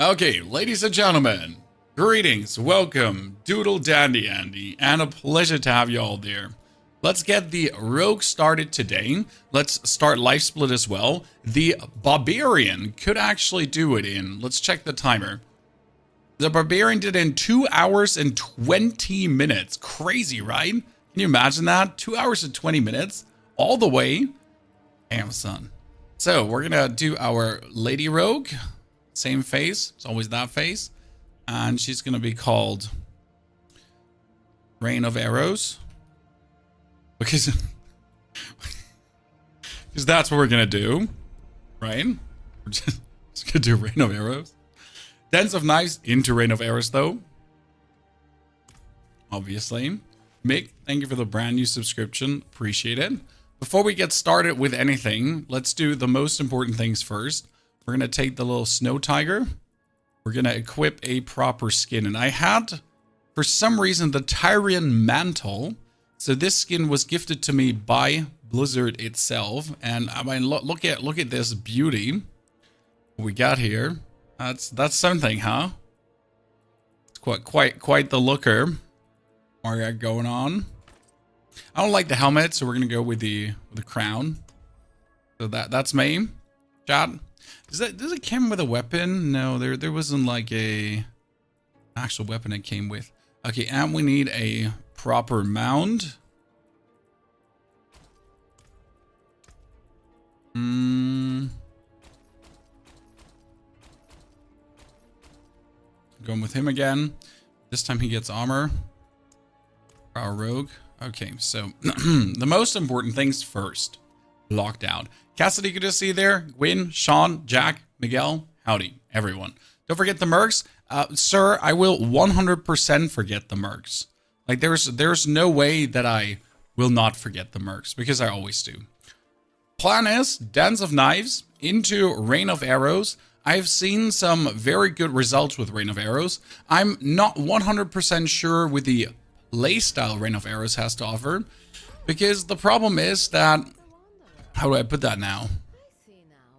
Okay, ladies and gentlemen, greetings, welcome, Doodle Dandy Andy, and a pleasure to have you all there. Let's get the Rogue started today. Let's start Life Split as well. The Barbarian could actually do it in, let's check the timer. The Barbarian did in 2 hours and 20 minutes. Crazy, right? Can you imagine that? 2 hours and 20 minutes, all the way. Damn, son. So, we're gonna do our Lady Rogue. Same face, it's always that face. And she's gonna be called Rain of Arrows. Because that's what we're gonna do, right? We're just gonna do Rain of Arrows. Dance of Knives into Rain of Arrows, though. Obviously. Mick, thank you for the brand new subscription. Appreciate it. Before we get started with anything, let's do the most important things first. We're gonna take the little snow tiger. We're gonna equip a proper skin. And I had, for some reason, the Tyrian mantle. So this skin was gifted to me by Blizzard itself. And I mean, look at this beauty we got here. That's something, huh? It's quite the looker we got going on. I don't like the helmet, so we're gonna go with the crown. So that's me. Chat. Does it come with a weapon? No, there wasn't like a actual weapon it came with. Okay, and we need a proper mount. Going with him again. This time he gets armor. Our rogue. Okay, so the most important things first. Locked out. Cassidy, good to see you there. Gwyn, Sean, Jack, Miguel, howdy, everyone. Don't forget the mercs. Sir, I will 100% forget the mercs. Like, there's no way that I will not forget the mercs, because I always do. Plan is Dance of Knives into Rain of Arrows. I've seen some very good results with Rain of Arrows. I'm not 100% sure with the Playstyle Rain of Arrows has to offer, because the problem is that, how do I put that now?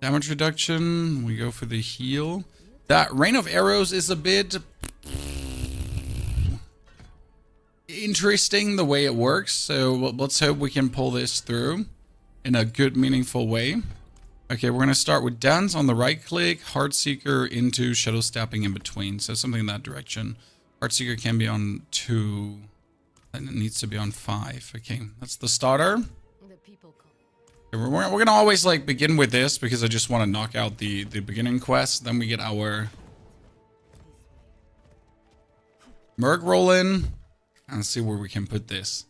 Damage reduction, we go for the heal. That Rain of Arrows is a bit interesting the way it works, so let's hope we can pull this through in a good, meaningful way. Okay, we're gonna start with Dance on the right click, Heartseeker into Shadow Stepping in between, so something in that direction. Heartseeker can be on 2, and it needs to be on 5. Okay, that's the starter. We're gonna always like begin with this because I just want to knock out the beginning quest. Then we get our merc roll in and see where we can put this.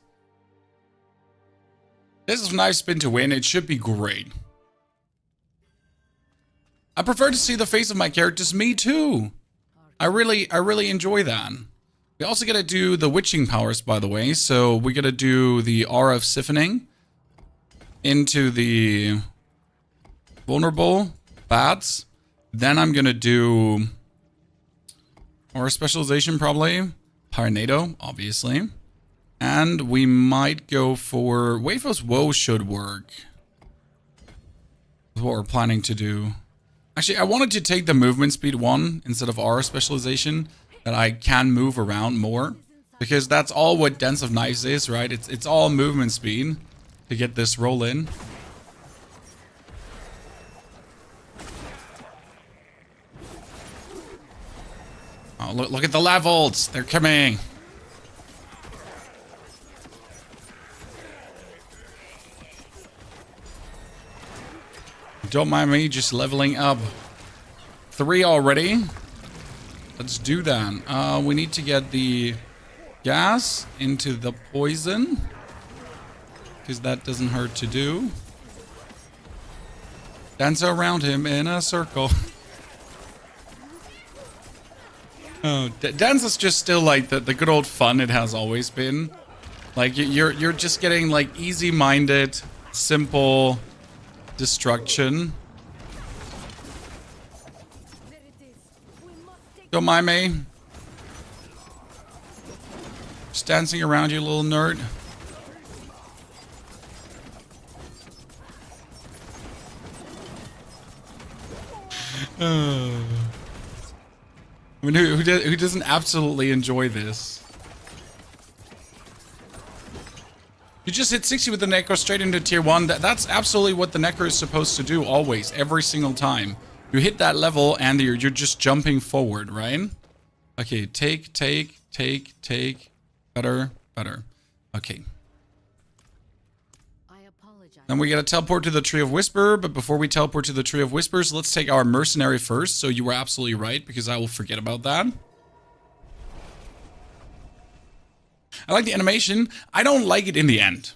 This is a nice spin to win. It should be great. I prefer to see the face of my characters. Me too. I really enjoy that. We also gotta do the witching powers, by the way. So we gotta do the Aura of Siphoning into the vulnerable bats. Then I'm gonna do Aura specialization, probably Tornado, obviously, and we might go for Wave of Woe. Should work. That's what we're planning to do. Actually, I wanted to take the movement speed 1 instead of Aura specialization, that I can move around more, because that's all what Dance of Knives is, right? It's all movement speed to get this roll in. Oh, look at the levels. They're coming. Don't mind me just leveling up. 3 already. Let's do that. We need to get the gas into the poison, because that doesn't hurt to do. Dance around him in a circle. Oh, dance is just still like the good old fun it has always been. Like you're just getting like easy-minded, simple destruction. Don't mind me. Just dancing around you, little nerd. I mean, who doesn't absolutely enjoy this? You just hit 60 with the Necro straight into tier 1. That's absolutely what the Necro is supposed to do always, every single time. You hit that level and you're just jumping forward, right? Okay, take. Better. Okay. Then we gotta teleport to the Tree of Whisper, but before we teleport to the Tree of Whispers, let's take our Mercenary first. So you were absolutely right, because I will forget about that. I like the animation. I don't like it in the end.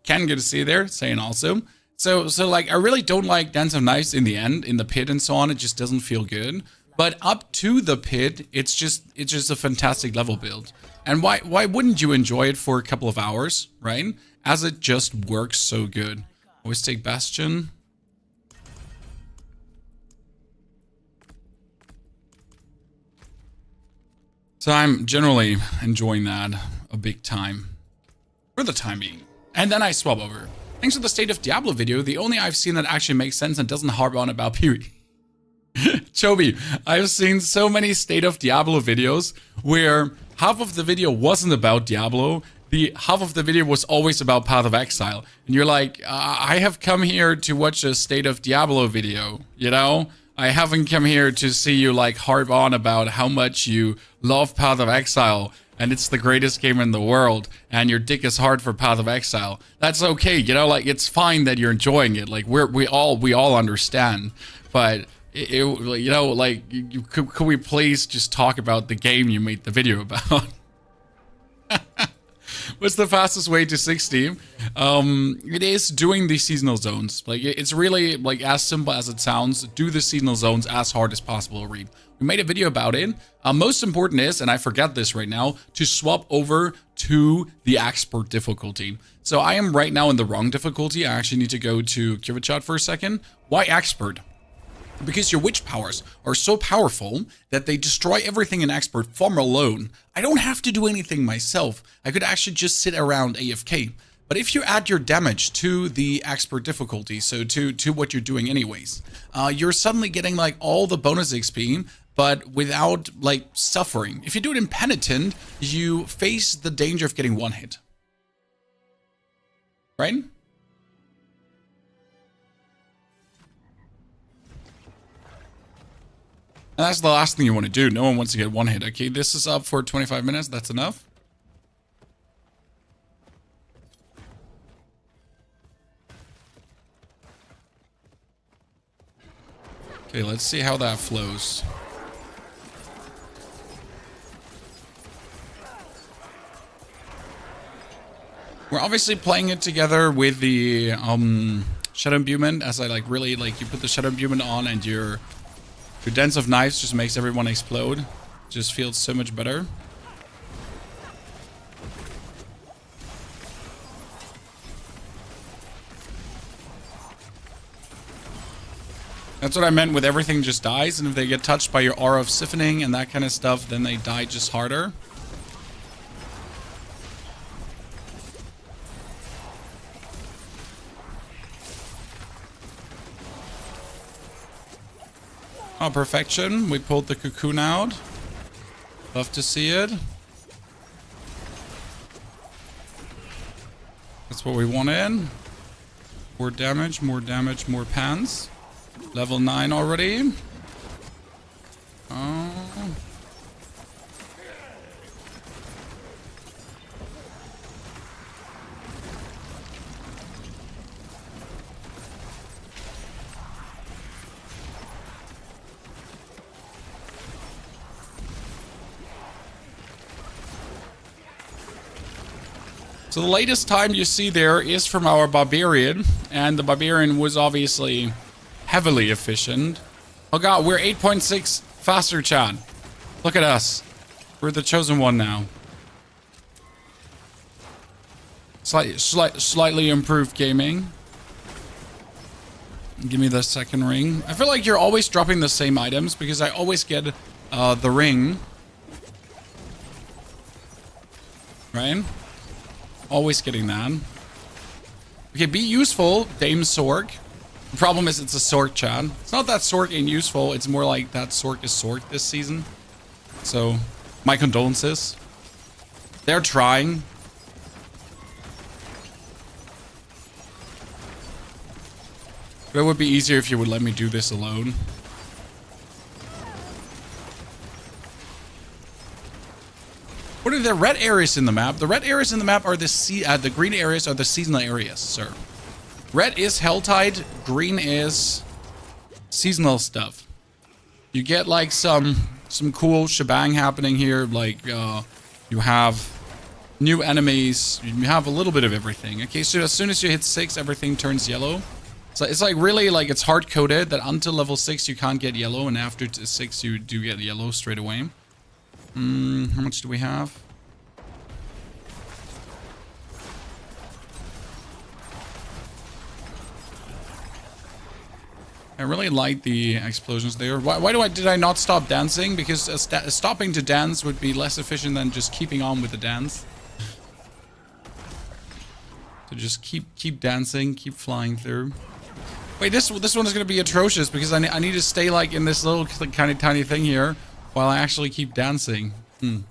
Ken, good to see you there, saying also. So like, I really don't like Dance of Knives in the end, in the pit and so on. It just doesn't feel good. But up to the pit, it's just a fantastic level build. And why wouldn't you enjoy it for a couple of hours, right? As it just works so good. Always take Bastion. So I'm generally enjoying that a big time. For the time being. And then I swap over. Thanks to the State of Diablo video, the only I've seen that actually makes sense and doesn't harp on about Piri. Chobi, I've seen so many State of Diablo videos where half of the video wasn't about Diablo, the half of the video was always about Path of Exile. And you're like, I have come here to watch a State of Diablo video, you know? I haven't come here to see you like harp on about how much you love Path of Exile and it's the greatest game in the world and your dick is hard for Path of Exile. That's okay, you know, like it's fine that you're enjoying it. Like we all understand, but you know, like could we please just talk about the game you made the video about? What's the fastest way to 60? It is doing the seasonal zones. Like it's really like as simple as it sounds. Do the seasonal zones as hard as possible, Reed. We made a video about it. Most important is, and I forget this right now, to swap over to the expert difficulty. So I am right now in the wrong difficulty. I actually need to go to Kivachat for a second. Why expert? Because your witch powers are so powerful that they destroy everything in expert from alone. I don't have to do anything myself. I could actually just sit around AFK. But if you add your damage to the expert difficulty, so to what you're doing anyways, you're suddenly getting like all the bonus XP, but without like suffering. If you do it in penitent, you face the danger of getting one hit. Right? And that's the last thing you want to do. No one wants to get one hit. Okay, this is up for 25 minutes. That's enough. Okay, let's see how that flows. We're obviously playing it together with the Shadow Imbuement, as I like really like you put the Shadow Imbuement on and your Dance of Knives just makes everyone explode. Just feels so much better. That's what I meant with everything just dies, and if they get touched by your aura of siphoning and that kind of stuff, then they die just harder. Oh, perfection. We pulled the cocoon out. Love to see it. That's what we wanted. More damage, more pants. Level 9 already. Oh. So the latest time you see there is from our Barbarian, and the Barbarian was obviously heavily efficient. Oh god, we're 8.6 faster, Chad. Look at us. We're the chosen one now. Slightly improved gaming. Give me the second ring. I feel like you're always dropping the same items because I always get the ring. Right? Always getting that. Okay, be useful, Dame Sork. The problem is it's a Sork, Chad. It's not that Sork ain't useful. It's more like that Sork is Sork this season. So, my condolences. They're trying. But it would be easier if you would let me do this alone. What are the red areas in the map? The red areas in the map are the green areas are the seasonal areas, sir. Red is Helltide, green is seasonal stuff. You get like some cool shebang happening here, like you have new enemies, you have a little bit of everything. Okay, so as soon as you hit 6, everything turns yellow. So it's like really like it's hard coded that until level 6 you can't get yellow, and after 6 you do get yellow straight away. How much do we have? I really like the explosions there. Why did I not stop dancing? Because stopping to dance would be less efficient than just keeping on with the dance. So just keep dancing, keep flying through. Wait, this one is gonna be atrocious because I need to stay like in this little kind of tiny thing here while I actually keep dancing. And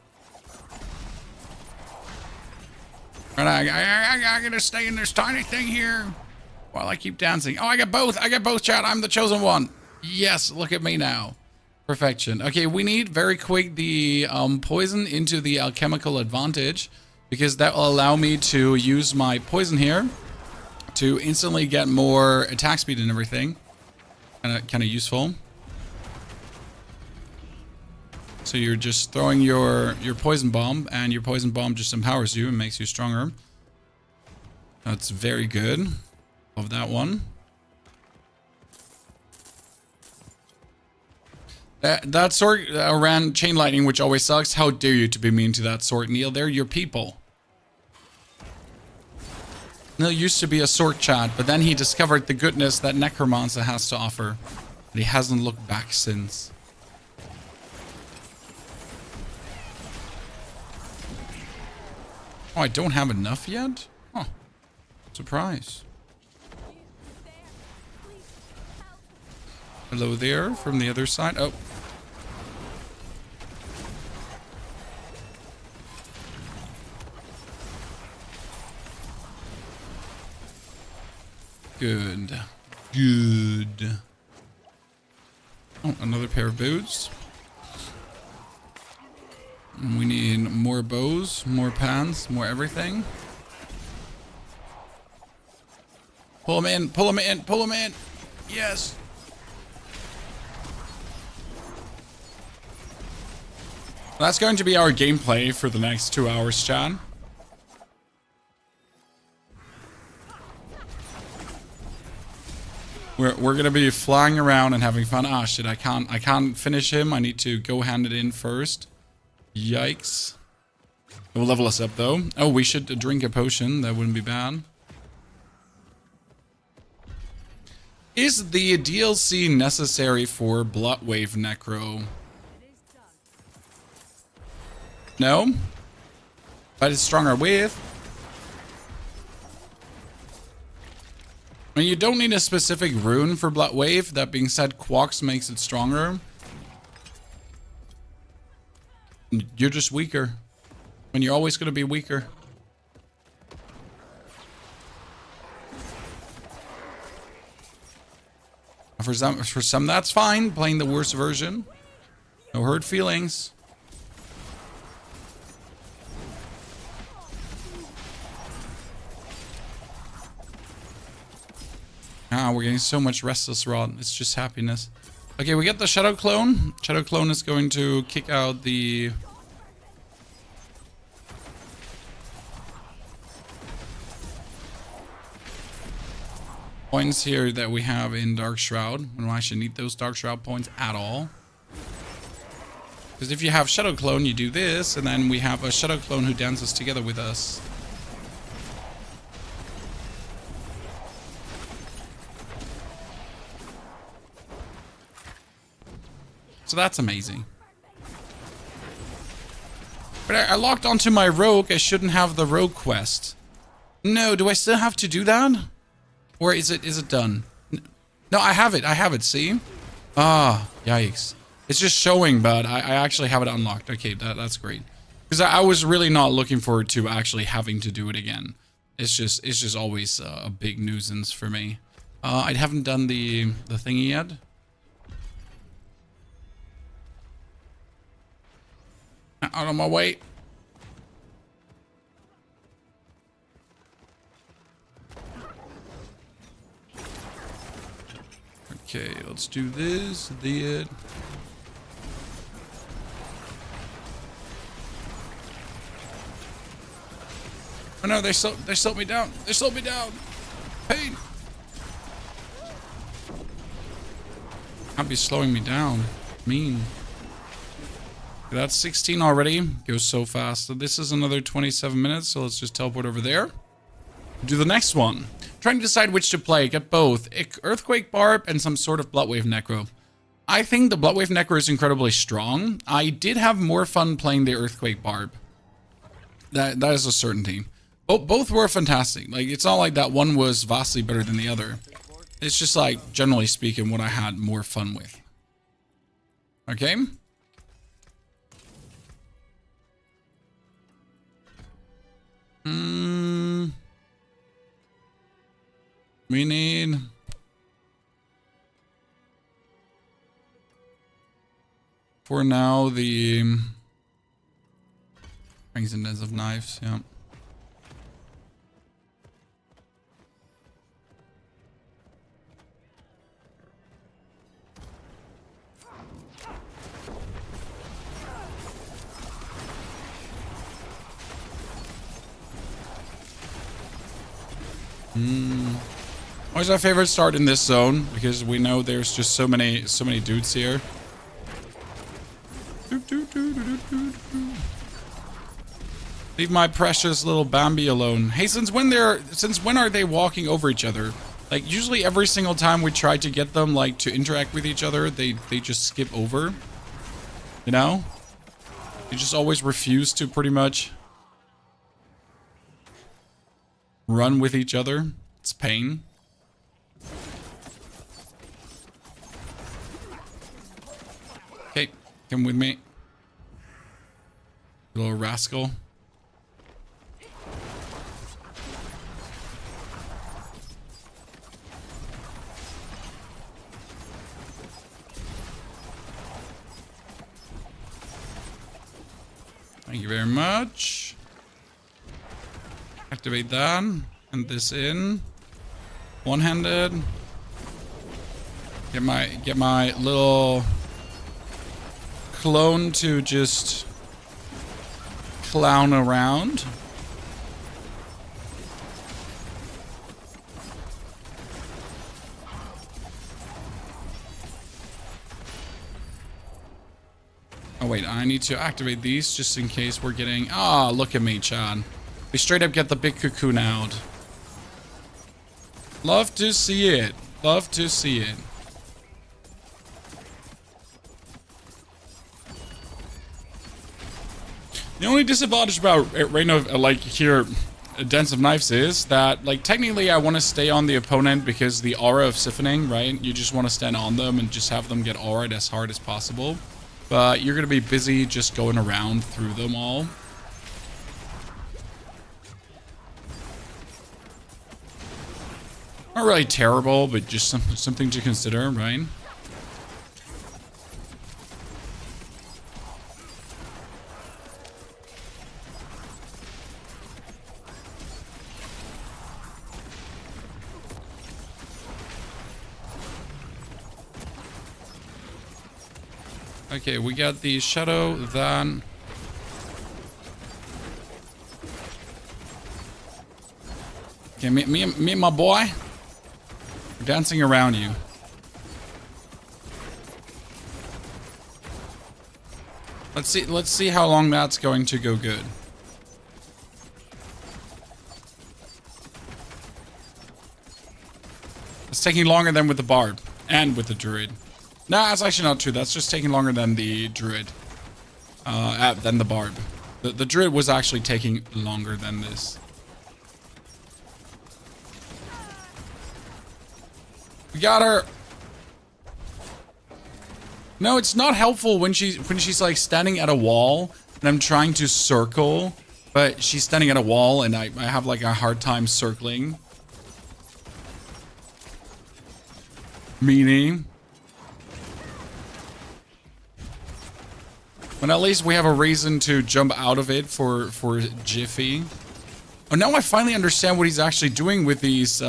I gotta stay in this tiny thing here while I keep dancing. Oh, I got both. I got both, chat. I'm the chosen one. Yes, look at me now. Perfection. Okay, we need very quick the poison into the alchemical advantage, because that will allow me to use my poison here to instantly get more attack speed and everything. Kind of useful. So you're just throwing your poison bomb, and your poison bomb just empowers you and makes you stronger. That's very good. Love that one. That sword ran chain lightning, which always sucks. How dare you to be mean to that sword, Neil? They're your people. Neil used to be a sword chat, but then he discovered the goodness that Necromancer has to offer. And he hasn't looked back since. Oh, I don't have enough yet? Huh. Surprise. Hello there from the other side. Oh. Good. Good. Oh, another pair of boots. And we need more bows, more pans, more everything. Pull them in, pull them in, pull them in. Yes. That's going to be our gameplay for the next 2 hours, chat. We're gonna be flying around and having fun. Ah, shit! I can't finish him. I need to go hand it in first. Yikes! It will level us up though. Oh, we should drink a potion. That wouldn't be bad. Is the DLC necessary for Bloodwave Necro? No, but it's stronger with. I mean, you don't need a specific rune for Bloodwave. That being said, Quarks makes it stronger. You're just weaker. And you're always going to be weaker. For some, that's fine. Playing the worst version. No hurt feelings. Ah, we're getting so much Restless Rod. It's just happiness. Okay, we get the Shadow Clone. Shadow Clone is going to kick out the... points here that we have in Dark Shroud. We don't actually need those Dark Shroud points at all. Because if you have Shadow Clone, you do this, and then we have a Shadow Clone who dances together with us. So that's amazing. But I logged onto my rogue. I shouldn't have the rogue quest. No, do I still have to do that? Or is it done? No, I have it. I have it, see? Ah, yikes. It's just showing, but I actually have it unlocked. Okay, that's great. Because I was really not looking forward to actually having to do it again. It's just always a big nuisance for me. I haven't done the thingy yet. Out of my way. Okay, let's do this. Oh no, they slowed me down. They slowed me down. Pain. Can't be slowing me down. Mean. That's 16 already. Goes so fast. So this is another 27 minutes. So let's just teleport over there. Do the next one. Trying to decide which to play. Get both. Earthquake Barb and some sort of Bloodwave Necro. I think the Bloodwave Necro is incredibly strong. I did have more fun playing the Earthquake Barb. That is a certainty. Both were fantastic. Like, it's not like that one was vastly better than the other. It's just like, generally speaking, what I had more fun with. Okay? We need... For now, the... Rings and Dens of Knives, yeah. Always our favorite start in this zone because we know there's just so many dudes here. Leave my precious little Bambi alone. Hey, since when are they walking over each other? Like, usually every single time we try to get them like to interact with each other, they just skip over. You know? They just always refuse to pretty much run with each other. It's pain. Okay, come with me. Little rascal. Thank you very much. Activate that. And this in. One-handed. Get my little clone to just clown around. Oh wait, I need to activate these just in case we're getting... Ah, look at me, Chad. We straight up get the big cocoon out. Love to see it. Love to see it. The only disadvantage about Reign of, like, here, Dens of Knives is that, like, technically I want to stay on the opponent because the aura of siphoning, right? You just want to stand on them and just have them get aura'd as hard as possible. But you're going to be busy just going around through them all. Not really terrible, but just something to consider, right? Okay, we got the shadow, then... Okay, me and my boy, we're dancing around you. Let's see how long that's going to go good. It's taking longer than with the barb and with the druid. Nah, that's actually not true. That's just taking longer than the druid. Than the barb. The druid was actually taking longer than this. We got her. No, it's not helpful when she's like standing at a wall and I'm trying to circle, but she's standing at a wall and I have like a hard time circling. Meaning, but at least we have a reason to jump out of it for Jiffy. Oh, now I finally understand what he's actually doing with these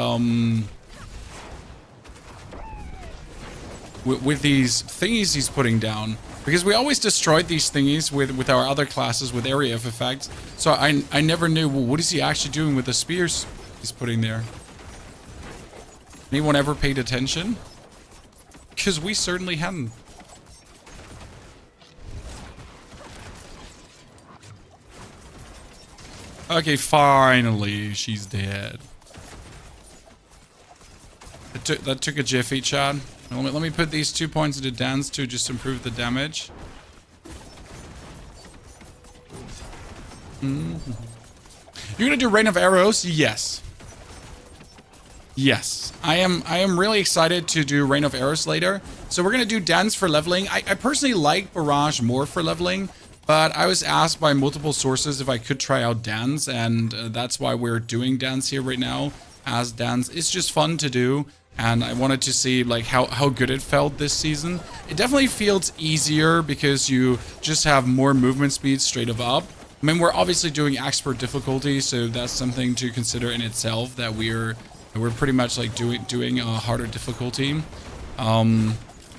with these thingies he's putting down, because we always destroyed these thingies with our other classes with area of effects. So I never knew, well, what is he actually doing with the spears he's putting there. Anyone ever paid attention? Because we certainly hadn't. Okay, finally she's dead. That took a jiffy, Chad. Let me put these 2 points into dance to just improve the damage. You're gonna do Rain of Arrows? Yes. Yes. I am really excited to do Rain of Arrows later. So we're gonna do dance for leveling. I personally like Barrage more for leveling, but I was asked by multiple sources if I could try out dance, and that's why we're doing dance here right now as dance. It's just fun to do. And I wanted to see like how good it felt this season. It definitely feels easier because you just have more movement speed straight up. I mean, we're obviously doing expert difficulty, so that's something to consider in itself, that we're pretty much like doing a harder difficulty.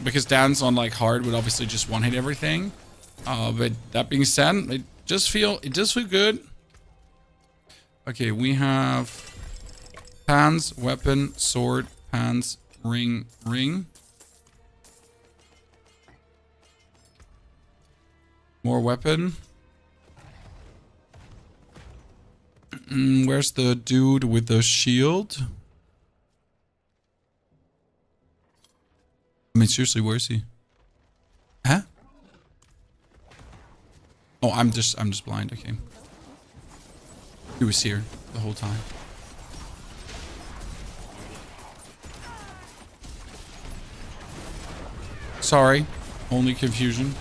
Because dance on like hard would obviously just one hit everything. But that being said, it does feel good. Okay, we have pants, weapon, sword, pants, ring. More weapon. Where's the dude with the shield? I mean, seriously, where is he? Huh? Oh, I'm just blind. Okay. He was here the whole time. Sorry, only confusion.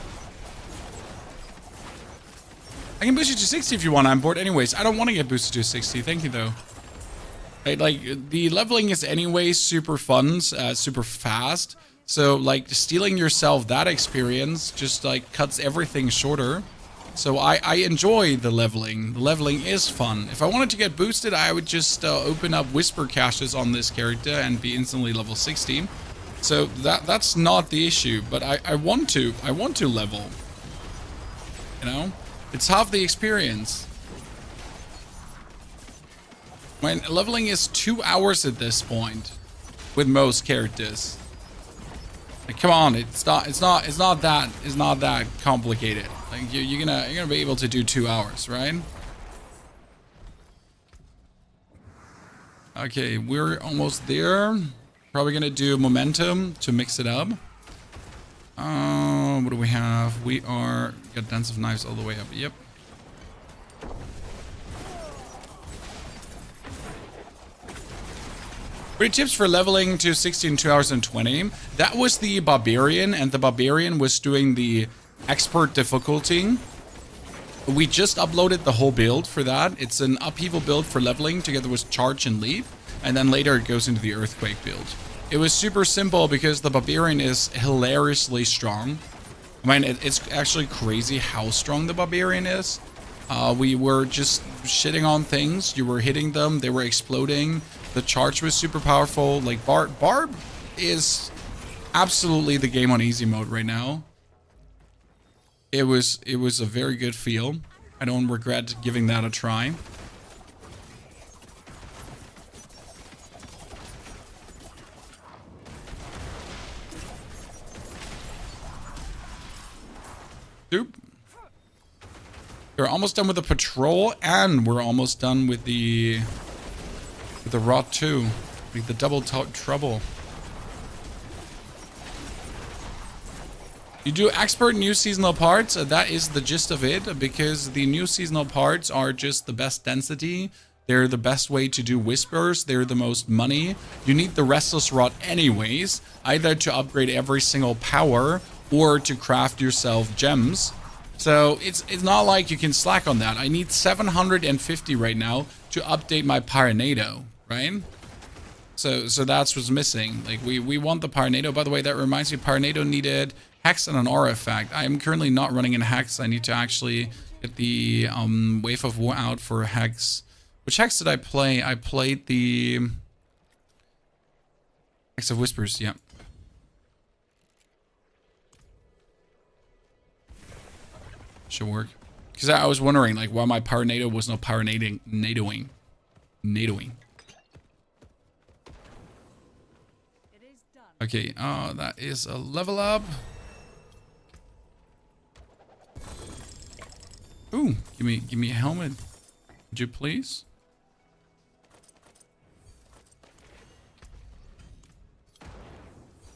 I can boost you to 60 if you want. I'm bored anyways. I don't want to get boosted to 60. Thank you, though. Right, like, the leveling is anyway super fun, super fast. So, like, stealing yourself that experience just, like, cuts everything shorter. So I enjoy the leveling. The leveling is fun. If I wanted to get boosted, I would just open up whisper caches on this character and be instantly level 60. So that's not the issue, but I want to level. You know? It's half the experience. When leveling is 2 hours at this point with most characters. Like, come on, it's not that complicated. Like you're gonna be able to do 2 hours, right? Okay, we're almost there. Probably gonna do momentum to mix it up. What do we have? We got Dance of Knives all the way up. Yep. Great tips for leveling to 60 in 2 hours and 20. That was the Barbarian, and the Barbarian was doing the expert difficulty. We just uploaded the whole build for that. It's an upheaval build for leveling together with charge and leap, and then later it goes into the earthquake build. It was super simple because the Barbarian is hilariously strong. I mean, it's actually crazy how strong the Barbarian is. We were just shitting on things. You were hitting them. They were exploding. The charge was super powerful. Like, Barb is absolutely the game on easy mode right now. It was a very good feel. I don't regret giving that a try. Doop. We're almost done with the patrol, and we're almost done with the rot too, like the double trouble. You do expert new seasonal parts. That is the gist of it, because the new seasonal parts are just the best density. They're the best way to do whispers. They're the most money. You need the restless rot anyways, either to upgrade every single power or to craft yourself gems. So it's not like you can slack on that. I need 750 right now to update my Pyronado, right? So that's what's missing. Like we want the Pyronado. By the way, that reminds me, Pyronado needed Hex and an artifact. I am currently not running in Hex. I need to actually get the Wave of War out for Hex. Which Hex did I play? I played the Hex of Whispers, yeah. Should work. Because I was wondering, like, why my Pyronado was not Pyronadoing. Okay, oh, that is a level up. Ooh, give me a helmet. Would you please?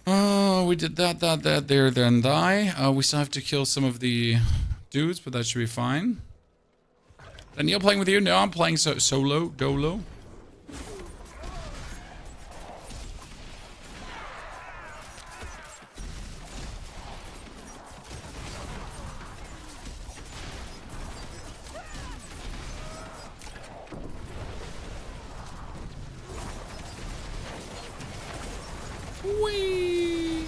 Oh, we did that, there, then die. We still have to kill some of the dudes, but that should be fine. Daniel playing with you? No, I'm playing solo, dolo. Whee!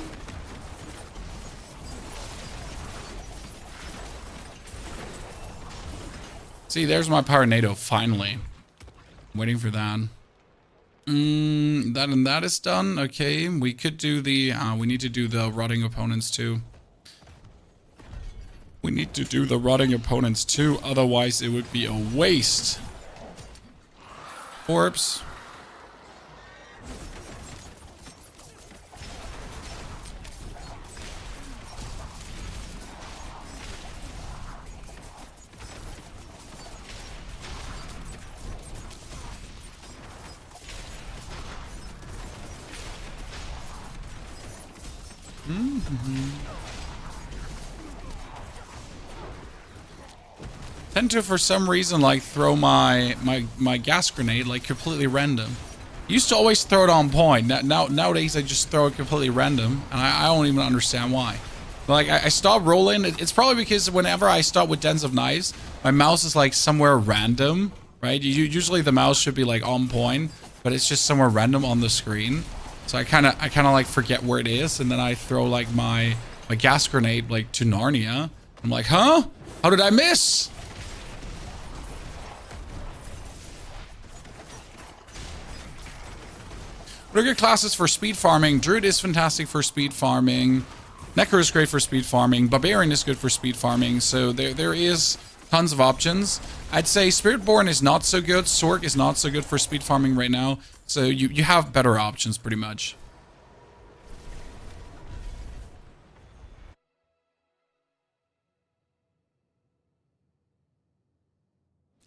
See, there's my Pyronado, finally. I'm waiting for that. That is done. Okay, we could do the, we need to do the rotting opponents too. We need to do the rotting opponents too, otherwise it would be a waste. Corpse. Tend to, for some reason, like throw my gas grenade like completely random. Used to always throw it on point. Nowadays I just throw it completely random, and I don't even understand why. Like I stopped rolling. It's probably because whenever I start with Dens of Knives, my mouse is like somewhere random, right? Usually the mouse should be like on point, but it's just somewhere random on the screen. So I kind of like forget where it is, and then I throw like my gas grenade like to Narnia. I'm like, huh? How did I miss? What are good classes for speed farming? Druid is fantastic for speed farming. Necro is great for speed farming. Barbarian is good for speed farming. So there is tons of options. I'd say Spiritborn is not so good. Sork is not so good for speed farming right now. So you have better options pretty much.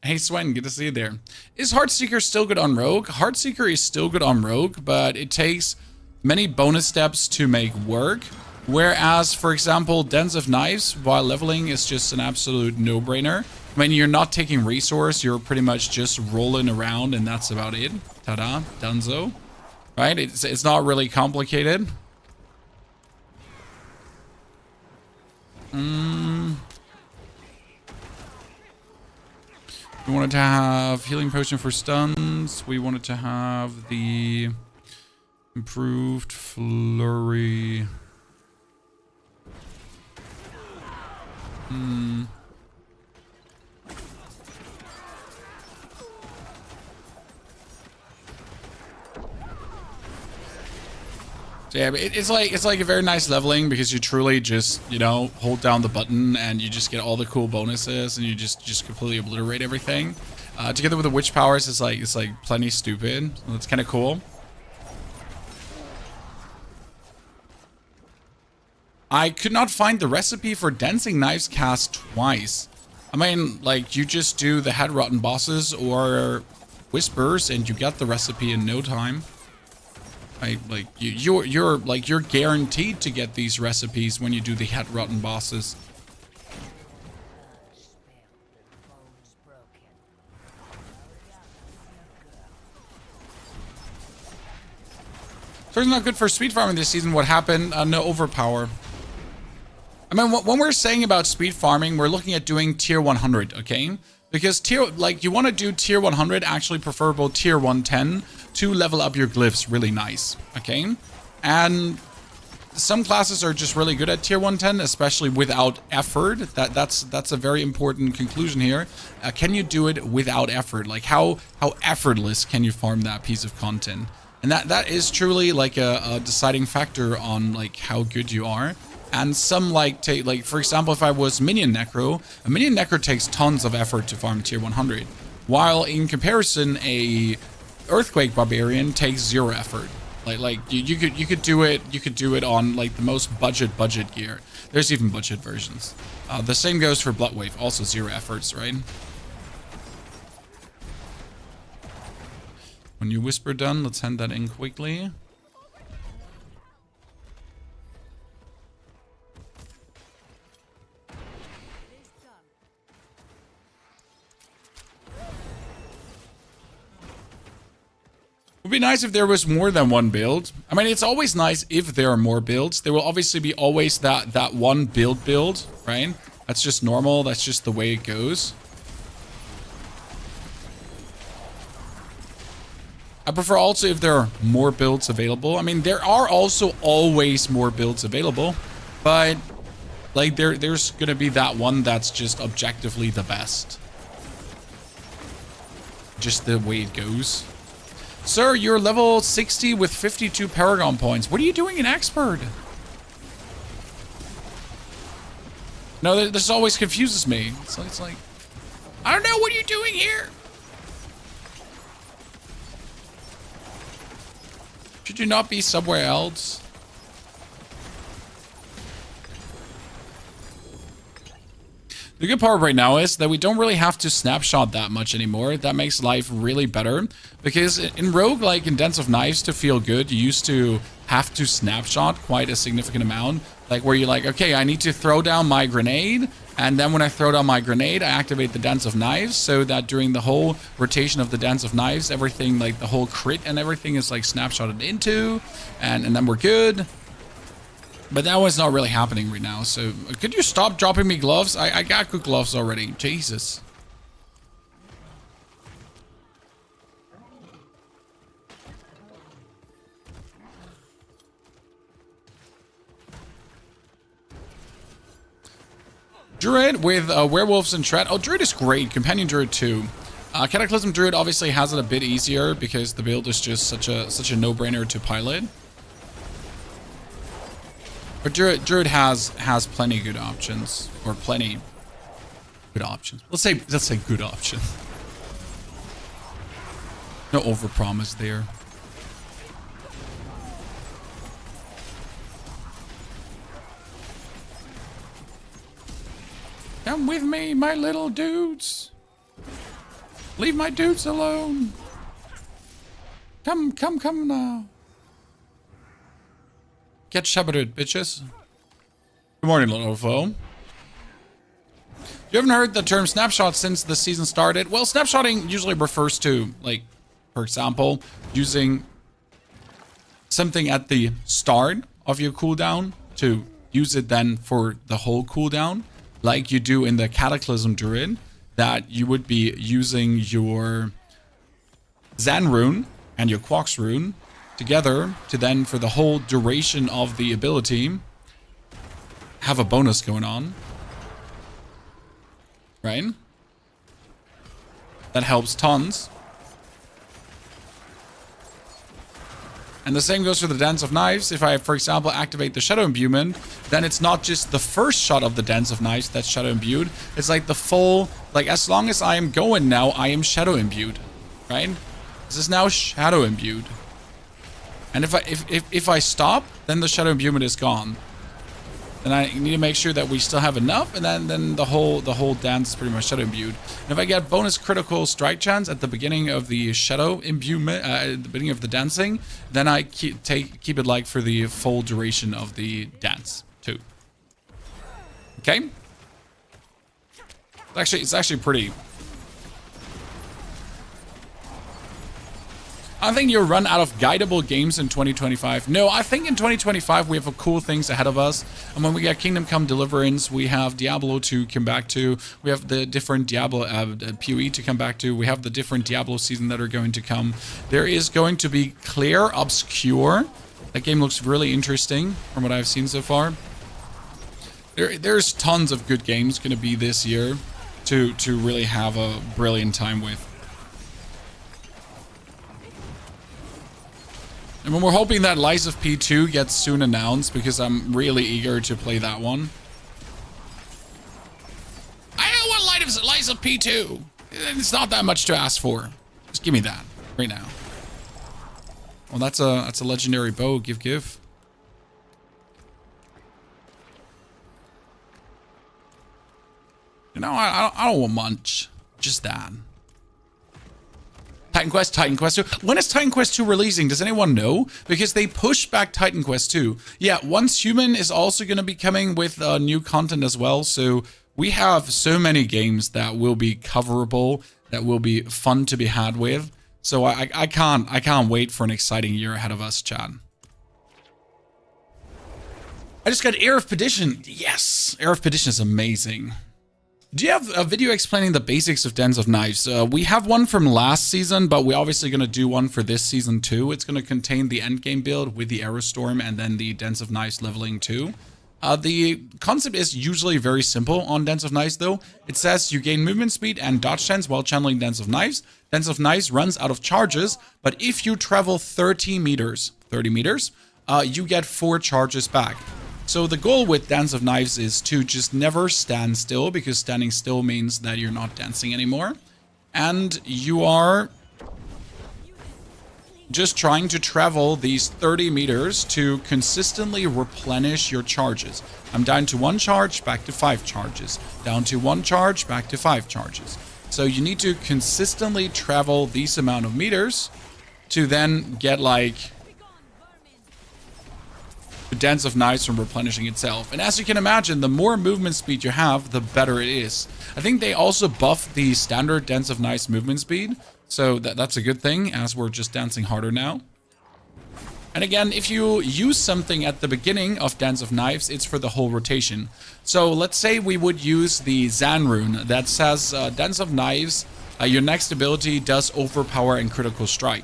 Hey Swen, good to see you there. Is Heartseeker still good on Rogue? Heartseeker is still good on Rogue, but it takes many bonus steps to make work. Whereas, for example, Dens of Knives, while leveling, is just an absolute no-brainer. When you're not taking resource, you're pretty much just rolling around, and that's about it. Ta-da, dunzo. Right? It's not really complicated. We wanted to have healing potion for stuns. We wanted to have the improved flurry. So yeah, it's like a very nice leveling because you truly just, you know, hold down the button and you just get all the cool bonuses and you just completely obliterate everything. Together with the witch powers, it's like plenty stupid. So that's kind of cool. I could not find the recipe for dancing knives cast twice. I mean, like, you just do the head rotten bosses or whispers and you get the recipe in no time. Like you're guaranteed to get these recipes when you do the head rotten bosses. So it's not good for speed farming this season. What happened? No overpower. I mean, when we're saying about speed farming, we're looking at doing tier 100, okay? Because you want to do tier 100, actually preferable tier 110 to level up your glyphs really nice, okay? And some classes are just really good at tier 110, especially without effort. That's a very important conclusion here. Can you do it without effort? Like how effortless can you farm that piece of content? And that is truly like a deciding factor on like how good you are. And some like for example, if I was minion necro, a minion necro takes tons of effort to farm tier 100, while in comparison, a earthquake barbarian takes 0 effort. Like you could do it on like the most budget gear. There's even budget versions. The same goes for Bloodwave, also 0 efforts, right? When you whisper done, let's hand that in quickly. Would be nice if there was more than one build. I mean, it's always nice if there are more builds. There will obviously be always that one build, right? That's just normal. That's just the way it goes. I prefer also if there are more builds available. I mean, there are also always more builds available, but like there's gonna be that one that's just objectively the best. Just the way it goes. Sir, you're level 60 with 52 Paragon points. What are you doing in Expert? No, this always confuses me. It's like, I don't know what you're doing here. Should you not be somewhere else? The good part right now is that we don't really have to snapshot that much anymore. That makes life really better. Because in Rogue, like in Dance of Knives, to feel good, you used to have to snapshot quite a significant amount. Like where you're like, okay, I need to throw down my grenade. And then when I throw down my grenade, I activate the Dance of Knives. So that during the whole rotation of the Dance of Knives, everything, like the whole crit and everything is like snapshotted into. And then we're good. But that was not really happening right now, so could you stop dropping me gloves? I got good gloves already. Jesus. Druid with werewolves and shred. Oh, Druid is great. Companion Druid too. Cataclysm Druid obviously has it a bit easier because the build is just such a no-brainer to pilot. But Druid has plenty good options, or plenty good options. Let's say good options. No overpromise there. Come with me, my little dudes. Leave my dudes alone. Come now. Get shepherded, bitches. Good morning, little foe. You haven't heard the term snapshot since the season started? Well, snapshotting usually refers to, like, for example, using something at the start of your cooldown to use it then for the whole cooldown, like you do in the Cataclysm Druid, that you would be using your Zan rune and your Quox rune together to then, for the whole duration of the ability, have a bonus going on. Right? That helps tons. And the same goes for the Dance of Knives. If I, for example, activate the Shadow Imbuement, then it's not just the first shot of the Dance of Knives that's Shadow Imbued. It's like the full, like as long as I am going now, I am Shadow Imbued. Right? This is now Shadow Imbued. And if I stop, then the Shadow Imbuement is gone. Then I need to make sure that we still have enough, and then the whole dance is pretty much Shadow Imbued. And if I get bonus critical strike chance at the beginning of the Shadow Imbuement, at the beginning of the dancing, then I keep it like for the full duration of the dance too. Okay. It's actually pretty. I think you'll run out of guidable games in 2025. No, I think in 2025 we have cool things ahead of us. And when we get Kingdom Come Deliverance, we have Diablo to come back to. We have the different Diablo PoE to come back to. We have the different Diablo season that are going to come. There is going to be Clear Obscure. That game looks really interesting from what I've seen so far. There's tons of good games going to be this year to really have a brilliant time with. And we're hoping that Lies of P2 gets soon announced because I'm really eager to play that one. I don't want Lies of P2. It's not that much to ask for. Just give me that right now. Well, that's a legendary bow. Give. You know, I don't want much. Just that. Titan Quest 2. When is Titan Quest 2 releasing? Does anyone know? Because they pushed back Titan Quest 2. Yeah, Once Human is also going to be coming with new content as well. So we have so many games that will be coverable, that will be fun to be had with. So I can't wait for an exciting year ahead of us, Chad. I just got Heir of Perdition. Yes, Heir of Perdition is amazing. Do you have a video explaining the basics of Dens of Knives? We have one from last season, but we're obviously going to do one for this season too. It's going to contain the endgame build with the Aerostorm and then the Dens of Knives leveling too. The concept is usually very simple on Dens of Knives though. It says you gain movement speed and dodge chance while channeling Dens of Knives. Dens of Knives runs out of charges, but if you travel 30 meters, you get 4 charges back. So the goal with Dance of Knives is to just never stand still, because standing still means that you're not dancing anymore. And you are just trying to travel these 30 meters to consistently replenish your charges. I'm down to 1 charge, back to 5 charges. Down to 1 charge, back to 5 charges. So you need to consistently travel these amount of meters to then get like the Dance of Knives from replenishing itself. And as you can imagine, the more movement speed you have, the better it is. I think they also buffed the standard Dance of Knives movement speed, so that's a good thing, as we're just dancing harder now. And again, if you use something at the beginning of Dance of Knives, it's for the whole rotation. So let's say we would use the Zan rune that says Dance of Knives, your next ability does overpower and critical strike.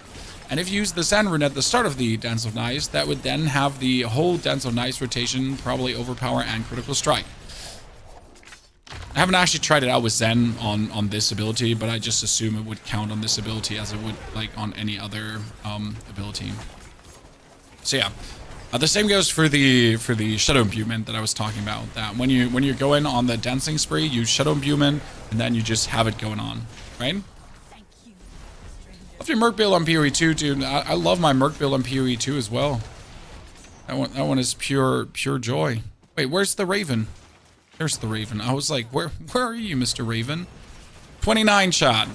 And if you use the Zan rune at the start of the Dance of Knives, that would then have the whole Dance of Knives rotation probably overpower and critical strike. I haven't actually tried it out with Zen on this ability, but I just assume it would count on this ability as it would like on any other ability. So yeah, the same goes for the shadow imbuement that I was talking about. That when you go in on the dancing spree, you shadow imbuement, and then you just have it going on, right? Love your Merc build on PoE 2, dude. I love my Merc build on PoE 2 as well. That one is pure joy. Wait, where's the Raven? There's the Raven. I was like, where are you, Mr. Raven? 29 shot.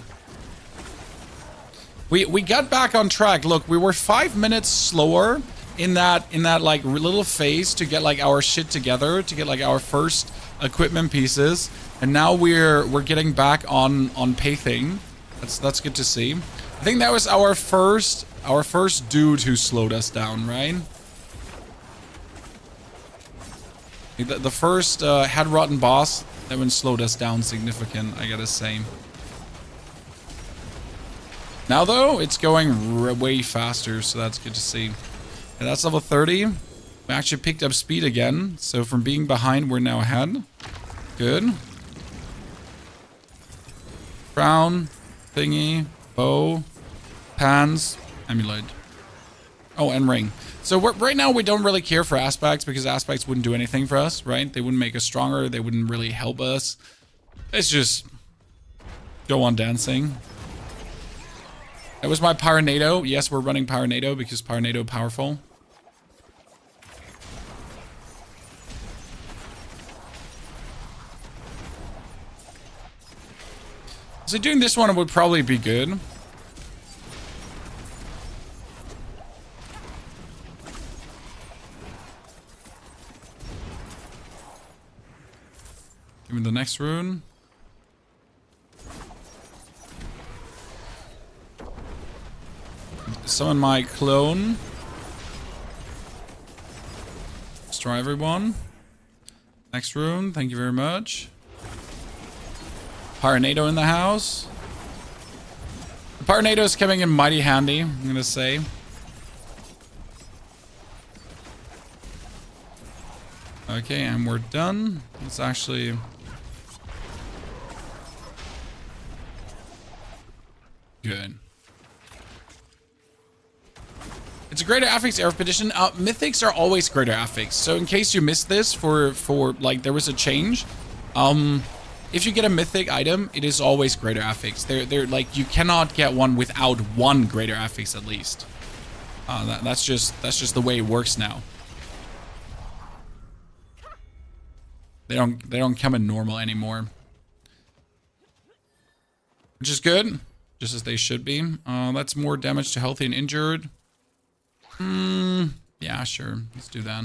We got back on track. Look, we were 5 minutes slower in that like little phase to get like our shit together, to get like our first equipment pieces, and now we're getting back on pacing. That's good to see. I think that was our first dude who slowed us down, right? The first head rotten boss that one slowed us down significant, I gotta say. Now though, it's going way faster, so that's good to see. And that's level 30. We actually picked up speed again, so from being behind, we're now ahead. Good. Crown, thingy, bow, pans, amulet. Oh, and ring. So right now we don't really care for aspects because aspects wouldn't do anything for us, right? They wouldn't make us stronger. They wouldn't really help us. It's just go on dancing. That was my Pyronado. Yes, we're running Pyronado because Pyronado powerful. So doing this one would probably be good. Give me the next rune. summon my clone. Destroy everyone. Next room, thank you very much. Pyronado in the house. The Pyronado is coming in mighty handy, I'm gonna say. Okay, and we're done. Let's actually... Good. It's a greater affix air petition. Mythics are always greater affix. So in case you missed this for like there was a change, if you get a mythic item, it is always greater affix. They're like you cannot get one without one greater affix at least. That's just the way it works now. They don't come in normal anymore, which is good, just as they should be. That's more damage to healthy and injured. Yeah, sure. Let's do that.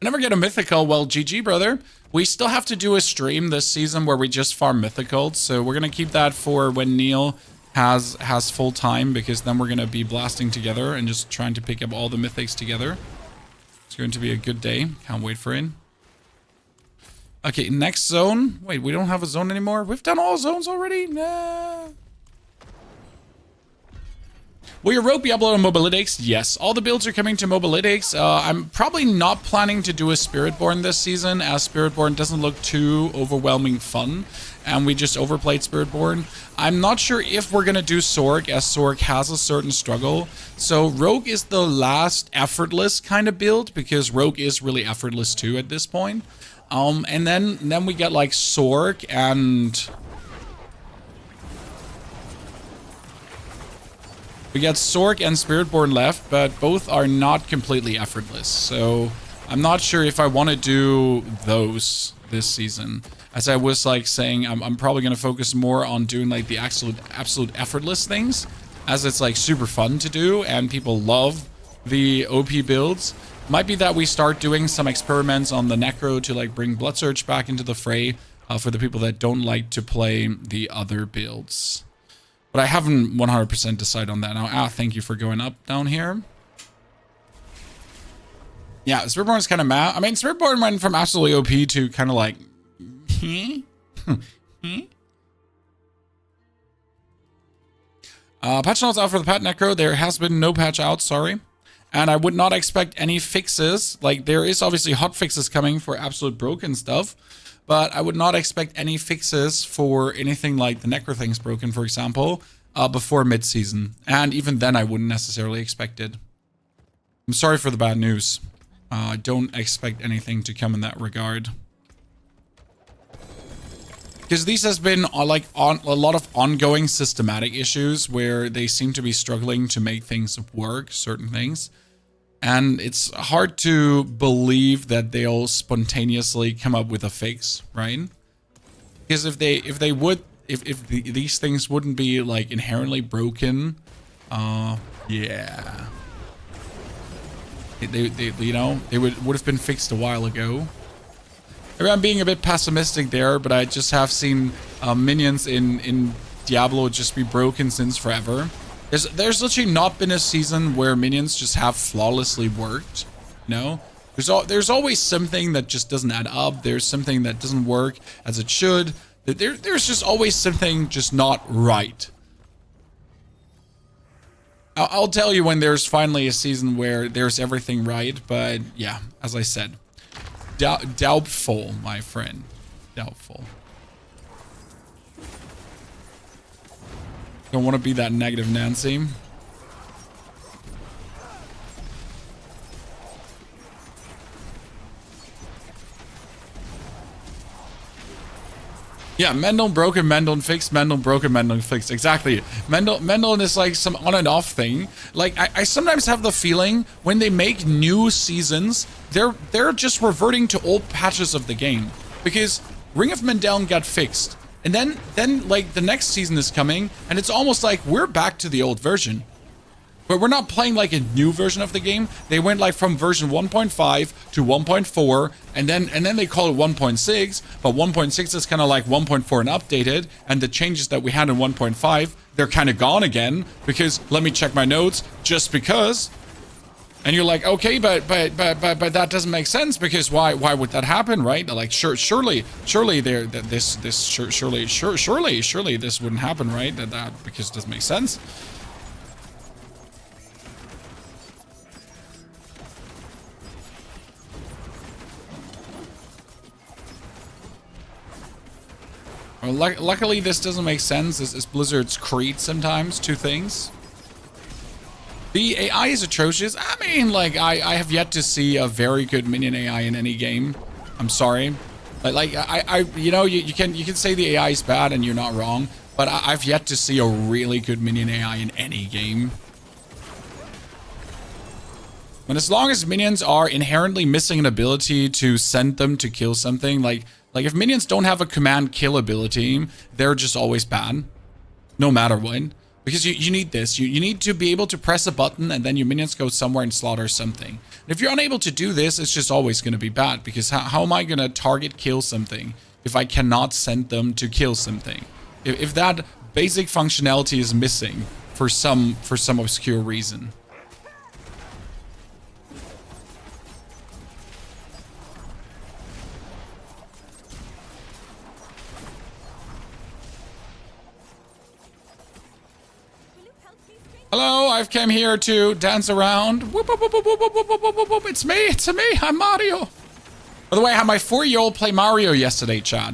I never get a mythical. Well, GG, brother. We still have to do a stream this season where we just farm mythicals. So we're going to keep that for when Neil has full time, because then we're going to be blasting together and just trying to pick up all the mythics together. It's going to be a good day. Can't wait for it. Okay, next zone. Wait, we don't have a zone anymore? We've done all zones already? Nah. Will your rogue be uploaded on Mobalytics? Yes, all the builds are coming to Mobalytics. I'm probably not planning to do a Spiritborn this season, as Spiritborn doesn't look too overwhelming fun, and we just overplayed Spiritborn. I'm not sure if we're gonna do Sorg, as Sorg has a certain struggle. So Rogue is the last effortless kind of build, because Rogue is really effortless too at this point. And then we get like Sorg and... We got Sorg and Spiritborn left, but both are not completely effortless. So I'm not sure if I want to do those this season. As I was like saying, I'm probably going to focus more on doing like the absolute effortless things, as it's like super fun to do and people love the OP builds. Might be that we start doing some experiments on the Necro to like bring Blood Surge back into the fray for the people that don't like to play the other builds. But I haven't 100% decided on that now. Thank you for going up down here. Yeah, Spiritborn is kind of mad. I mean, Spiritborn went from absolutely OP to kind of like... Patch notes out for the Pat Necro. There has been no patch out, sorry. And I would not expect any fixes. Like, there is obviously hot fixes coming for absolute broken stuff. But I would not expect any fixes for anything like the Necro things broken, for example, before mid-season. And even then, I wouldn't necessarily expect it. I'm sorry for the bad news. I don't expect anything to come in that regard. Because these has been a lot of ongoing systematic issues where they seem to be struggling to make things work, certain things. And it's hard to believe that they'll spontaneously come up with a fix, right? Because if these things wouldn't be like inherently broken, yeah, they would have been fixed a while ago. Maybe I'm being a bit pessimistic there, but I just have seen minions in Diablo just be broken since forever. There's literally not been a season where minions just have flawlessly worked, you know? There's always something that just doesn't add up. There's something that doesn't work as it should. There's just always something just not right. I'll tell you when there's finally a season where there's everything right, but yeah, as I said, doubtful, my friend, doubtful. Don't want to be that negative Nancy. Yeah, Mendel broken, Mendel fixed, Mendel broken, Mendel fixed. Exactly. Mendel is like some on and off thing. Like I sometimes have the feeling when they make new seasons, they're just reverting to old patches of the game. Because Ring of Mendel got fixed. And then like the next season is coming, and it's almost like we're back to the old version. But we're not playing like a new version of the game. They went like from version 1.5 to 1.4, and then they call it 1.6. But 1.6 is kind of like 1.4 and updated, and the changes that we had in 1.5, they're kind of gone again because let me check my notes. Just because. And you're like, okay, but that doesn't make sense because why would that happen, right? Like, surely this wouldn't happen, right? That because it doesn't make sense. Well, luckily this doesn't make sense. This is Blizzard's creed sometimes. Two things. The AI is atrocious. I mean, like, I have yet to see a very good minion AI in any game. I'm sorry. You know, you can say the AI is bad and you're not wrong, but I've yet to see a really good minion AI in any game. And as long as minions are inherently missing an ability to send them to kill something, like if minions don't have a command kill ability, they're just always bad. No matter what. Because you need this. You need to be able to press a button and then your minions go somewhere and slaughter something. And if you're unable to do this, it's just always going to be bad. Because how am I going to target kill something if I cannot send them to kill something? If that basic functionality is missing for some obscure reason. Hello, I've come here to dance around. Whoop, whoop, whoop, whoop, whoop, whoop, whoop, whoop, whoop. It's me, I'm Mario. By the way, I had my 4-year-old play Mario yesterday, Chad.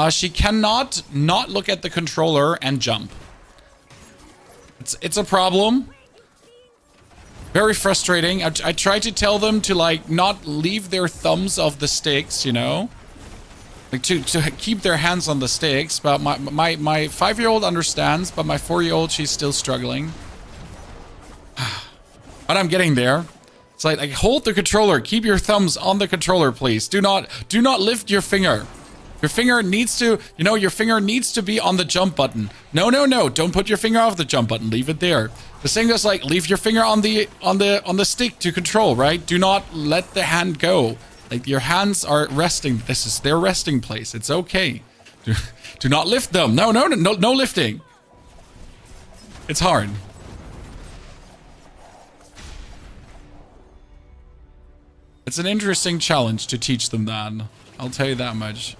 She cannot not look at the controller and jump. It's a problem. Very frustrating. I try to tell them to, like, not leave their thumbs off the sticks, you know? Like, to keep their hands on the sticks. But my 5-year-old understands, but my 4-year-old, she's still struggling. But I'm getting there. It's like hold the controller. Keep your thumbs on the controller, please. Do not lift your finger. Your finger needs to, you know, your finger needs to be on the jump button. No. Don't put your finger off the jump button. Leave it there. The same goes like leave your finger on the stick to control, right? Do not let the hand go. Like your hands are resting. This is their resting place. It's okay. Do not lift them. No lifting. It's hard. It's an interesting challenge to teach them that. I'll tell you that much.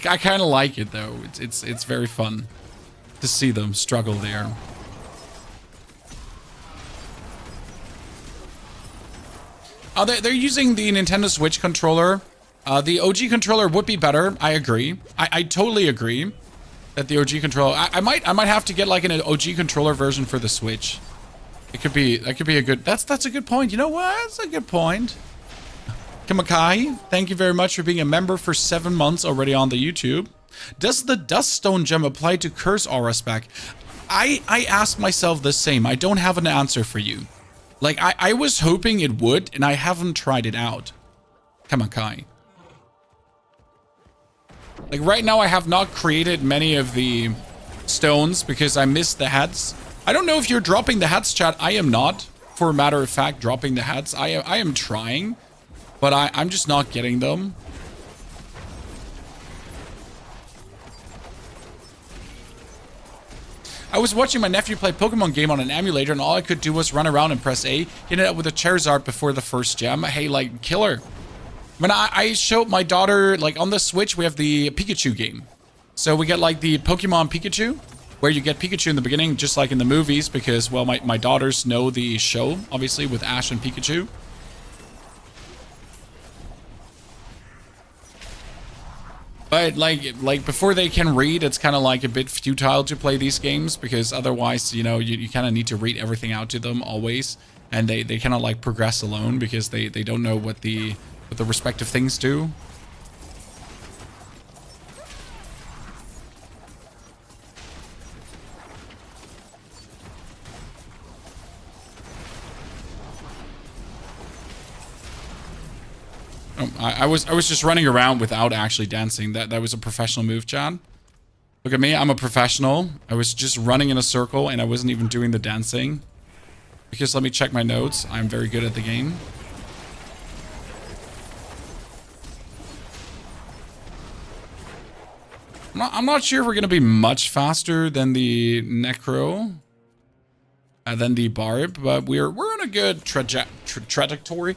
I kind of like it though. It's very fun to see them struggle there. They're using the Nintendo Switch controller. The OG controller would be better. I agree. I totally agree that the OG controller. I might have to get like an OG controller version for the Switch. That could be a good. That's a good point. You know what? That's a good point. Kamakai, thank you very much for being a member for 7 months already on the YouTube. Does the Duststone gem apply to Curse Aura spec? I asked myself the same. I don't have an answer for you. Like, I was hoping it would, and I haven't tried it out. Kamakai. Like, right now I have not created many of the stones because I missed the hats. I don't know if you're dropping the hats, chat. I am not, for a matter of fact, dropping the hats. I am trying. But I'm just not getting them. I was watching my nephew play Pokemon game on an emulator and all I could do was run around and press A. He ended up with a Charizard before the first gem. Hey, like, killer. When I showed my daughter, like, on the Switch, we have the Pikachu game. So we get, like, the Pokemon Pikachu, where you get Pikachu in the beginning, just like in the movies, because, well, my daughters know the show, obviously, with Ash and Pikachu. But like before they can read, it's kind of like a bit futile to play these games because otherwise, you know, you kind of need to read everything out to them always, and they cannot like progress alone because they don't know what the respective things do. I was just running around without actually dancing. That was a professional move, John. Look at me, I'm a professional. I was just running in a circle and I wasn't even doing the dancing. Because let me check my notes. I'm very good at the game. I'm not sure if we're going to be much faster than the Necro. Than the Barb, but we're on a good trajectory.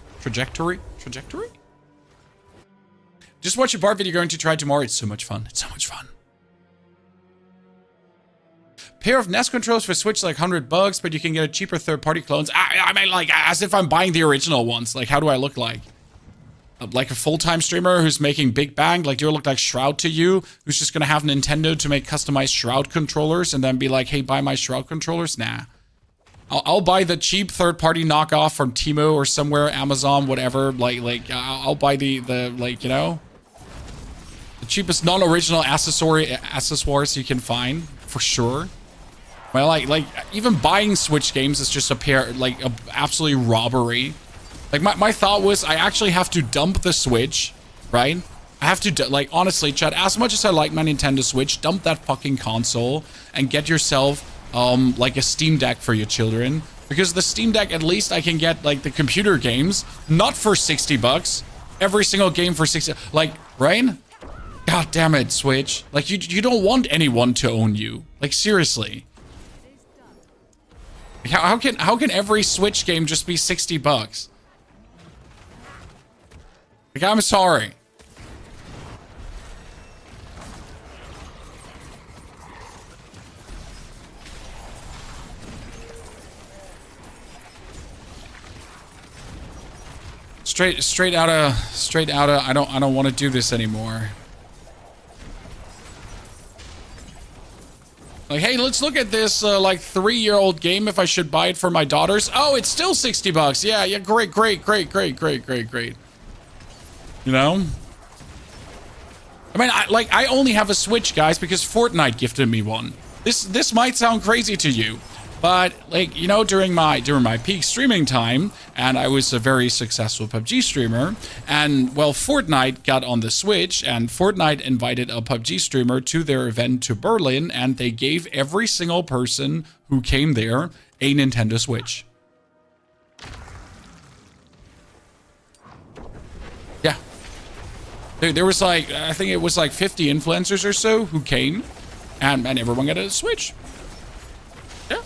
Just watch a Barb video going to try tomorrow. It's so much fun. It's so much fun. Pair of NES controllers for Switch like $100, but you can get a cheaper third-party clones. I mean, like, as if I'm buying the original ones. Like, how do I look like? Like a full-time streamer who's making big bang? Like, do I look like Shroud to you? Who's just gonna have Nintendo to make customized Shroud controllers and then be like, hey, buy my Shroud controllers? Nah. I'll buy the cheap third-party knockoff from Temu or somewhere, Amazon, whatever. Like I'll buy the like, you know, the cheapest non-original accessories you can find for sure. Well, like even buying Switch games is just a absolutely robbery. Like my thought was, I actually have to dump the Switch, right? I have to like, honestly, chat. As much as I like my Nintendo Switch, dump that fucking console and get yourself like a Steam Deck for your children, because the Steam Deck, at least I can get like the computer games, not for $60, every single game for 60, like, right? God damn it, Switch. Like, you don't want anyone to own you. Like, seriously. How can every Switch game just be $60? Like, I'm sorry. Straight out of I don't want to do this anymore. Like, hey, let's look at this like 3-year-old game if I should buy it for my daughters. Oh, it's still $60. Yeah, great. You know? I mean, I only have a Switch, guys, because Fortnite gifted me one. This might sound crazy to you, but like, you know, during my peak streaming time, and I was a very successful PUBG streamer, and well, Fortnite got on the Switch, and Fortnite invited a PUBG streamer to their event to Berlin, and they gave every single person who came there a Nintendo Switch. Yeah. There was like, I think it was like 50 influencers or so who came, and everyone got a Switch. Yeah.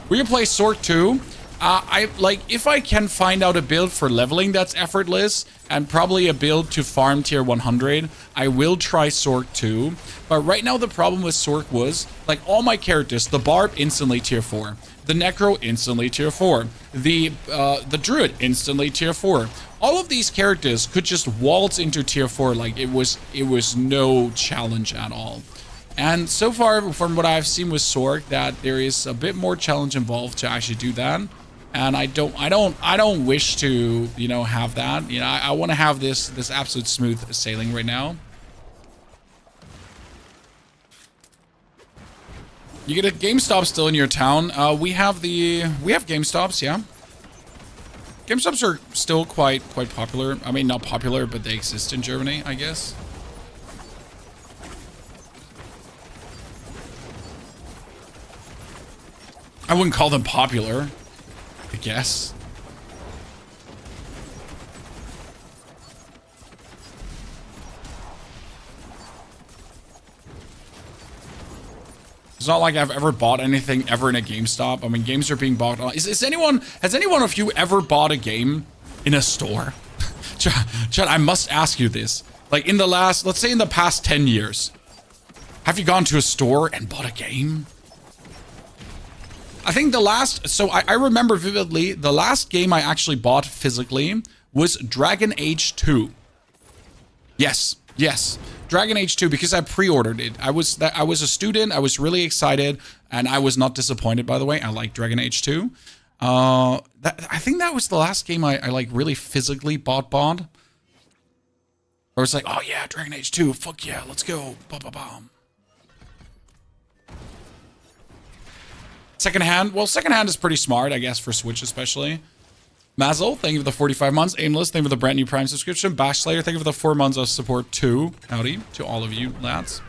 We can play Sork 2. If I can find out a build for leveling that's effortless, and probably a build to farm tier 100, I will try Sork 2. But right now the problem with Sork was, like, all my characters, the Barb instantly tier 4, the Necro instantly tier 4, the Druid instantly tier 4. All of these characters could just waltz into tier 4 like it was no challenge at all. And so far, from what I've seen with Sork, that there is a bit more challenge involved to actually do that. And I don't wish to, you know, have that. You know, I want to have this absolute smooth sailing right now. You get a GameStop still in your town? We have GameStops, yeah. GameStops are still quite popular. I mean, not popular, but they exist in Germany, I guess. I wouldn't call them popular, I guess. It's not like I've ever bought anything ever in a GameStop. I mean, games are being bought. Has anyone of you ever bought a game in a store? Chad, I must ask you this. Like, in the last, let's say in the past 10 years, have you gone to a store and bought a game? I think the last, so I remember vividly, the last game I actually bought physically was Dragon Age 2. Yes. Dragon Age 2, because I pre-ordered it. I was a student, I was really excited, and I was not disappointed, by the way. I like Dragon Age 2. I think that was the last game I like really physically bought. Or it's like, oh yeah, Dragon Age 2, fuck yeah, let's go. Ba-ba-bam. Secondhand, well, secondhand is pretty smart, I guess, for Switch especially. Mazel, thank you for the 45 months. Aimless, thank you for the brand new Prime subscription. Bash Slayer, thank you for the 4 months of support too. Howdy to all of you lads.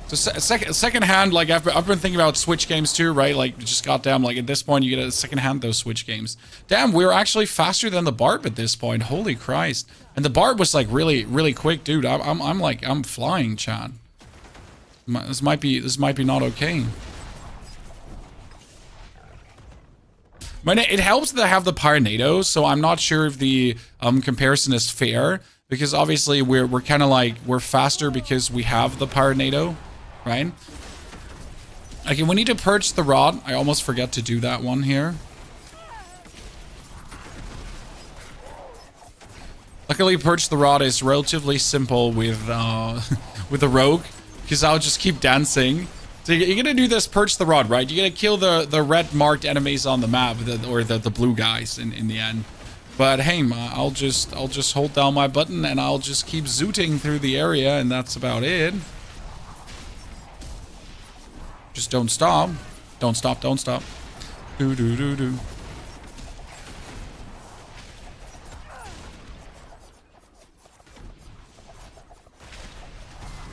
So second hand, like I've been thinking about Switch games too, right? Like just goddamn, like at this point you get a second hand those Switch games. Damn, we're actually faster than the Barb at this point. Holy Christ! And the Barb was like really quick, dude. I'm flying, Chad. This might be not okay. But it helps that I have the Pyronado, so I'm not sure if the comparison is fair, because obviously we're kind of like we're faster because we have the Pyronado. Right? Okay, we need to purge the rod. I almost forget to do that one here. Luckily, purge the rod is relatively simple with with the rogue, because I'll just keep dancing. So you're gonna do this purge the rod, right? You're gonna kill the red marked enemies on the map, or the blue guys in the end. But hey, I'll just hold down my button and I'll just keep zooting through the area, and that's about it. Just don't stop. Don't stop, don't stop. Do do do do.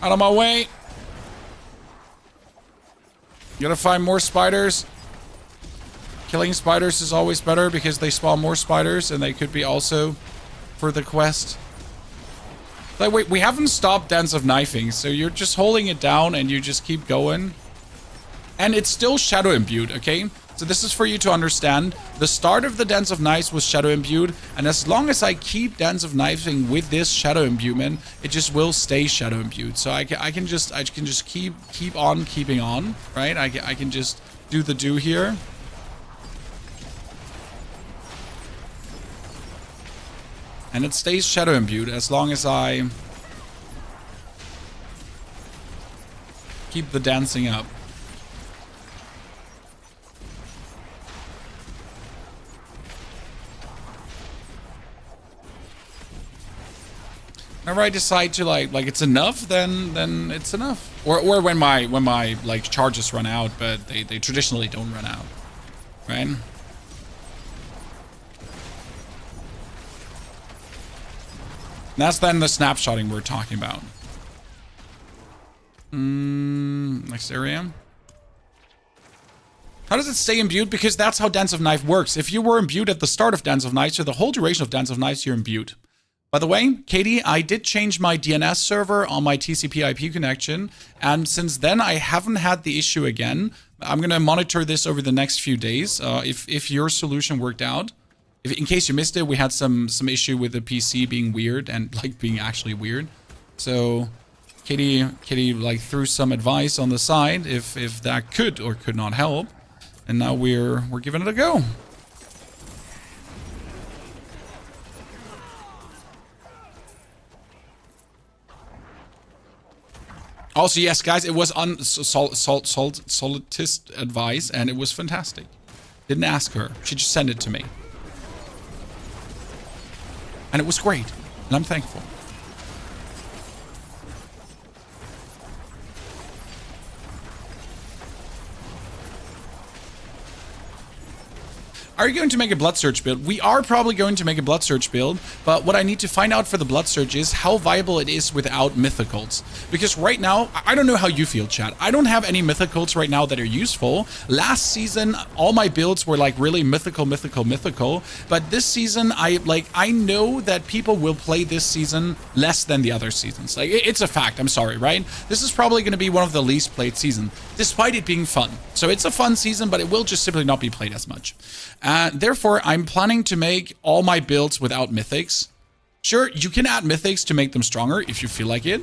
Out of my way. Gotta find more spiders. Killing spiders is always better because they spawn more spiders, and they could be also for the quest. Like, wait, we haven't stopped Dance of Knifing, so you're just holding it down and you just keep going. And it's still shadow imbued, okay? So this is for you to understand. The start of the Dance of Knives was shadow imbued, and as long as I keep Dance of Knifing with this shadow imbuement, it just will stay shadow imbued. So I can just keep on keeping on, right? I can just do the do here. And it stays shadow imbued as long as I keep the dancing up. Whenever I decide to like it's enough, then it's enough. Or when my like charges run out, but they traditionally don't run out, right? And that's then the snapshotting we're talking about. Next area. How does it stay imbued? Because that's how Dance of Knife works. If you were imbued at the start of Dance of Knives, or the whole duration of Dance of Knives, you're imbued. By the way, Katie, I did change my DNS server on my TCP IP connection, and since then I haven't had the issue again. I'm gonna monitor this over the next few days. If your solution worked out, in case you missed it, we had some issue with the PC being weird and like being actually weird. So Katie like threw some advice on the side if that could or could not help, and now we're giving it a go. Also, yes, guys, it was on Solitist advice, and it was fantastic. Didn't ask her. She just sent it to me. And it was great, and I'm thankful. Are you going to make a Blood Surge build? We are probably going to make a Blood Surge build, but what I need to find out for the Blood Surge is how viable it is without mythicals. Because right now, I don't know how you feel, chat. I don't have any mythicals right now that are useful. Last season, all my builds were like really mythical, but this season, I know that people will play this season less than the other seasons. Like, it's a fact, I'm sorry, right? This is probably going to be one of the least played seasons, despite it being fun. So it's a fun season, but it will just simply not be played as much. Therefore, I'm planning to make all my builds without mythics. Sure, you can add mythics to make them stronger if you feel like it,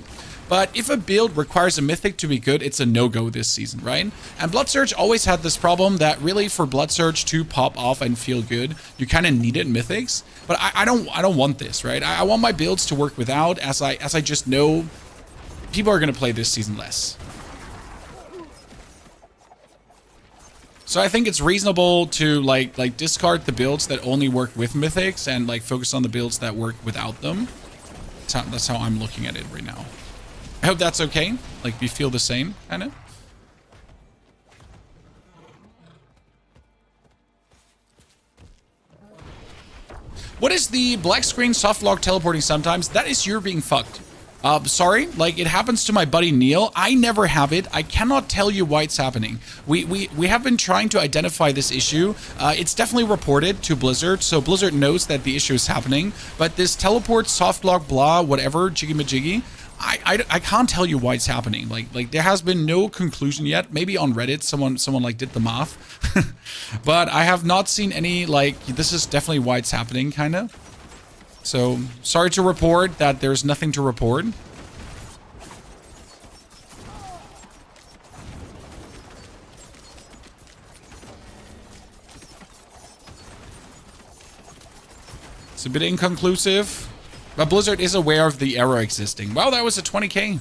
but if a build requires a mythic to be good, it's a no-go this season, right? And Blood Surge always had this problem that really for Blood Surge to pop off and feel good, you kind of needed mythics, but I don't want this, right? I want my builds to work without, as I just know people are going to play this season less. So I think it's reasonable to like discard the builds that only work with mythics and like focus on the builds that work without them. That's how I'm looking at it right now. I hope that's okay. Like, you feel the same, kind of. What is the black screen soft lock teleporting sometimes? That is you're being fucked. Sorry, like it happens to my buddy Neil. I never have it. I cannot tell you why it's happening. We have been trying to identify this issue. It's definitely reported to Blizzard, so Blizzard knows that the issue is happening. But this teleport, soft lock, blah, whatever, jiggy majiggy, I can't tell you why it's happening. Like there has been no conclusion yet. Maybe on Reddit, someone like did the math, but I have not seen any like this is definitely why it's happening, kind of. So, sorry to report that there's nothing to report. It's a bit inconclusive, but Blizzard is aware of the error existing. Wow, that was a 20k.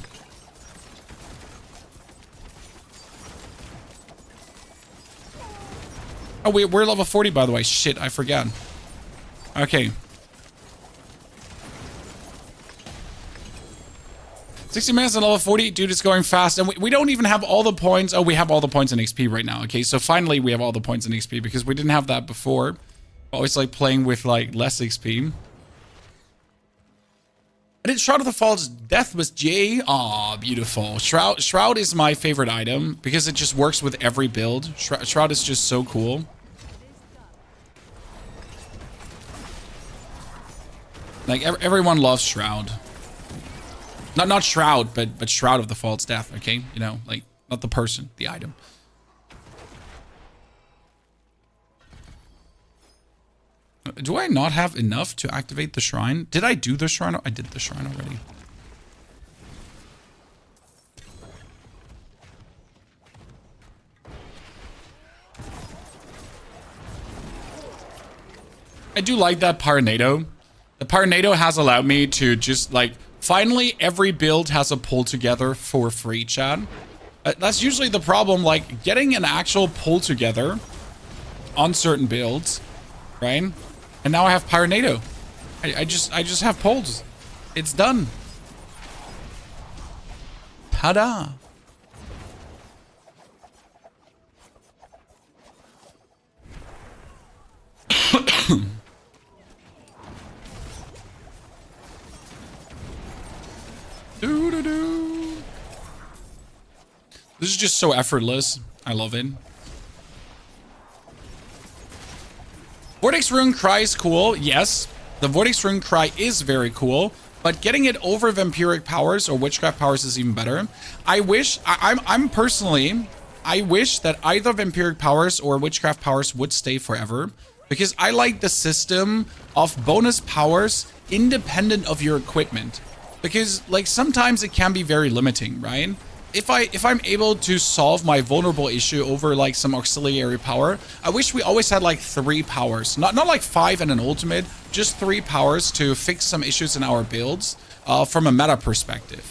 Oh, we're level 40, by the way. Shit, I forgot. Okay. 60 minutes and level 40. Dude, it's going fast. And we don't even have all the points. Oh, we have all the points in XP right now. Okay, so finally we have all the points in XP because we didn't have that before. Always like playing with like less XP. I did Shroud of the Falls. Death was J. Aw, beautiful. Shroud is my favorite item because it just works with every build. Shroud is just so cool. Like everyone loves Shroud. Not Shroud, but Shroud of the False Death, okay? You know, like, not the person, the item. Do I not have enough to activate the shrine? Did I do the shrine? I did the shrine already. I do like that Paranado. The Paranado has allowed me to just, like... Finally, every build has a pull together for free, chat. That's usually the problem, like getting an actual pull together on certain builds, right? And now I have Pyronado. I just have pulls. It's done. Ta-da. This is just so effortless. I love it. Vortex Rune Cry is cool. Yes, the Vortex Rune Cry is very cool, but getting it over Vampiric powers or Witchcraft powers is even better. I wish, I'm personally, I wish that either Vampiric powers or Witchcraft powers would stay forever, because I like the system of bonus powers independent of your equipment. Because like sometimes it can be very limiting, right? If I'm able to solve my vulnerable issue over like some auxiliary power, I wish we always had like 3 powers, not like 5 and an ultimate, just 3 powers to fix some issues in our builds from a meta perspective.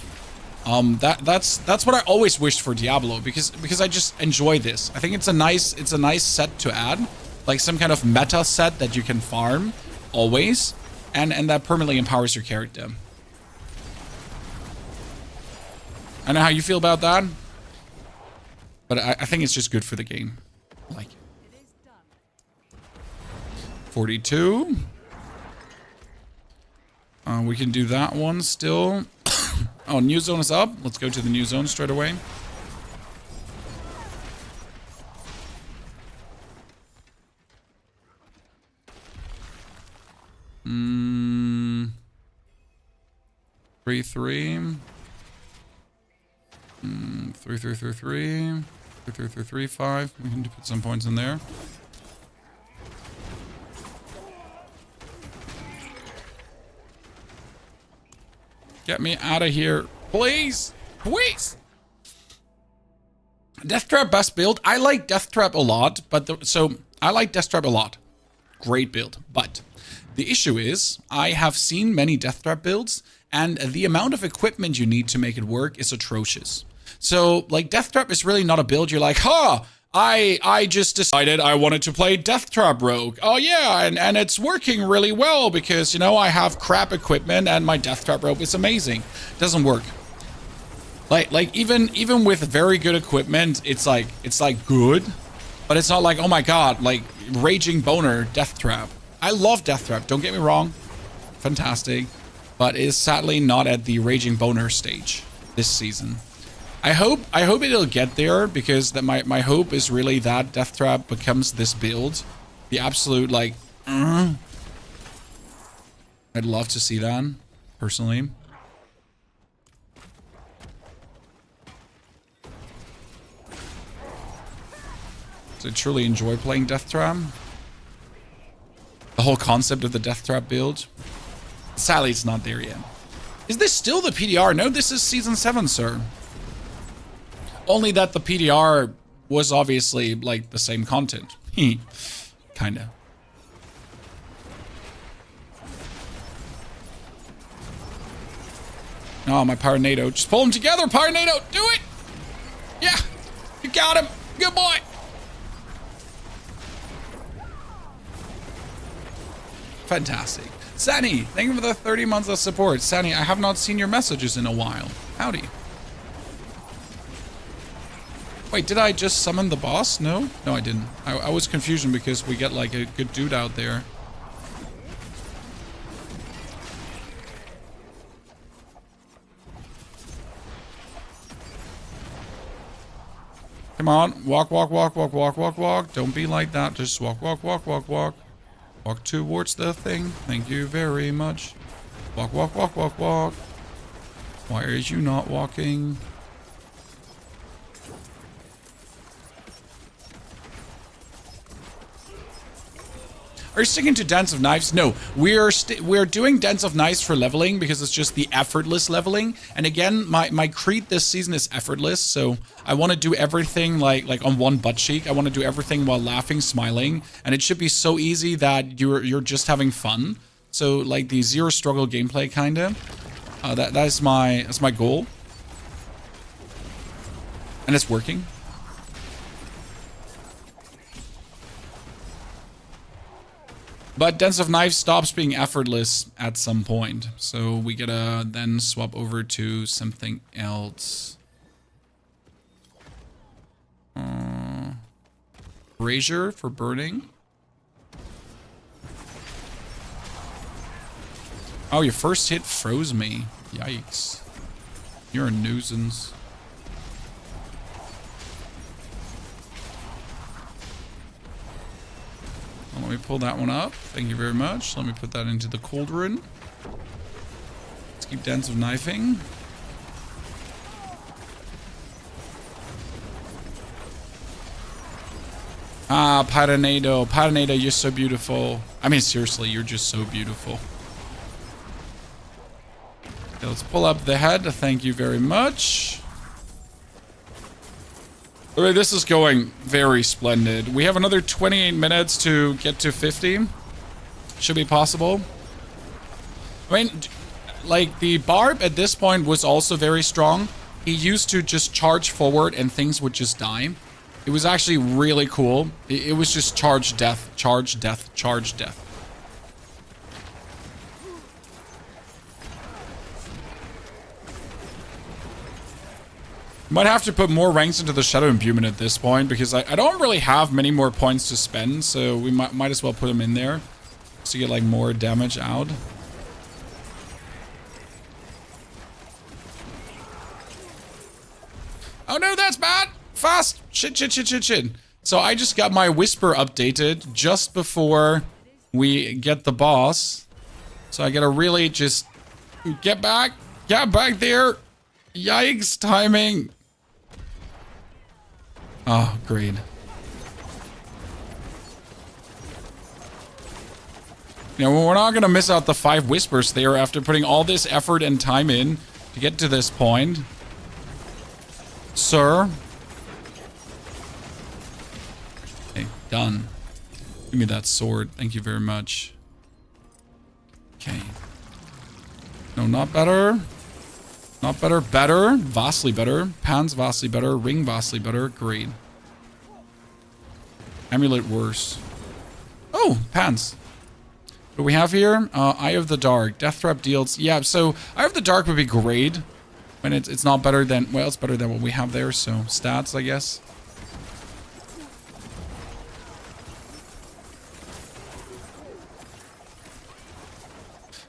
That's what I always wished for Diablo because I just enjoy this. I think it's a nice set to add, like some kind of meta set that you can farm always, and that permanently empowers your character. I know how you feel about that, but I think it's just good for the game. I like it. 42. We can do that one still. Oh, new zone is up. Let's go to the new zone straight away. Hmm. 3-3. 3-3-3-3. 3-3-3-3-5. We can put some points in there. Get me out of here, please, please. Death Trap best build. I like Death Trap a lot, but so I like Death Trap a lot. Great build, but the issue is I have seen many Death Trap builds, and the amount of equipment you need to make it work is atrocious. So, like, Death Trap is really not a build you're like, huh, I just decided I wanted to play Death Trap Rogue. Oh, yeah, and it's working really well because, you know, I have crap equipment and my Death Trap Rogue is amazing. Doesn't work. Like even with very good equipment, it's like good, but it's not like, oh my god, like, Raging Boner Death Trap. I love Death Trap, don't get me wrong. Fantastic. but is sadly not at the Raging Boner stage this season. I hope it'll get there, because that my hope is really that Death Trap becomes this build. The absolute, like, I'd love to see that, personally. So I truly enjoy playing Death Trap. The whole concept of the Death Trap build. Sadly, it's not there yet. Is this still the PDR? No, this is Season 7, sir. Only that the PDR was obviously, like, the same content. Kinda. Oh, my Pyronado. Just pull them together, Pyronado! Do it! Yeah! You got him! Good boy! Fantastic. Sani, thank you for the 30 months of support. Sani, I have not seen your messages in a while. Howdy. Wait, did I just summon the boss? No? No, I didn't. I was confused because we get like a good dude out there. Come on. Walk, walk, walk, walk, walk, walk, walk. Don't be like that. Just walk, walk, walk, walk, walk. Walk towards the thing. Thank you very much. Walk, walk, walk, walk, walk. Why are you not walking? Are you sticking to Dance of Knives? No, we're doing Dance of Knives for leveling because it's just the effortless leveling. And again, my creed this season is effortless, so I want to do everything like on one butt cheek. I want to do everything while laughing, smiling, and it should be so easy that you're just having fun. So like the zero struggle gameplay kinda. That's my goal, and it's working. But Dance of Knives stops being effortless at some point. So we gotta then swap over to something else. Brazier for burning. Oh, your first hit froze me. Yikes. You're a nuisance. Let me pull that one up. Thank you very much. Let me put that into the cauldron. Let's keep Dance of Knifing. Ah, Pyronado. Pyronado, you're so beautiful. I mean, seriously, you're just so beautiful. Okay, let's pull up the head. Thank you very much. Okay, this is going very splendid. We have another 28 minutes to get to 50. Should be possible. I mean, like, the Barb at this point was also very strong. He used to just charge forward and things would just die. It was actually really cool. It was just charge, death, charge, death, charge, death. Might have to put more ranks into the Shadow Imbuement at this point, because I don't really have many more points to spend, so we might as well put them in there to get like more damage out. Oh no, that's bad! Fast! Shit, shit, shit, shit, shit. So I just got my Whisper updated just before we get the boss. So I gotta really just get back there. Yikes, timing. Oh, great. You know, we're not going to miss out the 5 Whispers there after putting all this effort and time in to get to this point. Sir. Okay, done. Give me that sword. Thank you very much. Okay. No, not better. Not better, better, vastly better. Pans vastly better, ring vastly better. Great. Amulet worse. Oh, pans. What do we have here? Eye of the Dark. Death Trap deals. Yeah, so Eye of the Dark would be great when it's not better than, well, it's better than what we have there. So stats, I guess.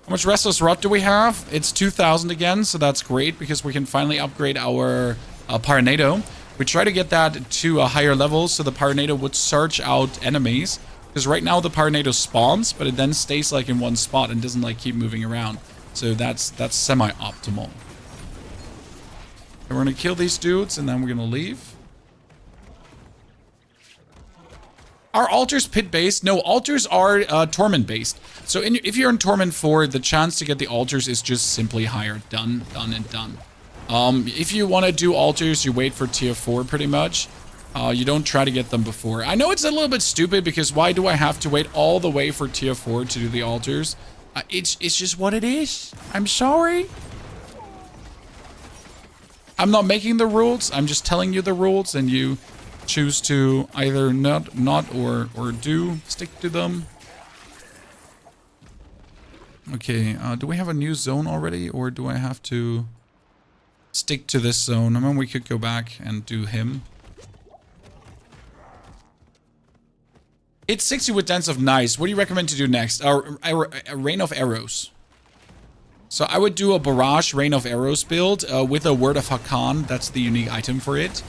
How much Restless Rot do we have? It's 2,000 again, so that's great because we can finally upgrade our Paranado. We try to get that to a higher level so the Paranado would search out enemies. Because right now the Paranado spawns, but it then stays like in one spot and doesn't like keep moving around. So that's semi-optimal. And we're gonna kill these dudes and then we're gonna leave. Are altars pit-based? No, altars are torment-based. So if you're in Torment 4, the chance to get the altars is just simply higher. Done, done, and done. If you want to do altars, you wait for tier 4 pretty much. You don't try to get them before. I know it's a little bit stupid because why do I have to wait all the way for tier 4 to do the altars? It's just what it is. I'm sorry. I'm not making the rules. I'm just telling you the rules and you choose to either not or do stick to them. Okay, do we have a new zone already or do I have to stick to this zone? I mean, we could go back and do him. It's 60 with Dance of Knives. What do you recommend to do next? A Rain of Arrows. So I would do a Barrage Rain of Arrows build with a Word of Hakan. That's the unique item for it.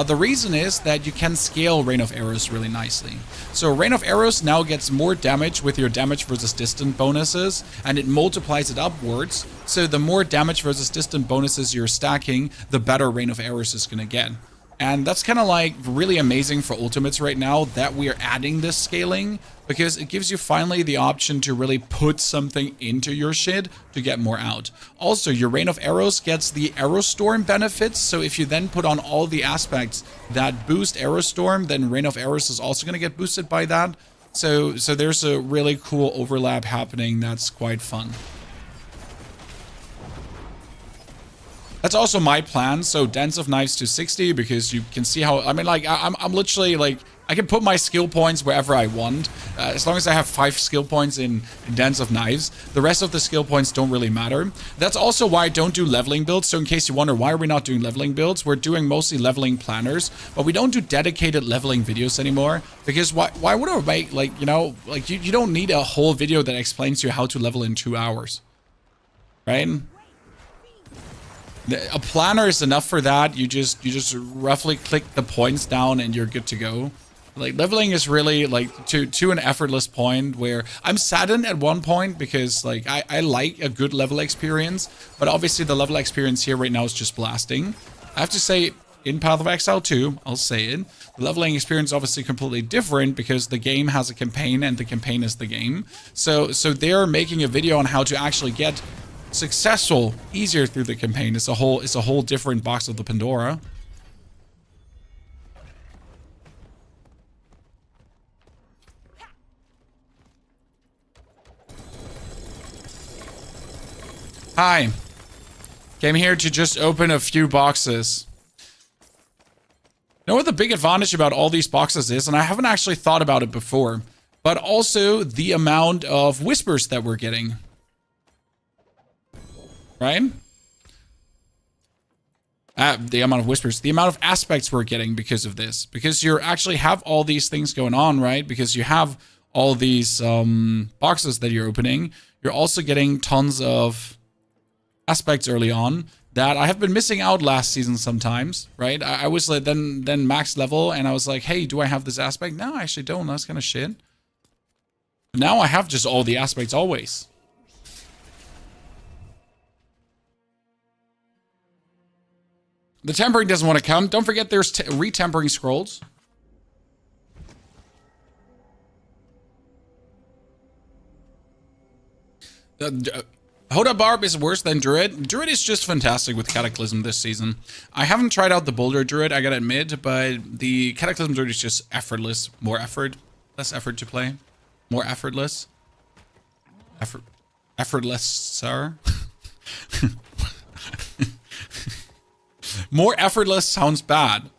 The reason is that you can scale Rain of Arrows really nicely. So Rain of Arrows now gets more damage with your damage versus distant bonuses, and it multiplies it upwards. So the more damage versus distant bonuses you're stacking, the better Rain of Arrows is going to get. And that's kind of like really amazing for ultimates right now that we are adding this scaling, because it gives you finally the option to really put something into your shit to get more out. Also, your Rain of Arrows gets the Arrow Storm benefits, so if you then put on all the aspects that boost Arrow Storm, then Rain of Arrows is also going to get boosted by that. So there's a really cool overlap happening that's quite fun. That's also my plan. So Dance of Knives to 60 because you can see how, I mean, like, I'm literally like, I can put my skill points wherever I want. As long as I have 5 skill points in Dance of Knives, the rest of the skill points don't really matter. That's also why I don't do leveling builds. So in case you wonder, why are we not doing leveling builds? We're doing mostly leveling planners, but we don't do dedicated leveling videos anymore. Because why would I make, like, you know, like you don't need a whole video that explains to you how to level in 2 hours, right? A planner is enough for that. You just roughly click the points down and you're good to go. Like, leveling is really like to an effortless point where I'm saddened at one point because like I like a good level experience, but obviously the level experience here right now is just blasting. I have to say, in Path of Exile 2, I'll say it, the leveling experience is obviously completely different because the game has a campaign and the campaign is the game. So they're making a video on how to actually get successful easier through the campaign. It's a whole different box of the Pandora. Hi. Came here to just open a few boxes. You know what the big advantage about all these boxes is? And I haven't actually thought about it before, but also the amount of whispers that we're getting. Right? The amount of whispers, the amount of aspects we're getting because of this. Because you actually have all these things going on, right? Because you have all these boxes that you're opening. You're also getting tons of aspects early on that I have been missing out last season sometimes, right? I was like then max level and I was like, hey, do I have this aspect? No, I actually don't. That's kind of shit. But now I have just all the aspects always. The tempering doesn't want to come. Don't forget there's retempering scrolls. Hoda Barb is worse than Druid. Druid is just fantastic with Cataclysm this season. I haven't tried out the Boulder Druid, I gotta admit, but the Cataclysm Druid is just effortless. More effort. Less effort to play. More effortless. Effortless, sir. More effortless sounds bad.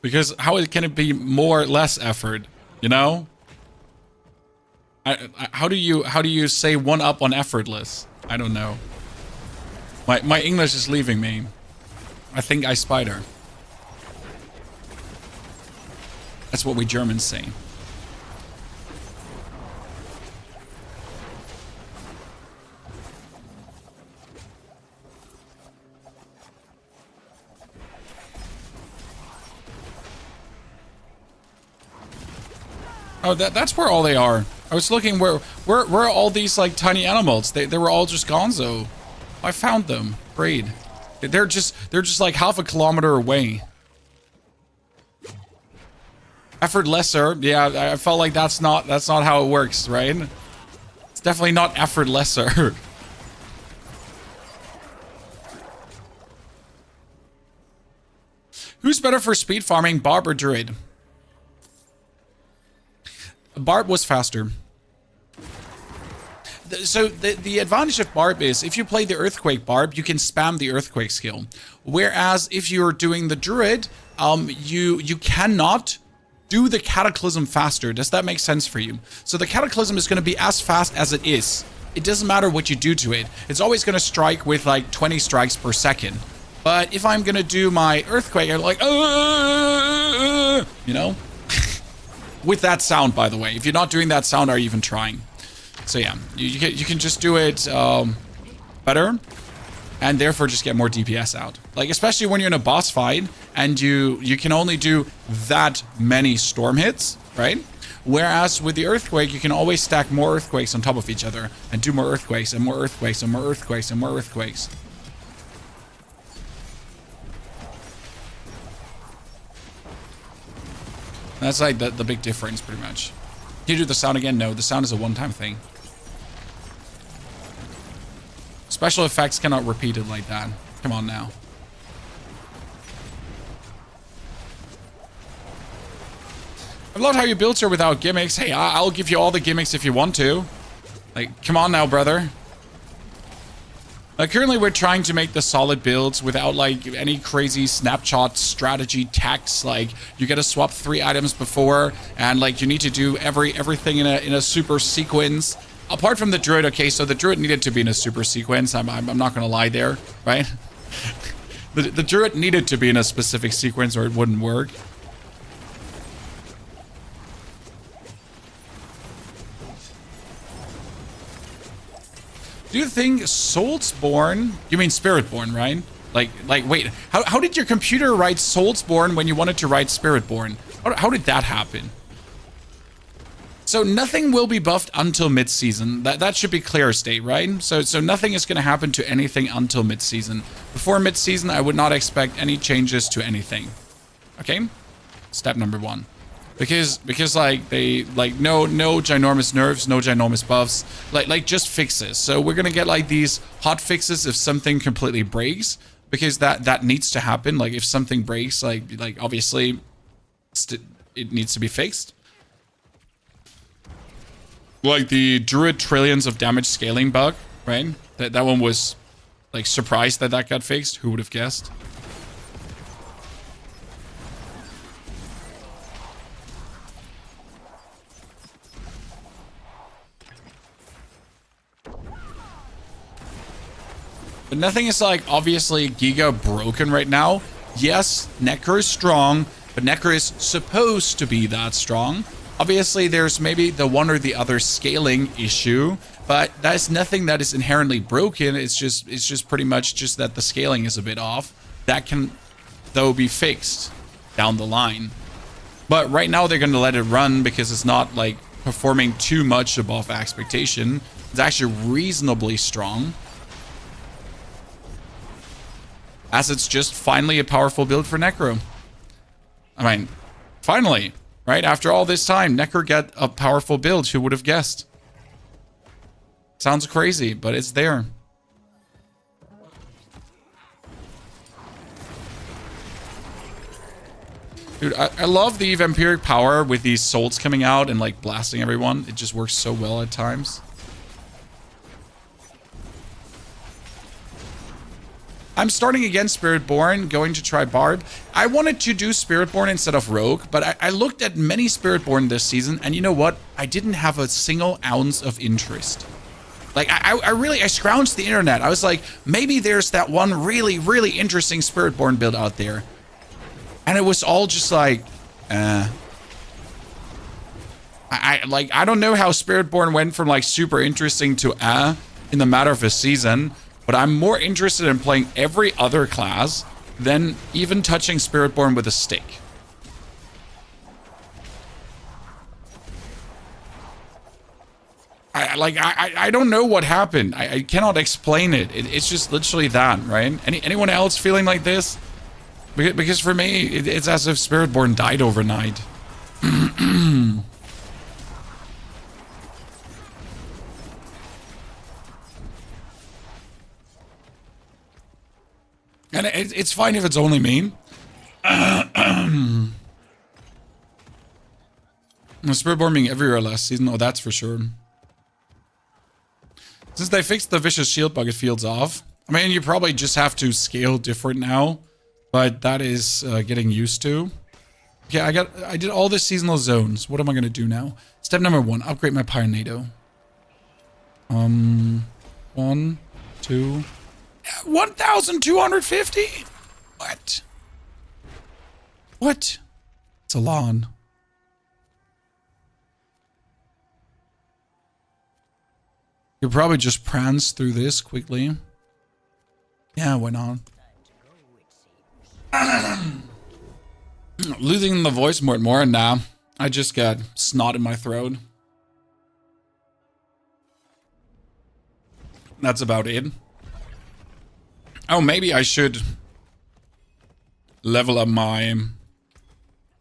Because how can it be more or less effort? You know? How do you say one up on effortless? I don't know. My English is leaving me. I think I spider. That's what we Germans say. Oh, that's where all they are. I was looking where are all these like tiny animals? They were all just gonzo. I found them. Great. They're just like half a kilometer away. Effort lesser. Yeah, I felt like that's not how it works, right? It's definitely not effort lesser. Who's better for speed farming, Barb or Druid? Barb was faster. So the advantage of Barb is if you play the Earthquake Barb, you can spam the Earthquake skill. Whereas if you're doing the Druid, you cannot do the Cataclysm faster. Does that make sense for you? So the Cataclysm is going to be as fast as it is. It doesn't matter what you do to it. It's always going to strike with like 20 strikes per second. But if I'm going to do my Earthquake, I'm like, you know? With that sound, by the way. If you're not doing that sound, are you even trying? So yeah, you can just do it better. And therefore just get more DPS out. Like, especially when you're in a boss fight and you can only do that many storm hits, right? Whereas with the Earthquake, you can always stack more Earthquakes on top of each other and do more Earthquakes and more Earthquakes and more Earthquakes and more Earthquakes. That's like the big difference, pretty much. Can you do the sound again? No, the sound is a one-time thing. Special effects cannot repeat it like that. Come on now. I love how you built her without gimmicks. Hey, I'll give you all the gimmicks if you want to. Like, come on now, brother. Currently, we're trying to make the solid builds without, like, any crazy snapshot strategy tax. Like, you gotta swap 3 items before, and, like, you need to do everything in a super sequence. Apart from the Druid, okay, so the Druid needed to be in a super sequence. I'm not gonna lie there, right? the Druid needed to be in a specific sequence or it wouldn't work. Do you think Soulsborne... You mean Spiritborn, right? Like, wait. How did your computer write Soulsborne when you wanted to write Spiritborn? How did that happen? So nothing will be buffed until mid-season. That should be clear state, right? So nothing is going to happen to anything until mid-season. Before mid-season, I would not expect any changes to anything. Okay? Step number 1. Because like they no ginormous nerfs, no ginormous buffs, like just fixes. So we're gonna get like these hot fixes if something completely breaks, because that needs to happen. Like if something breaks, like obviously it needs to be fixed. Like the Druid trillions of damage scaling bug, right? That one was like surprised that got fixed. Who would have guessed? But nothing is like obviously giga broken right now. Yes, Nekker is strong, but Nekker is supposed to be that strong. Obviously, there's maybe the one or the other scaling issue, but that's nothing that is inherently broken. It's just pretty much just that the scaling is a bit off. That can, though, be fixed down the line. But right now, they're going to let it run because it's not like performing too much above expectation. It's actually reasonably strong. As it's just finally a powerful build for Necro. I mean, finally, right? After all this time, Nekker get a powerful build. Who would have guessed? Sounds crazy, but it's there. Dude, I love the vampiric power with these souls coming out and like blasting everyone. It just works so well at times. I'm starting again Spiritborn, going to try Barb. I wanted to do Spiritborn instead of Rogue, but I looked at many Spiritborn this season, and you know what? I didn't have a single ounce of interest. Like, I scrounged the internet. I was like, maybe there's that one really, really interesting Spiritborn build out there. And it was all just like, I don't know how Spiritborn went from like super interesting to in the matter of a season. But I'm more interested in playing every other class than even touching Spiritborn with a stick. I don't know what happened. I cannot explain it. It's just literally that, right? Anyone else feeling like this? Because for me, it's as if Spiritborn died overnight. And it's fine if it's only me. Spiritborn being everywhere last season, oh, that's for sure. Since they fixed the vicious shield bug, it feels off. I mean, you probably just have to scale different now, but that is getting used to. Okay, I did all the seasonal zones. What am I gonna do now? Step number 1, upgrade my Pyronado. 1, 2, 1,250? What? What? It's a lawn. You'll probably just prance through this quickly. Yeah, why not? Losing the voice more and more. Nah, I just got snot in my throat. That's about it. Oh, maybe I should level up my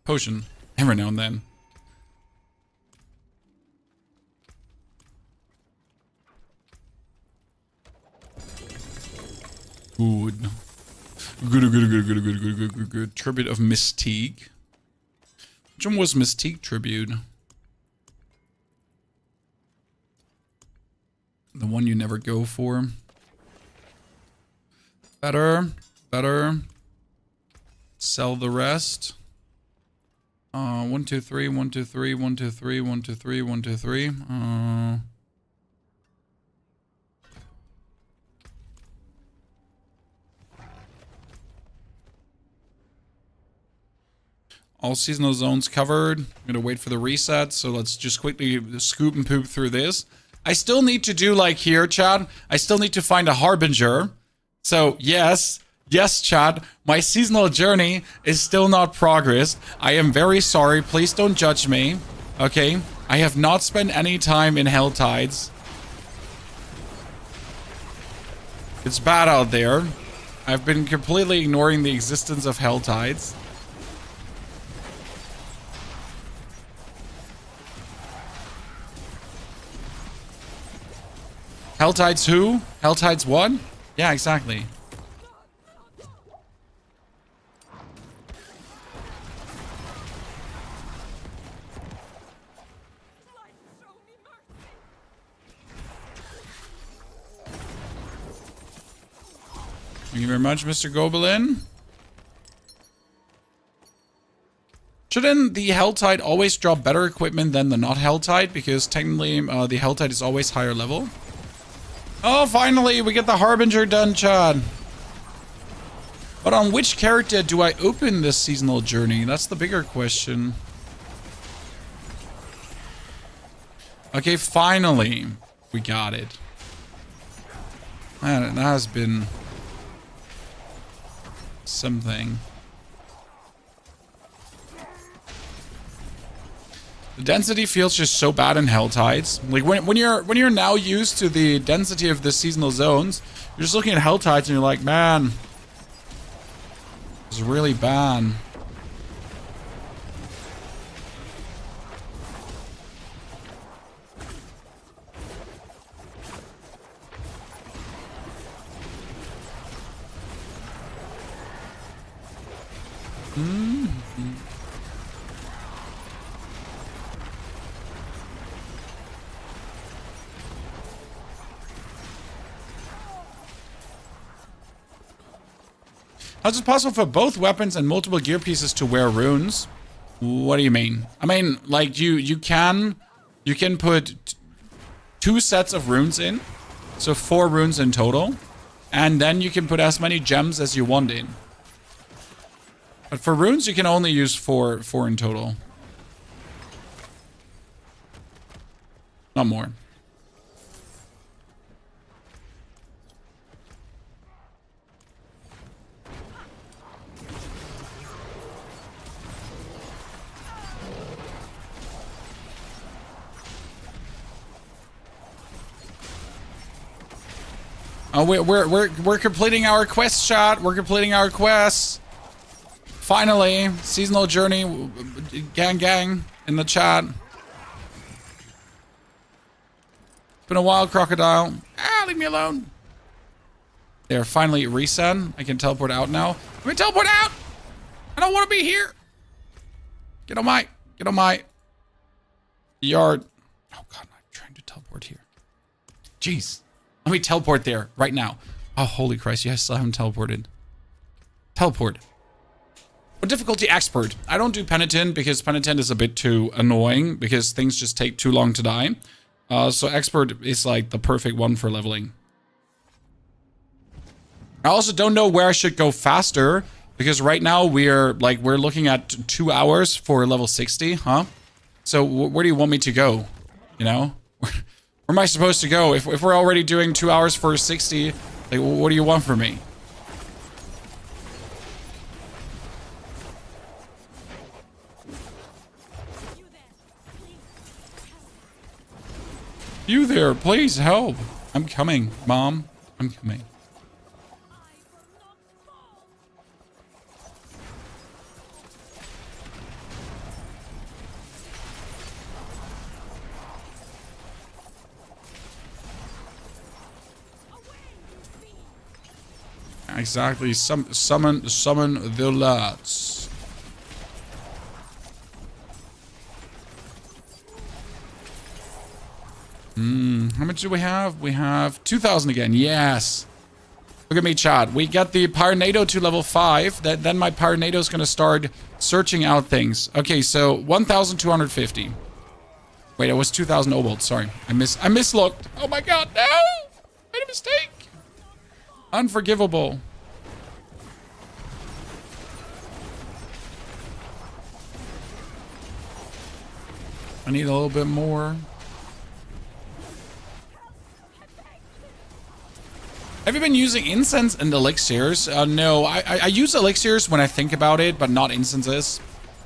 potion every now and then. Good. Good. Tribute of Mystique. Which one was Mystique Tribute? The one you never go for. Better. Sell the rest. 1, 2, 3, 1, 2, 3, 1, 2, 3, 1, 2, 3, 1, 2, 3. All seasonal zones covered. I'm gonna wait for the reset, so let's just quickly scoop and poop through this. I still need to do like here, Chad. I still need to find a Harbinger. So yes, Chad, my seasonal journey is still not progressed. I am very sorry. Please don't judge me. Okay? I have not spent any time in Hell Tides. It's bad out there. I've been completely ignoring the existence of Hell Tides. Hell Tides who? Hell Tides what? Yeah, exactly. Thank you very much, Mr. Gobelin. Shouldn't the Helltide always drop better equipment than the not Helltide? Because technically the Helltide is always higher level. Oh, finally, we get the Harbinger done, Chad. But on which character do I open this seasonal journey? That's the bigger question. Okay, finally, we got it. Man, that has been something. The density feels just so bad in Hell Tides. Like when you're now used to the density of the seasonal zones, you're just looking at Hell Tides and you're like, man, it's really bad. How's it possible for both weapons and multiple gear pieces to wear runes? What do you mean? I mean, like you can put 2 sets of runes in, so 4 runes in total, and then you can put as many gems as you want in. But for runes, you can only use 4 in total. Not more. Oh, we're completing our quest, chat. We're completing our quests. Finally, seasonal journey, gang in the chat. It's been a while, crocodile. Ah, leave me alone. There, finally reset. I can teleport out now. Let me teleport out. I don't want to be here. Get on my yard. Oh God, I'm trying to teleport here. Jeez, let me teleport there right now. Oh, holy Christ, you guys still haven't teleported. Teleport. What difficulty expert? I don't do penitent because penitent is a bit too annoying because things just take too long to die. So expert is like the perfect one for leveling. I also don't know where I should go faster because right now we're looking at 2 hours for level 60, huh? So where do you want me to go? You know, where am I supposed to go if we're already doing 2 hours for 60? Like, what do you want from me? You there, please help. I'm coming, Mom. I'm coming. Exactly. Summon the lads. How much do we have? We have 2,000 again. Yes. Look at me, chat. We got the Pyronado to level 5. Then my Pyronado is going to start searching out things. Okay, so 1,250. Wait, it was 2,000 obol. Sorry. I mislooked. Oh my God, no! Made a mistake. Unforgivable. I need a little bit more. Have you been using incense and elixirs? No, I use elixirs when I think about it, but not incenses.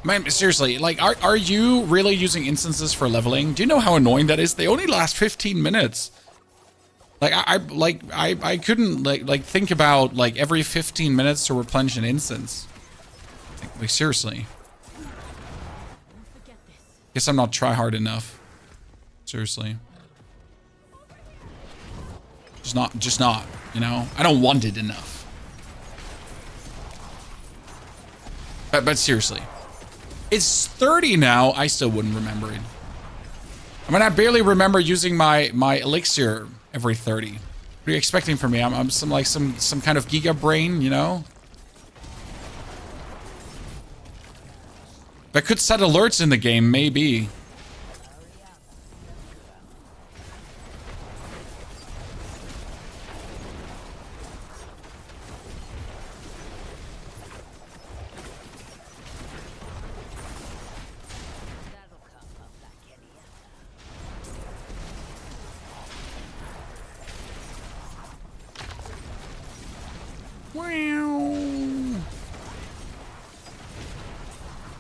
Man, seriously, like, are you really using incenses for leveling? Do you know how annoying that is? They only last 15 minutes. Like, I couldn't like think about like every 15 minutes to replenish an incense. Like seriously. Guess I'm not try hard enough. Seriously. Just not, you know? I don't want it enough. But seriously. It's 30 now, I still wouldn't remember it. I mean, I barely remember using my elixir every 30. What are you expecting from me? I'm some kind of giga brain, you know? That could set alerts in the game, maybe.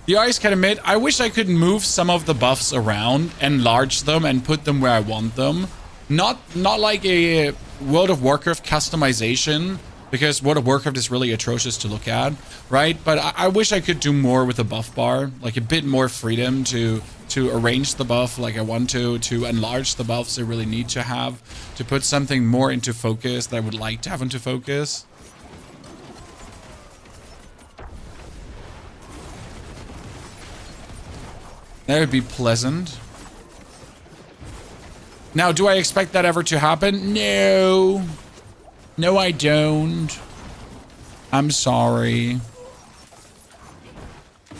The eyes can admit, I wish I could move some of the buffs around, enlarge them, and put them where I want them. Not like a World of Warcraft customization, because World of Warcraft is really atrocious to look at, right? But I wish I could do more with the buff bar, like a bit more freedom to arrange the buff like I want to enlarge the buffs I really need to have, to put something more into focus that I would like to have into focus. That would be pleasant. Now, do I expect that ever to happen? No. No, I don't. I'm sorry. I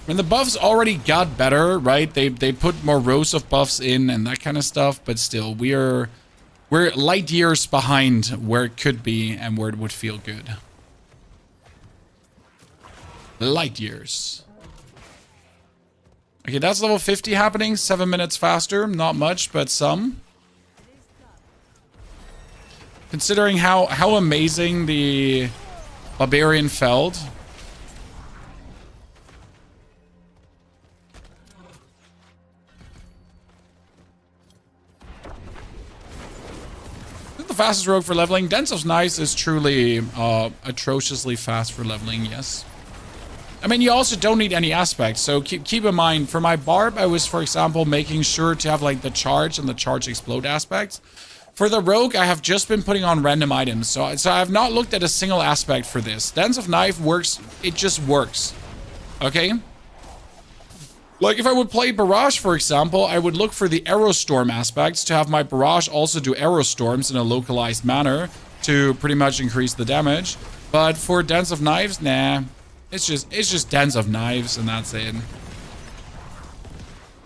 mean, the buffs already got better, right? They put more rows of buffs in and that kind of stuff, but still, we're light years behind where it could be and where it would feel good. Light years. Okay, that's level 50 happening. 7 minutes faster. Not much, but some. Considering how amazing the Barbarian felt. the fastest rogue for leveling. Dance of Knives is truly atrociously fast for leveling, yes. I mean, you also don't need any aspects, so keep in mind, for my barb, I was, for example, making sure to have, like, the charge and the charge explode aspects. For the rogue, I have just been putting on random items, so I have not looked at a single aspect for this. Dance of Knife works, it just works, okay? Like, if I would play Barrage, for example, I would look for the Arrow Storm aspects to have my Barrage also do Arrow Storms in a localized manner to pretty much increase the damage. But for Dance of Knives, nah. It's just Dance of Knives, and that's it.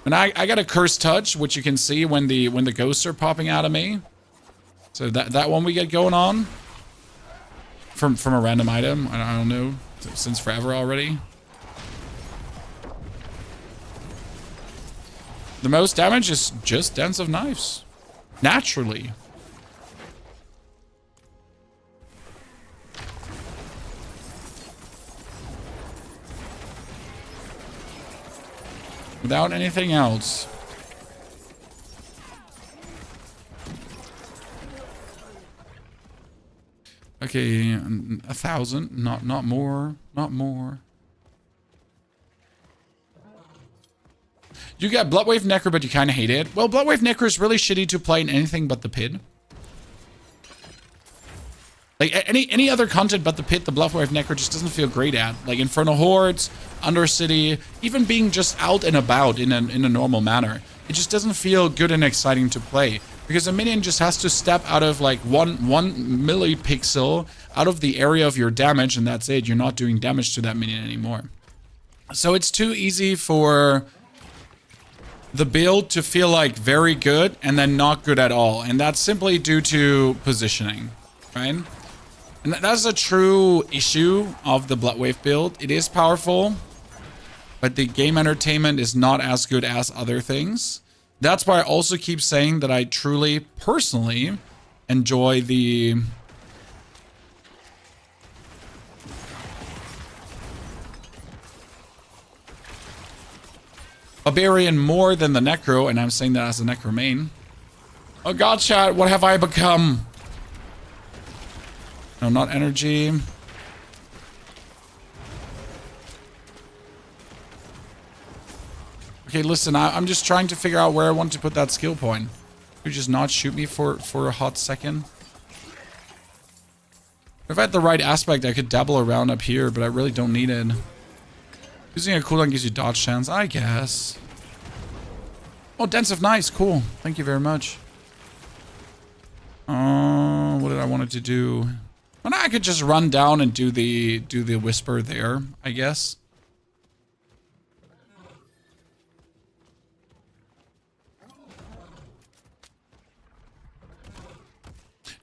And I got a Cursed Touch, which you can see when the ghosts are popping out of me. So that one we get going on. From a random item. I don't know. Since forever already. The most damage is just Dance of Knives. Naturally. Without anything else. Okay, 1,000. Not more. Not more. You get Bloodwave Necro, but you kind of hate it. Well, Bloodwave Necro is really shitty to play in anything but the pit. Like, any other content but the pit, the Bloodwave Necro just doesn't feel great at. Like, Infernal Hordes, Undercity, even being just out and about in a normal manner. It just doesn't feel good and exciting to play. Because a minion just has to step out of, like, one millipixel out of the area of your damage, and that's it. You're not doing damage to that minion anymore. So it's too easy for the build to feel like very good and then not good at all. And that's simply due to positioning, right? And that's a true issue of the Bloodwave build. It is powerful, but the game entertainment is not as good as other things. That's why I also keep saying that I truly, personally, enjoy the Barbarian more than the Necro, and I'm saying that as a Necro main. Oh god, chat, what have I become? No, not energy. Okay, listen, I'm just trying to figure out where I want to put that skill point. Could you just not shoot me for a hot second? If I had the right aspect, I could dabble around up here, but I really don't need it. Using a cooldown gives you dodge chance, I guess. Oh, Dance of Knives, cool. Thank you very much. What did I want it to do? Well, I could just run down and do the whisper there, I guess.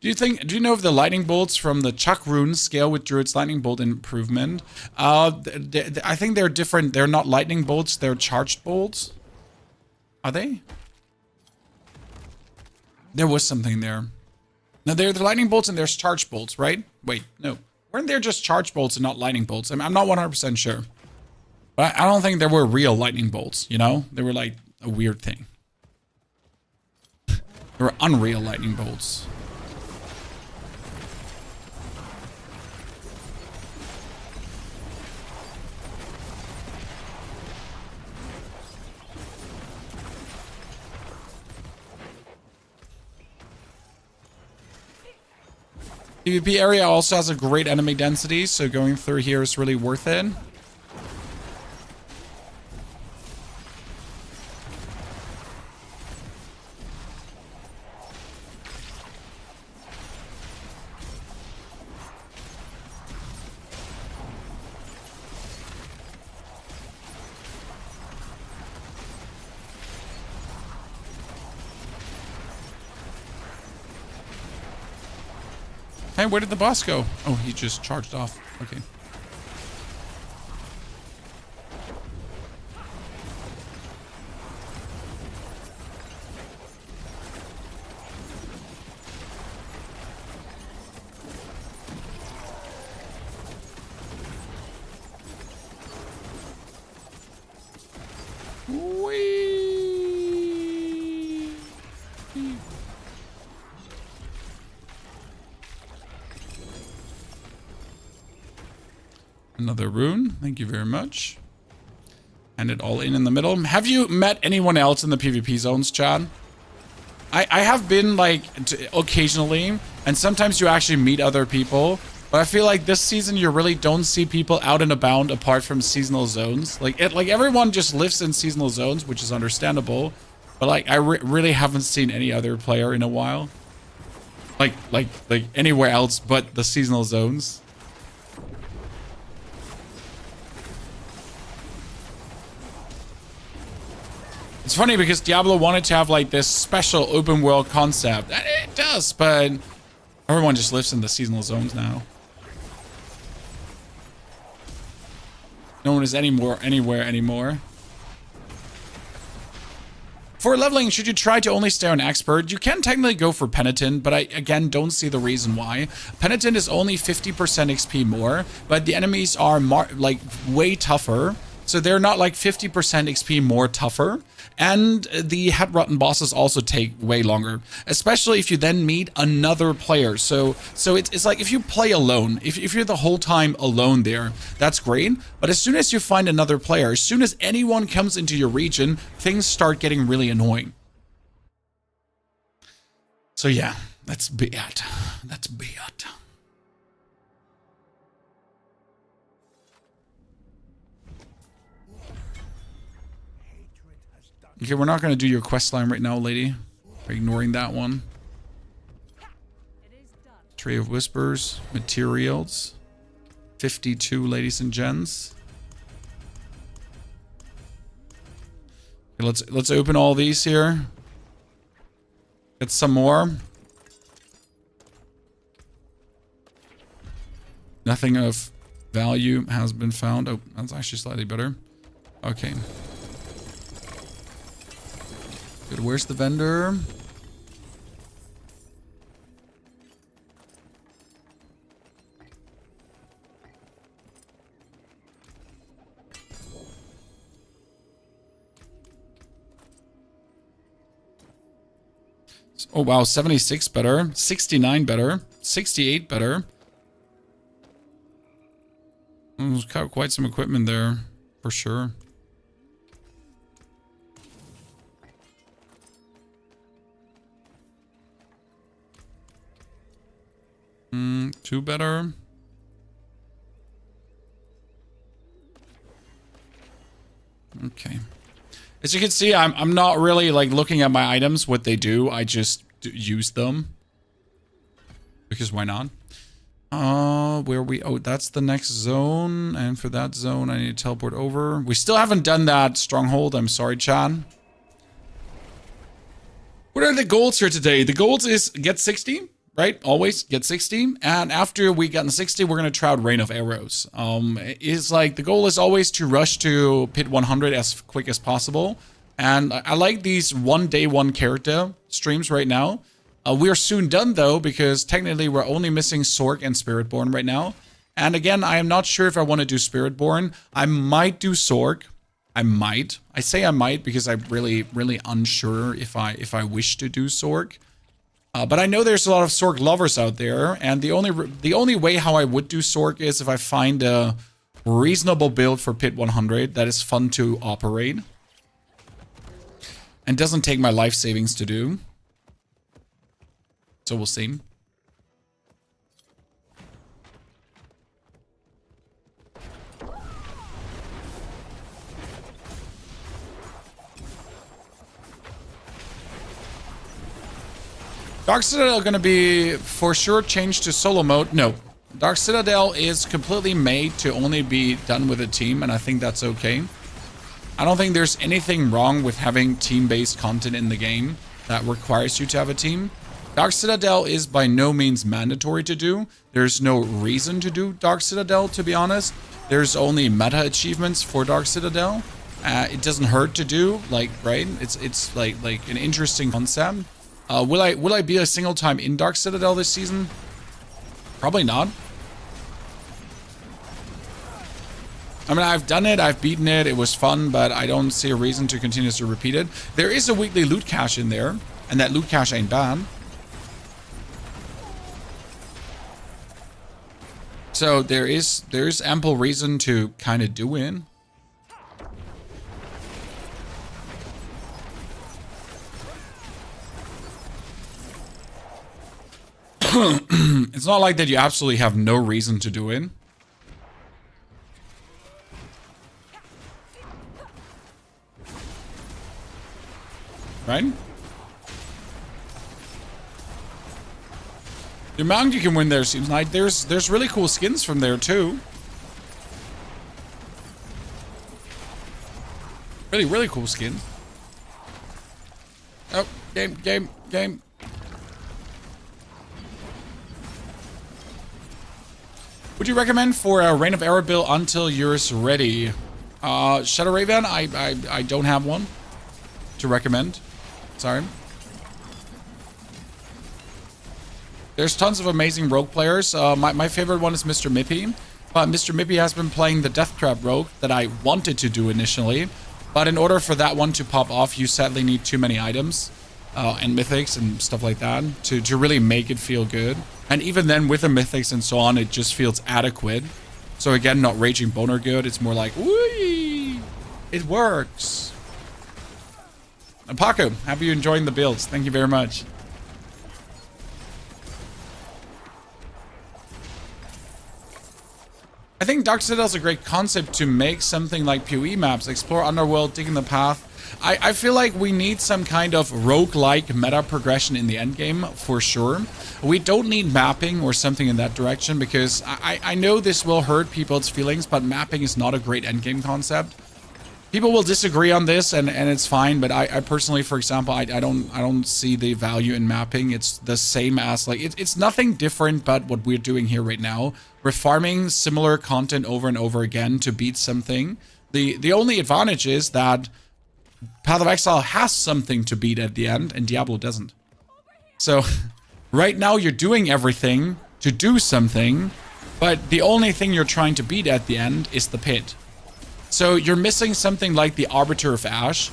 Do you know if the lightning bolts from the Chuck runes scale with Druid's lightning bolt improvement? I think they're different. They're not lightning bolts, they're charged bolts. Are they? There was something there. No, they're the lightning bolts and there's charged bolts, right? Wait, no. Weren't there just charged bolts and not lightning bolts? I'm not 100% sure. But I don't think there were real lightning bolts, you know? They were like a weird thing. There were unreal lightning bolts. PvP area also has a great enemy density, so going through here is really worth it. Hey, where did the boss go? Oh, he just charged off. Okay. Another rune. Thank you very much. And it all in the middle. Have you met anyone else in the PvP zones, Chad? I have been like occasionally, and sometimes you actually meet other people. But I feel like this season you really don't see people out and about apart from seasonal zones. Like everyone just lives in seasonal zones, which is understandable. But like I really haven't seen any other player in a while. Like anywhere else but the seasonal zones. It's funny because Diablo wanted to have like this special open world concept. And it does, but everyone just lives in the seasonal zones now. No one is anywhere anymore. For leveling, should you try to only stay on expert? You can technically go for penitent, but I again don't see the reason why. Penitent is only 50% XP more, but the enemies are like way tougher. So they're not like 50% XP more tougher. And the head rotten bosses also take way longer, especially if you then meet another player. So it's like if you play alone, if you're the whole time alone there, that's great. But as soon as you find another player, as soon as anyone comes into your region, things start getting really annoying. So yeah, that's bad. That's bad. Okay, we're not going to do your quest line right now, lady. We're ignoring that one. Tree of Whispers. Materials. 52, ladies and gents. Okay, let's open all these here. Get some more. Nothing of value has been found. Oh, that's actually slightly better. Okay. Good, where's the vendor? Oh wow, 76 better, 69 better, 68 better. There's quite some equipment there, for sure. Two better. Okay. As you can see, I'm not really like looking at my items, what they do. I just use them. Because why not? Where we... Oh, that's the next zone. And for that zone, I need to teleport over. We still haven't done that stronghold. I'm sorry, Chan. What are the goals here today? The goals is get 60. Right? Always get 60. And after we get in 60, we're going to try out Rain of Arrows. It's like the goal is always to rush to pit 100 as quick as possible. And I like these day one character streams right now. We're soon done though, because technically we're only missing Sork and Spiritborn right now. And again, I am not sure if I want to do Spiritborn. I might do Sork. I might. I say I might because I'm really unsure if I wish to do Sork. But I know there's a lot of Sork lovers out there, and the only way how I would do Sork is if I find a reasonable build for pit 100 that is fun to operate and doesn't take my life savings to do. So we'll see. Dark Citadel gonna be for sure changed to solo mode. No, Dark Citadel is completely made to only be done with a team, and I think that's okay. I don't think there's anything wrong with having team-based content in the game that requires you to have a team. Dark Citadel is by no means mandatory to do. There's no reason to do Dark Citadel, to be honest. There's only meta achievements for Dark Citadel. It doesn't hurt to do, like, right? It's like an interesting concept. Will I be a single time in Dark Citadel this season? Probably not. I mean, I've done it, I've beaten it, it was fun, but I don't see a reason to continue to repeat it. There is a weekly loot cache in there, and that loot cache ain't bad. So there's ample reason to kind of do it. It's not like that you absolutely have no reason to do it. Right? The amount you can win there seems like there's really cool skins from there too. Really cool skins. Oh, game. Would you recommend for a Reign of Error build until yours ready? Shadow Raven, I don't have one to recommend. Sorry. There's tons of amazing rogue players. My favorite one is Mr. Mippy. But Mr. Mippy has been playing the Death Trap rogue that I wanted to do initially. But in order for that one to pop off, you sadly need too many items. And mythics and stuff like that to really make it feel good. And even then with the mythics and so on, it just feels adequate. So again, not Raging Boner good. It's more like, whee! It works. And Paco, happy you enjoying the builds. Thank you very much. I think Dark Citadel is a great concept to make something like PoE maps, explore underworld, digging the path. I feel like we need some kind of roguelike meta progression in the endgame for sure. We don't need mapping or something in that direction because I know this will hurt people's feelings, but mapping is not a great endgame concept. People will disagree on this and it's fine, but I personally, for example, I don't see the value in mapping. It's the same as like it's nothing different but what we're doing here right now. We're farming similar content over and over again to beat something. The only advantage is that Path of Exile has something to beat at the end, and Diablo doesn't. So, right now you're doing everything to do something, but the only thing you're trying to beat at the end is the pit. So, you're missing something like the Arbiter of Ash.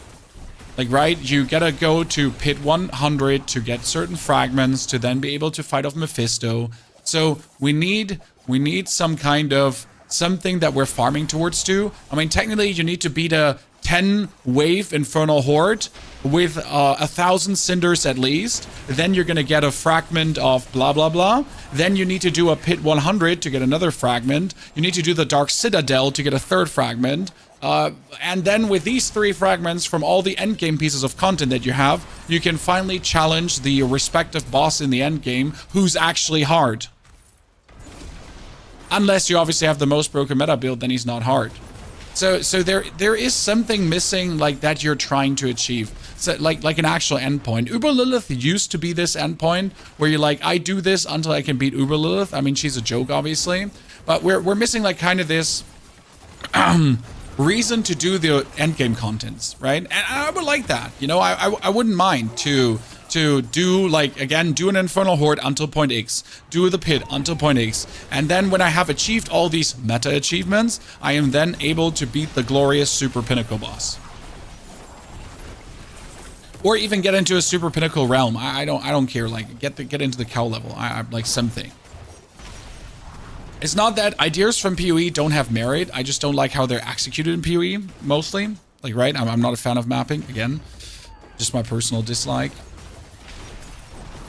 Like, right, you gotta go to pit 100 to get certain fragments to then be able to fight off Mephisto. So, we need some kind of something that we're farming towards to. I mean, technically, you need to beat a 10 wave Infernal Horde with 1,000 cinders at least. Then you're gonna get a fragment of blah blah blah. Then you need to do a pit 100 to get another fragment. You need to do the Dark Citadel to get a third fragment. And then with these 3 fragments from all the endgame pieces of content that you have, you can finally challenge the respective boss in the endgame who's actually hard. Unless you obviously have the most broken meta build, then he's not hard. So there is something missing like that you're trying to achieve. So like an actual endpoint. Uber Lilith used to be this endpoint where you're like, I do this until I can beat Uber Lilith. I mean, she's a joke, obviously. But we're missing like kind of this reason to do the endgame contents, right? And I would like that. You know, I wouldn't mind to do, like, again, do an Infernal Horde until point X, do the pit until point X, and then when I have achieved all these meta achievements, I am then able to beat the glorious Super Pinnacle boss. Or even get into a Super Pinnacle realm. I don't care, like, get into the cow level. I like something. It's not that ideas from PoE don't have merit, I just don't like how they're executed in PoE, mostly. Like, right, I'm not a fan of mapping, again. Just my personal dislike.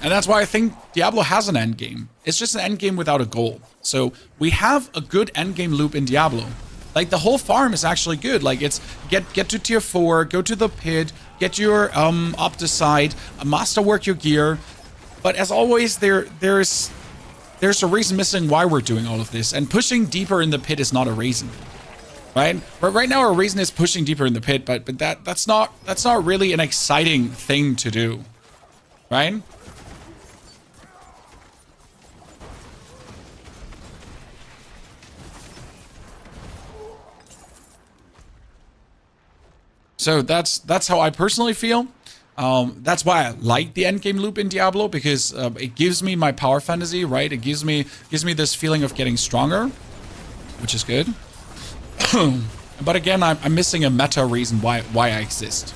And that's why I think Diablo has an endgame. It's just an endgame without a goal. So we have a good endgame loop in Diablo. Like the whole farm is actually good. Like it's get to tier 4, go to the pit, get your Opticide, masterwork your gear. But as always, there's a reason missing why we're doing all of this. And pushing deeper in the pit is not a reason. Right? But right now our reason is pushing deeper in the pit, but that's not really an exciting thing to do. Right? So that's how I personally feel. That's why I like the endgame loop in Diablo, because it gives me my power fantasy, right? It gives me this feeling of getting stronger, which is good. But again, I'm missing a meta reason why I exist.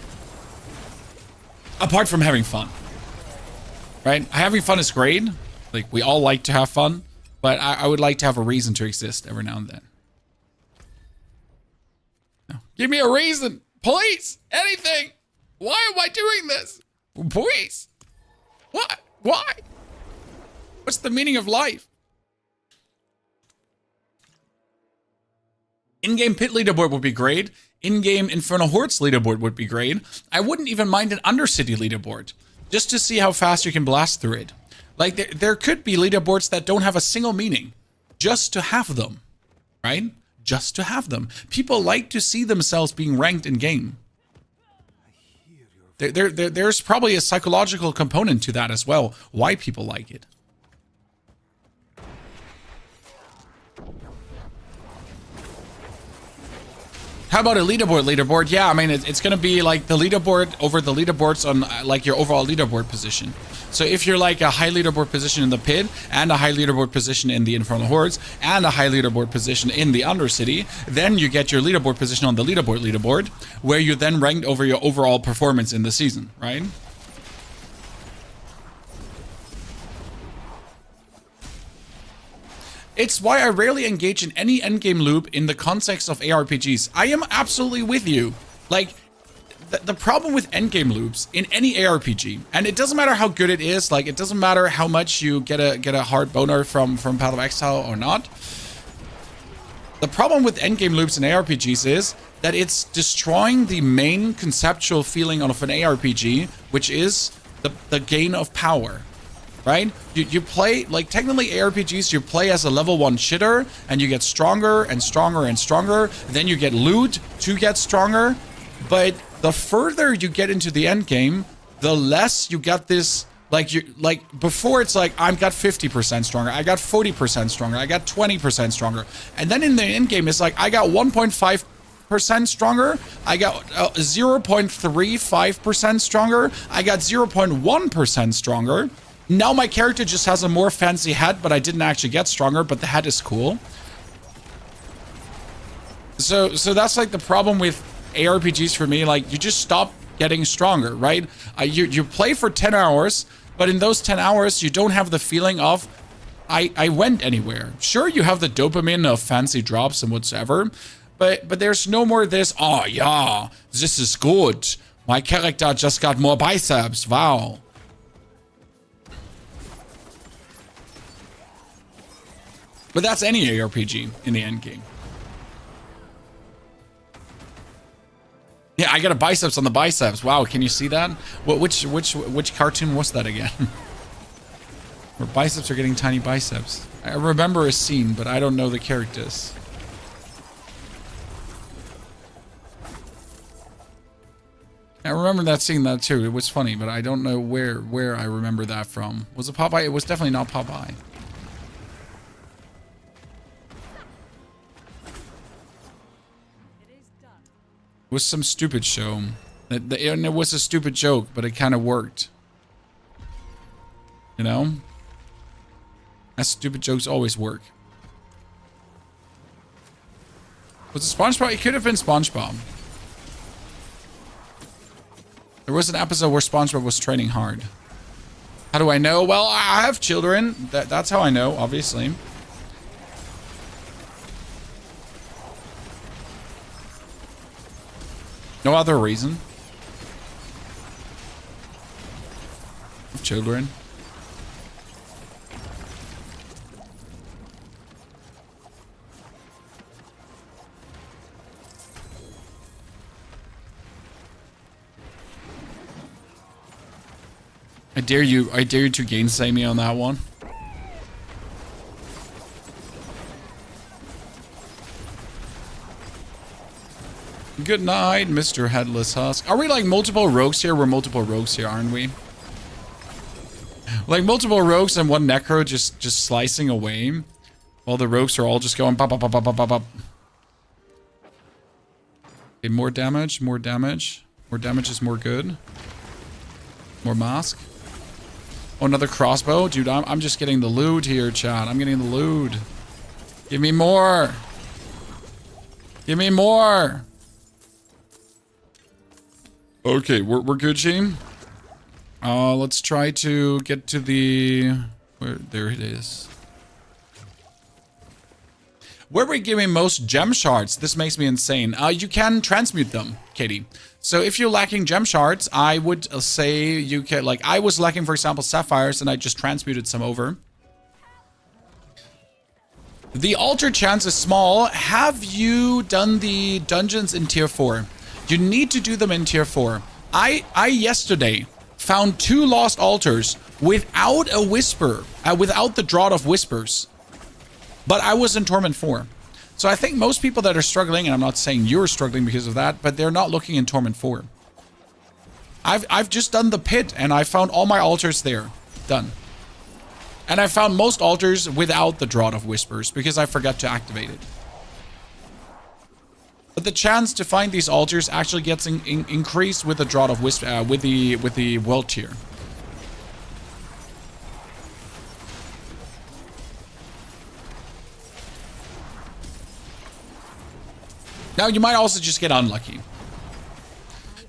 Apart from having fun, right? Having fun is great. Like we all like to have fun, But I would like to have a reason to exist every now and then. No. Give me a reason, please. Anything. Why am I doing this? Please. What? Why? What's the meaning of life? In-game pit leaderboard would be great. In-game Infernal Hordes leaderboard would be great. I wouldn't even mind an Undercity leaderboard, just to see how fast you can blast through it. Like, there could be leaderboards that don't have a single meaning, just to have them, right? Just to have them. People like to see themselves being ranked in-game. There's probably a psychological component to that as well, why people like it. How about a leaderboard? Yeah, I mean, it's going to be like the leaderboard over the leaderboards on like your overall leaderboard position. So if you're like a high leaderboard position in the pit and a high leaderboard position in the Infernal Hordes and a high leaderboard position in the Undercity, then you get your leaderboard position on the leaderboard, where you're then ranked over your overall performance in the season, right? It's why I rarely engage in any endgame loop in the context of ARPGs. I am absolutely with you. Like, the problem with endgame loops in any ARPG, and it doesn't matter how good it is, like, it doesn't matter how much you get a hard boner from Path of Exile or not. The problem with endgame loops in ARPGs is that it's destroying the main conceptual feeling of an ARPG, which is the gain of power. Right? You play, like, technically ARPGs, you play as a level 1 shitter, and you get stronger and stronger and stronger. Then you get loot to get stronger. But the further you get into the end game, the less you get this, like, before it's like, I've got 50% stronger, I got 40% stronger, I got 20% stronger. And then in the end game, it's like, I got 1.5% stronger, I got 0.35% stronger, I got 0.1% stronger. Now my character just has a more fancy hat, but I didn't actually get stronger, but the hat is cool. So that's like the problem with ARPGs for me. Like, you just stop getting stronger, right? You play for 10 hours, but in those 10 hours, you don't have the feeling of, I went anywhere. Sure, you have the dopamine of fancy drops and whatsoever, but there's no more this, oh yeah, this is good. My character just got more biceps, wow. But that's any ARPG in the end game. Yeah, I got a biceps on the biceps. Wow, can you see that? Which cartoon was that again? Where biceps are getting tiny biceps. I remember a scene, but I don't know the characters. I remember that scene that too. It was funny, but I don't know where I remember that from. Was it Popeye? It was definitely not Popeye. It was some stupid show. And it was a stupid joke, but it kind of worked. You know? As stupid jokes always work. Was it SpongeBob? It could have been SpongeBob. There was an episode where SpongeBob was training hard. How do I know? Well, I have children. That's how I know, obviously. No other reason. Children. I dare you to gainsay me on that one. Good night, Mr. Headless Husk. Are we like multiple rogues here? We're multiple rogues here, aren't we? Like multiple rogues and one necro just slicing away. While the rogues are all just going pop, pop, pop, pop, pop, pop, pop. Okay, more damage, more damage. More damage is more good. More mask. Oh, another crossbow? Dude, I'm just getting the loot here, chat. I'm getting the loot. Give me more. Give me more. Okay, we're good, team. Let's try to get to the... there it is. Where we giving most gem shards? This makes me insane. You can transmute them, Katie. So if you're lacking gem shards, I would say you can, like, I was lacking, for example, sapphires, and I just transmuted some over. The altar chance is small. Have you done the dungeons in tier 4? You need to do them in tier 4. I yesterday found 2 lost altars without a whisper, without the Draught of Whispers. But I was in Torment 4. So I think most people that are struggling, and I'm not saying you're struggling because of that, but they're not looking in Torment 4. I've just done the pit, and I found all my altars there. Done. And I found most altars without the Draught of Whispers, because I forgot to activate it. But the chance to find these altars actually gets increased with the Draught of Whispers, with the world tier. Now, you might also just get unlucky.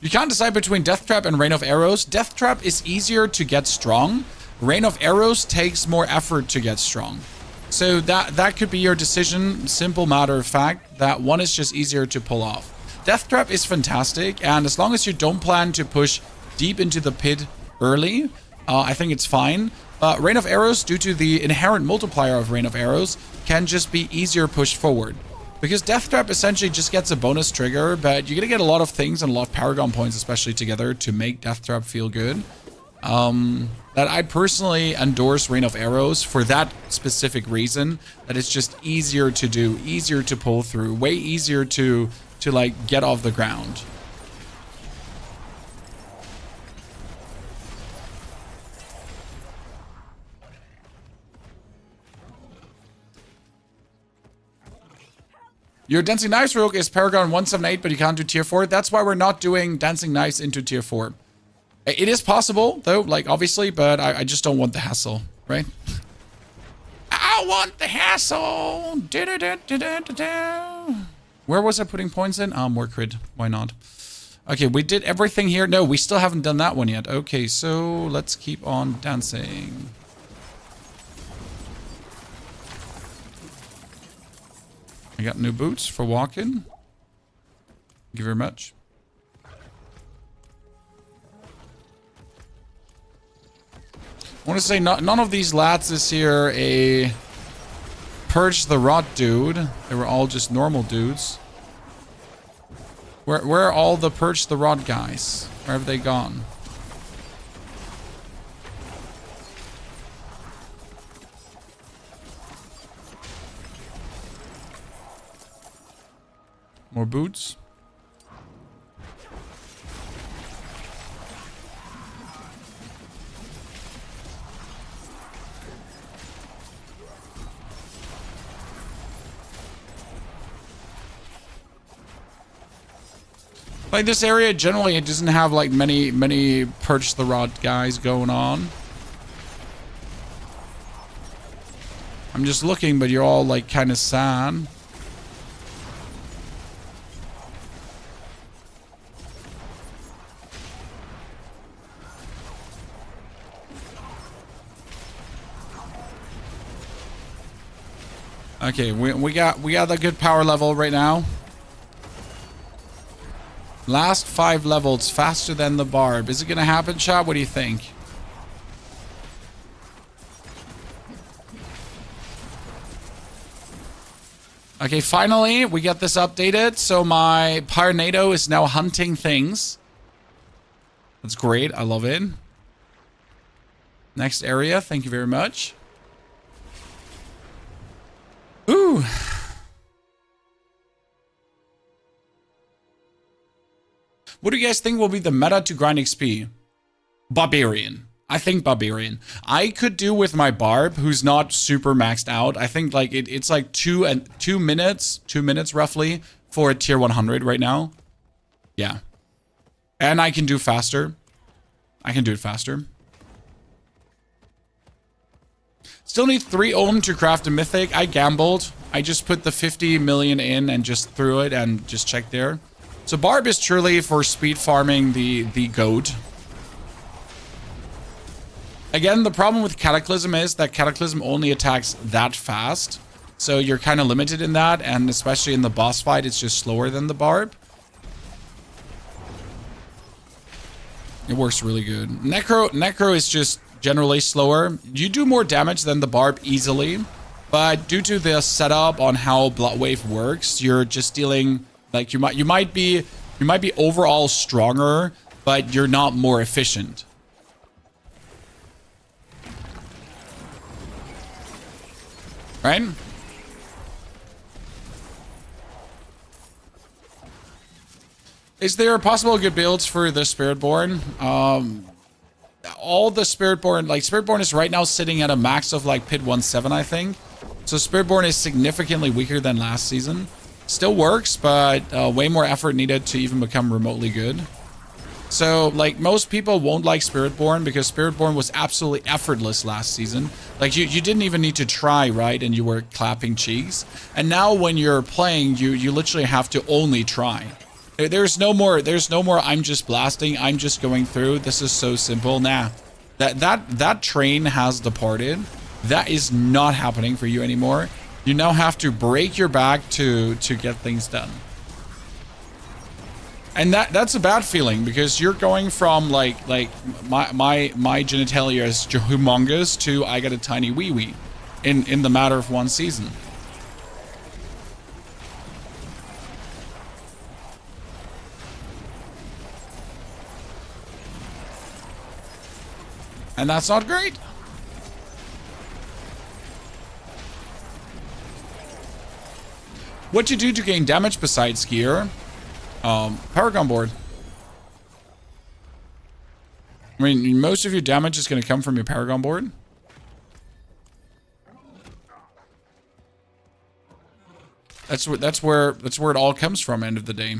You can't decide between Death Trap and Rain of Arrows. Death Trap is easier to get strong. Rain of Arrows takes more effort to get strong. So that could be your decision. Simple matter of fact, that one is just easier to pull off. Death Trap is fantastic, and as long as you don't plan to push deep into the pit early, I think it's fine. Rain of Arrows, due to the inherent multiplier of Rain of Arrows, can just be easier pushed forward. Because Death Trap essentially just gets a bonus trigger, but you're going to get a lot of things and a lot of Paragon points especially together to make Death Trap feel good. That I personally endorse Rain of Arrows for that specific reason, that it's just easier to do, easier to pull through, way easier to like get off the ground. Your Dancing Knives Rogue is Paragon 178, but you can't do tier 4. That's why we're not doing Dancing Knives into tier 4. It is possible, though, like, obviously, but I just don't want the hassle, right? I want the hassle! Where was I putting points in? More crit. Why not? Okay, we did everything here. No, we still haven't done that one yet. Okay, so let's keep on dancing. I got new boots for walking. Thank you very much. I want to say none of these lads is here a Purge the Rot dude. They were all just normal dudes. Where are all the Purge the Rot guys? Where have they gone? More boots. Like this area, generally it doesn't have like many Purge the Rot guys going on. I'm just looking, but you're all like kind of sad. Okay, we got a good power level right now. Last 5 levels faster than the barb. Is it gonna happen, chat? What do you think? Okay, finally we get this updated. So my Pyronado is now hunting things. That's great. I love it. Next area. Thank you very much. Ooh. What do you guys think will be the meta to grind XP? Barbarian. I think Barbarian. I could do with my Barb, who's not super maxed out. I think like it's like 2 minutes roughly for a tier 100 right now. Yeah. And I can do faster. I can do it faster. Still need 3 ohm to craft a mythic. I gambled. I just put the 50 million in and just threw it and just checked there. So Barb is truly for speed farming the goat. Again, the problem with Cataclysm is that Cataclysm only attacks that fast. So you're kind of limited in that, and especially in the boss fight, it's just slower than the barb. It works really good. Necro is just generally slower. You do more damage than the barb easily, but due to the setup on how Blood Wave works, you're just dealing like you might be overall stronger, but you're not more efficient. Right? Is there possible good builds for the Spiritborn? All the Spiritborn, like Spiritborn is right now sitting at a max of like Pit 1-7, I think. So Spiritborn is significantly weaker than last season. Still works, but way more effort needed to even become remotely good. So like most people won't like Spiritborn because Spiritborn was absolutely effortless last season. Like you didn't even need to try, right? And you were clapping cheeks. And now when you're playing, you literally have to only try. There's no more I'm just blasting, I'm just going through. This is so simple. Nah. That train has departed. That is not happening for you anymore. You now have to break your back to get things done. And that's a bad feeling because you're going from like my genitalia is humongous to I got a tiny wee wee in the matter of one season. And that's not great. What you do to gain damage besides gear? Paragon board. I mean, most of your damage is going to come from your Paragon board. That's where it all comes from. End of the day.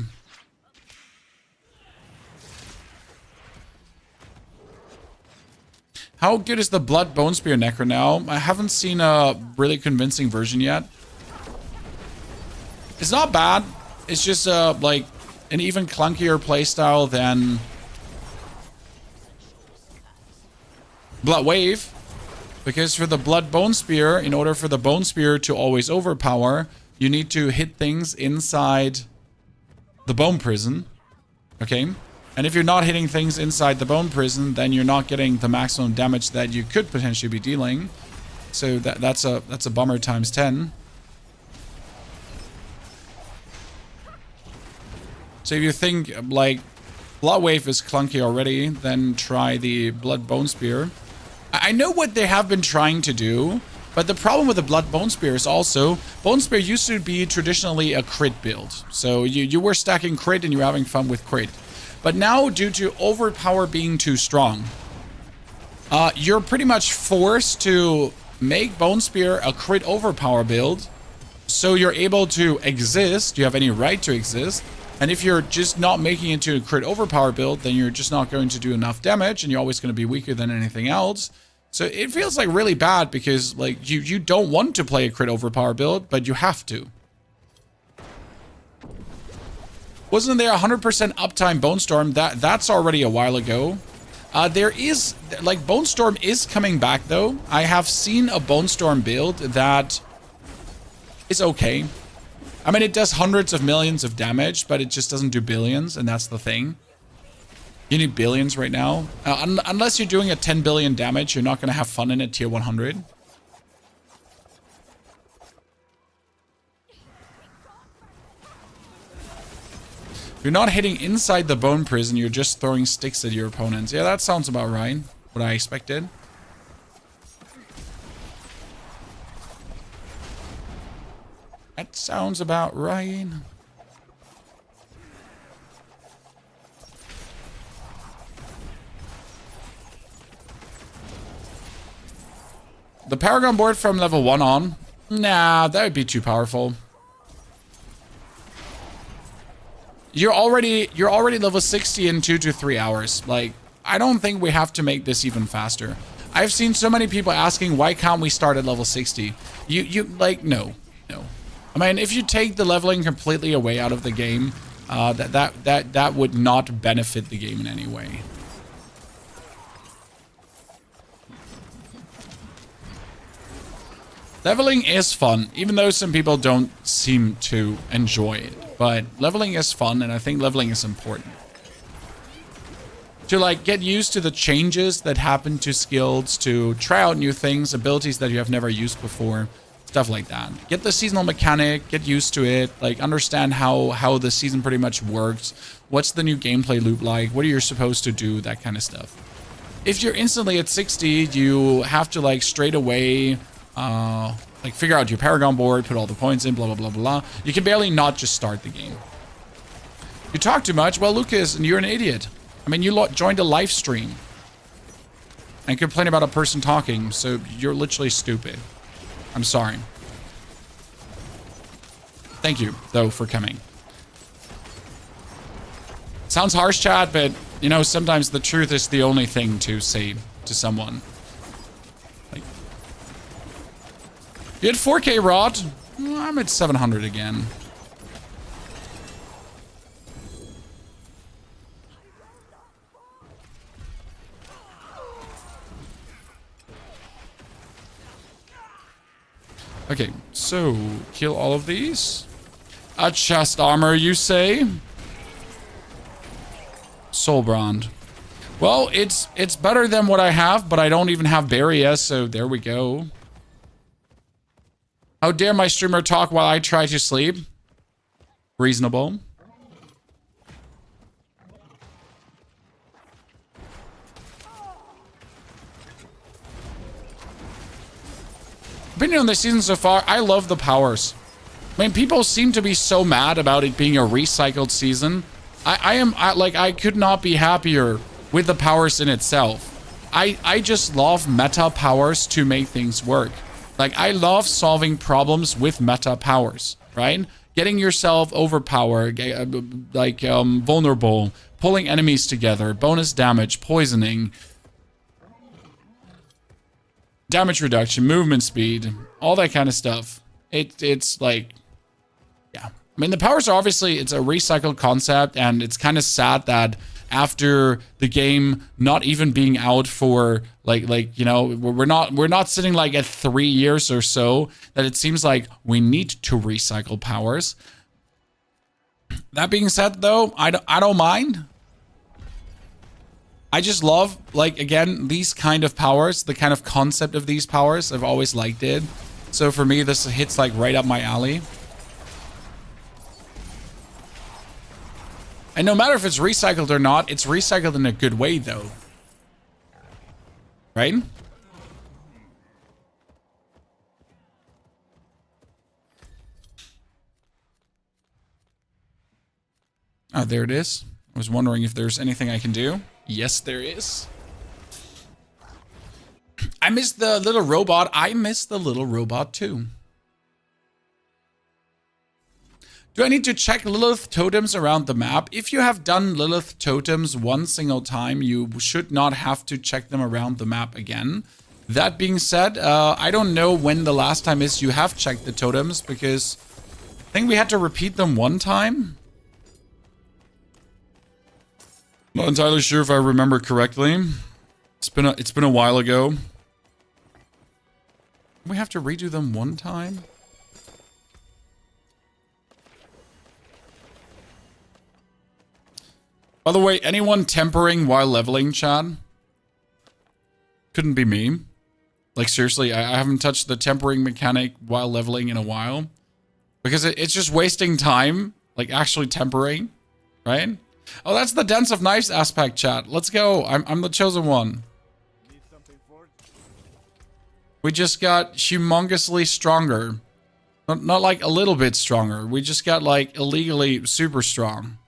How good is the Blood Bone Spear Necro now? I haven't seen a really convincing version yet. It's not bad. It's just like an even clunkier playstyle than Blood Wave. Because for the Blood Bone Spear, in order for the Bone Spear to always overpower, you need to hit things inside the Bone Prison. Okay? And if you're not hitting things inside the Bone Prison, then you're not getting the maximum damage that you could potentially be dealing. So that's a bummer times 10. So if you think like Blood Wave is clunky already, then try the Blood Bone Spear. I know what they have been trying to do, but the problem with the Blood Bone Spear is also Bone Spear used to be traditionally a crit build. So you were stacking crit and you were having fun with crit. But now, due to overpower being too strong, you're pretty much forced to make Bone Spear a crit overpower build, so you're able to exist, you have any right to exist, and if you're just not making it to a crit overpower build, then you're just not going to do enough damage, and you're always going to be weaker than anything else. So it feels like really bad, because like you don't want to play a crit overpower build, but you have to. Wasn't there 100% uptime Bone Storm? That's already a while ago. There is, like, Bone Storm is coming back, though. I have seen a Bone Storm build that is okay. I mean, it does hundreds of millions of damage, but it just doesn't do billions, and that's the thing. You need billions right now. Unless you're doing a 10 billion damage, you're not going to have fun in it tier 100. You're not hitting inside the Bone Prison, you're just throwing sticks at your opponents. Yeah, that sounds about right. What I expected. That sounds about right. The Paragon board from level 1 on? Nah, that would be too powerful. You're already level 60 in 2 to 3 hours. Like, I don't think we have to make this even faster. I've seen so many people asking, why can't we start at level 60? You like, no. I mean, if you take the leveling completely away out of the game, that would not benefit the game in any way. Leveling is fun, even though some people don't seem to enjoy it. But leveling is fun, and I think leveling is important. To like get used to the changes that happen to skills, to try out new things, abilities that you have never used before, stuff like that. Get the seasonal mechanic, get used to it, like understand how the season pretty much works. What's the new gameplay loop like? What are you supposed to do? That kind of stuff. If you're instantly at 60, you have to like straight away like figure out your Paragon board, put all the points in, blah, blah, blah, blah. You can barely not just start the game. You talk too much? Well, Lucas, and you're an idiot. I mean, you joined a live stream and complain about a person talking, so you're literally stupid. I'm sorry. Thank you, though, for coming. Sounds harsh, chat, but, you know, sometimes the truth is the only thing to say to someone. Like, you had 4K rod? I'm at 700 again. Okay, so kill all of these. A chest armor, you say? Soulbrand. Well, it's better than what I have, but I don't even have barrier, so there we go. How dare my streamer talk while I try to sleep? Reasonable. Opinion on this season so far, I love the powers. I mean, people seem to be so mad about it being a recycled season. I could not be happier with the powers in itself. I just love meta powers to make things work. Like, I love solving problems with meta powers, right? Getting yourself overpowered, like vulnerable, pulling enemies together, bonus damage, poisoning, damage reduction, movement speed, all that kind of stuff. It's like, yeah. I mean, the powers are obviously, it's a recycled concept, and it's kind of sad that after the game not even being out for like you know, we're not sitting like at 3 years or so, that it seems like we need to recycle powers. That being said, though, I don't mind. I just love, like, again, these kind of powers, the kind of concept of these powers. I've always liked it. So for me, this hits like right up my alley. And no matter if it's recycled or not, it's recycled in a good way, though. Right? Oh, there it is. I was wondering if there's anything I can do. Yes, there is. I miss the little robot. I miss the little robot, too. Do I need to check Lilith totems around the map? If you have done Lilith totems one single time, you should not have to check them around the map again. That being said, I don't know when the last time is you have checked the totems, because I think we had to repeat them one time. Not entirely sure if I remember correctly. It's been a while ago. We have to redo them one time? By the way, anyone tempering while leveling, Chad? Couldn't be me. Like, seriously, I haven't touched the tempering mechanic while leveling in a while. Because it's just wasting time, like, actually tempering, right? Oh, that's the Dance of Knives aspect, chat. Let's go. I'm the chosen one. We just got humongously stronger. Not like a little bit stronger. We just got, like, illegally super strong.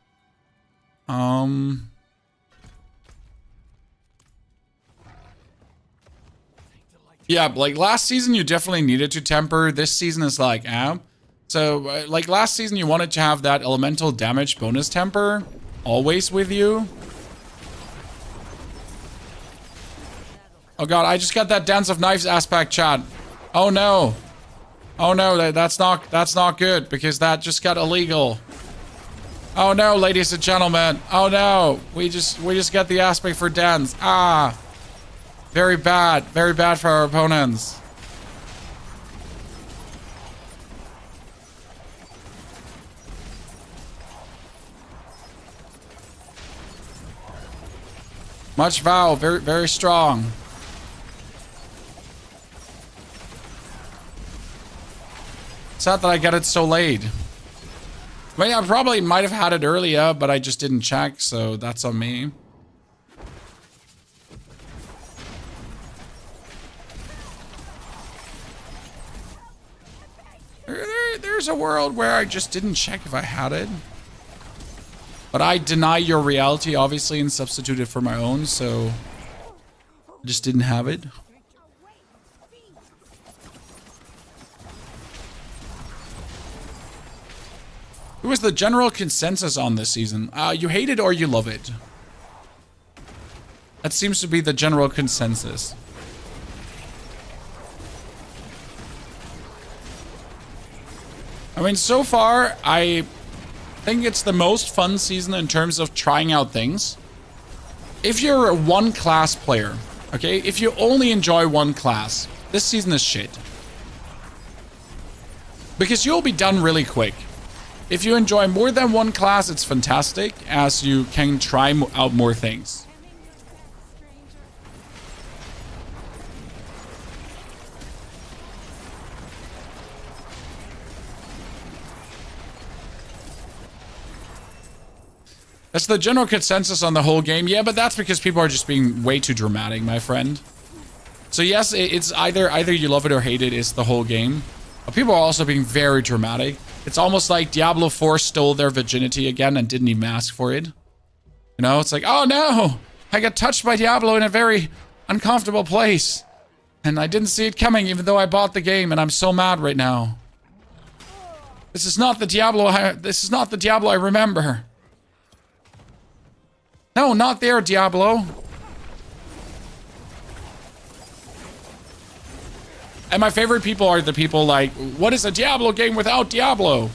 Yeah, like last season you definitely needed to temper. This season is like, So, like last season you wanted to have that elemental damage bonus temper always with you. Oh god, I just got that Dance of Knives aspect, chat. Oh no. Oh no, that's not good, because that just got illegal. Oh no, ladies and gentlemen. Oh no. We just got the aspect for dance. Ah. Very bad for our opponents. Much vow. Very, very strong. Sad that I got it so late. I mean, I probably might have had it earlier, but I just didn't check, so that's on me. There's a world where I just didn't check if I had it. But I deny your reality, obviously, and substitute it for my own, so I just didn't have it. Who was the general consensus on this season? You hate it or you love it? That seems to be the general consensus. I mean, so far, I think it's the most fun season in terms of trying out things. If you're a one class player, okay, if you only enjoy one class, this season is shit. Because you'll be done really quick. If you enjoy more than one class, it's fantastic, as you can try out more things. That's the general consensus on the whole game. Yeah, but that's because people are just being way too dramatic, my friend. So yes, it's either you love it or hate it is the whole game. But people are also being very dramatic. It's almost like Diablo 4 stole their virginity again and didn't even ask for it. You know, it's like, oh no, I got touched by Diablo in a very uncomfortable place. And I didn't see it coming even though I bought the game and I'm so mad right now. This is not the Diablo I remember. No, not there, Diablo. And my favorite people are the people like, what is a Diablo game without Diablo?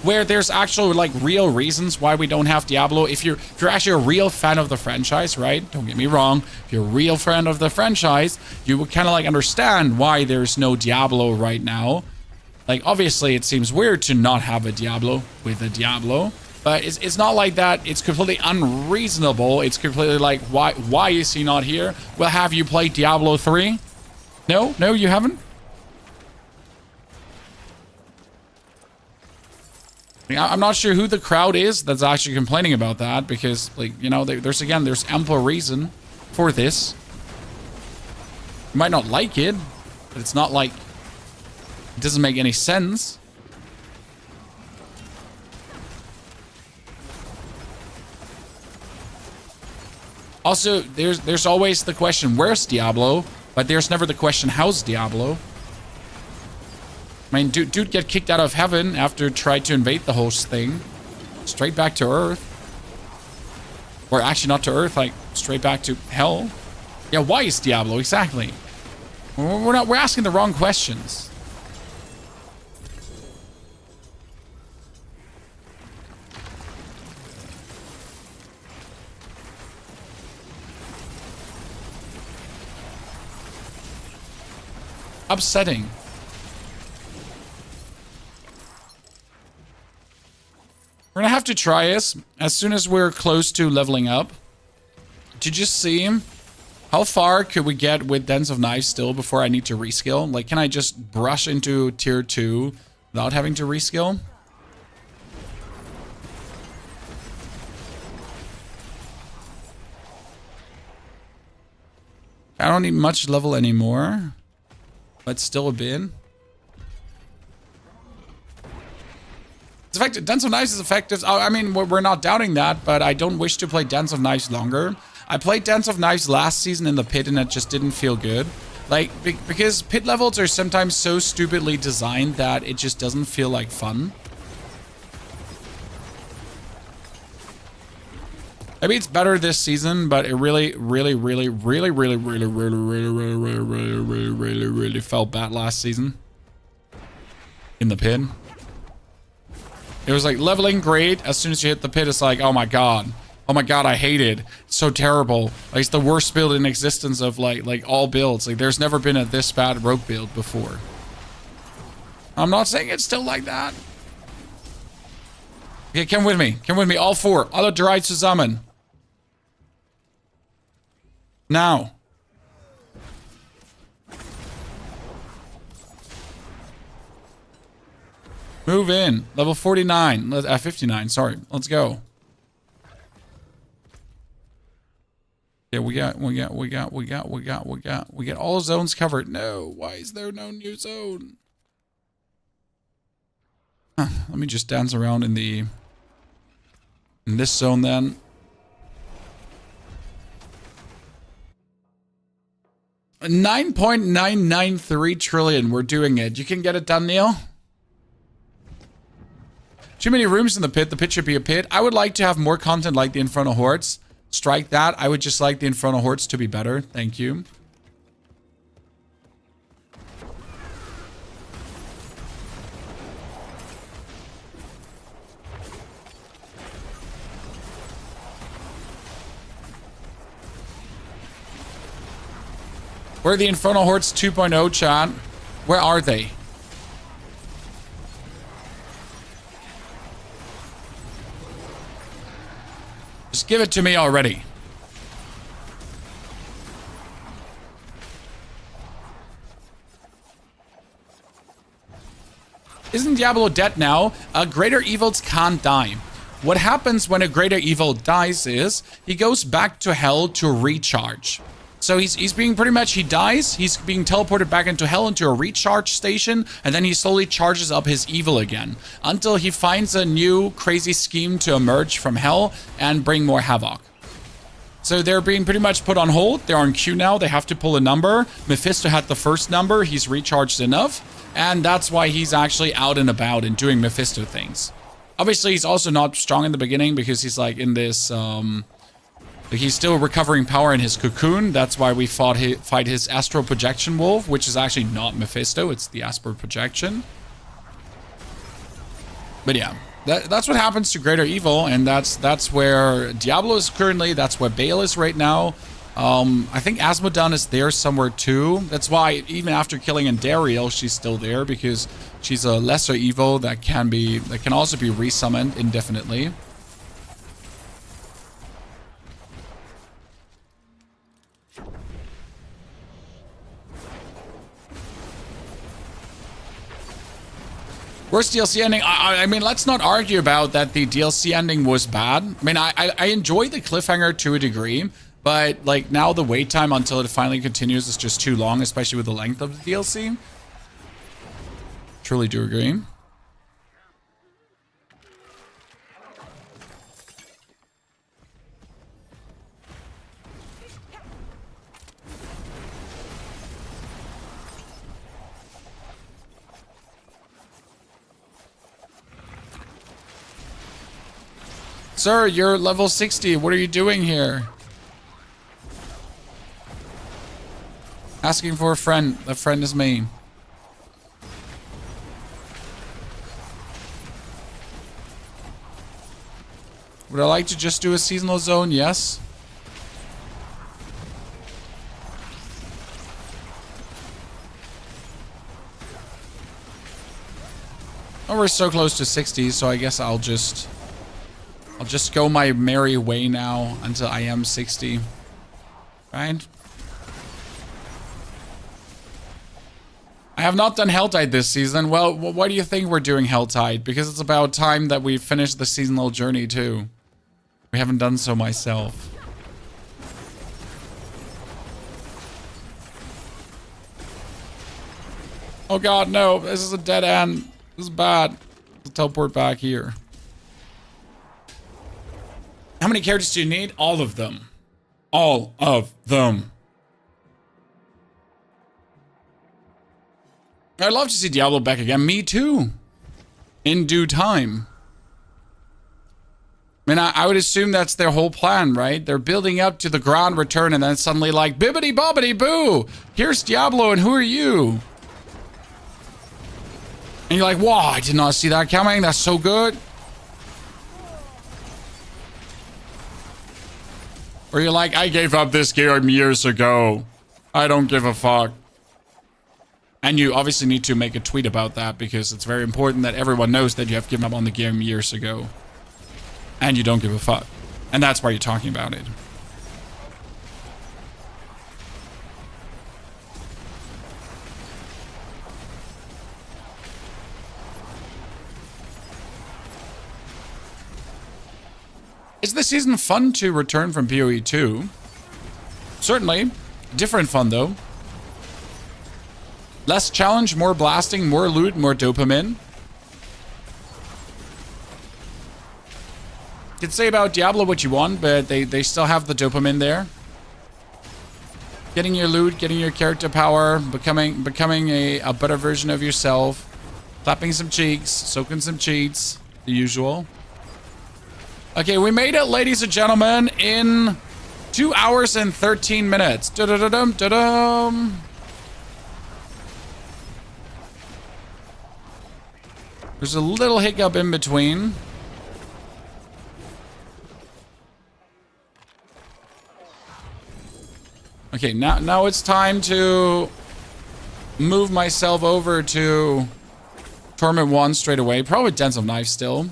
Where there's actual like real reasons why we don't have Diablo. If you're actually a real fan of the franchise, right? Don't get me wrong. If you're a real fan of the franchise, you would kind of like understand why there's no Diablo right now. Like, obviously, it seems weird to not have a Diablo with a Diablo. But it's not like that. It's completely unreasonable. It's completely like, why is he not here? Well, have you played Diablo 3? No? No, you haven't? I'm not sure who the crowd is that's actually complaining about that. Because, like, you know, there's ample reason for this. You might not like it. But it's not like it doesn't make any sense. Also, there's always the question, where's Diablo? But there's never the question, how's Diablo? I mean, dude get kicked out of heaven after tried to invade the whole thing. Straight back to Earth. Or actually not to Earth, like straight back to hell. Yeah, why is Diablo? Exactly. We're asking the wrong questions. Upsetting. We're gonna have to try this as soon as we're close to leveling up to just see how far could we get with Dens of Knives still before I need to reskill. Like, can I just brush into tier 2 without having to reskill? I don't need much level anymore. But still a bit. It's effective. Dance of Knives is effective. I mean, we're not doubting that, but I don't wish to play Dance of Knives longer. I played Dance of Knives last season in the pit and it just didn't feel good. Like, because pit levels are sometimes so stupidly designed that it just doesn't feel like fun. Maybe it's better this season, but it really felt bad last season. In the pit. It was like leveling great. As soon as you hit the pit, it's like, oh my god. Oh my god, I hate it. It's so terrible. Like, it's the worst build in existence of like all builds. Like, there's never been a this bad rogue build before. I'm not saying it's still like that. Okay, come with me. Come with me. All four. Alle drei zusammen. Now. Move in. Level 49. 59, sorry. Let's go. Yeah, we got all zones covered. No, why is there no new zone? Huh, let me just dance around in this zone then. $9.993 trillion. We're doing it. You can get it done, Neil. Too many rooms in the pit. The pit should be a pit. I would like to have more content like the Infernal Hordes. Strike that. I would just like the Infernal Hordes to be better. Thank you. Where are the Infernal Hordes 2.0, chat? Where are they? Just give it to me already. Isn't Diablo dead now? Greater evils can't die. What happens when a greater evil dies is he goes back to hell to recharge. So he's being pretty much, he dies, he's being teleported back into hell into a recharge station, and then he slowly charges up his evil again until he finds a new crazy scheme to emerge from hell and bring more havoc. So they're being pretty much put on hold. They're on queue now. They have to pull a number. Mephisto had the first number. He's recharged enough. And that's why he's actually out and about and doing Mephisto things. Obviously, he's also not strong in the beginning because he's like in this... he's still recovering power in his cocoon. That's why we fight his astral projection wolf, which is actually not Mephisto. It's the astral projection. But yeah, that's what happens to greater evil, and that's where Diablo is currently. That's where Baal is right now. I think Asmodan is there somewhere too. That's why even after killing Andariel, she's still there because she's a lesser evil that can also be resummoned indefinitely. Worst DLC ending? I mean, let's not argue about that the DLC ending was bad. I mean, I enjoy the cliffhanger to a degree, but like now the wait time until it finally continues is just too long, especially with the length of the DLC. Truly do agree. Sir, you're level 60. What are you doing here? Asking for a friend. The friend is me. Would I like to just do a seasonal zone? Yes. Oh, we're so close to 60, so I guess I'll just go my merry way now until I am 60. Right? I have not done Helltide this season. Well, why do you think we're doing Helltide? Because it's about time that we finish the seasonal journey too. We haven't done so myself. Oh god, no. This is a dead end. This is bad. Let's teleport back here. How many characters do you need? All of them. All of them. I'd love to see Diablo back again. Me too. In due time. I mean, I would assume that's their whole plan, right? They're building up to the grand return and then suddenly like, bibbity bobbity boo! Here's Diablo and who are you? And you're like, wow, I did not see that coming. That's so good. Or you're like, I gave up this game years ago. I don't give a fuck. And you obviously need to make a tweet about that because it's very important that everyone knows that you have given up on the game years ago. And you don't give a fuck. And that's why you're talking about it. Is this season fun to return from PoE 2? Certainly. Different fun, though. Less challenge, more blasting, more loot, more dopamine. You can say about Diablo what you want, but they still have the dopamine there. Getting your loot, getting your character power, becoming a better version of yourself. Clapping some cheeks, soaking some cheats. The usual. Okay, we made it, ladies and gentlemen, in 2 hours and 13 minutes. Da-da-da-dum, da-dum. There's a little hiccup in between. Okay, now it's time to move myself over to Torment 1 straight away. Probably Dens of Knives still.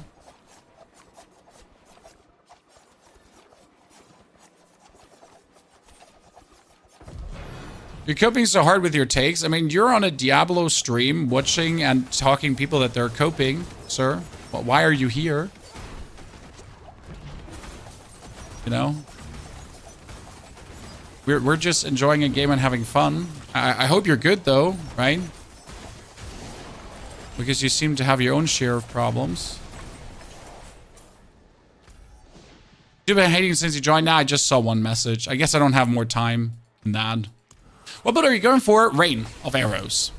You're coping so hard with your takes. I mean, you're on a Diablo stream watching and talking people that they're coping, sir. Well, why are you here? You know? We're just enjoying a game and having fun. I hope you're good, though, right? Because you seem to have your own share of problems. You've been hating since you joined? Now I just saw one message. I guess I don't have more time than that. What build are you going for? Rain of Arrows.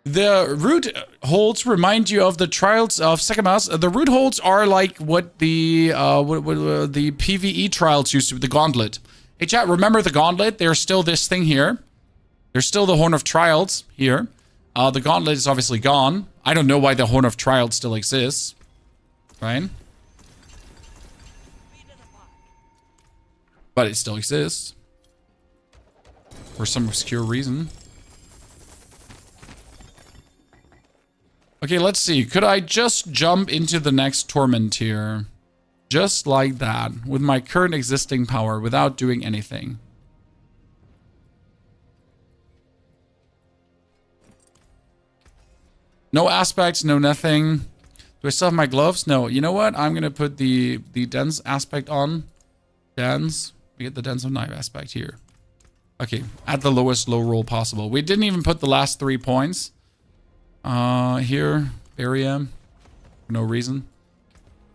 The root holds remind you of the trials of Segamas. The root holds are like what the PvE trials used to be, the gauntlet. Hey chat, remember the gauntlet? There's still this thing here. There's still the Horn of Trials here. The gauntlet is obviously gone. I don't know why the Horn of Trials still exists. Right? But it still exists. For some obscure reason. Okay, let's see. Could I just jump into the next Torment here? Just like that. With my current existing power. Without doing anything. No aspects, no nothing. Do I still have my gloves? No. You know what? I'm going to put the dense aspect on. Dense. We get the Dens of Knife aspect here. Okay, at the lowest low roll possible. We didn't even put the last 3 points. Here, area, for no reason.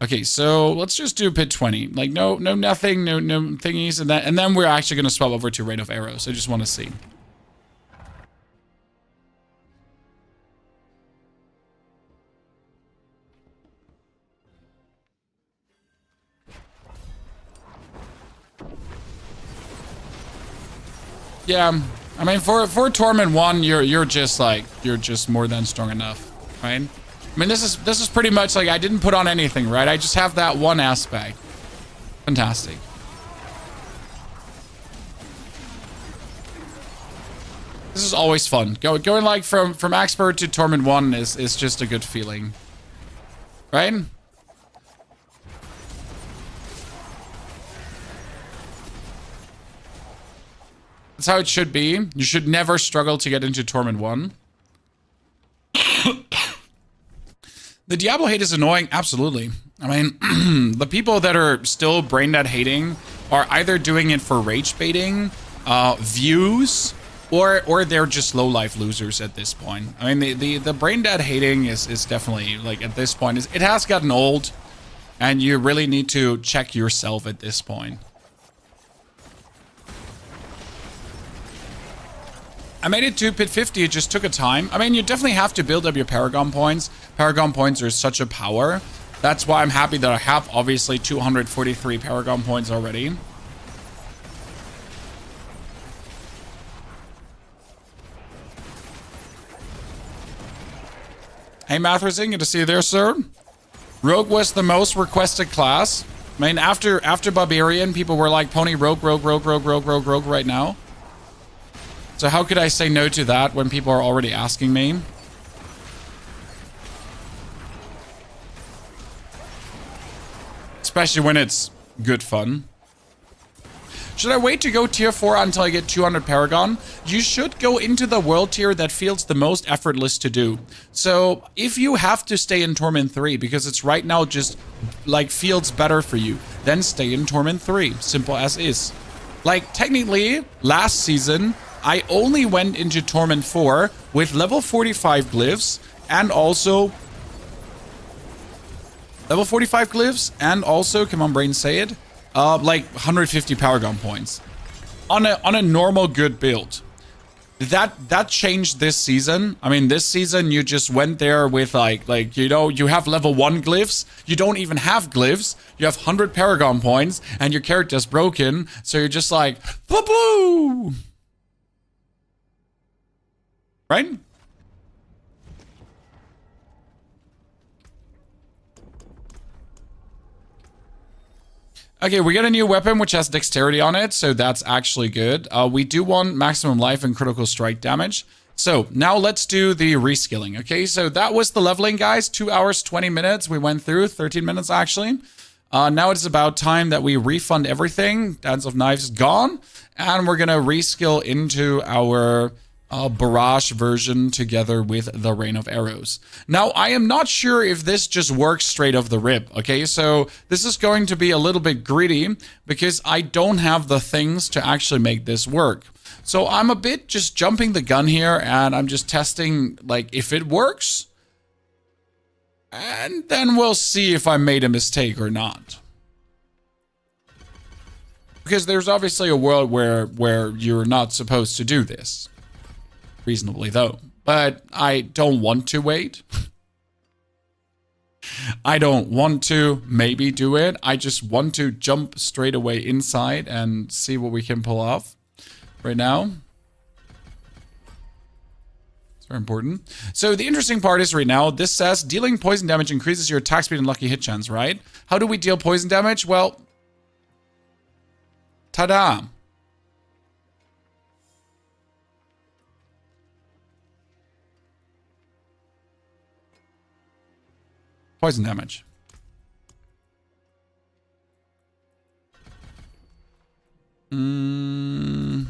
Okay, so let's just do pit 20. Like no nothing, no thingies, and then we're actually gonna swap over to Rain of Arrows. I just want to see. Yeah, I mean for Torment 1, you're just more than strong enough, right? I mean this is pretty much like I didn't put on anything, right? I just have that one aspect. Fantastic. This is always fun. Going like from expert to Torment 1 is just a good feeling. Right? That's how it should be. You should never struggle to get into Torment 1. The Diablo hate is annoying. Absolutely. I mean, the people that are still brain dead hating are either doing it for rage baiting, views, or they're just low life losers at this point. I mean, the brain dead hating is definitely, like, at this point, it has gotten old, and you really need to check yourself at this point. I made it to pit 50, it just took a time. I mean, you definitely have to build up your Paragon points. Paragon points are such a power. That's why I'm happy that I have, obviously, 243 Paragon points already. Hey, Mathersing, good to see you there, sir. Rogue was the most requested class. I mean, after Barbarian, people were like, Pony, Rogue right now. So how could I say no to that when people are already asking me? Especially when it's good fun. Should I wait to go tier 4 until I get 200 Paragon? You should go into the world tier that feels the most effortless to do. So if you have to stay in Torment 3 because it's right now just like feels better for you, then stay in Torment 3. Simple as is. Like technically last season, I only went into Torment 4 with level 45 glyphs and also level 45 glyphs and also, come on brain, say it. Like 150 Paragon points on a normal good build. That changed this season. I mean, this season you just went there with like you know, you have level 1 glyphs. You don't even have glyphs. You have 100 Paragon points and your character's broken. So you're just like, boo-boo! Right? Okay, we got a new weapon which has dexterity on it, so that's actually good. We do want maximum life and critical strike damage. So now let's do the reskilling. Okay, so that was the leveling, guys. 2 hours, 20 minutes. We went through 13 minutes actually. Now it's about time that we refund everything. Dance of Knives gone, and we're gonna reskill into our barrage version together with the Rain of Arrows. Now, I am not sure if this just works straight off the rip, okay? So this is going to be a little bit greedy because I don't have the things to actually make this work. So I'm a bit just jumping the gun here and I'm just testing like if it works. And then we'll see if I made a mistake or not. Because there's obviously a world where you're not supposed to do this. Reasonably though, but I don't want to wait. I don't want to maybe do it. I just want to jump straight away inside and see what we can pull off right now. It's very important. So the interesting part is right now, this says dealing poison damage increases your attack speed and lucky hit chance, right? How do we deal poison damage? Well, ta-da. Poison damage. We're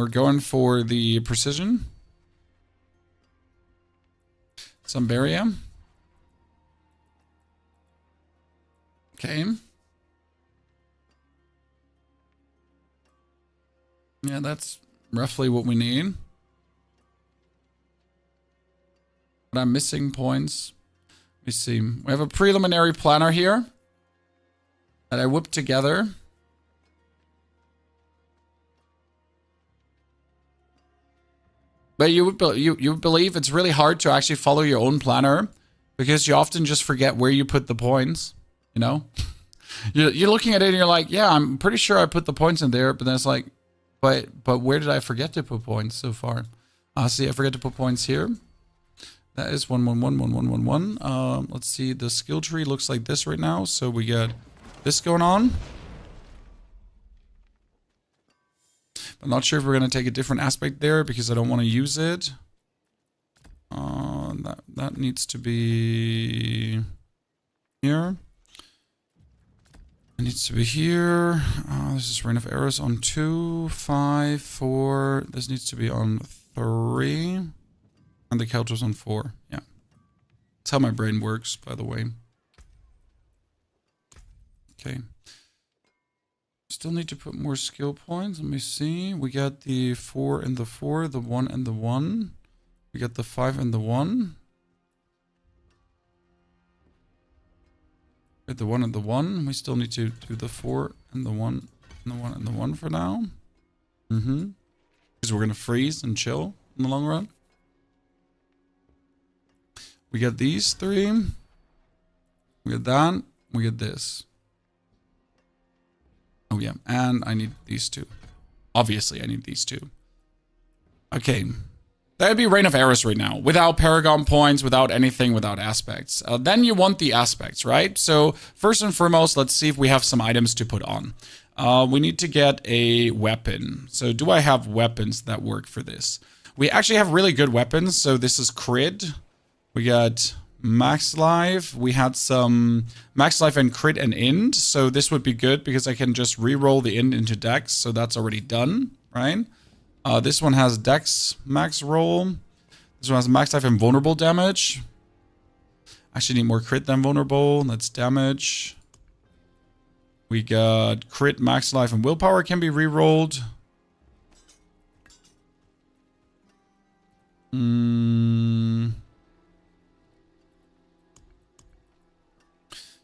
going for the precision. Some barium. Okay. Yeah, that's roughly what we need. But I'm missing points. Let me see. We have a preliminary planner here that I whipped together. But you would believe it's really hard to actually follow your own planner because you often just forget where you put the points, you know? You're looking at it and you're like, yeah, I'm pretty sure I put the points in there, but then it's like, but where did I forget to put points so far? See, I forget to put points here. That is 1, 1, 1, 1, 1, 1, 1. Let's see, the skill tree looks like this right now. So we got this going on. I'm not sure if we're going to take a different aspect there because I don't want to use it. That needs to be here. It needs to be here. This is Rain of Arrows on 2, 5, 4. This needs to be on 3. And the couch was on 4. Yeah. That's how my brain works, by the way. Okay. Still need to put more skill points. Let me see. We got the 4 and the 4, the 1 and the 1. We got the 5 and the 1. With the 1 and the 1. We still need to do the 4 and the 1 and the 1 and the 1 for now. Because we're going to freeze and chill in the long run. We got these 3. We got that. We got this. Oh yeah, and I need these 2. Obviously, I need these 2. Okay. That would be Rain of Arrows right now. Without Paragon points, without anything, without aspects. Then you want the aspects, right? So first and foremost, let's see if we have some items to put on. We need to get a weapon. So do I have weapons that work for this? We actually have really good weapons. So this is Crid. We got max life. We had some max life and crit and int. So this would be good because I can just re-roll the int into dex. So that's already done, right? This one has dex max roll. This one has max life and vulnerable damage. Actually need more crit than vulnerable. That's damage. We got crit, max life, and willpower can be re-rolled.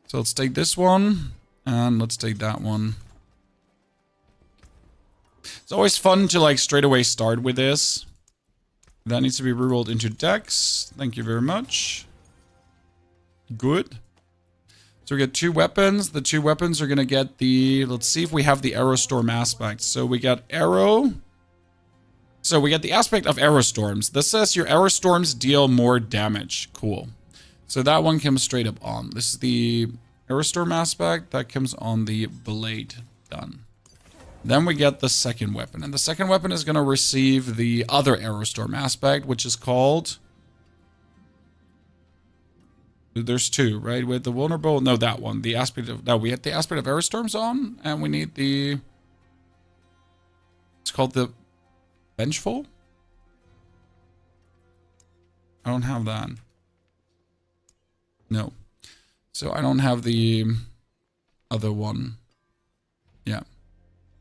So let's take this one, and let's take that one. It's always fun to like straight away start with this. That needs to be re-rolled into dex. Thank you very much. Good. So we get 2 weapons. The 2 weapons are going to get the... Let's see if we have the Arrow Storm aspect. So we got Arrow. So we get the aspect of Arrow Storms. This says your Arrow Storms deal more damage. Cool. So that one comes straight up on. This is the Arrow Storm aspect. That comes on the Blade. Done. Then we get the second weapon. And the second weapon is going to receive the other Arrow Storm aspect, which is called... There's 2, right? With the vulnerable, no, that one. The aspect of, no, we had the aspect of Arrow Storms on, and we need the, it's called the Vengeful? I don't have that. No. So I don't have the other one. Yeah.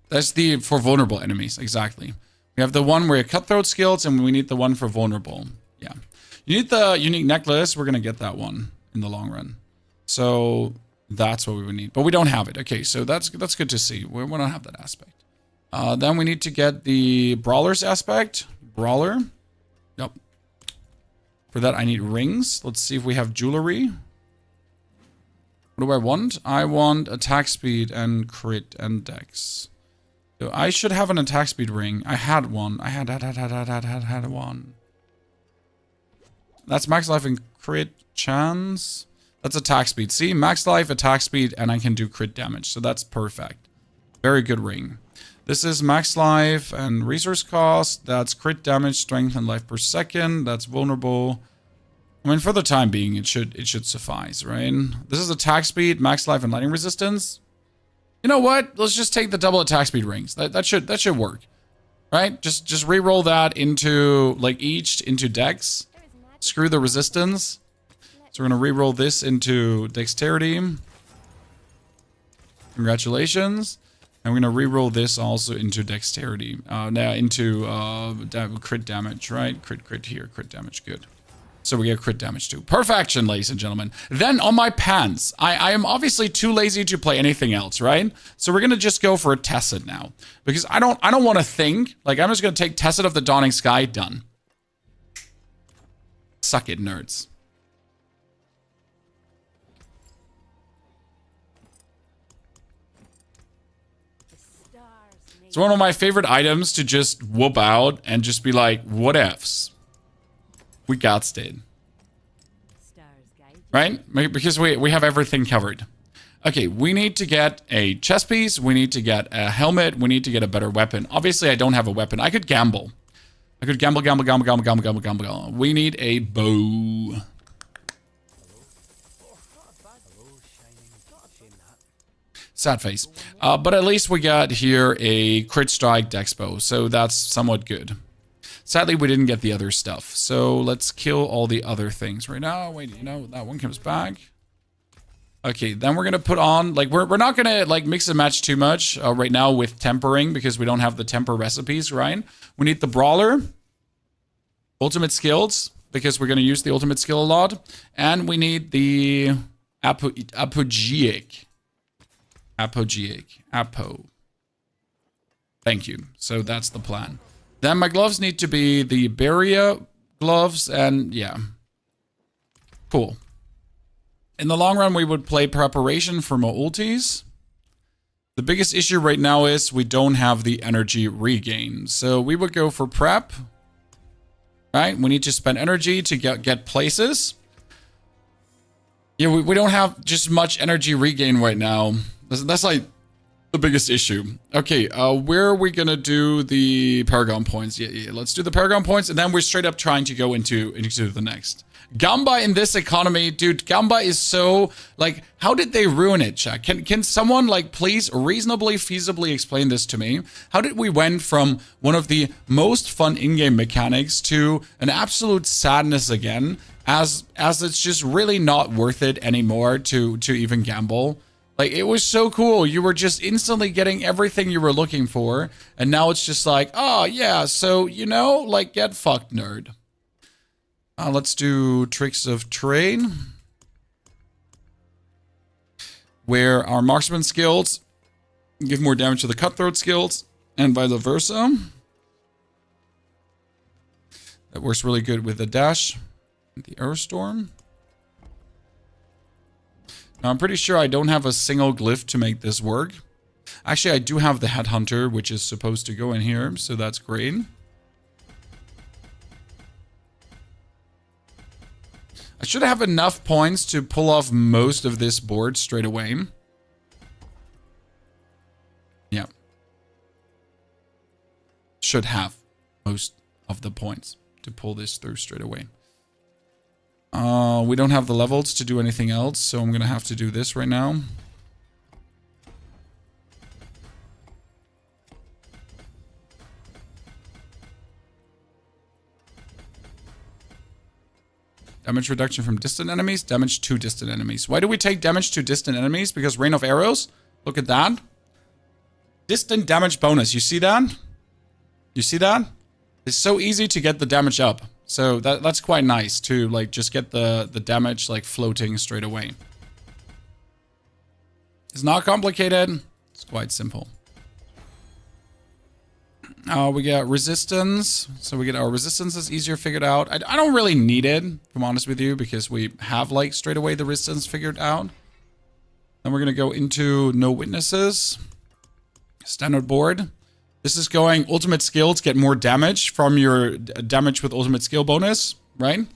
That's the, for vulnerable enemies, exactly. We have the one where you cutthroat skills, and we need the one for vulnerable. Yeah. You need the unique necklace, we're gonna get that one in the long run. So that's what we would need. But we don't have it. Okay, so that's good to see. We don't have that aspect. Then we need to get the Brawler's aspect. Brawler. Yep. For that, I need rings. Let's see if we have jewelry. What do I want? I want attack speed and crit and dex. So I should have an attack speed ring. I had one. I had one. That's max life and crit chance. That's attack speed. See, max life, attack speed, and I can do crit damage. So that's perfect. Very good ring. This is max life and resource cost. That's crit damage, strength, and life per second. That's vulnerable. I mean, for the time being, it should suffice, right? This is attack speed, max life, and lightning resistance. You know what? Let's just take the double attack speed rings. That should work, right? Just re-roll that into like each into dex. Screw the resistance. So we're going to re-roll this into dexterity. Congratulations. And we're going to re-roll this also into dexterity. Now into crit damage, right? Crit here, crit damage, good. So we get crit damage too. Perfection, ladies and gentlemen. Then on my pants, I am obviously too lazy to play anything else, right? So we're going to just go for a Tesset now. Because I don't want to think. Like, I'm just going to take Tesset of the Dawning Sky, done. Suck it, nerds. It's one of my favorite items to just whoop out and just be like, what ifs? We got stayed. Right? Because we have everything covered. Okay, we need to get a chest piece. We need to get a helmet. We need to get a better weapon. Obviously, I don't have a weapon. I could gamble. I could gamble. We need a bow. Sad face. But at least we got here a crit strike dex bow, so that's somewhat good. Sadly, we didn't get the other stuff, so let's kill all the other things right now. Wait, you know, that one comes back. Okay, then we're gonna put on, like, we're not gonna, like, mix and match too much right now with tempering, because we don't have the temper recipes, right? We need the Brawler, ultimate skills, because we're gonna use the ultimate skill a lot, and we need the apogeic. Thank you. So that's the plan. Then my gloves need to be the barrier gloves, and yeah. Cool. In the long run, we would play preparation for more ultis. The biggest issue right now is we don't have the energy regain. So we would go for prep. Right? We need to spend energy to get places. Yeah, we don't have just much energy regain right now. That's like the biggest issue. Okay, where are we gonna do the Paragon points? Yeah, let's do the Paragon points, and then we're straight up trying to go into the next. Gamba in this economy, dude, Gamba is so, like, how did they ruin it, chat? Can someone, like, please reasonably, feasibly explain this to me? How did we went from one of the most fun in-game mechanics to an absolute sadness again, as it's just really not worth it anymore to even gamble? Like, it was so cool. You were just instantly getting everything you were looking for. And now it's just like, oh, yeah, so, you know, like, get fucked, nerd. Let's do Tricks of Trade, where our marksman skills give more damage to the cutthroat skills, and vice versa. That works really good with the dash, the Aerostorm. Now, I'm pretty sure I don't have a single glyph to make this work. Actually, I do have the Headhunter, which is supposed to go in here, so that's great. I should have enough points to pull off most of this board straight away. Yeah. Should have most of the points to pull this through straight away. We don't have the levels to do anything else, so I'm going to have to do this right now. Damage reduction from distant enemies, damage to distant enemies. Why do we take damage to distant enemies? Because Rain of Arrows? Look at that. Distant damage bonus. You see that? You see that? It's so easy to get the damage up. So that's quite nice to, like, just get the damage, like, floating straight away. It's not complicated. It's quite simple. We get resistance. So we get our resistance is easier figured out. I don't really need it, if I'm honest with you, because we have, like, straight away the resistance figured out. Then we're going to go into no witnesses. Standard board. This is going ultimate skills, get more damage from your damage with ultimate skill bonus, right?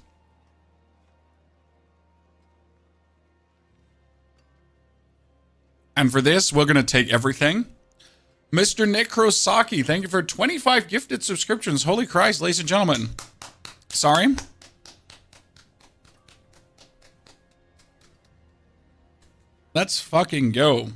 And for this, we're going to take everything. Mr. Necrosaki, thank you for 25 gifted subscriptions. Holy Christ, ladies and gentlemen. Sorry. Let's fucking go.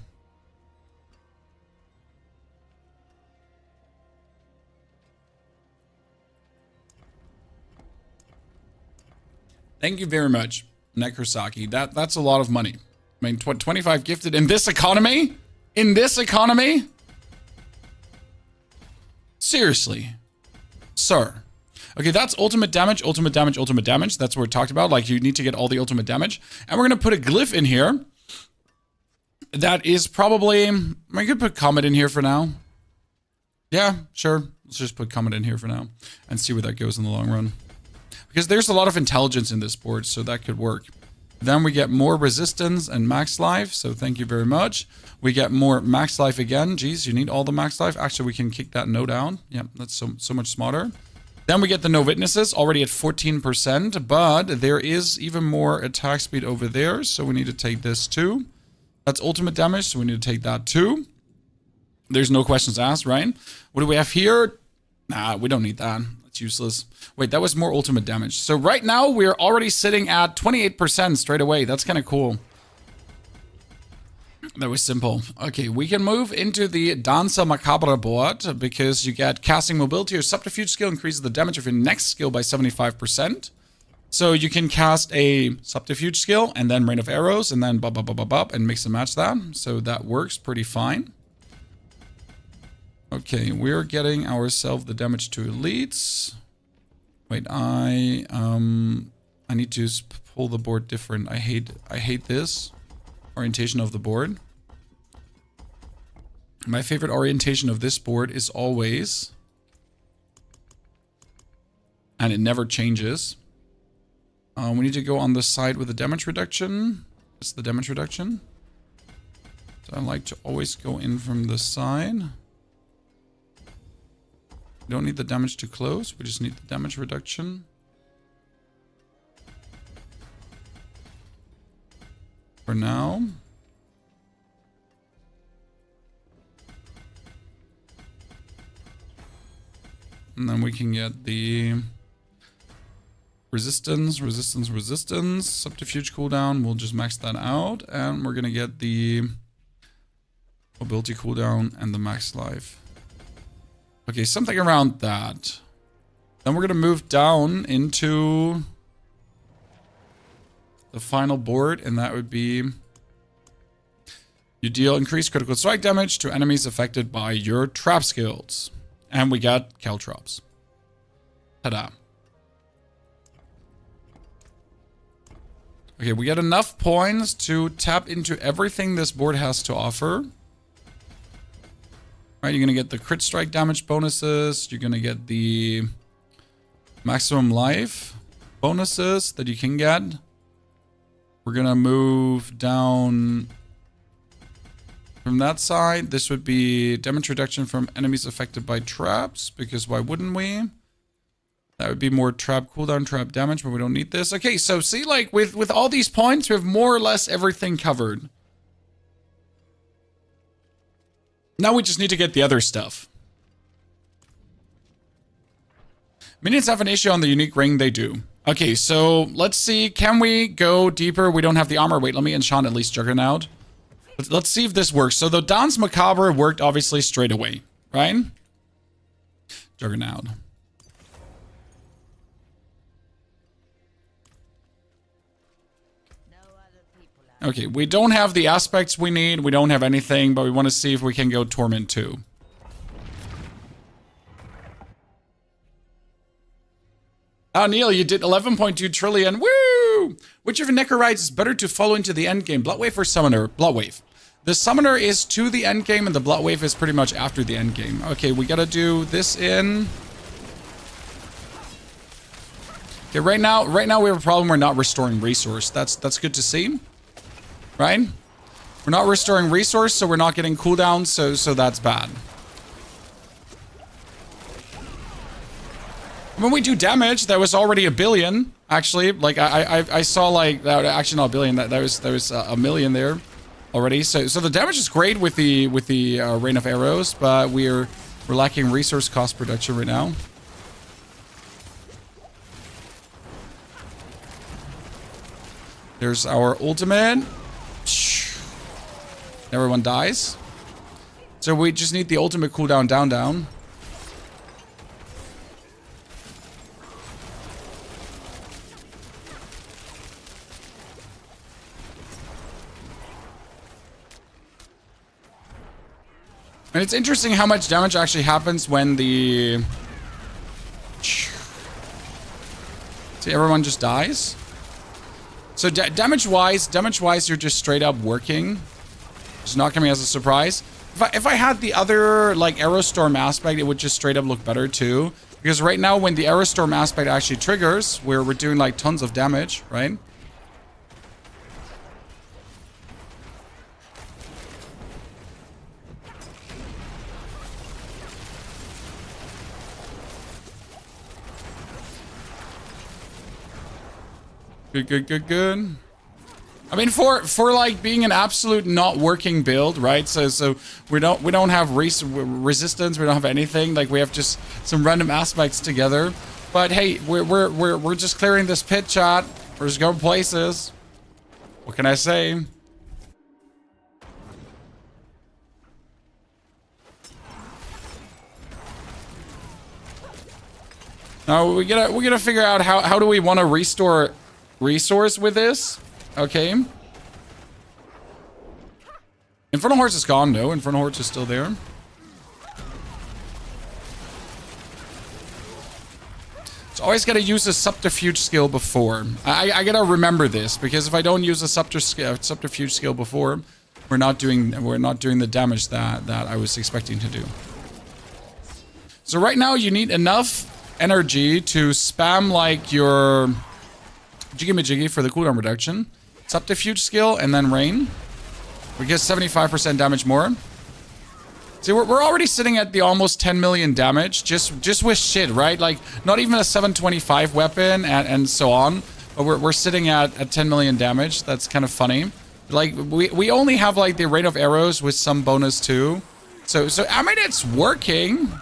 Thank you very much, Necrosaki. That's a lot of money. I mean, 25 gifted in this economy? In this economy? Seriously. Sir. Okay, that's ultimate damage, ultimate damage, ultimate damage. That's what we talked about. Like, you need to get all the ultimate damage. And we're going to put a glyph in here. That is probably... I could put Comet in here for now. Yeah, sure. Let's just put Comet in here for now. And see where that goes in the long run. Because there's a lot of intelligence in this board, so that could work. Then we get more resistance and max life, so thank you very much. We get more max life again. Geez, you need all the max life. Actually, we can kick that no down. Yeah, that's so much smarter. Then we get the no witnesses, already at 14%, but there is even more attack speed over there, so we need to take this too. That's ultimate damage, so we need to take that too. There's no questions asked, right? What do we have here? Nah, we don't need that. That's useless. Wait, that was more ultimate damage. So right now, we're already sitting at 28% straight away. That's kind of cool. That was simple. Okay, we can move into the Danza Macabra board because you get casting mobility or subterfuge skill increases the damage of your next skill by 75%. So you can cast a subterfuge skill and then Rain of Arrows and then bop and mix and match that. So that works pretty fine. Okay, we're getting ourselves the damage to elites. Wait, I need to pull the board different. I hate this orientation of the board. My favorite orientation of this board is always, and it never changes. We need to go on the side with the damage reduction. That's the damage reduction. So I like to always go in from the side. We don't need the damage to close, we just need the damage reduction. For now. And then we can get the resistance. Subterfuge cooldown. We'll just max that out. And we're going to get the mobility cooldown and the max life. Okay, something around that. Then we're going to move down into the final board, and that would be you deal increased critical strike damage to enemies affected by your trap skills. And we got caltrops. Ta-da. Okay, we got enough points to tap into everything this board has to offer. Right, you're going to get the crit strike damage bonuses. You're going to get the maximum life bonuses that you can get. We're going to move down from that side. This would be damage reduction from enemies affected by traps, because why wouldn't we? That would be more trap cooldown, trap damage, but we don't need this. Okay, so see, like with all these points, we have more or less everything covered. Now we just need to get the other stuff. Minions have an issue on the unique ring, they do. Okay, so let's see, can we go deeper? We don't have the armor. Wait, let me enchant at least Juggernaut. Let's see if this works. So the Danse Macabre worked obviously straight away, right? Juggernaut. Okay, we don't have the aspects we need. We don't have anything, but we want to see if we can go Torment 2. Oh, Neil, you did 11.2 trillion. Woo! Which of your Necrorites is better to follow into the endgame? Bloodwave or Summoner? Bloodwave. The Summoner is to the endgame, and the Bloodwave is pretty much after the endgame. Okay, we gotta do this in. Okay, right now we have a problem. We're not restoring resource. That's good to see. Right? We're not restoring resource, so we're not getting cooldowns, so that's bad. When we do damage, that was already 1 billion. Actually, like I saw like that. Actually, not 1 billion. That was a million there already. So the damage is great with the rain of arrows, but we're lacking resource cost production right now. There's our ultimate. Everyone dies. So we just need the ultimate cooldown down. And it's interesting how much damage actually happens when the... See, everyone just dies. So damage-wise, you're just straight up working. It's not coming as a surprise. If I had the other, like, Aerostorm aspect, it would just straight up look better, too. Because right now, when the Aerostorm aspect actually triggers, we're doing, like, tons of damage, right? Good. I mean, for like being an absolute not working build, right? So we don't have resistance, we don't have anything. Like we have just some random aspects together. But hey, we're just clearing this pit, chat. We're just going places. What can I say? Now we gotta figure out how do we want to restore resource with this. Okay. Infernal Horse is gone. No, Infernal Horse is still there. So always gotta use a subterfuge skill before. I gotta remember this, because if I don't use a subterfuge skill before, we're not doing the damage that I was expecting to do. So right now you need enough energy to spam like your Jiggy for the cooldown reduction, subterfuge skill, and then rain. We get 75% damage more. See, we're already sitting at the almost 10 million damage just with shit, right? Like not even a 725 weapon and so on, but we're sitting at 10 million damage. That's kind of funny. Like we only have like the rain of arrows with some bonus too. So I mean it's working.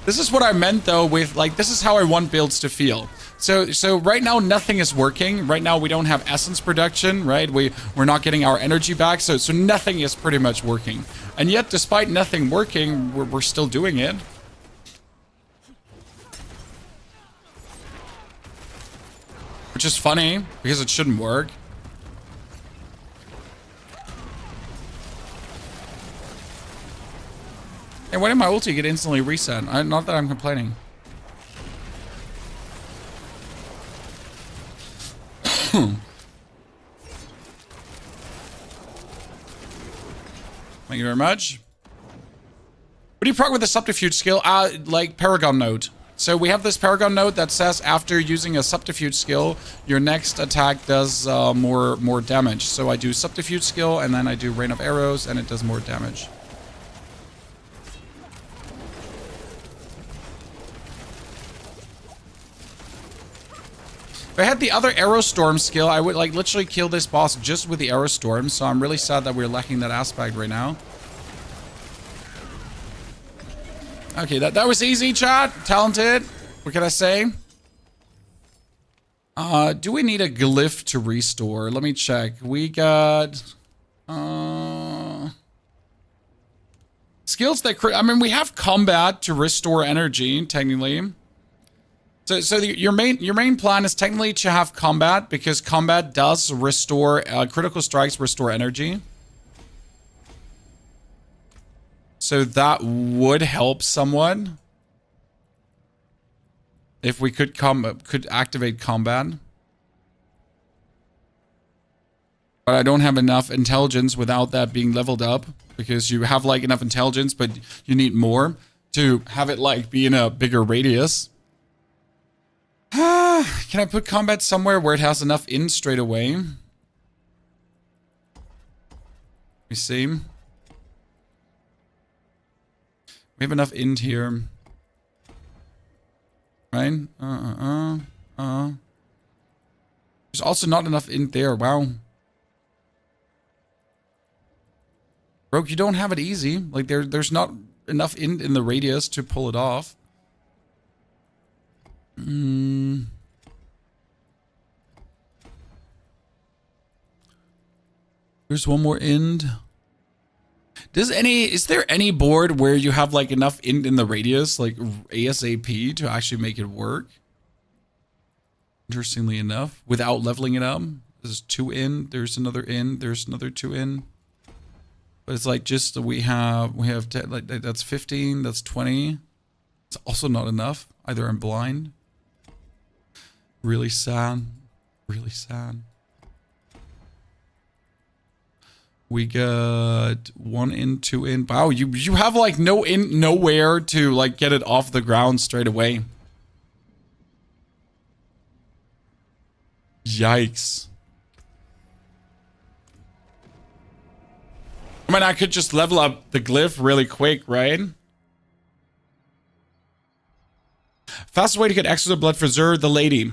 This is what I meant though with like, this is how I want builds to feel. So right now nothing is working. Right now we don't have essence production, right? We're not getting our energy back. So nothing is pretty much working. And yet despite nothing working, we're still doing it. Which is funny because it shouldn't work. Hey, why did my ulti get instantly reset? Not that I'm complaining. Thank you very much. What do you proc with the subterfuge skill? Like Paragon Node. So we have this Paragon Node that says after using a subterfuge skill, your next attack does more damage. So I do subterfuge skill and then I do rain of arrows and it does more damage. If I had the other Arrow Storm skill, I would like literally kill this boss just with the Arrow Storm. So I'm really sad that we're lacking that aspect right now. Okay, that was easy, chat. Talented. What can I say? Do we need a glyph to restore? Let me check. We got skills that I mean, we have combat to restore energy, technically. So your main plan is technically to have combat because combat does restore critical strikes, restore energy. So that would help somewhat if we could activate combat. But I don't have enough intelligence without that being leveled up because you have like enough intelligence, but you need more to have it like be in a bigger radius. Can I put combat somewhere where it has enough in straight away? Let me see. We have enough int here. Right? There's also not enough int there. Wow. Rogue, you don't have it easy. Like there's not enough int in the radius to pull it off. There's one more int. Is there any board where you have like enough int in the radius, like ASAP, to actually make it work? Interestingly enough, without leveling it up. There's 2 int, there's another int, there's another 2 int. But it's like just we have like that's 15, that's 20. It's also not enough. Either I'm blind. Really sad. Really sad. We got 1 int, 2 int. Wow, you have like no int nowhere to like get it off the ground straight away. Yikes. I mean, I could just level up the glyph really quick, right? Fastest way to get extra blood for Zur, the lady.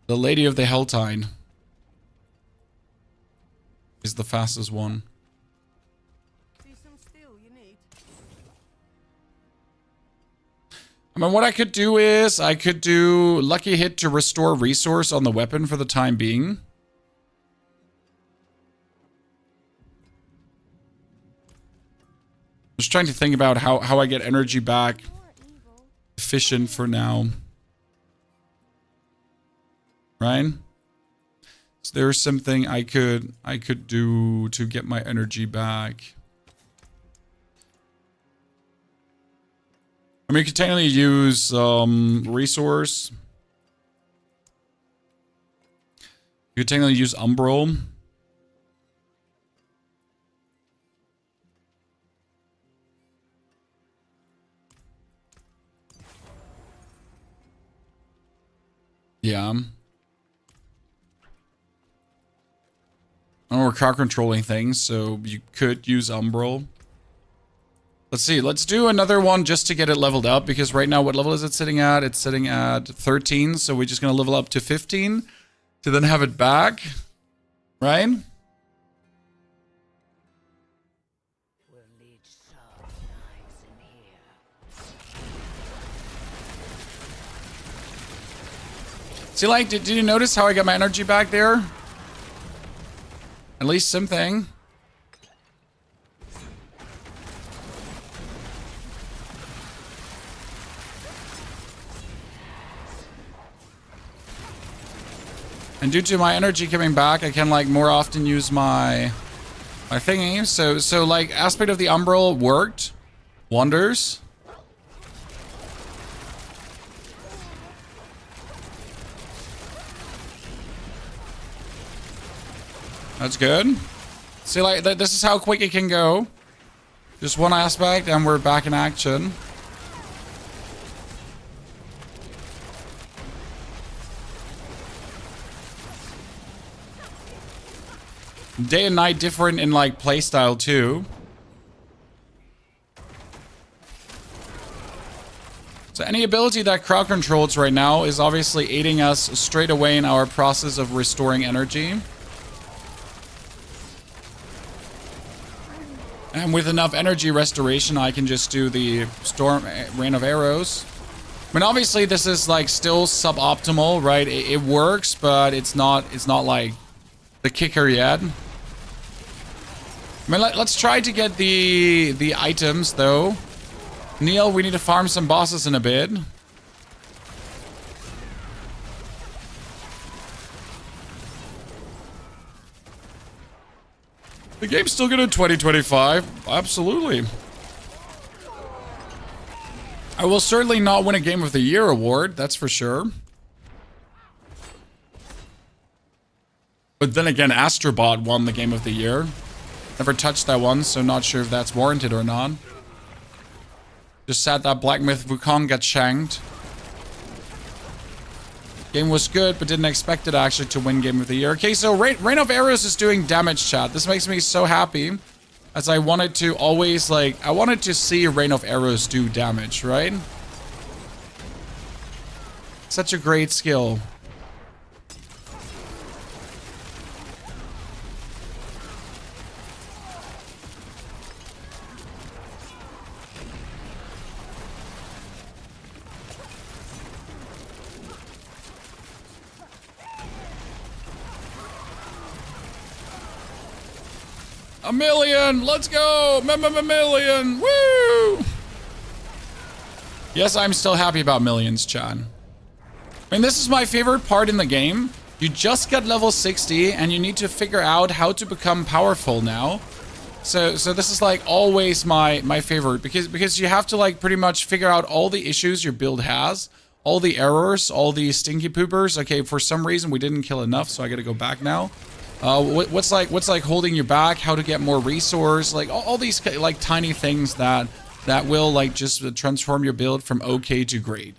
The Lady of the Helltide is the fastest one. I mean, what I could do is I could do lucky hit to restore resource on the weapon for the time being. Just trying to think about how I get energy back efficient for now. Right? So there's something I could do to get my energy back. I mean, you could technically use resource. You could technically use Umbral. Yeah. Oh, we're crowd controlling things, so you could use Umbral. Let's see, let's do another one just to get it leveled up, because right now, what level is it sitting at? It's sitting at 13, so we're just gonna level up to 15 to then have it back, right? See, like, did you notice how I got my energy back there? At least something. And due to my energy coming back, I can like more often use my thingy. So like aspect of the umbral worked wonders. That's good. See, like this is how quick it can go. Just one aspect, and we're back in action. Day and night different in like playstyle too. So any ability that crowd controls right now is obviously aiding us straight away in our process of restoring energy. And with enough energy restoration, I can just do the storm rain of arrows. I mean, obviously this is like still suboptimal, right? It works, but it's not like the kicker yet. I mean, let's try to get the items, though. Neil, we need to farm some bosses in a bit. The game's still good in 2025. Absolutely. I will certainly not win a Game of the Year award, that's for sure. But then again, Astrobot won the Game of the Year. Never touched that one, so not sure if that's warranted or not. Just sad that Black Myth Wukong got shanked. Game was good, but didn't expect it actually to win Game of the Year. Okay, so Rain of Arrows is doing damage, chat. This makes me so happy. As I wanted to always, like, I wanted to see Rain of Arrows do damage, right? Such a great skill. A million! Let's go! Million! Woo! Yes, I'm still happy about millions, Chan. I mean, this is my favorite part in the game. You just got level 60, and you need to figure out how to become powerful now. So this is like always my favorite, because you have to like pretty much figure out all the issues your build has, all the errors, all the stinky poopers. Okay, for some reason we didn't kill enough, so I gotta go back now. What's like holding you back, how to get more resource, like all these like tiny things that will like just transform your build from okay to great.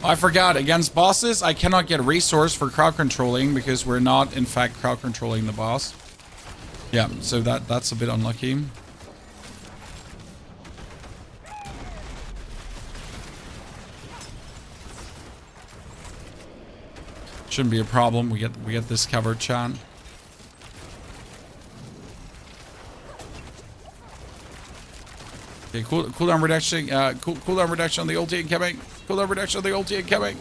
I forgot, against bosses I cannot get resource for crowd controlling because we're not in fact crowd controlling the boss. Yeah, so that's a bit unlucky. Shouldn't be a problem. We get this covered, Chan. Okay, cooldown reduction. Cooldown reduction on the ulti incoming. Cooldown reduction on the ulti incoming.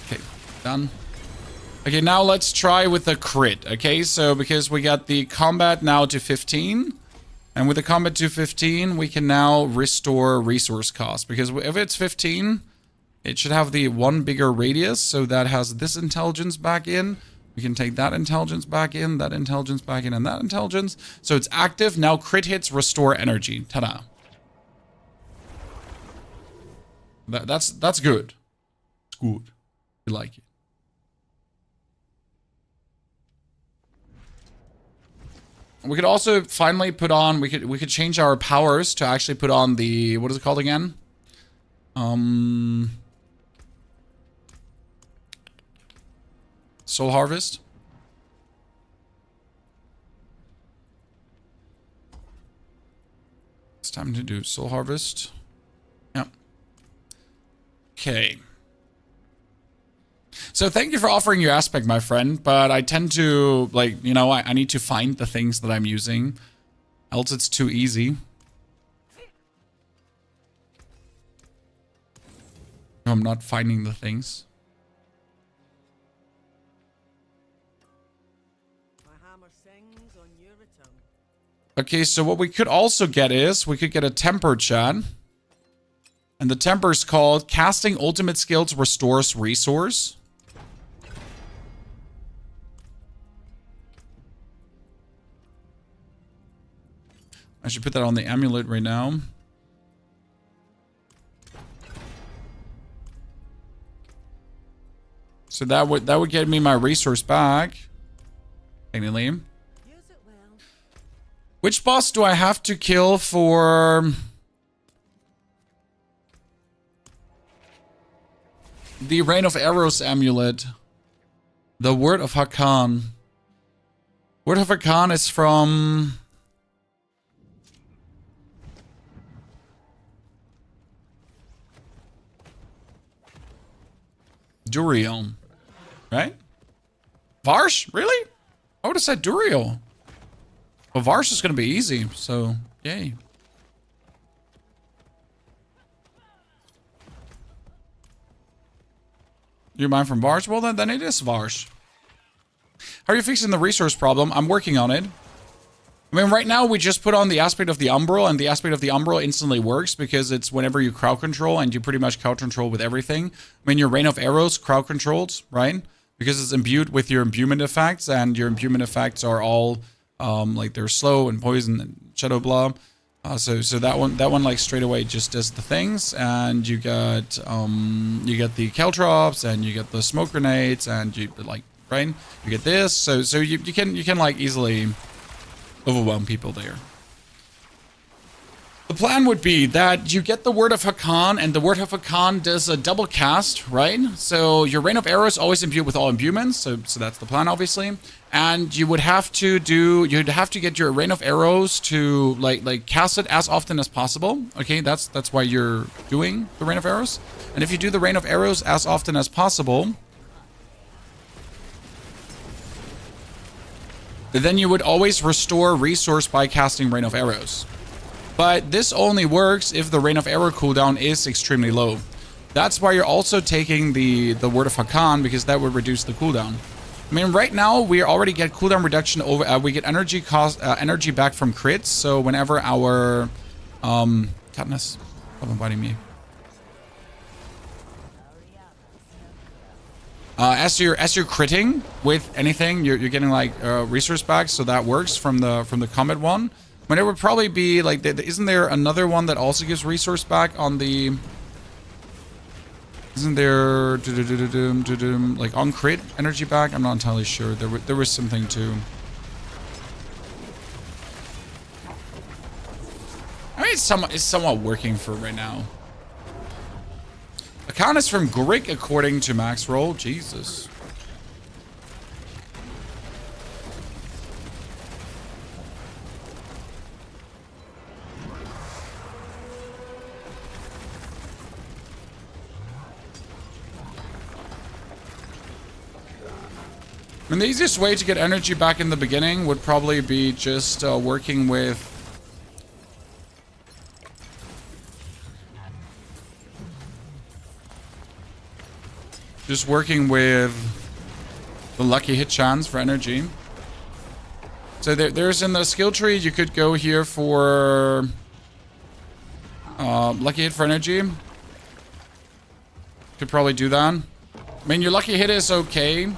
Okay, done. Okay, now let's try with the crit. Okay, so because we got the combat now to 15. And with the combat to 15, we can now restore resource cost. Because if it's 15, it should have the one bigger radius. So that has this intelligence back in. We can take that intelligence back in, that intelligence back in, and that intelligence. So it's active. Now crit hits restore energy. Ta-da. That's good. It's good. We like it. We could also finally put on, we could change our powers to actually put on the, what is it called again? Soul Harvest. It's time to do Soul Harvest. Yep. Okay. So thank you for offering your aspect, my friend, but I tend to, like, you know, I need to find the things that I'm using. Else it's too easy. I'm not finding the things. Okay, so what we could also get is, we could get a temper, chat. And the temper is called Casting Ultimate Skills Restores Resource. I should put that on the amulet right now. So that would get me my resource back. Technically. Which boss do I have to kill for the Rain of Arrows amulet? The Word of Hakan. Word of Hakan is from Duriel, right? Varsh? Really? I would have said Duriel. Well, Varsh is going to be easy, so yay. You mind from Varsh? Well, then it is Varsh. How are you fixing the resource problem? I'm working on it. I mean, right now we just put on the aspect of the umbral, and the aspect of the umbral instantly works because it's whenever you crowd control, and you pretty much crowd control with everything. I mean, your Rain of Arrows crowd controls, right? Because it's imbued with your imbuement effects, and your imbuement effects are all like they're slow and poison and shadow blah. So that one like straight away just does the things, and you get the caltrops, and you get the smoke grenades, and you like right, you get this. So you can like easily overwhelm people there. The plan would be that you get the Word of Hakan, and the Word of Hakan does a double cast, right? So your Rain of Arrows always imbued with all imbuements, so that's the plan, obviously. And you would have to get your Rain of Arrows to like cast it as often as possible. Okay, that's why you're doing the Rain of Arrows. And if you do the Rain of Arrows as often as possible, then you would always restore resource by casting Rain of Arrows. But this only works if the Rain of Arrow cooldown is extremely low. That's why you're also taking the Word of Hakan, because that would reduce the cooldown. I mean, right now we already get cooldown reduction over. We get energy energy back from crits. So whenever our Katniss, stop inviting me. As you're critting with anything, you're getting like resource back. So that works from the combat one. I mean, it would probably be like, isn't there another one that also gives resource back on the? Isn't there like on crit energy back? I'm not entirely sure. There was something too. I mean, it's somewhat working for right now. Account is from Greek according to Max Roll. Jesus. I mean, the easiest way to get energy back in the beginning would probably be just working with the lucky hit chance for energy. So there's in the skill tree, you could go here for lucky hit for energy. Could probably do that. I mean, your lucky hit is okay.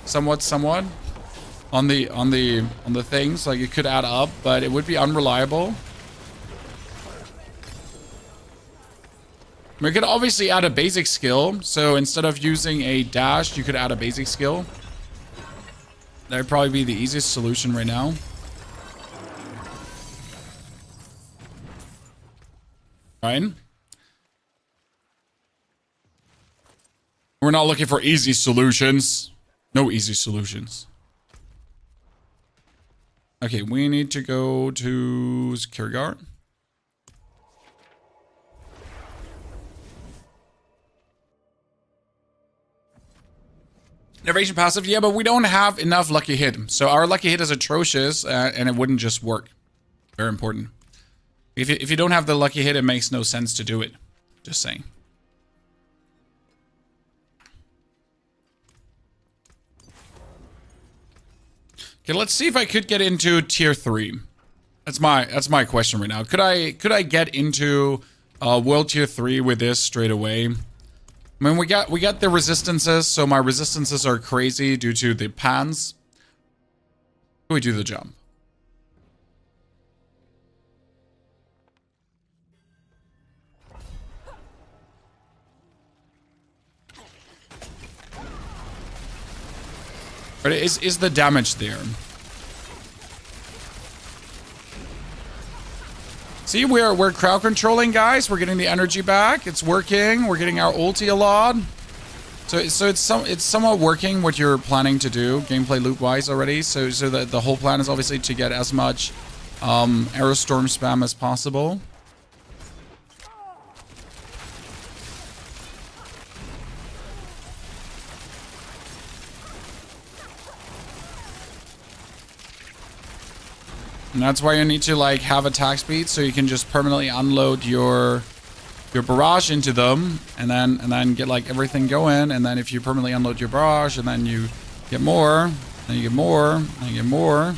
Somewhat on the things, like it could add up, but it would be unreliable. We could obviously add a basic skill, so instead of using a dash, you could add a basic skill. That would probably be the easiest solution right now. Right? We're not looking for easy solutions. No easy solutions. Okay, we need to go to Kirgar. Narration passive, yeah, but we don't have enough lucky hit. So our lucky hit is atrocious, and it wouldn't just work. Very important. If you don't have the lucky hit, it makes no sense to do it. Just saying. Okay, let's see if I could get into tier 3. That's my question right now. Could I get into world tier 3 with this straight away? I mean, we got the resistances, so my resistances are crazy due to the pans. We do the jump. But is the damage there? See, we're crowd controlling, guys. We're getting the energy back. It's working. We're getting our ulti a lot. So it's somewhat working what you're planning to do gameplay loop wise already. So the whole plan is obviously to get as much arrow storm spam as possible. And that's why you need to like have attack speed so you can just permanently unload your barrage into them and then get like everything going. And then if you permanently unload your barrage and then you get more, then you get more, then you get more.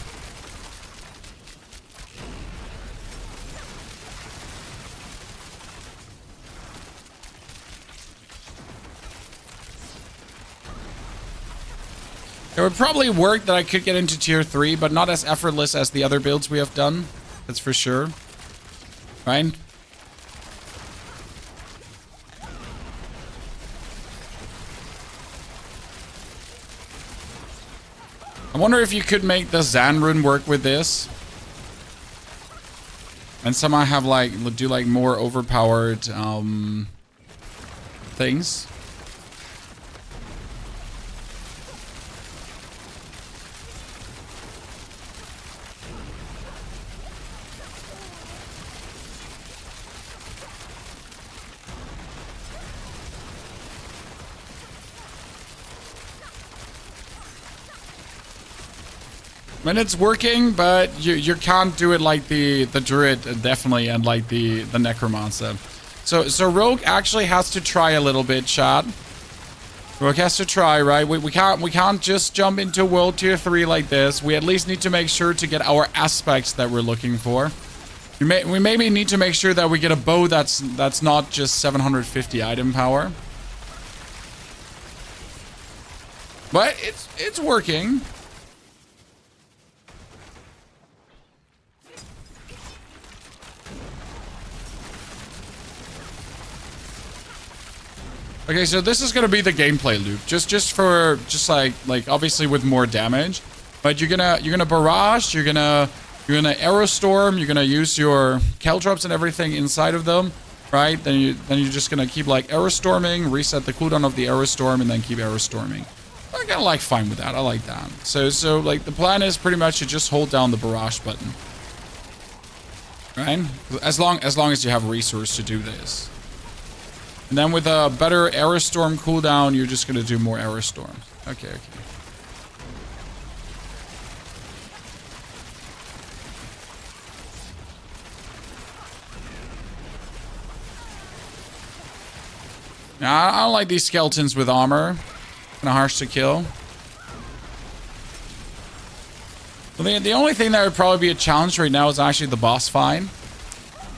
It would probably work that I could get into tier 3, but not as effortless as the other builds we have done. That's for sure. Right? I wonder if you could make the Zan rune work with this. And somehow have like, do like more overpowered things. And it's working, but you can't do it like the druid definitely and like the necromancer. So Rogue actually has to try a little bit, chat. Rogue has to try, right? We can't just jump into world tier 3 like this. We at least need to make sure to get our aspects that we're looking for. We maybe need to make sure that we get a bow that's not just 750 item power. But it's working. Okay, so this is gonna be the gameplay loop, just like obviously with more damage, but you're gonna barrage, you're gonna arrow storm, you're gonna use your caltrops and everything inside of them, right? Then you're just gonna keep like arrow storming, reset the cooldown of the arrow storm, and then keep arrow storming. I'm kinda like fine with that. I like that. So like the plan is pretty much to just hold down the barrage button, right? As long as you have a resource to do this. And then with a better arrow storm cooldown, you're just gonna do more arrow storms. Okay. Now, I don't like these skeletons with armor. Kinda harsh to kill. Well, the only thing that would probably be a challenge right now is actually the boss fight.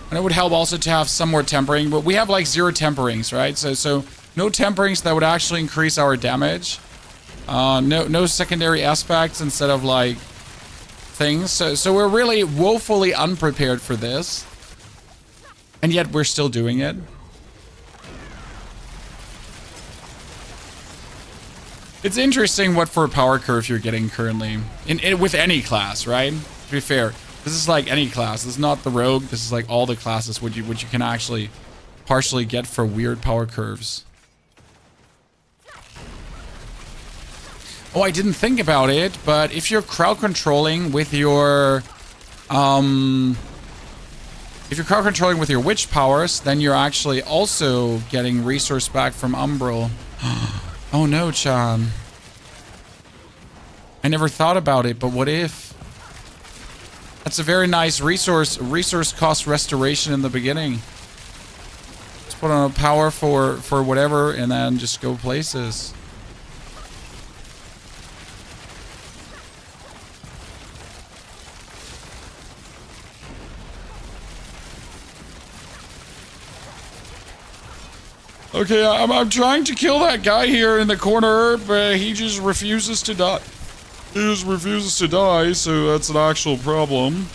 And it would help also to have some more tempering, but we have like 0 temperings, right? So no temperings that would actually increase our damage. No secondary aspects instead of like things. So we're really woefully unprepared for this. And yet we're still doing it. It's interesting what for a power curve you're getting currently with any class, right? To be fair. This is like any class. This is not the rogue. This is like all the classes which you can actually partially get for weird power curves. Oh, I didn't think about it, but if you're crowd controlling with your witch powers, then you're actually also getting resource back from Umbral. Oh no, Chan. I never thought about it, but what if? That's a very nice resource cost restoration in the beginning. Just put on a power for whatever and then just go places. Okay, I'm trying to kill that guy here in the corner, but he just refuses to die. He just refuses to die, so that's an actual problem.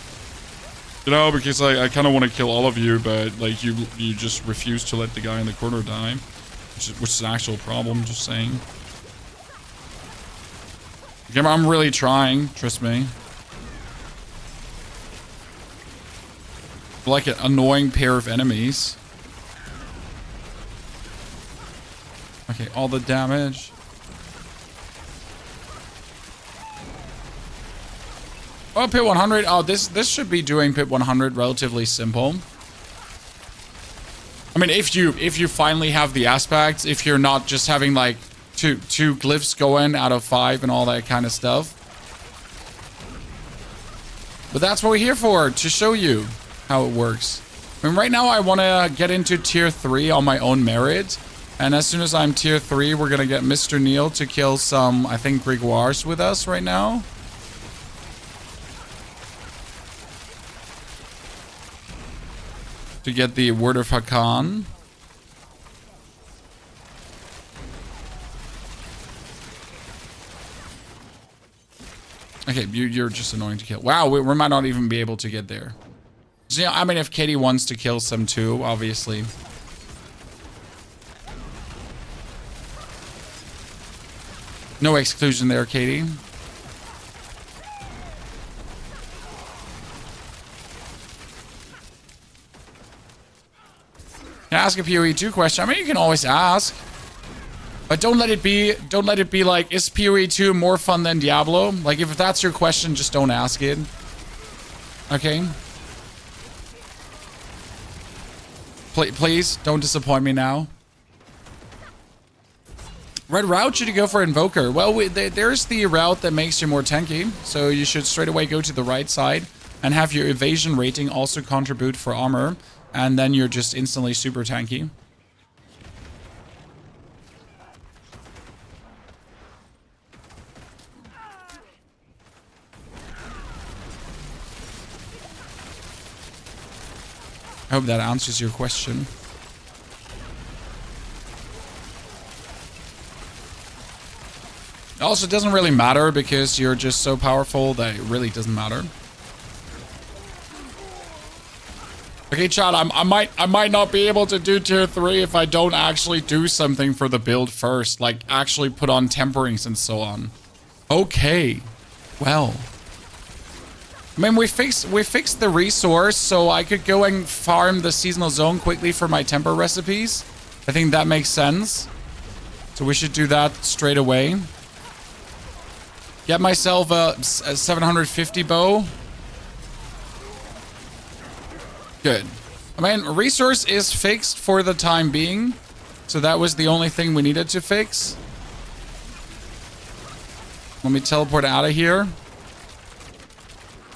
You know, because I kind of want to kill all of you, but like you just refuse to let the guy in the corner die, which is an actual problem. Just saying. Okay, I'm really trying. Trust me. Like an annoying pair of enemies. Okay, all the damage. Oh, pit 100. Oh, this should be doing pit 100 relatively simple. I mean, if you finally have the aspects, if you're not just having like two glyphs going out of 5 and all that kind of stuff. But that's what we're here for, to show you how it works. I mean, right now I want to get into tier 3 on my own merit. And as soon as I'm tier 3, we're going to get Mr. Neil to kill some, I think, Grimoires with us right now. To get the Word of Hakan. Okay, you're just annoying to kill. Wow, we might not even be able to get there. So, yeah, I mean, if Katie wants to kill some too, obviously. No exclusion there, Katie. Can I ask a PoE 2 question? I mean, you can always ask. But don't let it be like, is PoE 2 more fun than Diablo? Like, if that's your question, just don't ask it. Okay? Please, don't disappoint me now. Red route, should you go for Invoker? Well, there's the route that makes you more tanky. So you should straight away go to the right side and have your evasion rating also contribute for armor. And then you're just instantly super tanky. I hope that answers your question. Also, it doesn't really matter because you're just so powerful that it really doesn't matter. Okay, chat, I might not be able to do tier 3 if I don't actually do something for the build first, like actually put on temperings and so on. Okay. Well. I mean, we fixed the resource, so I could go and farm the seasonal zone quickly for my temper recipes. I think that makes sense. So we should do that straight away. Get myself a 750 bow. Good. I mean, resource is fixed for the time being. So that was the only thing we needed to fix. Let me teleport out of here.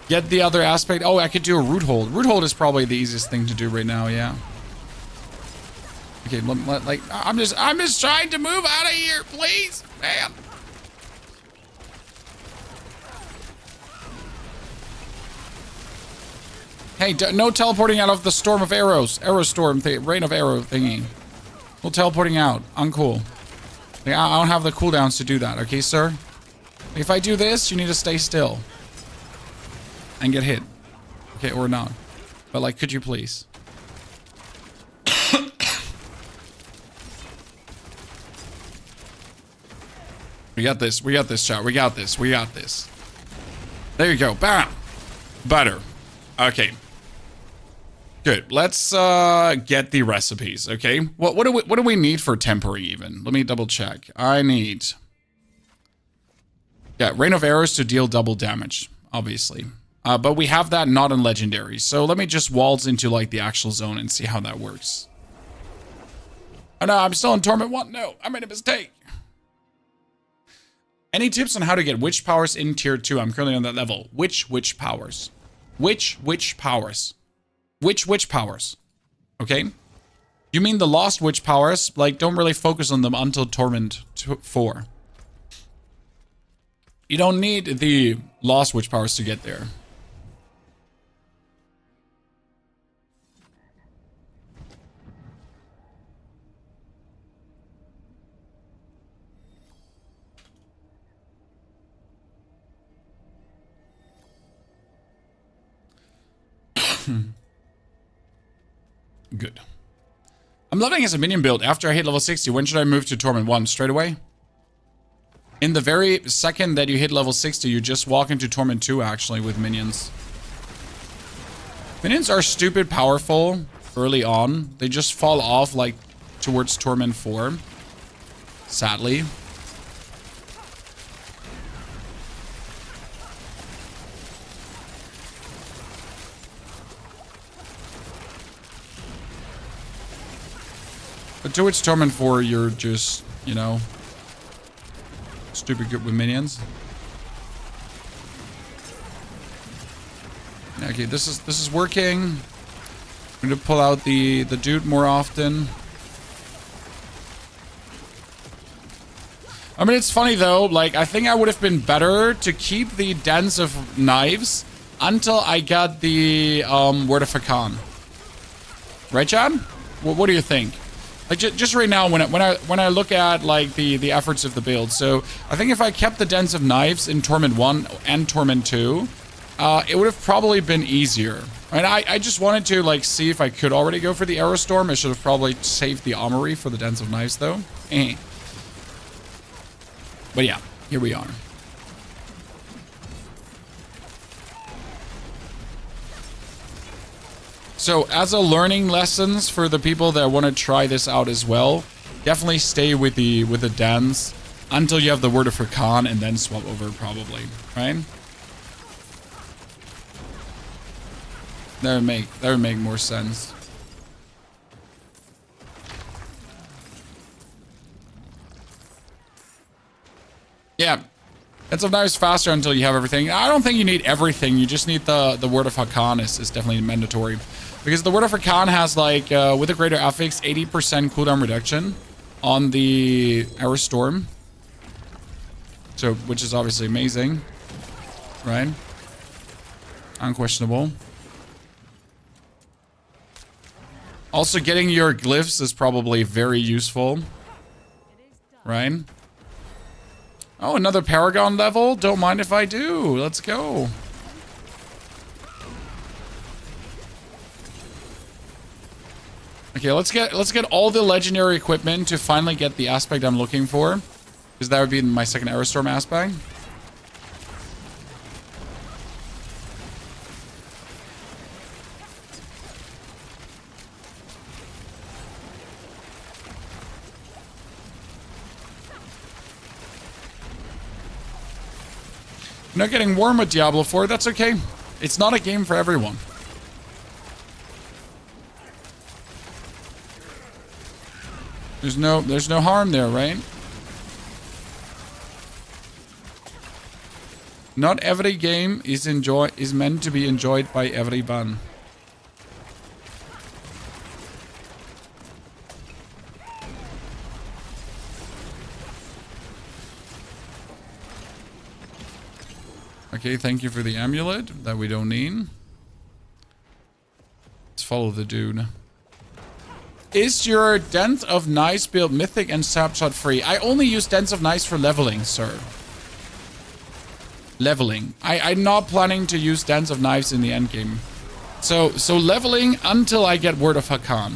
Get the other aspect. Oh, I could do a root hold. Root hold is probably the easiest thing to do right now, yeah. Okay, like I'm just trying to move out of here, please, man. Hey, no teleporting out of the storm of arrows. Arrow storm, rain of arrow thingy. No teleporting out. Uncool. Like, I don't have the cooldowns to do that, okay, sir? If I do this, you need to stay still. And get hit. Okay, or not. But, like, could you please? We got this. We got this, chat. We got this. We got this. There you go. Bam. Better. Okay. Good. Let's get the recipes, okay? What do we need for temporary even? Let me double check. I need... Yeah, Rain of Arrows to deal double damage, obviously. But we have that not in Legendary. So let me just waltz into, like, the actual zone and see how that works. Oh, no, I'm still in Torment 1. No, I made a mistake. Any tips on how to get witch powers in tier 2? I'm currently on that level. Which witch powers? Which powers? Which powers? Okay? You mean the lost witch powers? Like, don't really focus on them until Torment 4. You don't need the lost witch powers to get there. Good. I'm loving as a minion build. After I hit level 60, when should I move to Torment 1? Straight away? In the very second that you hit level 60, you just walk into Torment 2, actually, with minions. Minions are stupid powerful early on. They just fall off, like, towards Torment 4. Sadly. But towards Torment 4, you're just, you know, stupid good with minions. Okay, this is working. I'm gonna pull out the dude more often. I mean, it's funny though, like, I think I would have been better to keep the dens of knives until I got the Word of Hakan. Right, Chad? What do you think? Like, just right now, when I look at, like, the efforts of the build. So, I think if I kept the Dens of Knives in Torment 1 and Torment 2, it would have probably been easier. And I just wanted to, like, see if I could already go for the Arrow Storm. I should have probably saved the Armory for the Dens of Knives, though. But yeah, here we are. So, as a learning lessons for the people that want to try this out as well, definitely stay with the dens until you have the Word of Hakan and then swap over probably, right? That would make more sense. Yeah. Dens of Knives faster until you have everything. I don't think you need everything. You just need the Word of Hakan is definitely mandatory. Because the Word of Hakan has, like, with a greater affix, 80% cooldown reduction on the Arrow Storm. So, which is obviously amazing. Right? Unquestionable. Also, getting your glyphs is probably very useful. Right? Oh, another Paragon level? Don't mind if I do. Let's go. Okay, let's get all the legendary equipment to finally get the aspect I'm looking for. Because that would be my second Arrow Storm aspect. I'm not getting warm with Diablo 4, that's okay. It's not a game for everyone. There's no harm there, right? Not every game is meant to be enjoyed by everyone. Okay, thank you for the amulet that we don't need. Let's follow the dude. Is your Dens of Knives build mythic and snapshot free? I only use Dens of Knives for leveling, sir. Leveling. I'm not planning to use Dens of Knives in the endgame. So leveling until I get Word of Hakan.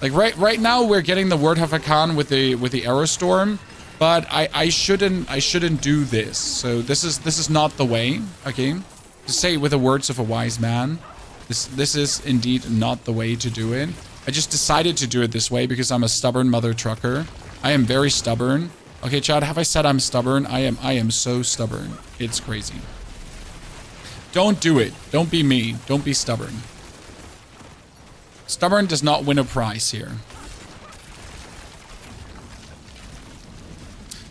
Like right now we're getting the Word of Hakan with the Arrow Storm, but I shouldn't do this. So this is not the way, okay? To say it with the words of a wise man, this is indeed not the way to do it. I just decided to do it this way because I'm a stubborn mother trucker. I am very stubborn. Okay, Chad, have I said I'm stubborn? I am so stubborn. It's crazy. Don't do it. Don't be me. Don't be stubborn. Stubborn does not win a prize here.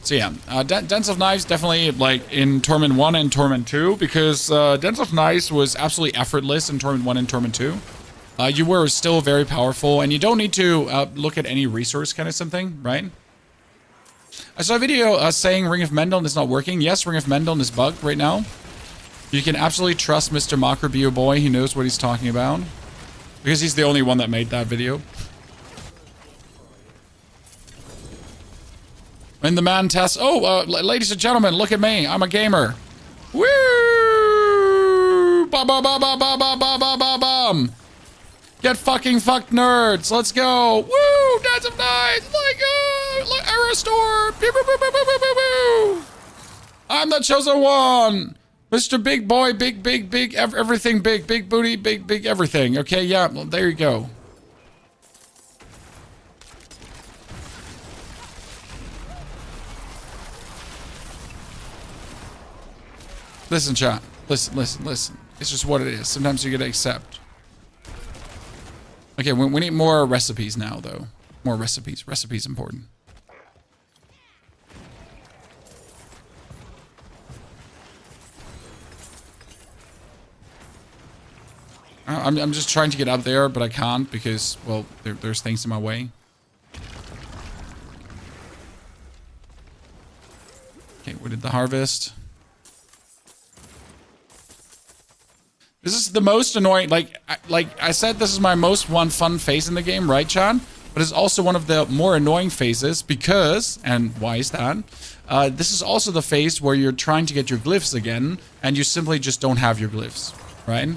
So yeah, Dance of Knives definitely like in Torment 1 and Torment 2, because Dance of Knives was absolutely effortless in Torment 1 and Torment 2. You were still very powerful, and you don't need to look at any resource kind of something, right? I saw a video saying Ring of Mendel is not working. Yes, Ring of Mendel is bugged right now. You can absolutely trust Mr. Mocker be your boy. He knows what he's talking about. Because he's the only one that made that video. When the man tests... Oh, ladies and gentlemen, look at me. I'm a gamer. Woo! Ba-ba-ba-ba-ba-ba-ba-ba-bum. Get fucking fucked, nerds. Let's go. Woo! Dance of Knives. Like, Aerostorm. Pew, pew, pew, pew, pew, pew, pew. I'm the chosen one. Mr. Big Boy, big, everything big. Big booty, big everything. Okay, yeah, well, there you go. Listen, chat. Listen. It's just what it is. Sometimes you gotta accept. Okay, we need more recipes now, though. More recipes. Recipes important. I'm just trying to get up there, but I can't because, well, there's things in my way. Okay, we did the harvest. This is the most annoying, like I said, this is my most fun phase in the game, right, Chan? But it's also one of the more annoying phases because, and why is that? This is also the phase where you're trying to get your glyphs again, and you simply just don't have your glyphs, right?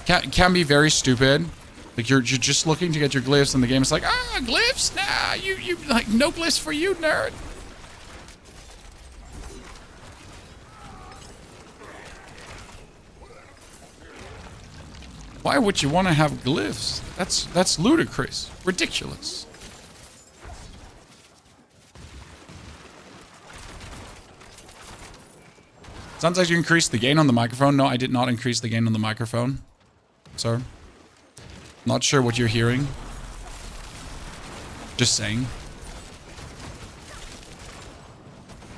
Can be very stupid. Like you're just looking to get your glyphs, and the game is like, glyphs? Nah, you like no glyphs for you, nerd. Why would you want to have glyphs? That's ludicrous. Ridiculous. Sounds like you increased the gain on the microphone. No, I did not increase the gain on the microphone. Sir. Not sure what you're hearing. Just saying.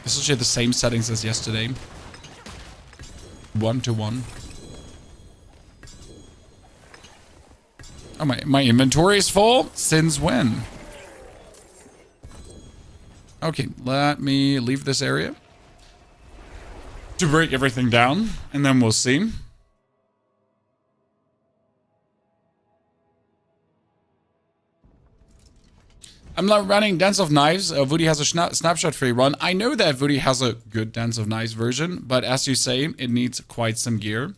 This is the same settings as yesterday. 1-to-1. Oh, my inventory is full? Since when? Okay, let me leave this area to break everything down, and then we'll see. I'm not running Dance of Knives. Woody has a snapshot free run. I know that Woody has a good Dance of Knives version, but as you say, it needs quite some gear.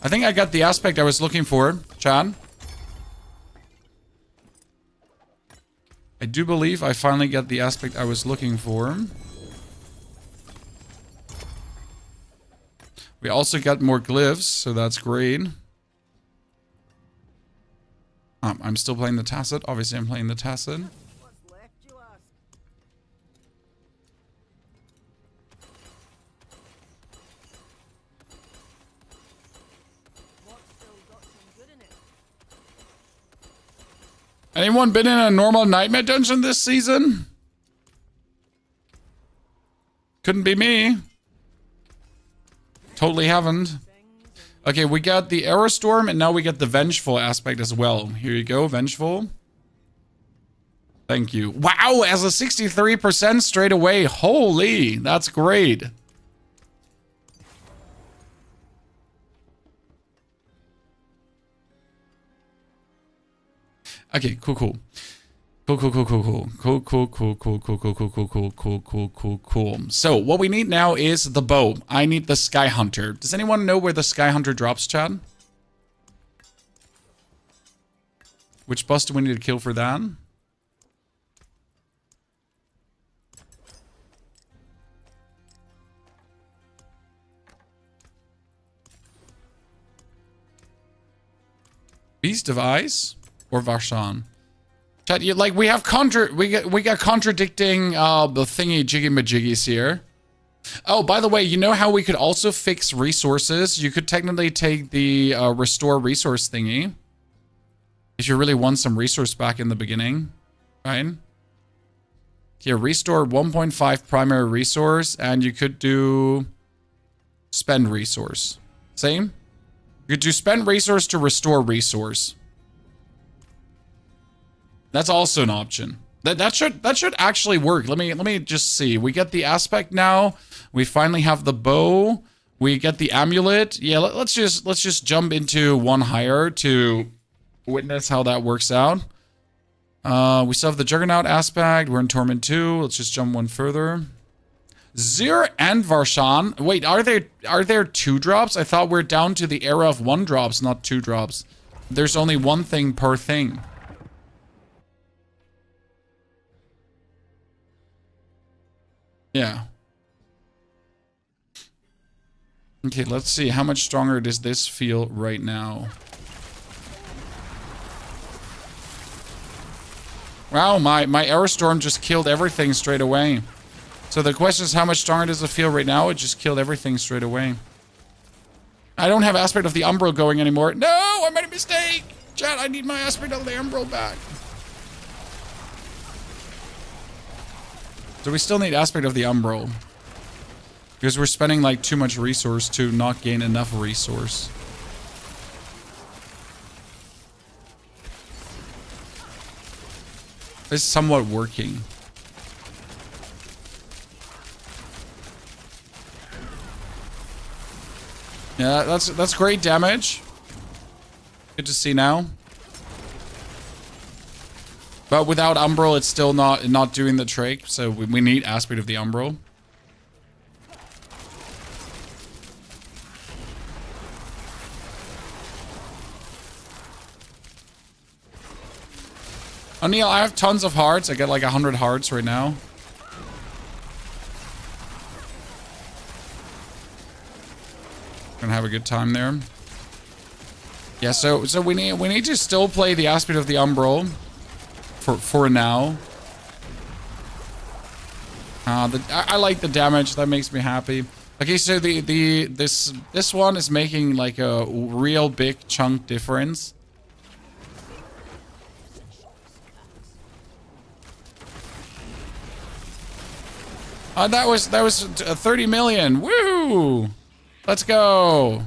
I think I got the aspect I was looking for, Chan. I do believe I finally got the aspect I was looking for. We also got more glyphs, so that's great. I'm still playing the Tacit. Obviously, I'm playing the Tacit. Anyone been in a normal nightmare dungeon this season? Couldn't be me. Totally haven't. Okay, we got the Aerostorm, and now we get the Vengeful aspect as well. Here you go, Vengeful. Thank you. Wow, as a 63% straight away. Holy, that's great. Okay, cool. Cool. So, what we need now is the bow. I need the Sky Hunter. Does anyone know where the Sky Hunter drops, Chad? Which boss do we need to kill for that? Beast of Ice or Varshan? Chat, we have we got contradicting the thingy jiggy majiggies here. Oh, by the way, you know how we could also fix resources? You could technically take the restore resource thingy if you really want some resource back in the beginning. right? Here, restore 1.5 primary resource, and you could do spend resource. Same. You could do spend resource to restore resource. That's also an option. That should actually work. Let me just see. We get the aspect now. We finally have the bow. We get the amulet. Yeah, let's just jump into one higher to witness how that works out. We still have the Juggernaut aspect. We're in Torment 2. Let's just jump one further. Zir and Varshan. Wait, are there 2 drops? I thought we're down to the era of 1 drops, not 2 drops. There's only 1 thing per thing. Yeah. Okay, let's see. How much stronger does this feel right now? Wow, my Aerostorm just killed everything straight away. So the question is, how much stronger does it feel right now? It just killed everything straight away. I don't have Aspect of the Umbral going anymore. No, I made a mistake! Chat, I need my Aspect of the Umbral back. So we still need Aspect of the Umbral. Because we're spending like too much resource to not gain enough resource. It's somewhat working. Yeah, that's great damage. Good to see now. But without Umbral, it's still not doing the trick. So we need Aspect of the Umbral. O'Neil, I have tons of hearts. I get like 100 hearts right now. Gonna have a good time there. Yeah, so we need to still play the Aspect of the Umbral for now. I like the damage. That makes me happy. Okay, so this one is making like a real big chunk difference. That was 30 million. Woo! Let's go.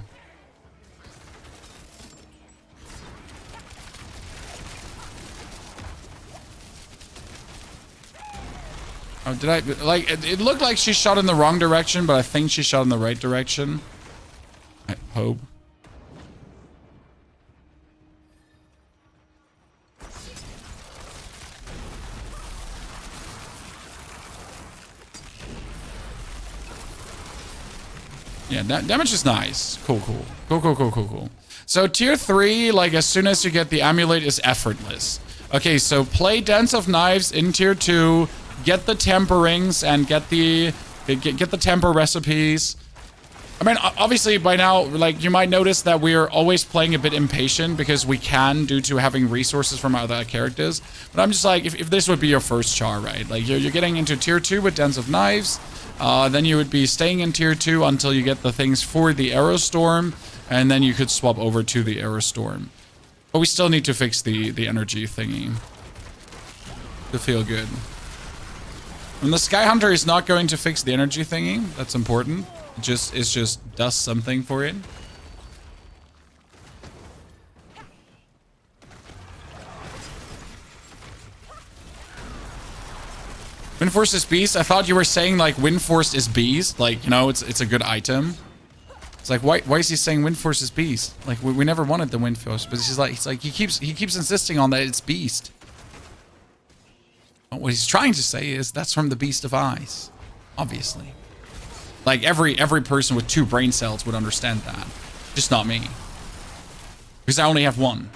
Oh, did I like it looked like she shot in the wrong direction, but I think she shot in the right direction. I hope. Yeah, damage is nice. Cool. So tier 3, like as soon as you get the amulet, is effortless. Okay, so play Dance of Knives in tier 2, get the temperings and get the temper recipes. I mean, obviously by now, like you might notice that we're always playing a bit impatient because we can due to having resources from other characters. But I'm just like, if this would be your first char, right? Like you're getting into tier 2 with Dance of Knives. Then you would be staying in tier 2 until you get the things for the Aerostorm, and then you could swap over to the Aerostorm. But we still need to fix the energy thingy to feel good. And the Sky Hunter is not going to fix the energy thingy. That's important. It just does something for it. Windforce is beast. I thought you were saying like Windforce is beast. Like, you know, it's a good item. It's like why is he saying Windforce is beast? Like we never wanted the Windforce, but he's like he keeps insisting on that it's beast. What he's trying to say is that's from the Beast of Ice, obviously. Like every person with 2 brain cells would understand that, just not me, because I only have 1.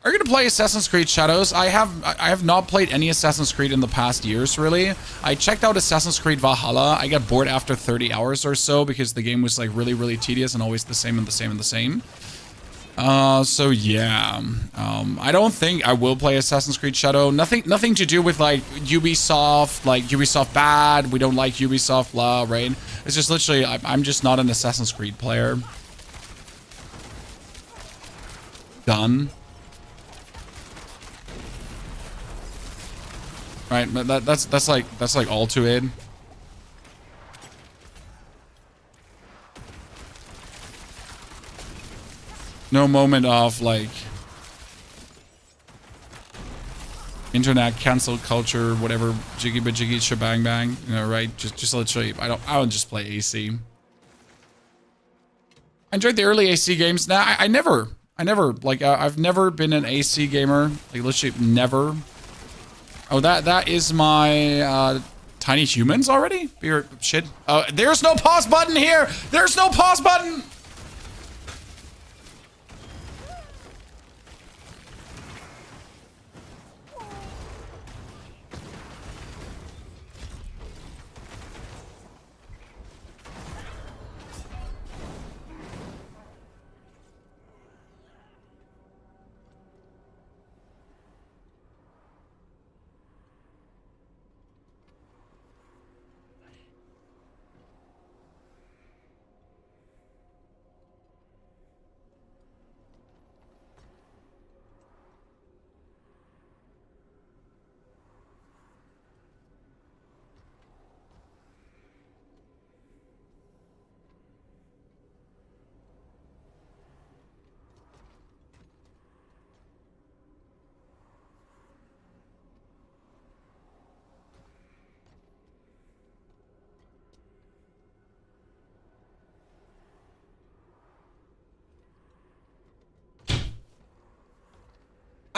Are you gonna play Assassin's Creed Shadows? I have not played any Assassin's Creed in the past years, really. I checked out Assassin's Creed Valhalla. I got bored after 30 hours or so because the game was like really tedious and always the same and the same and the same. So yeah, I don't think I will play Assassin's Creed Shadow. Nothing to do with like Ubisoft bad. We don't like Ubisoft blah, right? It's just literally I'm just not an Assassin's Creed player. Done. right? But that's like all to it. No moment of like internet cancel culture, whatever, jiggy but jiggy shebang bang, you know, right? Just literally, I don't just play AC. I enjoyed the early AC games. Nah, I never, like, I've never been an AC gamer, like literally never. Oh, that is my tiny humans already? Shit. There's no pause button here. There's no pause button.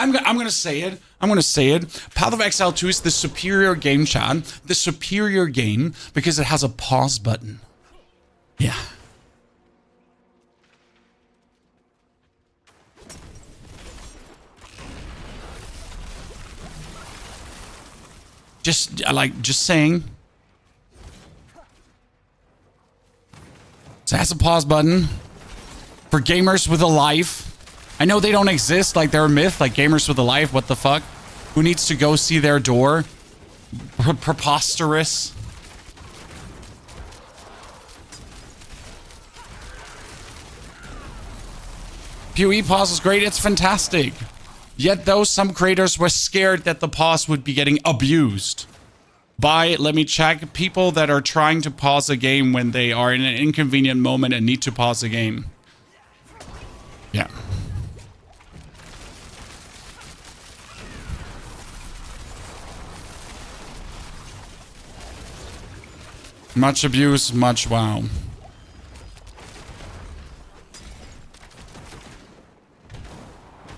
I'm gonna say it. I'm gonna say it. Path of Exile 2 is the superior game, Chad. The superior game because it has a pause button. Yeah. Just saying. So it has a pause button for gamers with a life. I know they don't exist, like they're a myth, like gamers with a life, what the fuck? Who needs to go see their door? Preposterous. PoE pause is great, it's fantastic. Yet though, some creators were scared that the pause would be getting abused by, let me check, people that are trying to pause a game when they are in an inconvenient moment and need to pause a game. Yeah. Much abuse, much wow.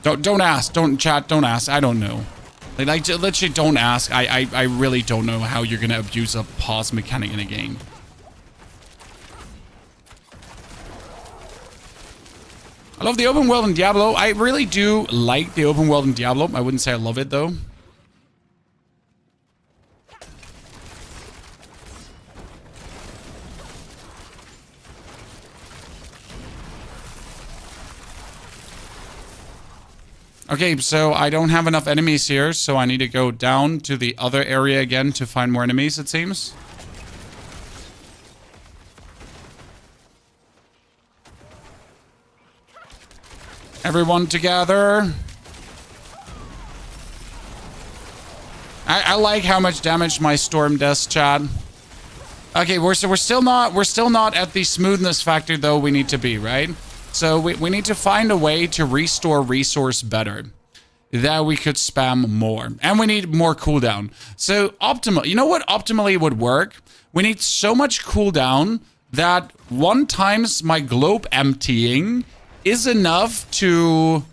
Don't ask. Don't chat. Don't ask. I don't know. Like literally, don't ask. I really don't know how you're gonna abuse a pause mechanic in a game. I love the open world in Diablo. I really do like the open world in Diablo. I wouldn't say I love it though. Okay, so I don't have enough enemies here, so I need to go down to the other area again to find more enemies, it seems. Everyone together. I like how much damage my storm does, Chad. Okay, we're still not at the smoothness factor though we need to be, right? So we need to find a way to restore resource better. That we could spam more. And we need more cooldown. So optimal, you know what optimally would work? We need so much cooldown that 1 times my globe emptying is enough to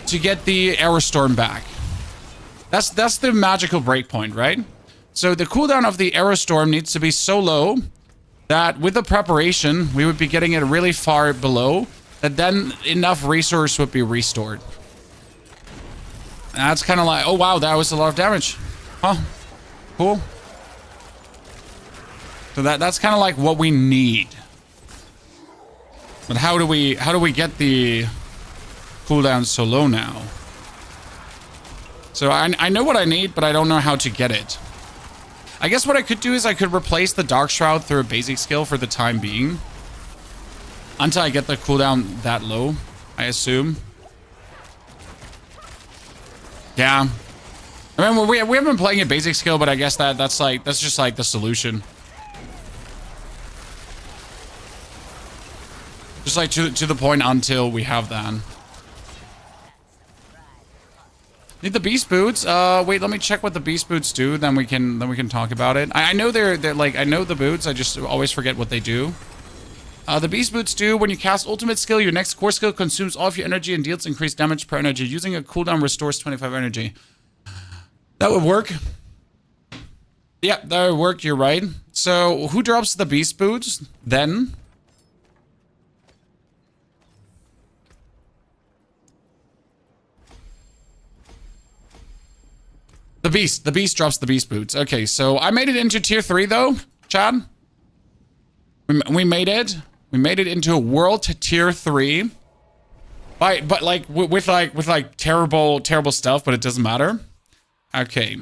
get the Aerostorm back. That's the magical breakpoint, right? So the cooldown of the Aerostorm needs to be so low that with the preparation, we would be getting it really far below, that then enough resource would be restored. That's kind of like, oh wow, that was a lot of damage. Huh. Cool. So that's kind of like what we need. But how do we get the cooldown so low now? So I know what I need, but I don't know how to get it. I guess what I could do is I could replace the Dark Shroud through a basic skill for the time being. Until I get the cooldown that low, I assume. Yeah. I mean, we haven't been playing a basic skill, but I guess that's just like the solution. Just like to the point until we have that. Need the beast boots? Wait, let me check what the beast boots do. Then we can talk about it. I know they're like, I know the boots. I just always forget what they do. The beast boots do when you cast ultimate skill, your next core skill consumes all of your energy and deals increased damage per energy. Using a cooldown restores 25 energy. That would work. Yeah, that would work. You're right. So who drops the beast boots then? The beast drops the beast boots. Okay, so I made it into tier 3 though, Chad. We made it. We made it into a world tier 3. But like with terrible stuff, but it doesn't matter. Okay.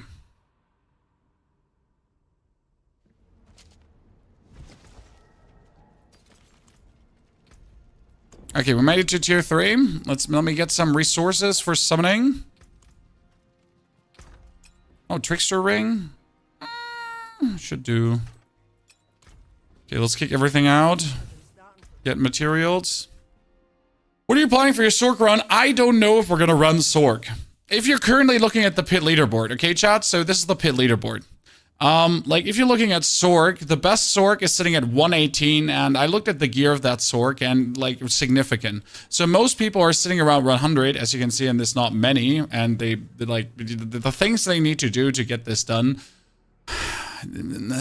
Okay, we made it to tier 3. Let me get some resources for summoning. Oh, trickster ring. Should do. Okay, let's kick everything out. Get materials. What are you planning for your Sork run? I don't know if we're gonna run Sork. If you're currently looking at the pit leaderboard, okay, chat? So this is the pit leaderboard. Like if you're looking at Sork, the best Sork is sitting at 118, and I looked at the gear of that Sork and like significant. So most people are sitting around 100, as you can see, and there's not many, and they like the things they need to do to get this done. And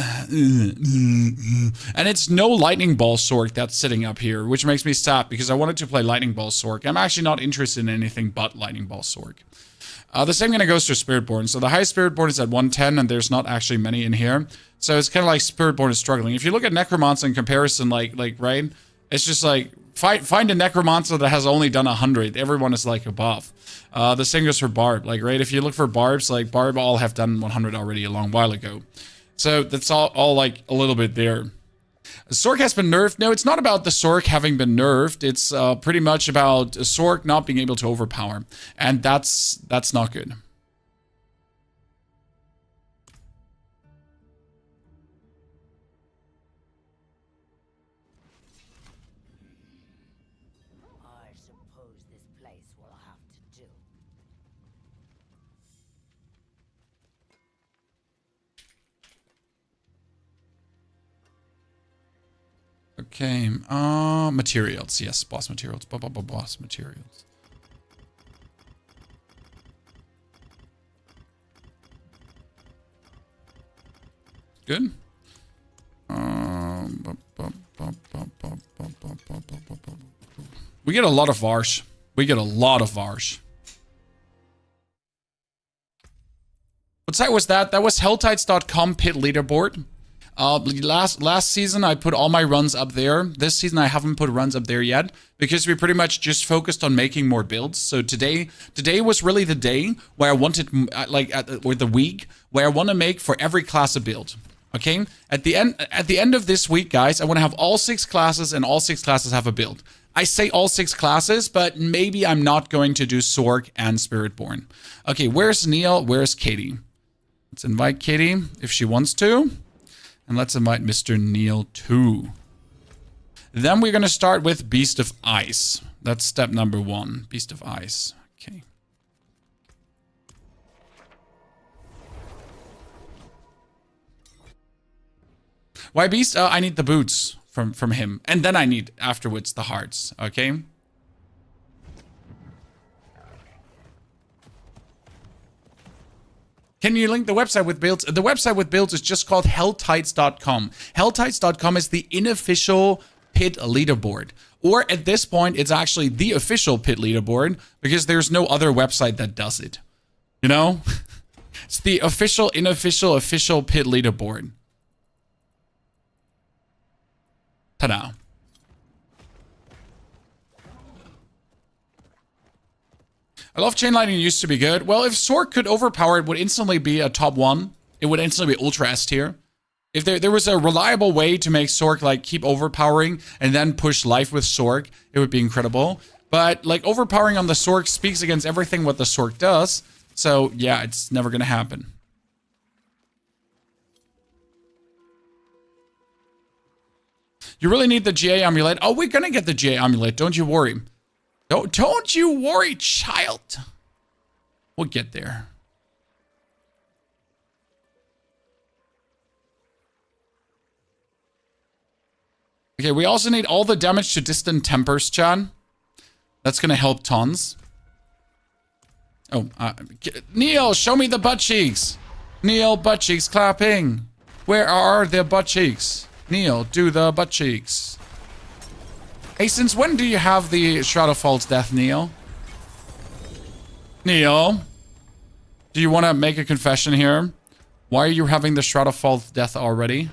it's no lightning ball Sork that's sitting up here, which makes me sad because I wanted to play lightning ball Sork. I'm actually not interested in anything but lightning ball Sork. The same kind of goes to Spiritborn. So the highest Spiritborn is at 110, and there's not actually many in here. So it's kind of like Spiritborn is struggling. If you look at Necromancer in comparison, like right, it's just like find a Necromancer that has only done 100. Everyone is like above. The same goes for Barb. Like right, if you look for Barbs, like Barb all have done 100 already a long while ago. So that's all like a little bit there. Sork has been nerfed. No, it's not about the Sork having been nerfed. It's pretty much about Sork not being able to overpower. And that's not good. I suppose this place will have to do. Okay, materials. Yes, boss materials. Boss materials. Good. We get a lot of Varsh. We get a lot of Varsh. What site was that? That was helltides.com pit leaderboard. Last season, I put all my runs up there. This season, I haven't put runs up there yet because we pretty much just focused on making more builds. So today was really the day where I wanted, or the week where I want to make for every class a build. Okay, at the end of this week, guys, I want to have all 6 classes and all 6 classes have a build. I say all 6 classes, but maybe I'm not going to do Sork and Spiritborn. Okay, where's Neil? Where's Katie? Let's invite Katie if she wants to. And let's invite Mr. Neil too. Then we're going to start with Beast of Ice. That's step number 1. Beast of Ice. Okay. Why Beast? I need the boots from him. And then I need, afterwards, the hearts. Okay? Can you link the website with builds? The website with builds is just called helltides.com. Helltides.com is the unofficial pit leaderboard. Or at this point, it's actually the official pit leaderboard because there's no other website that does it. You know? It's the official pit leaderboard. Ta-da. I love chain lightning used to be good. Well, if Sork could overpower, it would instantly be a top 1. It would instantly be ultra S tier. If there was a reliable way to make Sork like keep overpowering and then push life with Sork, it would be incredible. But like overpowering on the Sork speaks against everything what the Sork does. So yeah, it's never gonna happen. You really need the GA amulet. Oh, we're gonna get the GA amulet. Don't you worry. Don't you worry, child. We'll get there. Okay, we also need all the damage to distant tempers, Chan. That's gonna help tons. Oh, Neil, show me the butt cheeks. Neil, butt cheeks clapping. Where are the butt cheeks? Neil, do the butt cheeks. Hey, since when do you have the Shroud of False Death, Neil? Neil, do you want to make a confession here? Why are you having the Shroud of False Death already?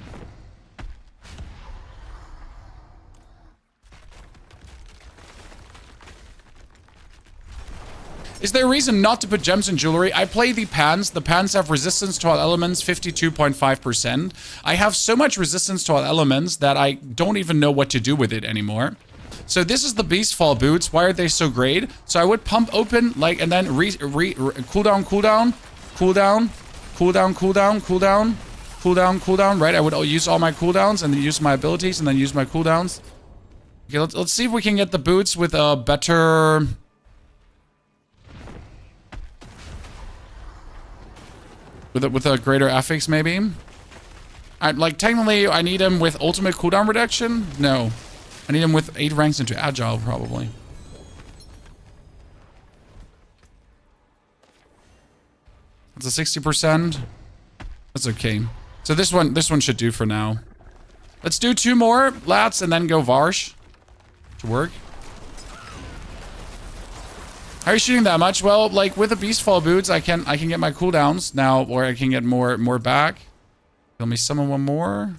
Is there a reason not to put gems in jewelry? I play the pans. The pans have resistance to all elements, 52.5%. I have so much resistance to all elements that I don't even know what to do with it anymore. So this is the Beastfall boots. Why are they so great? So I would pump open, like, and then cooldown, right? I would use all my cooldowns and then use my abilities and then use my cooldowns. Okay, let's see if we can get the boots with a better... With a greater affix, maybe? Like, technically, I need him with ultimate cooldown reduction? No. I need him with 8 ranks into agile, probably. That's a 60%. That's okay. So this one should do for now. Let's do 2 more, lats, and then go Varsh. To work. How are you shooting that much? Well, like with the Beastfall boots, I can get my cooldowns now, or I can get more back. Kill me summon one more.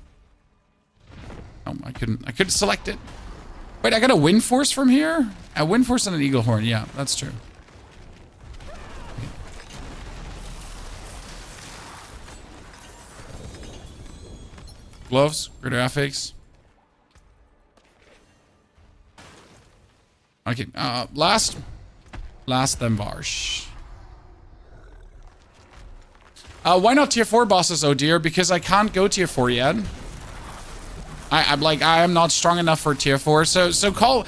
Oh, I couldn't select it. Wait, I got a Wind Force from here? A Wind Force and an Eagle Horn. Yeah, that's true. Gloves, greater affix. Okay, last then Varsh. Why not tier 4 bosses, oh dear? Because I can't go tier 4 yet. I'm like, I am not strong enough for tier 4. So call.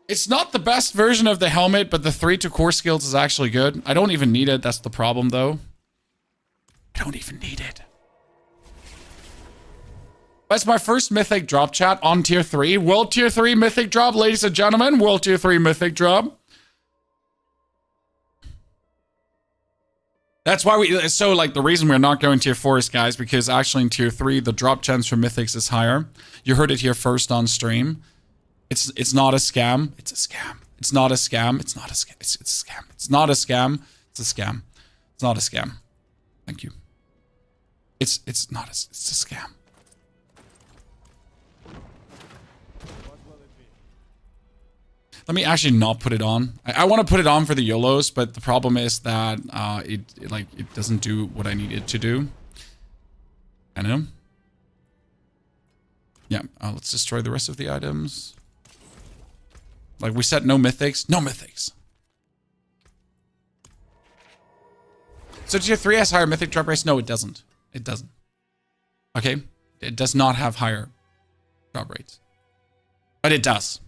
It's not the best version of the helmet, but the 3 to core skills is actually good. I don't even need it. That's the problem, though. I don't even need it. That's my first mythic drop, chat, on tier 3. World tier 3 mythic drop, ladies and gentlemen. World tier 3 mythic drop. That's why the reason we're not going tier 4 is, guys, because actually in tier 3, the drop chance for mythics is higher. You heard it here first on stream. It's not a scam. It's a scam. It's not a scam. It's not a scam. It's a scam. It's not a scam. It's a scam. It's not a scam. Thank you. It's not a scam. Let me actually not put it on. I want to put it on for the YOLOs, but the problem is that it doesn't do what I need it to do. I know. Yeah, let's destroy the rest of the items. Like we said, no mythics. No mythics. So tier 3 has higher mythic drop rates? No, it doesn't. It doesn't. Okay? It does not have higher drop rates. But it does.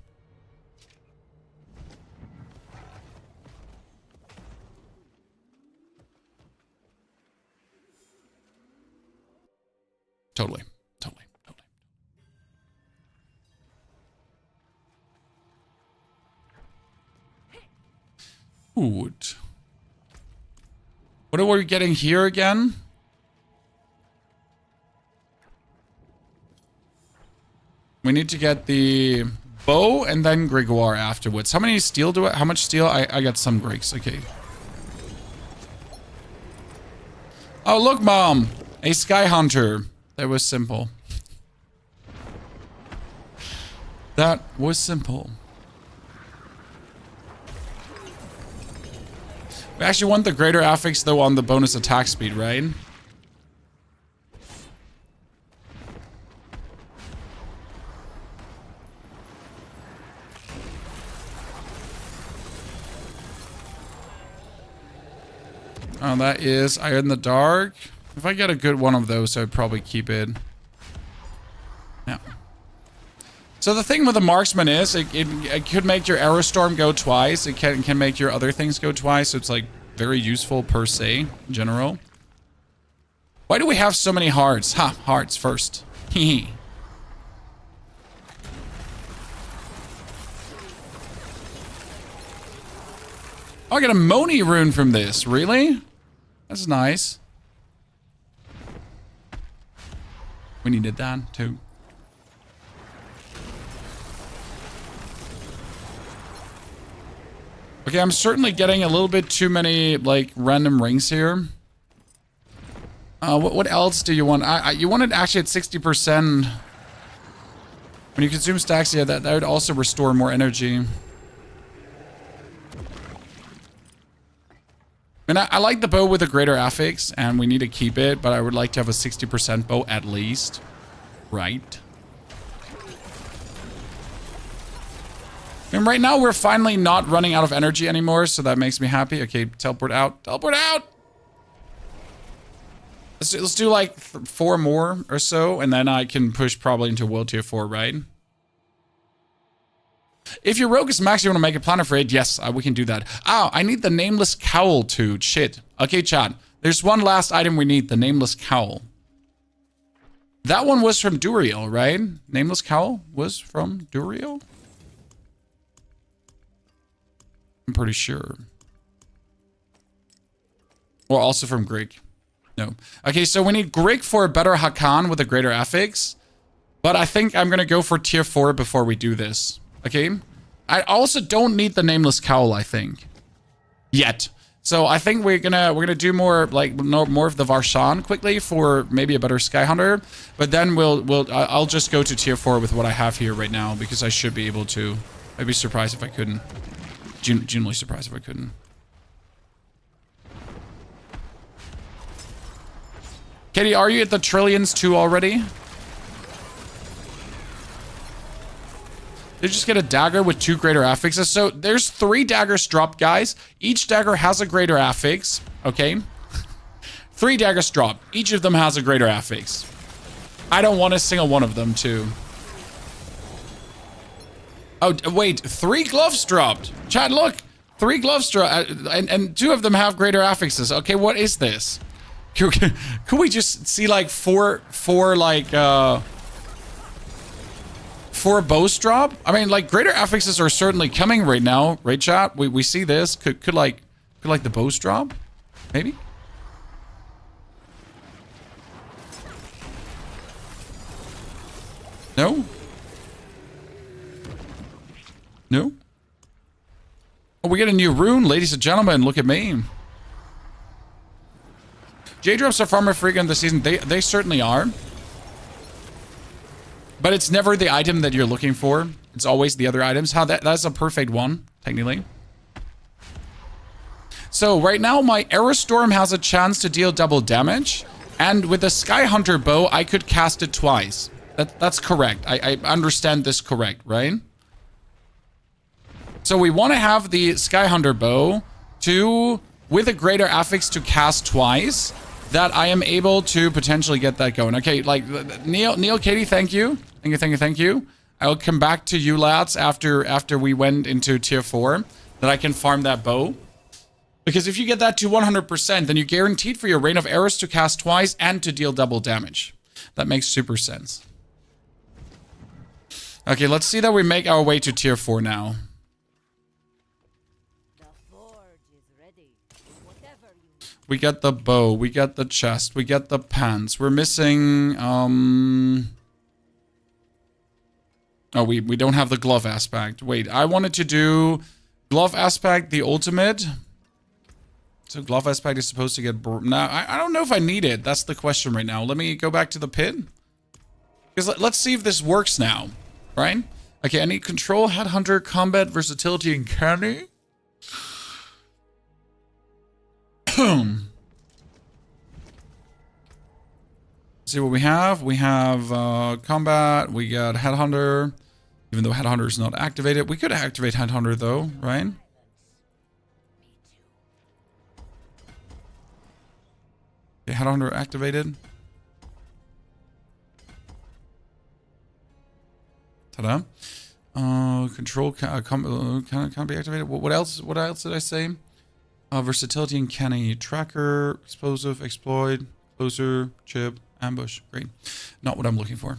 Totally. Good. What are we getting here again? We need to get the bow and then Gregoire afterwards. How many steel do I... How much steel? I got some Gregs. Okay. Oh, look, Mom. A Sky Hunter. That was simple. That was simple. We actually want the greater affix, though, on the bonus attack speed, right? Oh, that is Eye in the Dark. If I get a good one of those, I'd probably keep it. Yeah. So the thing with the marksman is, it could make your arrow storm go twice. It can make your other things go twice. So it's like very useful per se, in general. Why do we have so many hearts? Ha, hearts first. Hehe. Oh, I get a Moni rune from this. Really? That's nice. We needed that too. Okay, I'm certainly getting a little bit too many, like, random rings here. What else do you want? You want it actually at 60%. When you consume stacks, yeah, that would also restore more energy. And I like the bow with a greater affix, and we need to keep it, but I would like to have a 60% bow at least. Right. And right now, we're finally not running out of energy anymore, so that makes me happy. Okay, teleport out. Teleport out! Let's do like 4 more or so, and then I can push probably into World Tier 4, right? If your rogue is max, you want to make a planner for it? Yes, we can do that. Oh, I need the nameless cowl too. Shit. Okay, chat. There's one last item we need, the nameless cowl. That one was from Duriel, right? Nameless cowl was from Duriel? I'm pretty sure. Or also from Grig. No. Okay, so we need Grig for a better Hakan with a greater affix. But I think I'm going to go for tier 4 before we do this. Okay? I also don't need the nameless cowl, I think. Yet. So I think we're gonna do more like more of the Varshan quickly for maybe a better Sky Hunter. But then I'll just go to tier 4 with what I have here right now because I should be able to. I'd be surprised if I couldn't. Genuinely surprised if I couldn't. Katie, are you at the trillions too already? They just get a dagger with 2 greater affixes. So there's 3 daggers dropped, guys. Each dagger has a greater affix. Okay. 3 daggers dropped. Each of them has a greater affix. I don't want a single one of them too. Oh, wait. 3 gloves dropped. Chat, look. 3 gloves dropped. And 2 of them have greater affixes. Okay, what is this? Could we just see like 4 bows drop? I mean, like, greater affixes are certainly coming right now, right, chat? We see this. Could like the bows drop? Maybe? No? No? Oh, we get a new rune, ladies and gentlemen. Look at me. J-drops are far more frequent this season. They certainly are. But it's never the item that you're looking for. It's always the other items. That's a perfect one, technically. So right now, my Arrow Storm has a chance to deal double damage. And with the Sky Hunter bow, I could cast it twice. That's correct. I understand this correct, right? So we want to have the Sky Hunter bow with a greater affix to cast twice. That I am able to potentially get that going. Okay, like, Neil, Katie, thank you. Thank you. I'll come back to you lads after we went into tier 4, that I can farm that bow. Because if you get that to 100%, then you're guaranteed for your rain of arrows to cast twice and to deal double damage. That makes super sense. Okay, let's see that we make our way to tier 4 now. We get the bow, we get the chest, we get the pants. We're missing, oh, we don't have the glove aspect. Wait, I wanted to do glove aspect, the ultimate. So glove aspect is supposed to get... Now, I don't know if I need it. That's the question right now. Let me go back to the pit. Because let's see if this works now, right? Okay, I need control, headhunter, combat, versatility, and candy. See what we have. We have combat. We got headhunter. Even though headhunter is not activated, we could activate headhunter though, right? Okay, Headhunter activated. Ta-da. Control can't be activated. What else? What else did I say? Versatility and canny. Tracker, explosive, exploit, closer, chip, ambush. Great. Not what I'm looking for.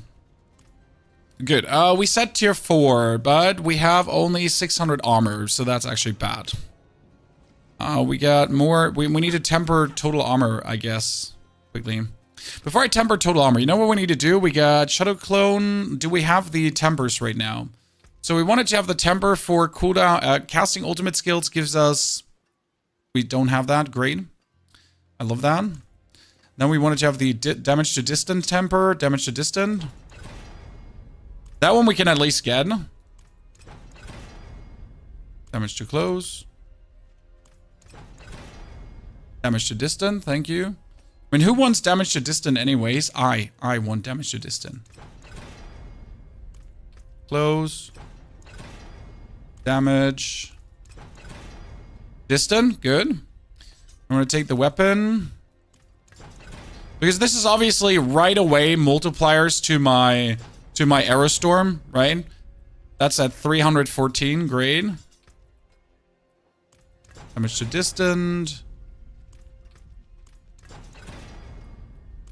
Good. We set tier 4, but we have only 600 armor, so that's actually bad. We got more. We need to temper total armor, I guess, quickly. Before I temper total armor, you know what we need to do? We got Shadow Clone. Do we have the tempers right now? So we wanted to have the temper for cooldown. Casting ultimate skills gives us... We don't have that. Great. I love that. Then we wanted to have the damage to distant temper. Damage to distant. That one we can at least get. Damage to close. Damage to distant. Thank you. I mean, who wants damage to distant anyways? I want damage to distant. Close. Damage. Distant. Good. I'm going to take the weapon. Because this is obviously right away multipliers to my Aerostorm, right? That's at 314. Great. Damage to distant.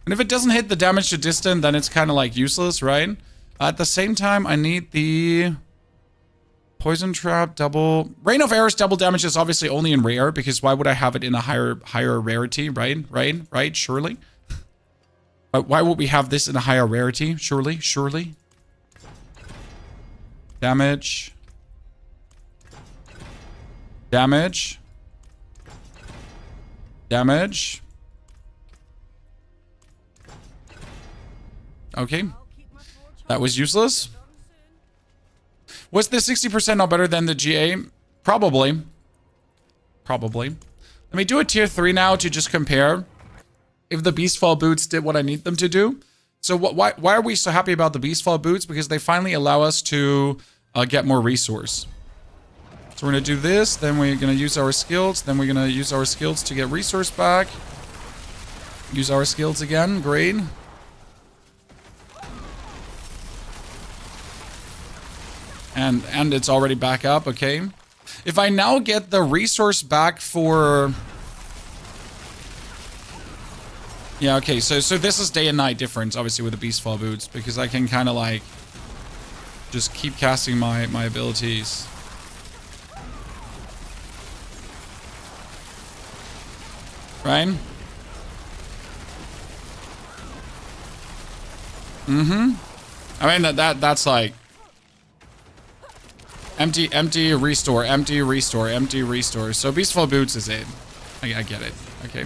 And if it doesn't hit the damage to distant, then it's kind of like useless, right? At the same time, I need the poison trap double. Rain of Arrows double damage is obviously only in rare, because why would I have it in a higher rarity, right? Right? Surely. Why would we have this in a higher rarity? Surely. Damage. Damage. Damage. Okay. That was useless. Was the 60% not better than the GA? Probably. Let me do a tier 3 now to just compare if the Beastfall boots did what I need them to do. So why are we so happy about the Beastfall boots? Because they finally allow us to get more resource. So we're going to do this, then we're going to use our skills, then we're going to use our skills to get resource back. Use our skills again, great. And it's already back up, okay. If I now get the resource back for... Yeah, okay, so this is day and night difference, obviously, with the Beastfall boots, because I can kind of, like, just keep casting my abilities. Right? I mean, that's like... Empty, restore, empty, restore, empty, restore. So Beastfall boots is it. I get it. Okay.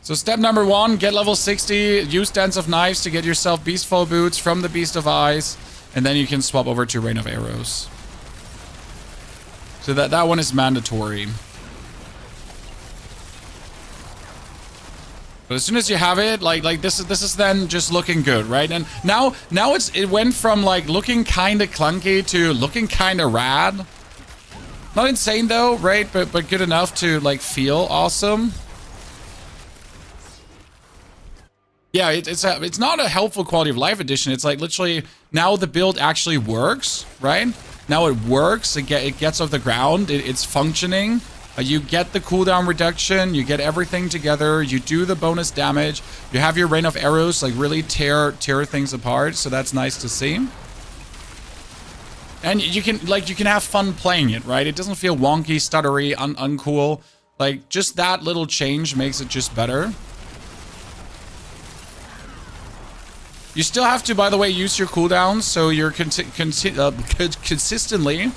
So step number 1, get level 60, use Dance of Knives to get yourself Beastfall boots from the Beast of Eyes, and then you can swap over to Rain of Arrows. So that one is mandatory. But as soon as you have it, like this is then just looking good, right? And now it went from like looking kind of clunky to looking kind of rad. Not insane though, right? But good enough to like feel awesome. Yeah, it's not a helpful quality of life edition. It's like literally now the build actually works, right? Now it works. It gets off the ground. It's functioning. You get the cooldown reduction, you get everything together, you do the bonus damage, you have your Rain of Arrows like really tear things apart, so that's nice to see. And you can have fun playing it, right? It doesn't feel wonky, stuttery, uncool. Like just that little change makes it just better. You still have to, by the way, use your cooldowns, so you're consistently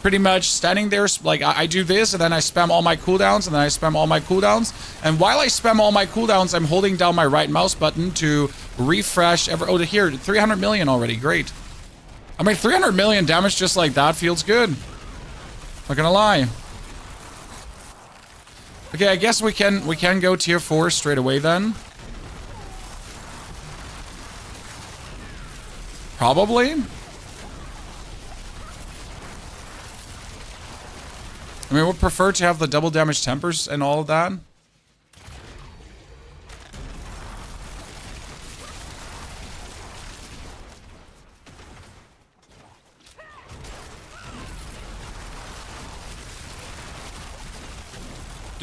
pretty much standing there, like I do this, and then I spam all my cooldowns, and then I spam all my cooldowns. And while I spam all my cooldowns, I'm holding down my right mouse button to refresh oh, here, 300 million already, great. I mean, 300 million damage just like that feels good. Not gonna lie. Okay, I guess we can go tier 4 straight away then. Probably. I mean, we'd prefer to have the double damage tempers and all of that.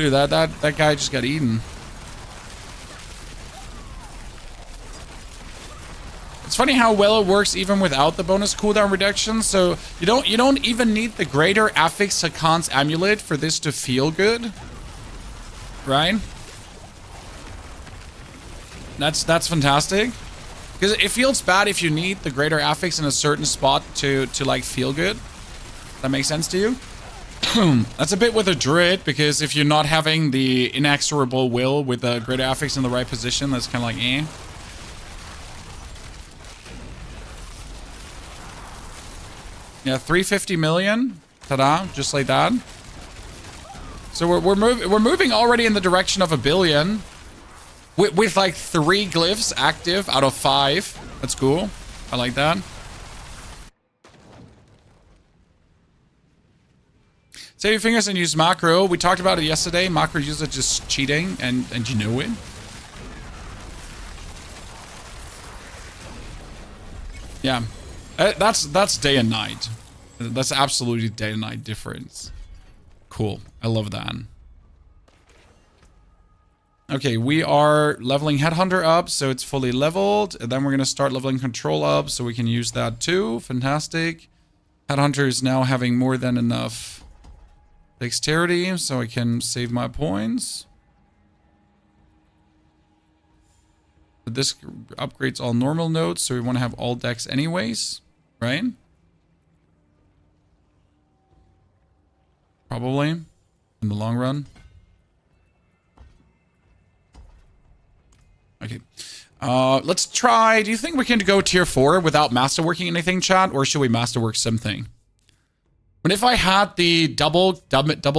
Dude, that guy just got eaten. It's funny how well it works even without the bonus cooldown reduction. So you don't even need the greater affix Hakan's amulet for this to feel good, right? That's fantastic, because it feels bad if you need the greater affix in a certain spot to like feel good. That makes sense to you? That's a bit with a druid, because if you're not having the inexorable will with the greater affix in the right position, that's kind of like eh. Yeah, 350 million. Ta-da, just like that. So we're moving already in the direction of 1 billion. With like 3 glyphs active out of 5. That's cool. I like that. Save your fingers and use macro. We talked about it yesterday. Macro usage is cheating, and you know it. Yeah. That's day and night. That's absolutely day and night difference. Cool. I love that. Okay, we are leveling Headhunter up, so it's fully leveled. And then we're going to start leveling Control up, so we can use that too. Fantastic. Headhunter is now having more than enough dexterity, so I can save my points. But this upgrades all normal nodes, so we want to have all dex anyways, right? Probably, in the long run. Okay. Let's try. Do you think we can go tier 4 without masterworking anything, chat? Or should we masterwork something? But if I had the double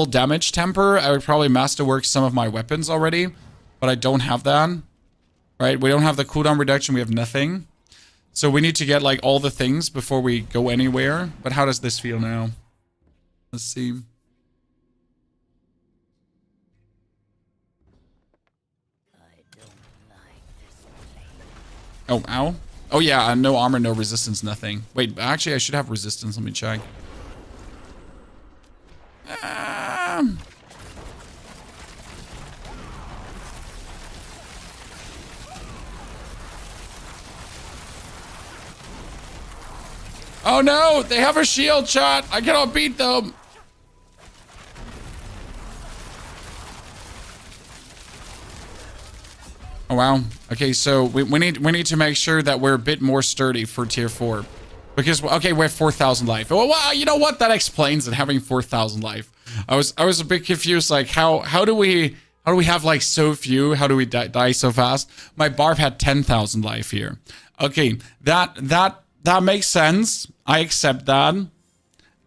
damage temper, I would probably masterwork some of my weapons already. But I don't have that. Right? We don't have the cooldown reduction. We have nothing. So we need to get like all the things before we go anywhere. But how does this feel now? Let's see. Oh, ow. Oh, yeah, no armor, no resistance, nothing. Wait, actually, I should have resistance. Let me check. Oh, no! They have a shield, chat! I cannot beat them! Oh, wow. Okay, so we need to make sure that we're a bit more sturdy for tier 4. Because, okay, we have 4,000 life. Well, you know what? That explains it, having 4,000 life. I was a bit confused, like, how do we have, like, so few? How do we die so fast? My Barb had 10,000 life here. Okay, that makes sense. I accept that.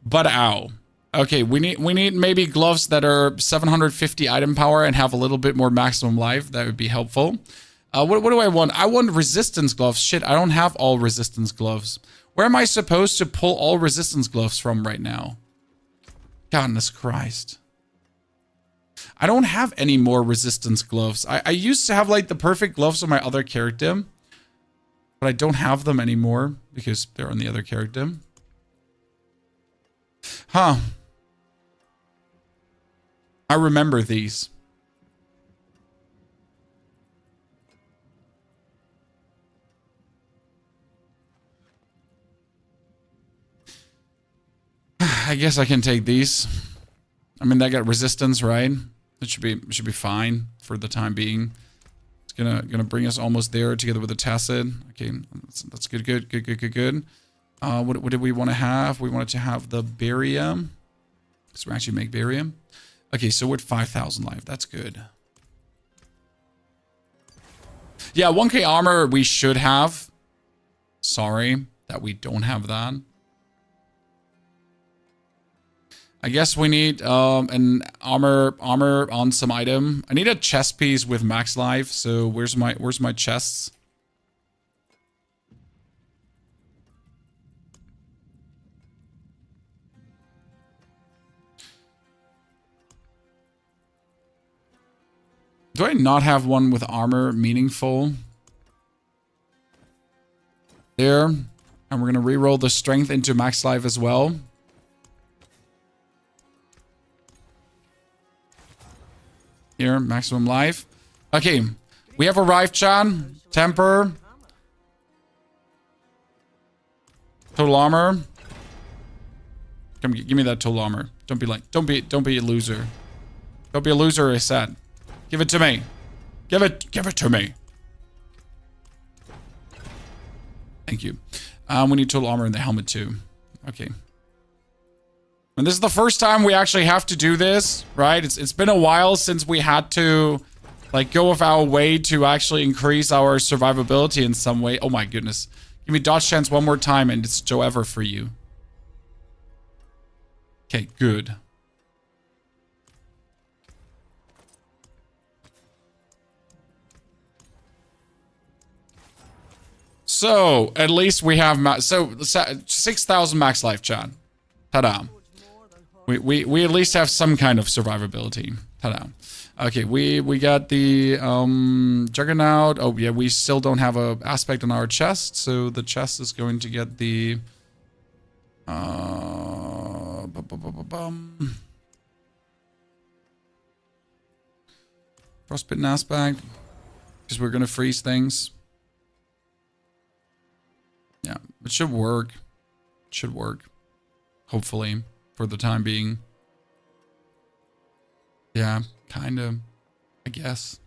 But ow. Okay, we need maybe gloves that are 750 item power and have a little bit more maximum life. That would be helpful. What do I want? I want resistance gloves. Shit, I don't have all resistance gloves. Where am I supposed to pull all resistance gloves from right now? Goodness Christ. I don't have any more resistance gloves. I used to have like the perfect gloves on my other character. But I don't have them anymore because they're on the other character. Huh. I remember these. I guess I can take these. I mean, they got resistance, right? It should be fine for the time being. It's gonna bring us almost there together with the tacit. Okay, that's good. What did we want to have? We wanted to have the barium. So we actually make barium. Okay, so we're at 5,000 life. That's good. Yeah, 1k armor we should have. Sorry that we don't have that. I guess we need an armor on some item. I need a chest piece with max life. So where's my chests? Do I not have one with armor meaningful? There. And we're going to reroll the strength into max life as well. Here, maximum life. Okay, we have arrived, Chan. Temper. Total armor. Come, give me that total armor. Don't be a loser. Don't be a loser, I said. Give it to me. Give it to me. Thank you. We need total armor in the helmet too. Okay. And this is the first time we actually have to do this, right? It's been a while since we had to like go of our way to actually increase our survivability in some way. Oh my goodness. Give me dodge chance one more time and it's Joe ever for you. Okay, good. So, at least we have 6,000 max life, Chan. Ta-da. We at least have some kind of survivability. Ta-da. Okay, we got the Juggernaut. Oh yeah, we still don't have a aspect on our chest, so the chest is going to get the Frostbitten aspect, because we're gonna freeze things. Yeah, it should work. It should work. Hopefully, for the time being. Yeah, kind of. I guess.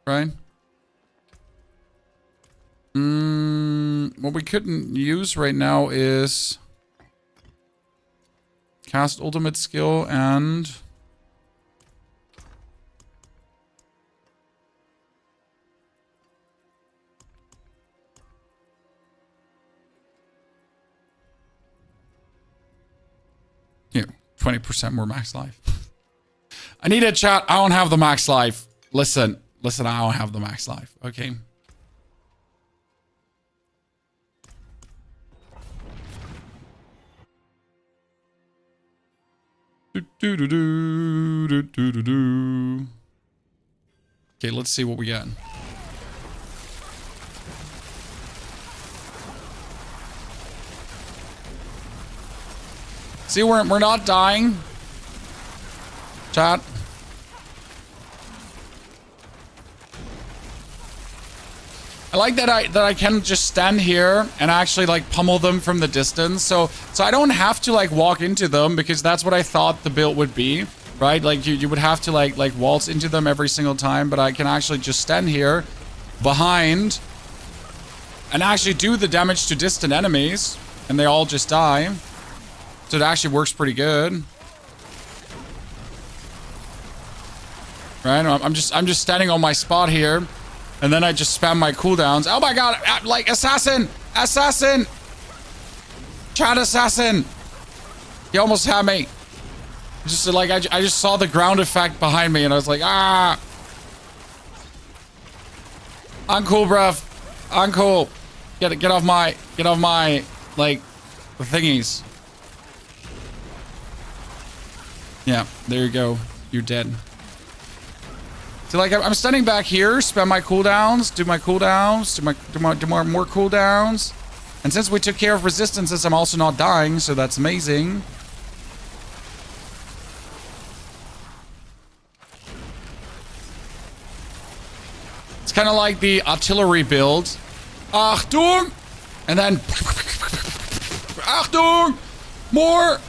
Right? What we couldn't use right now is cast ultimate skill and here, 20% more max life. I need a chat. I don't have the max life. Listen, I don't have the max life. Okay. Okay, let's see what we got. See, we're not dying. Chat. I like that I can just stand here and actually like pummel them from the distance. So I don't have to like walk into them, because that's what I thought the build would be, right? Like you would have to like waltz into them every single time, but I can actually just stand here behind and actually do the damage to distant enemies and they all just die. So it actually works pretty good. Right? I'm just standing on my spot here. And then I just spam my cooldowns. Oh my god, like assassin! Assassin! Chat assassin! He almost had me. Just like I just saw the ground effect behind me and I was like, ah! Uncool, bruv. Uncool. Get off my like thingies. Yeah, there you go. You're dead. So like I'm standing back here, spam my cooldowns, do my cooldowns, do more cooldowns. And since we took care of resistances, I'm also not dying, so that's amazing. It's kind of like the artillery build. Achtung! And then Achtung! More!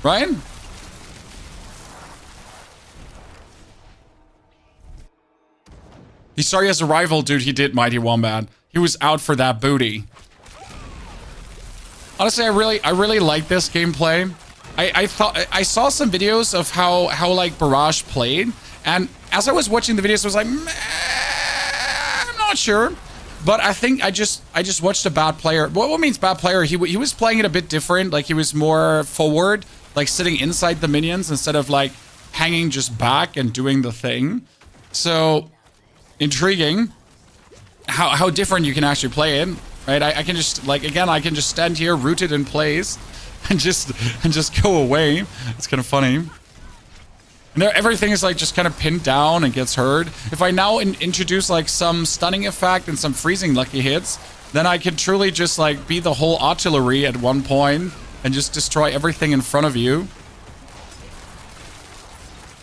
Right? He's sorry as a rival, dude. He did, Mighty Wombat. He was out for that booty. Honestly, I really like this gameplay. I saw some videos of how like Barrage played, and as I was watching the videos, I was like, I'm not sure. But I think I just watched a bad player. What means bad player? He was playing it a bit different. Like he was more forward, like sitting inside the minions instead of like hanging just back and doing the thing. So intriguing how different you can actually play it, right? I can just like, again, I can just stand here rooted in place and just go away. It's kind of funny. And everything is like just kind of pinned down and gets hurt. If I now introduce like some stunning effect and some freezing lucky hits, then I can truly just like be the whole artillery at one point and just destroy everything in front of you.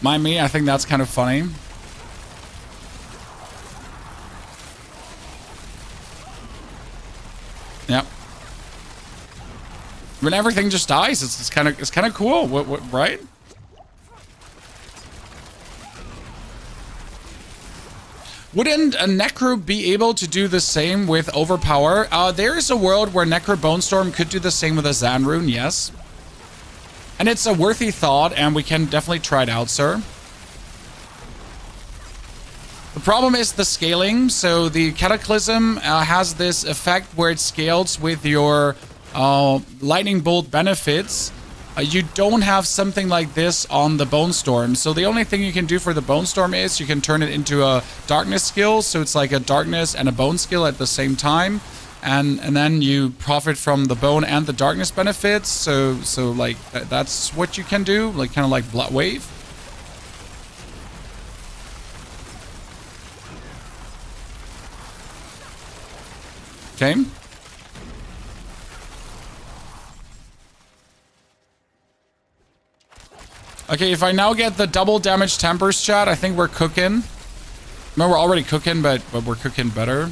Mind me, I think that's kind of funny. Yep. When everything just dies, it's kind of cool. What, right? Wouldn't a Necro be able to do the same with Overpower? There is a world where Necro Bonestorm could do the same with a Zan rune, yes. And it's a worthy thought, and we can definitely try it out, sir. The problem is the scaling. So the Cataclysm has this effect where it scales with your Lightning Bolt benefits. You don't have something like this on the Bone Storm. So the only thing you can do for the Bone Storm is you can turn it into a Darkness skill. So it's like a Darkness and a Bone skill at the same time. And then you profit from the Bone and the Darkness benefits. So like that's what you can do. Like kind of like Blood Wave. Okay. Okay, if I now get the double damage tempers chat, I think we're cooking. No, we're already cooking, but we're cooking better.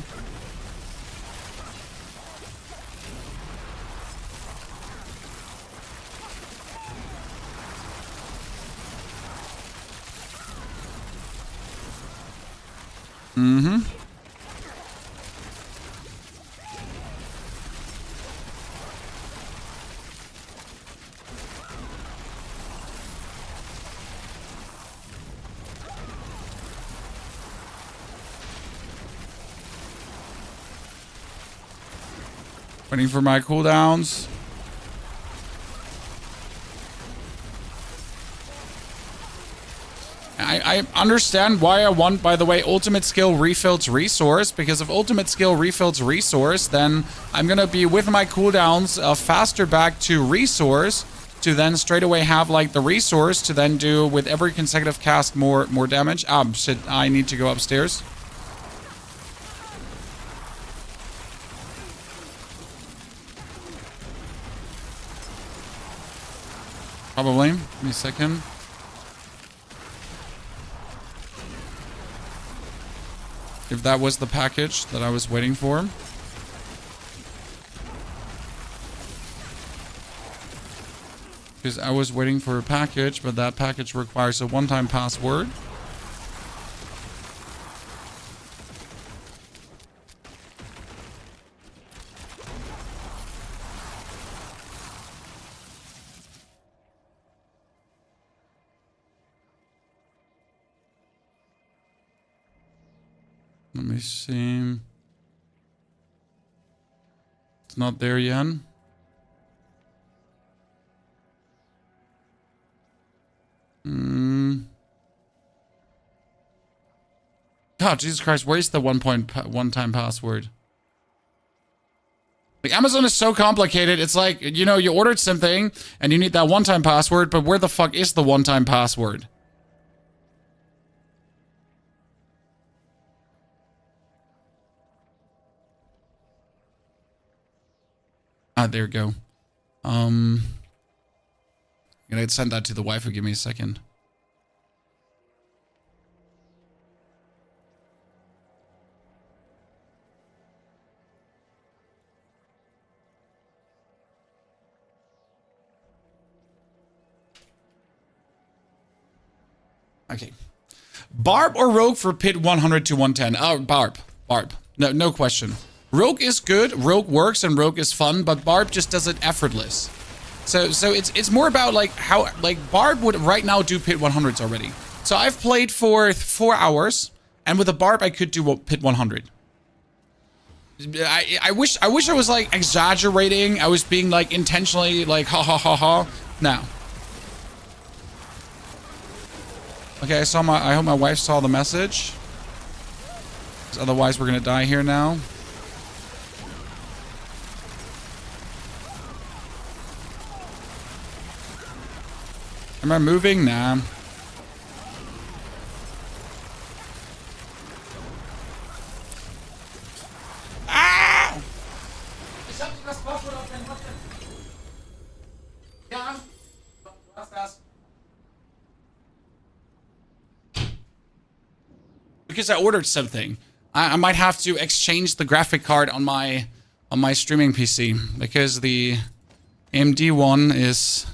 Mm-hmm. Waiting for my cooldowns. I understand why I want, by the way, ultimate skill refills resource, because if ultimate skill refills resource, then I'm gonna be with my cooldowns faster back to resource to then straight away have like the resource to then do with every consecutive cast more damage. Shit, I need to go upstairs. Probably. Give me a second. If that was the package that I was waiting for. Because I was waiting for a package, but that package requires a one-time password. Let me see. It's not there yet. God, Jesus Christ, where's the one-time password? Like, Amazon is so complicated. It's like, you know, you ordered something and you need that one-time password, but where the fuck is the one-time password? Ah, there we go. I'm gonna send that to the wife. Give me a second. Okay. Barb or Rogue for pit 100 to 110? Oh, Barb. Barb. No question. Rogue is good, Rogue works, and Rogue is fun, but Barb just does it effortless. So it's more about like how, like, Barb would right now do pit 100s already. So I've played for 4 hours, and with a Barb I could do pit 100. I wish I was like exaggerating. I was being like intentionally like ha ha ha ha. Now. Okay, I hope my wife saw the message. 'Cause otherwise we're gonna die here now. Am I moving? Nah. Ah! Ich hab dir das Passwort auf dein Hotel. Ja? Was ist das? because I ordered something. I might have to exchange the graphic card on my streaming PC because the AMD one is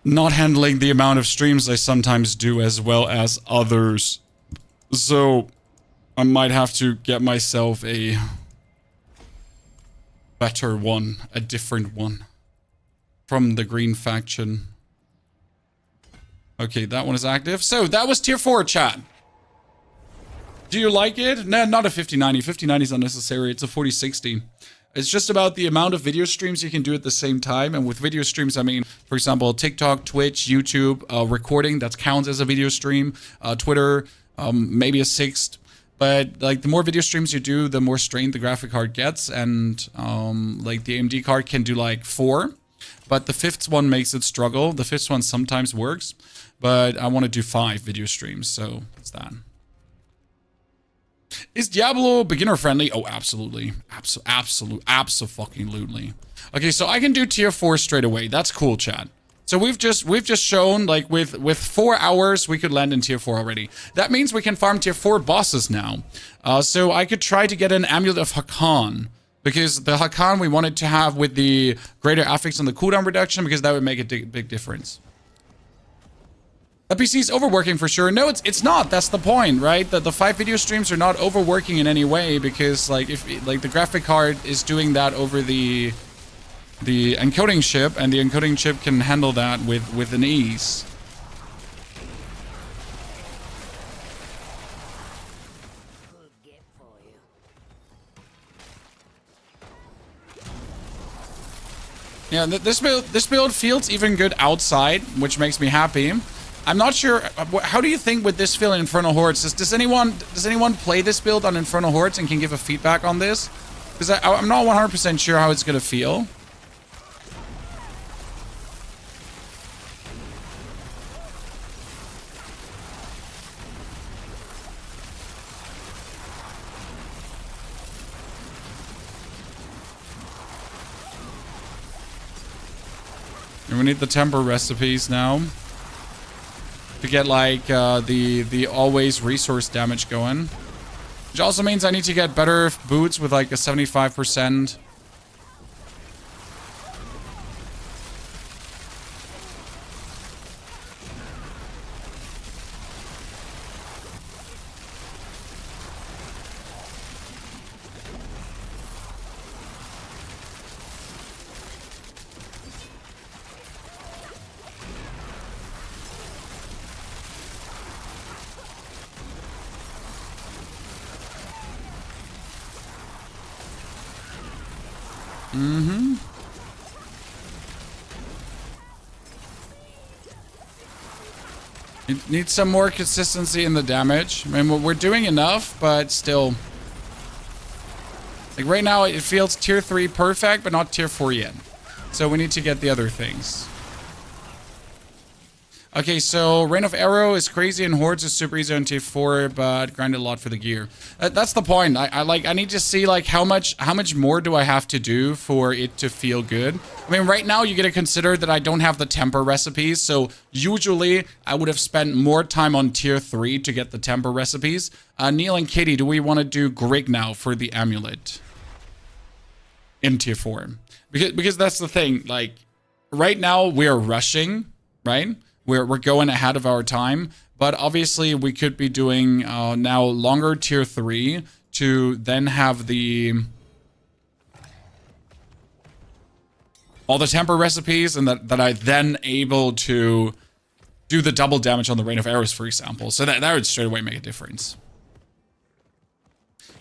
not handling the amount of streams I sometimes do as well as others. So I might have to get myself a better one, a different one from the green faction. Okay, that one is active. So that was tier 4, chat. Do you like it? No, not a 5090. 5090 is unnecessary. It's a 4060. It's just about the amount of video streams you can do at the same time. And with video streams, I mean, for example, TikTok, Twitch, YouTube, recording, that counts as a video stream. Twitter, maybe a sixth. But like the more video streams you do, the more strained the graphic card gets. And like the AMD card can do like 4. But the fifth one makes it struggle. The fifth one sometimes works. But I want to do 5 video streams. So it's that. Is Diablo beginner friendly? Oh, absolutely. Abso-fucking-lutely. Okay, so I can do tier 4 straight away. That's cool, chat. So we've just shown, like, with 4 hours, we could land in tier 4 already. That means we can farm tier 4 bosses now. So I could try to get an Amulet of Hakan. Because the Hakan we wanted to have with the greater affix on the cooldown reduction, because that would make a big difference. The PC is overworking for sure. No, it's not. That's the point, right? The 5 video streams are not overworking in any way because, like, if like the graphic card is doing that over the encoding chip, and the encoding chip can handle that with an ease. Yeah, this build feels even good outside, which makes me happy. I'm not sure. How do you think would this feel in Infernal Hordes? Does anyone play this build on Infernal Hordes and can give a feedback on this? Because I'm not 100% sure how it's gonna feel. And we need the temper recipes now to get like the always resource damage going, which also means I need to get better boots with like a 75%. It needs some more consistency in the damage. I mean, we're doing enough, but still. Like right now, it feels tier 3 perfect, but not tier 4 yet. So we need to get the other things. Okay, so Rain of Arrow is crazy and Hordes is super easy on tier 4, but grinded a lot for the gear. That's the point. I need to see like how much more do I have to do for it to feel good. I mean, right now you got to consider that I don't have the temper recipes, so usually I would have spent more time on tier 3 to get the temper recipes. Neil and Katie, do we want to do Grig now for the amulet in tier 4? Because that's the thing. Like right now we're rushing, right? We're going ahead of our time, but obviously we could be doing now longer tier 3 to then have all the temper recipes, and that I then able to do the double damage on the Rain of Arrows, for example. So that would straight away make a difference.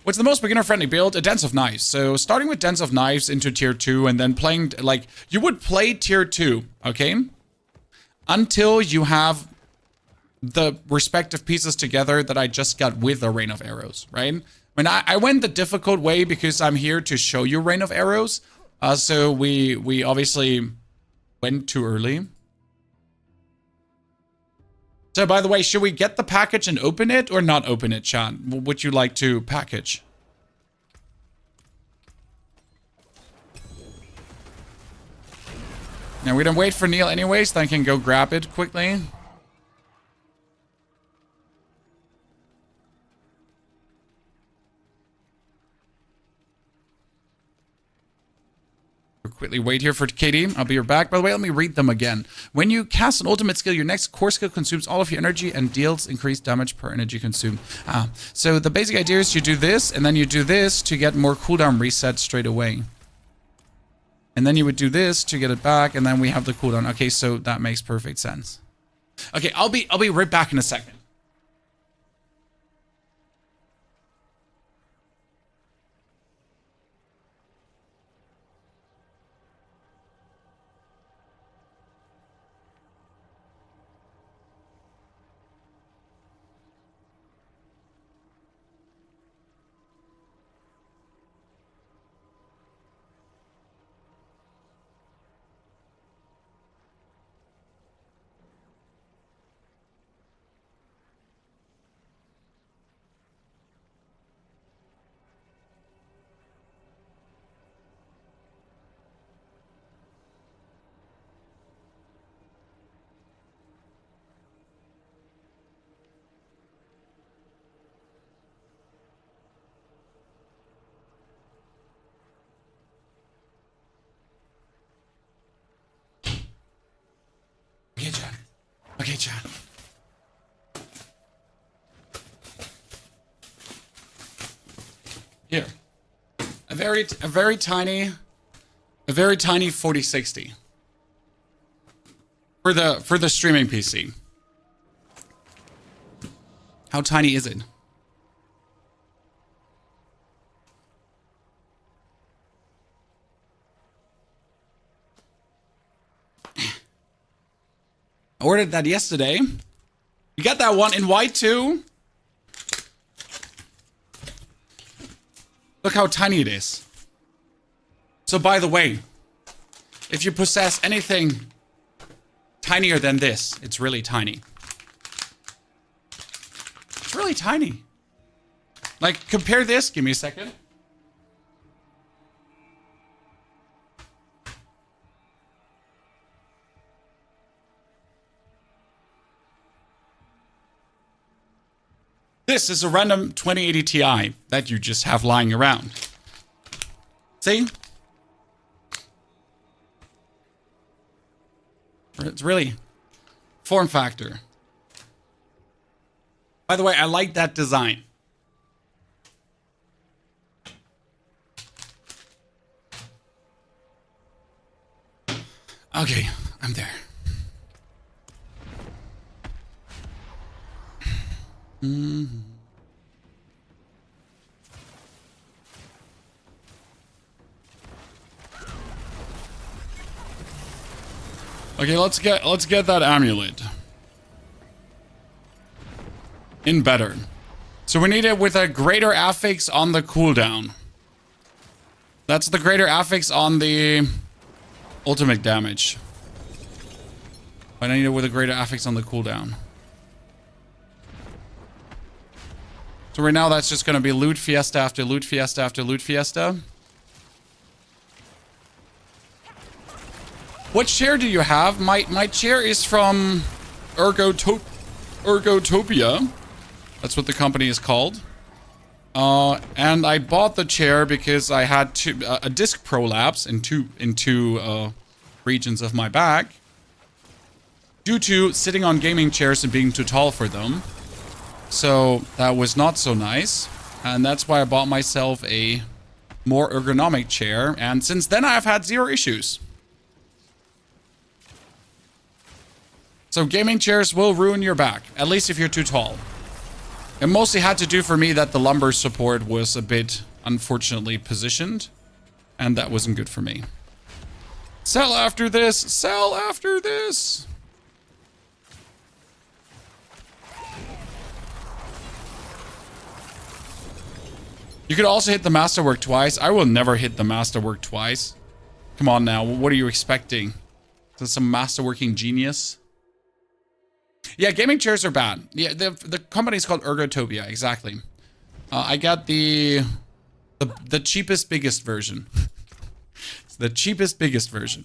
What's the most beginner-friendly build? A Dance of Knives. So starting with Dance of Knives into tier 2 and then playing, like, you would play tier 2, okay? Until you have the respective pieces together that I just got with the Rain of Arrows, right? I mean, I went the difficult way because I'm here to show you Rain of Arrows. So we obviously went too early. So by the way, should we get the package and open it or not open it, chat? Would you like to package? Now we don't wait for Neil anyways, then I can go grab it quickly. We'll quickly wait here for Katie. I'll be right back. By the way, let me read them again. When you cast an ultimate skill, your next core skill consumes all of your energy and deals increased damage per energy consumed. So the basic idea is you do this, and then you do this to get more cooldown reset straight away. And then you would do this to get it back, and then we have the cooldown. Okay, so that makes perfect sense. Okay, I'll be right back in a second. Okay, Chad. Okay, Chad. Here. A very tiny 4060. For the streaming PC. How tiny is it? I ordered that yesterday. You got that one in white too? Look how tiny it is. So by the way, if you possess anything tinier than this, it's really tiny. It's really tiny. Like, compare this. Give me a second. This is a random 2080 Ti that you just have lying around. See? It's really form factor. By the way, I like that design. Okay, I'm there. Okay, let's get that amulet in better. So we need it with a greater affix on the cooldown. That's the greater affix on the ultimate damage. But I need it with a greater affix on the cooldown. So right now that's just going to be loot fiesta after loot fiesta after loot fiesta. What chair do you have? My chair is from Ergotopia. That's what the company is called. And I bought the chair because I had a disc prolapse in two regions of my back due to sitting on gaming chairs and being too tall for them. So that was not so nice, and that's why I bought myself a more ergonomic chair, and since then I've had zero issues. So gaming chairs will ruin your back, at least if you're too tall. It mostly had to do for me that the lumbar support was a bit unfortunately positioned, and that wasn't good for me. Sell after this! Sell after this! You could also hit the masterwork twice. I will never hit the masterwork twice. Come on now, what are you expecting? Is this some masterworking genius? Yeah, gaming chairs are bad. Yeah, the company's called Ergotopia, exactly. I got the cheapest, biggest version. It's the cheapest, biggest version.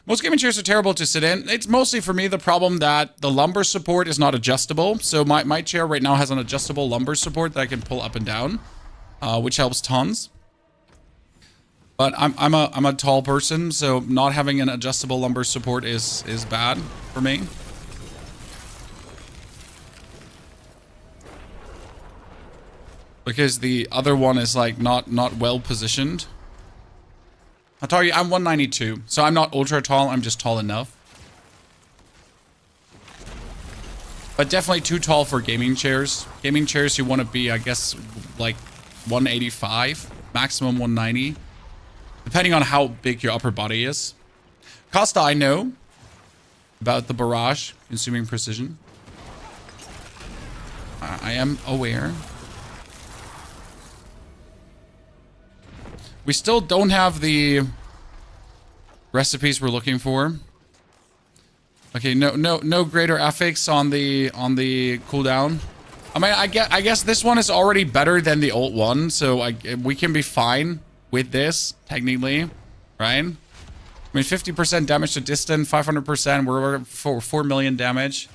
Most gaming chairs are terrible to sit in. It's mostly for me the problem that the lumbar support is not adjustable. So my chair right now has an adjustable lumbar support that I can pull up and down, which helps tons. But I'm a tall person, so not having an adjustable lumbar support is bad for me. Because the other one is like not well positioned. I'll tell you, I'm 192, so I'm not ultra tall, I'm just tall enough. But definitely too tall for gaming chairs. Gaming chairs you want to be, I guess, like 185, maximum 190. Depending on how big your upper body is. Costa, I know about the barrage consuming precision. I am aware. We still don't have the recipes we're looking for. Okay, no greater affix on the cooldown. I mean, I guess this one is already better than the old one, so we can be fine with this technically, right? I mean, 50% damage to distant, 500%. We're for 4 million damage,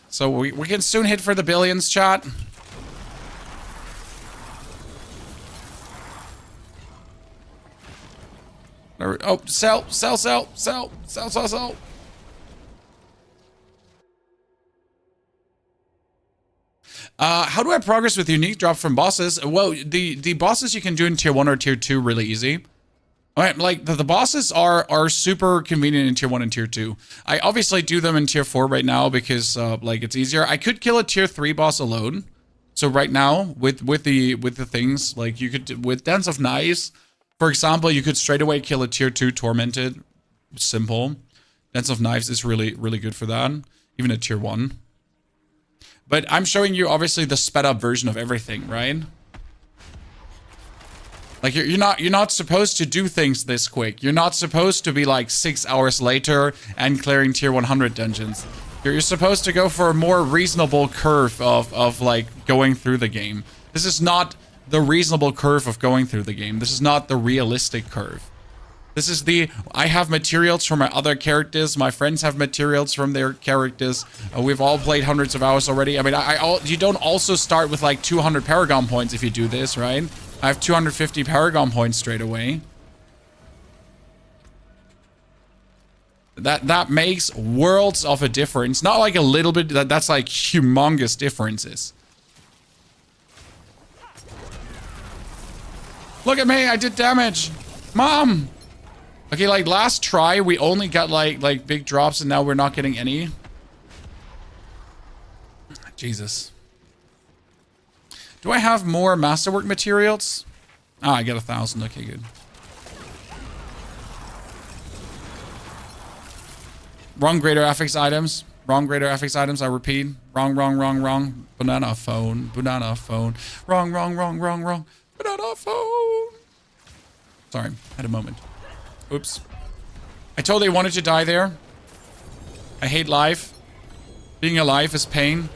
so we can soon hit for the billions, chat. Oh, sell. How do I progress with unique drop from bosses? Well, the bosses you can do in tier 1 or tier 2 really easy. All right, like the bosses are super convenient in tier 1 and tier 2. I obviously do them in tier 4 right now because like it's easier. I could kill a tier 3 boss alone. So right now with the things like you could with Dance of Knives, for example, you could straight away kill a tier 2 Tormented. Simple. Dance of Knives is really good for that. Even a tier 1. But I'm showing you obviously the sped up version of everything, right? Like you're not supposed to do things this quick. You're not supposed to be like 6 hours later and clearing tier 100 dungeons. You're supposed to go for a more reasonable curve of like going through the game. This is not the reasonable curve of going through the game. This is not the realistic curve. This is the, I have materials from my other characters. My friends have materials from their characters. We've all played hundreds of hours already. I mean, you don't also start with like 200 Paragon points if you do this, right? I have 250 Paragon points straight away. That makes worlds of a difference. Not like a little bit, that's like humongous differences. Look at me, I did damage. Mom! Okay, like last try, we only got like big drops and now we're not getting any. Jesus. Do I have more masterwork materials? Ah, I got 1,000. Okay, good. Wrong greater affix items. Wrong greater affix items, I repeat. Wrong. Banana phone. Banana phone. Wrong. Banana phone. Sorry, had a moment. Oops. I totally wanted to die there. I hate life. Being alive is pain.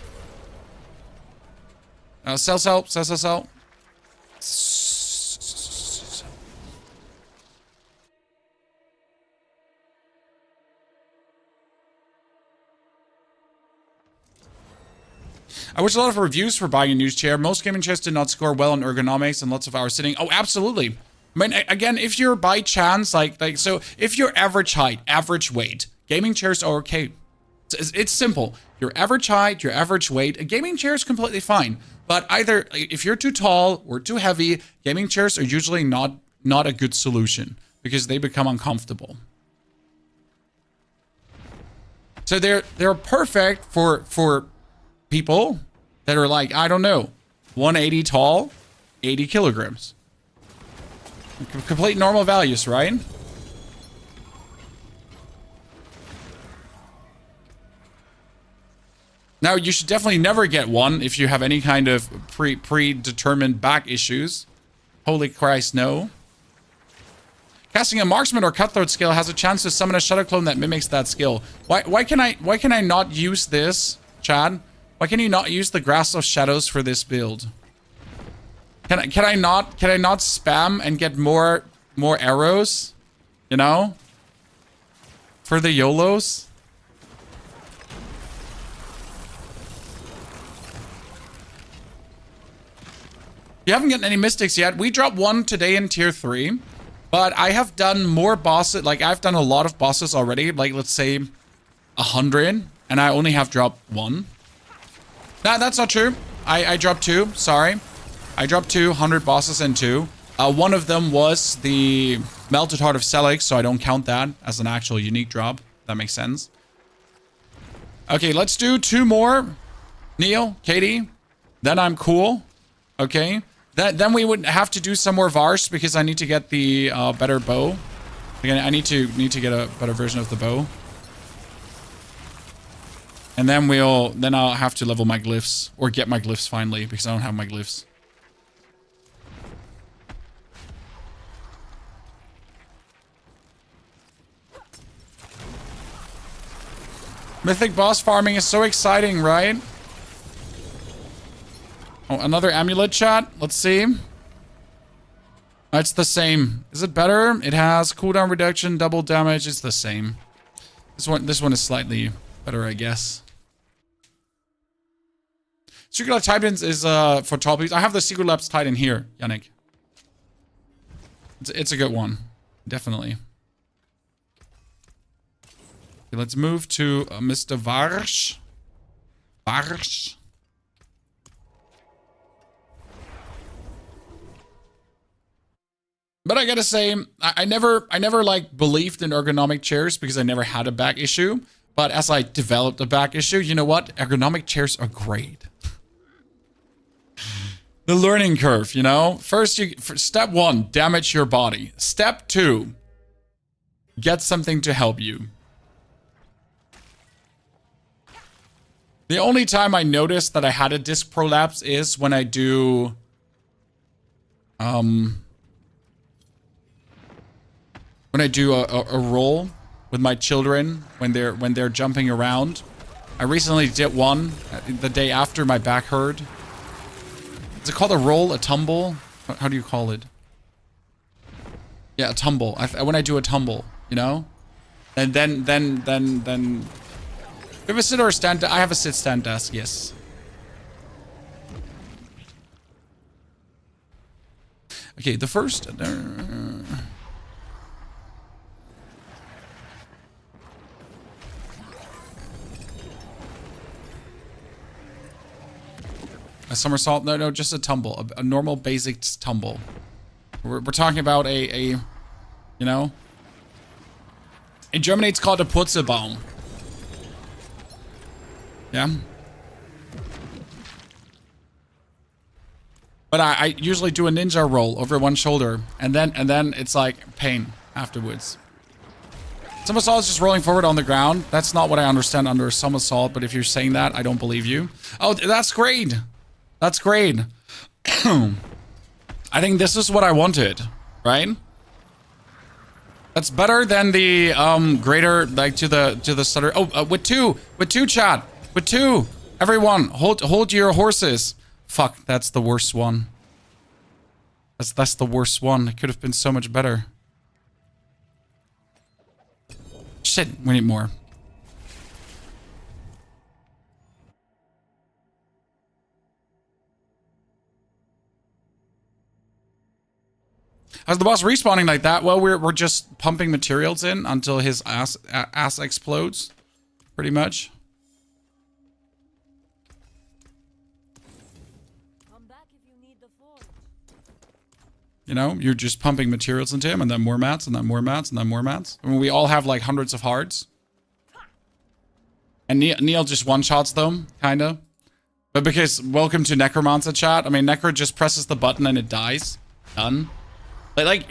Sell. I watched a lot of reviews for buying a new chair. Most gaming chairs did not score well on ergonomics and lots of hours sitting. Oh, absolutely. I mean, again, if you're by chance, so if you're average height, average weight, gaming chairs are okay. It's simple. Your average height, your average weight, a gaming chair is completely fine. But either if you're too tall or too heavy, gaming chairs are usually not a good solution because they become uncomfortable. So they're perfect for people that are like, I don't know, 180 tall, 80 kilograms. Complete normal values, right? Now, you should definitely never get one if you have any kind of predetermined back issues. Holy Christ, no. Casting a marksman or cutthroat skill has a chance to summon a shadow clone that mimics that skill. Why can I not use this, Chad? Why can you not use the Grasp of Shadows for this build? Can I not spam and get more arrows? You know? for the YOLOs. You haven't gotten any mystics yet. We dropped one today in tier 3. But I have done more bosses. Like, I've done a lot of bosses already. Like, let's say 100. And I only have dropped 1. Nah, that's not true. I dropped 2. Sorry. I dropped 100 bosses in 2. One of them was the Melted Heart of Selix, so I don't count that as an actual unique drop. That makes sense. Okay, let's do 2 more. Neil, Katie. Then I'm cool. Okay. Then we would have to do some more Vars because I need to get the better bow. Again, I need to get a better version of the bow. And then I'll have to level my glyphs or get my glyphs finally because I don't have my glyphs. Mythic boss farming is so exciting, right? Oh, another amulet chat. Let's see. It's the same. Is it better? It has cooldown reduction, double damage. It's the same. This one is slightly better, I guess. Secret Lab Titans is for tall people. I have the Secret Labs Titan here, Yannick. It's a good one, definitely. Okay, let's move to Mr. Varsh. Varsh. But I gotta say, I never like believed in ergonomic chairs because I never had a back issue. But as I developed a back issue, you know what? Ergonomic chairs are great. The learning curve, you know? First, step 1, damage your body. Step 2, get something to help you. The only time I noticed that I had a disc prolapse is when I do... When I do a roll with my children when they're jumping around. I recently did one the day after my back hurt. Is it called a roll, a tumble? How do you call it? Yeah, a tumble. When I do a tumble, you know? And then you have a sit or a stand? I have a sit stand desk, yes. Okay, the first... A somersault? No, just a tumble. A normal basic tumble. We're talking about a, you know? In Germany, it's called a Putzebaum. Yeah? But I usually do a ninja roll over one shoulder. And then it's like pain afterwards. Somersault is just rolling forward on the ground. That's not what I understand under a somersault. But if you're saying that, I don't believe you. Oh, that's great. That's great. I think this is what I wanted, right? That's better than the greater, like to the stutter. Oh, with two chat, with 2. Everyone, hold your horses. Fuck, that's the worst one. That's the worst one. It could have been so much better. Shit, we need more. How's the boss respawning like that? Well, we're just pumping materials in until his ass explodes, pretty much. Come back if you need the forge. You know, you're just pumping materials into him, and then more mats, and then more mats, and then more mats. I mean, we all have like hundreds of hearts. And Neil just one-shots them, kinda. But because, welcome to Necromancer chat. I mean, Necro just presses the button and it dies. Done. Like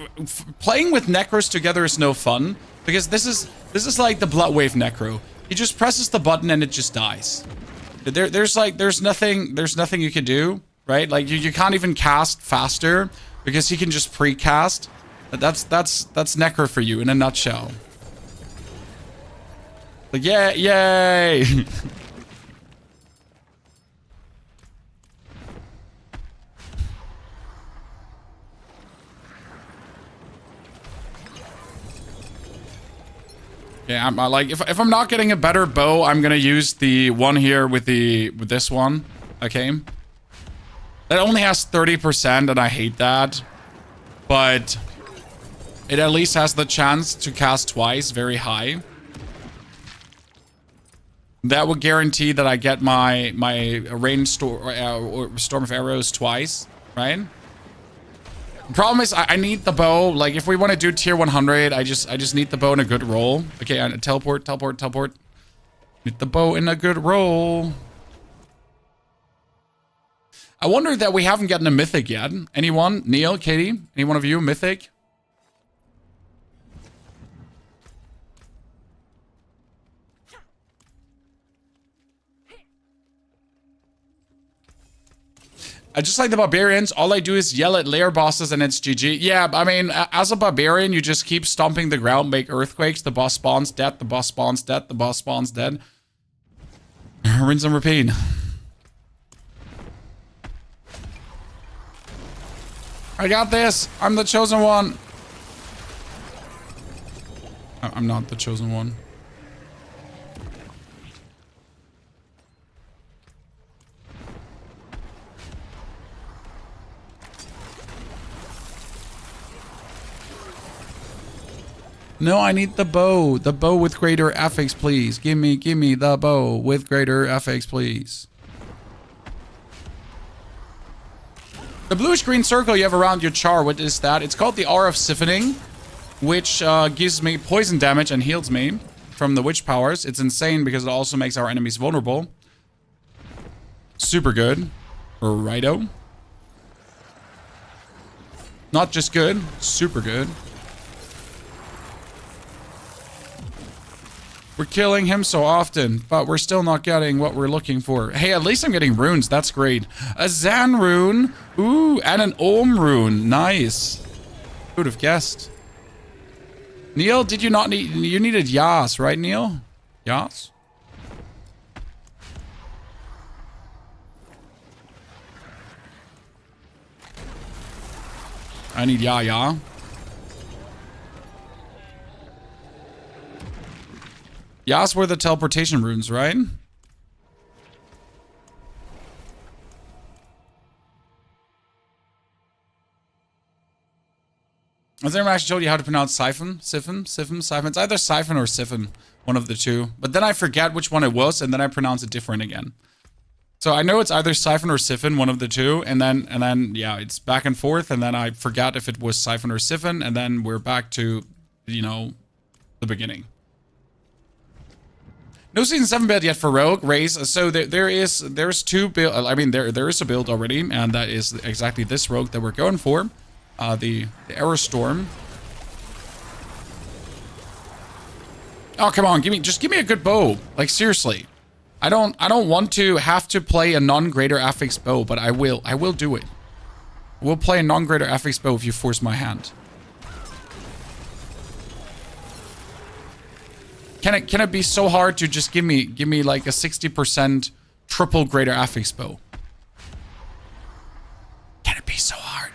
playing with Necros together is no fun. Because this is like the Bloodwave Necro. He just presses the button and it just dies. There's nothing you can do, right? Like you can't even cast faster because he can just pre-cast. That's Necro for you in a nutshell. Like, yeah, yay! Yeah, I'm like, if I'm not getting a better bow, I'm gonna use the one here with this one. Okay. That only has 30%, and I hate that. But it at least has the chance to cast twice, very high. That would guarantee that I get my rain or storm of arrows twice, right? The problem is I need the bow. Like if we want to do tier 100, I just need the bow in a good roll. Okay, teleport. Need the bow in a good roll. I wonder that we haven't gotten a mythic yet. Anyone? Neil, Katie? Any one of you? Mythic? I just like the barbarians. All I do is yell at lair bosses and it's GG. Yeah, I mean, as a barbarian, you just keep stomping the ground, make earthquakes. The boss spawns dead. The boss spawns dead. The boss spawns dead. Rinse and repeat. I got this. I'm the chosen one. I'm not the chosen one. No, I need the bow. The bow with greater FX, please. Give me the bow with greater FX, please. The bluish-green circle you have around your char, what is that? It's called the R of Siphoning, which gives me poison damage and heals me from the witch powers. It's insane because it also makes our enemies vulnerable. Super good. Righto. Not just good, super good. We're killing him so often, but we're still not getting what we're looking for. Hey, at least I'm getting runes. That's great. A Zan rune. Ooh, and an Ohm rune. Nice. Who would have guessed? Neil, did you not need... You needed Yas, right, Neil? Yas? I need Ya. Yas were the teleportation runes, right? Has anyone actually told you how to pronounce siphon? Siphon? Siphon? It's either siphon or siphon. One of the two. But then I forget which one it was, and then I pronounce it different again. So I know it's either siphon or siphon, one of the two, and then yeah, it's back and forth, and then I forgot if it was siphon or siphon, and then we're back to, you know, the beginning. No season 7 build yet for Rogue Race. So there's two build. I mean there is a build already, and that is exactly this Rogue that we're going for, the Arrow Storm. Oh come on, just give me a good bow. Like seriously, I don't want to have to play a non-greater affix bow, but I will do it. I will play a non-greater affix bow if you force my hand. Can it be so hard to just give me like a 60% triple greater affix bow? Can it be so hard?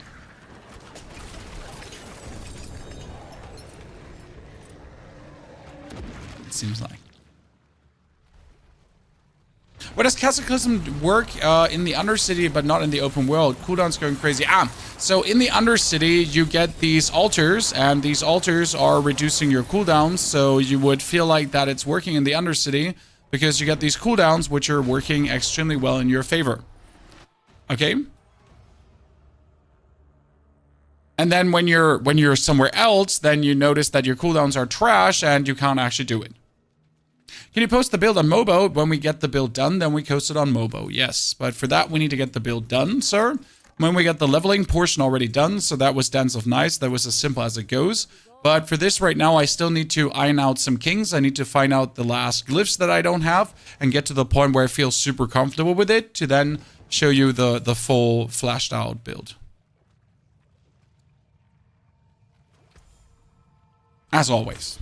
It seems like. What does Cataclysm work in the Undercity but not in the open world? Cooldown's going crazy. So in the Undercity you get these altars, and these altars are reducing your cooldowns, so you would feel like that it's working in the Undercity because you get these cooldowns which are working extremely well in your favor. Okay? And then when you're somewhere else, then you notice that your cooldowns are trash and you can't actually do it. Can you post the build on Mobo? When we get the build done, then we post it on Mobo. Yes, but for that, we need to get the build done, sir. When we get the leveling portion already done, so that was Dance of Nights. That was as simple as it goes. But for this right now, I still need to iron out some kings. I need to find out the last glyphs that I don't have and get to the point where I feel super comfortable with it to then show you the full flashed out build. As always.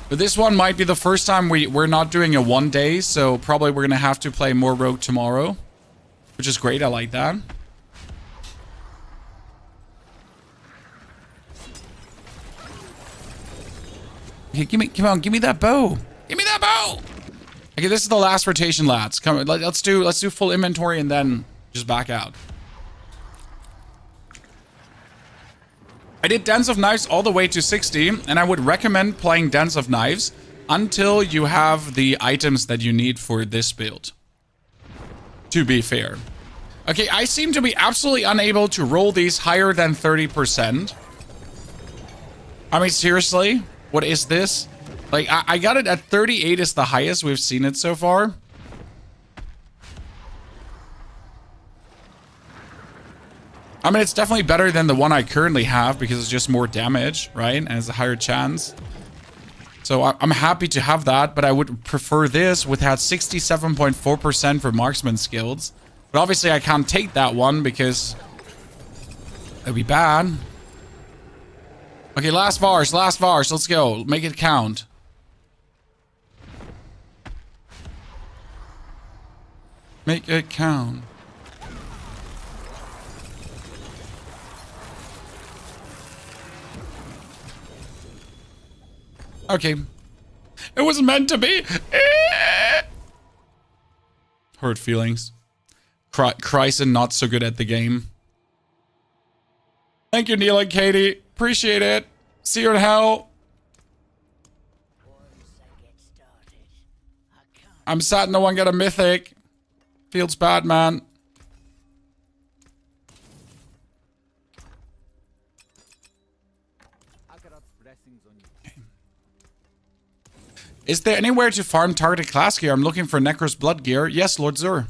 But this one might be the first time we're not doing a 1 day, so probably we're going to have to play more Rogue tomorrow. Which is great, I like that. Okay, come on, give me that bow. Give me that bow. Okay, this is the last rotation, lads. Come on, let's do full inventory and then just back out. I did Dance of Knives all the way to 60, and I would recommend playing Dance of Knives until you have the items that you need for this build. To be fair. Okay, I seem to be absolutely unable to roll these higher than 30%. I mean, seriously? What is this? Like, I got it at 38 is the highest we've seen it so far. I mean, it's definitely better than the one I currently have because it's just more damage, right? And it's a higher chance. So I'm happy to have that, but I would prefer this with had 67.4% for marksman skills. But obviously I can't take that one because it'd be bad. Okay, last Vars, let's go. Make it count. Make it count. Okay. It was meant to be. Hurt feelings. Kryson not so good at the game. Thank you, Neil and Katie. Appreciate it. See you in hell. I'm sad no one got a mythic. Feels bad, man. Is there anywhere to farm targeted class gear? I'm looking for Necro's blood gear. Yes, Lord Zur.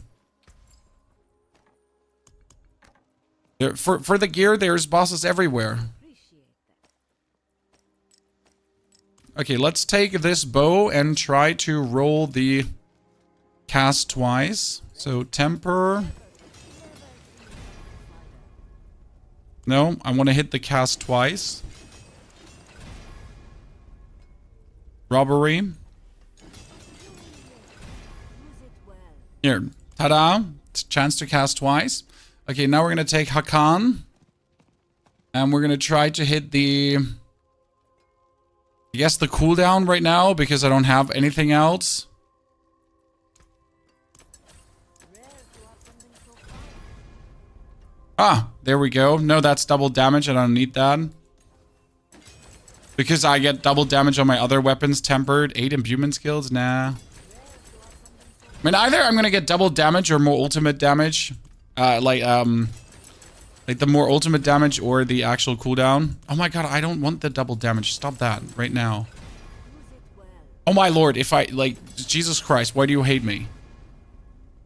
For the gear, there's bosses everywhere. Okay, let's take this bow and try to roll the cast twice. So, temper. No, I want to hit the cast twice. Robbery. Here, ta-da. Chance to cast twice. Okay, now we're going to take Hakan. And we're going to try to hit the... I guess the cooldown right now, because I don't have anything else. Ah, there we go. No, that's double damage. I don't need that. Because I get double damage on my other weapons tempered. 8 imbuement skills? Nah. I mean, either I'm gonna get double damage or more ultimate damage. Like the more ultimate damage or the actual cooldown. Oh my god, I don't want the double damage. Stop that right now. Oh my lord, if I, like, Jesus Christ, why do you hate me?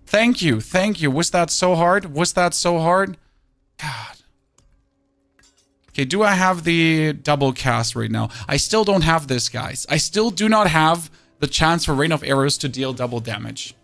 Thank you, thank you. Was that so hard? Was that so hard? God. Okay, do I have the double cast right now? I still don't have this, guys. I still do not have the chance for Rain of Arrows to deal double damage.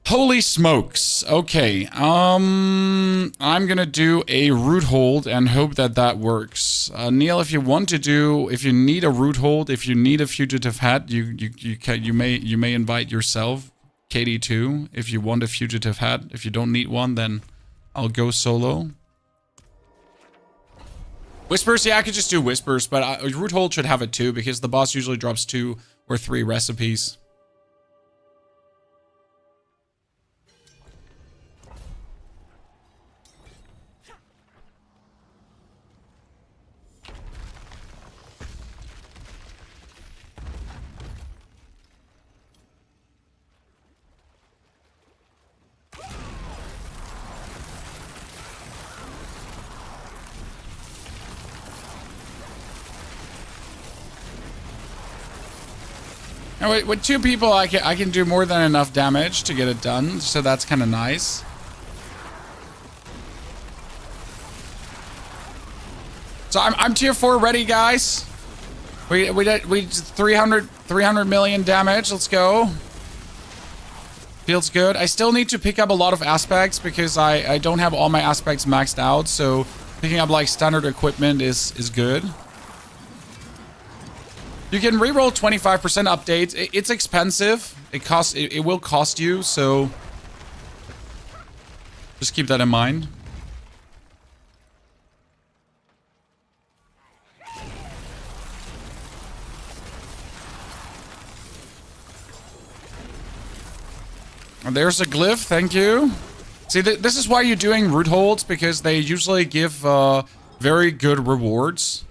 Holy smokes. Okay, I'm gonna do a root hold and hope that that works. Neil, if you want to do, if you need a root hold, if you need a fugitive hat, you may invite yourself, Katie too, if you want a fugitive hat. If you don't need one, then I'll go solo. Whispers, yeah, I could just do Whispers, but Root Hold should have it too, because the boss usually drops 2 or 3 recipes. And with 2 people, I can do more than enough damage to get it done, so that's kind of nice. So I'm tier 4 ready, guys. We did 300 million damage. Let's go. Feels good. I still need to pick up a lot of aspects because I don't have all my aspects maxed out, so picking up like standard equipment is good. You can reroll 25% updates. It's expensive. It will cost you, so just keep that in mind. There's a glyph, thank you. See, this is why you're doing root holds, because they usually give very good rewards.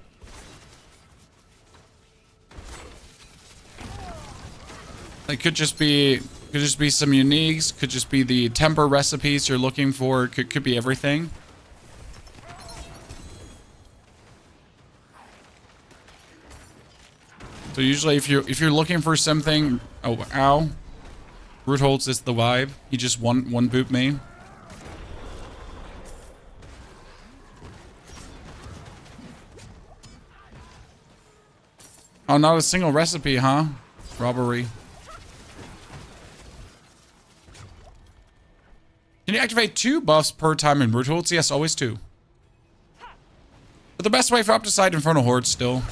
It could just be some uniques, could just be the temper recipes you're looking for, could be everything. So usually if you're looking for something, oh ow. Root holds is the vibe. He just one boop me. Oh, not a single recipe, huh? Robbery. Can you activate 2 buffs per time in root holds? Yes, always 2. But the best way for Opticide Inferno Horde still.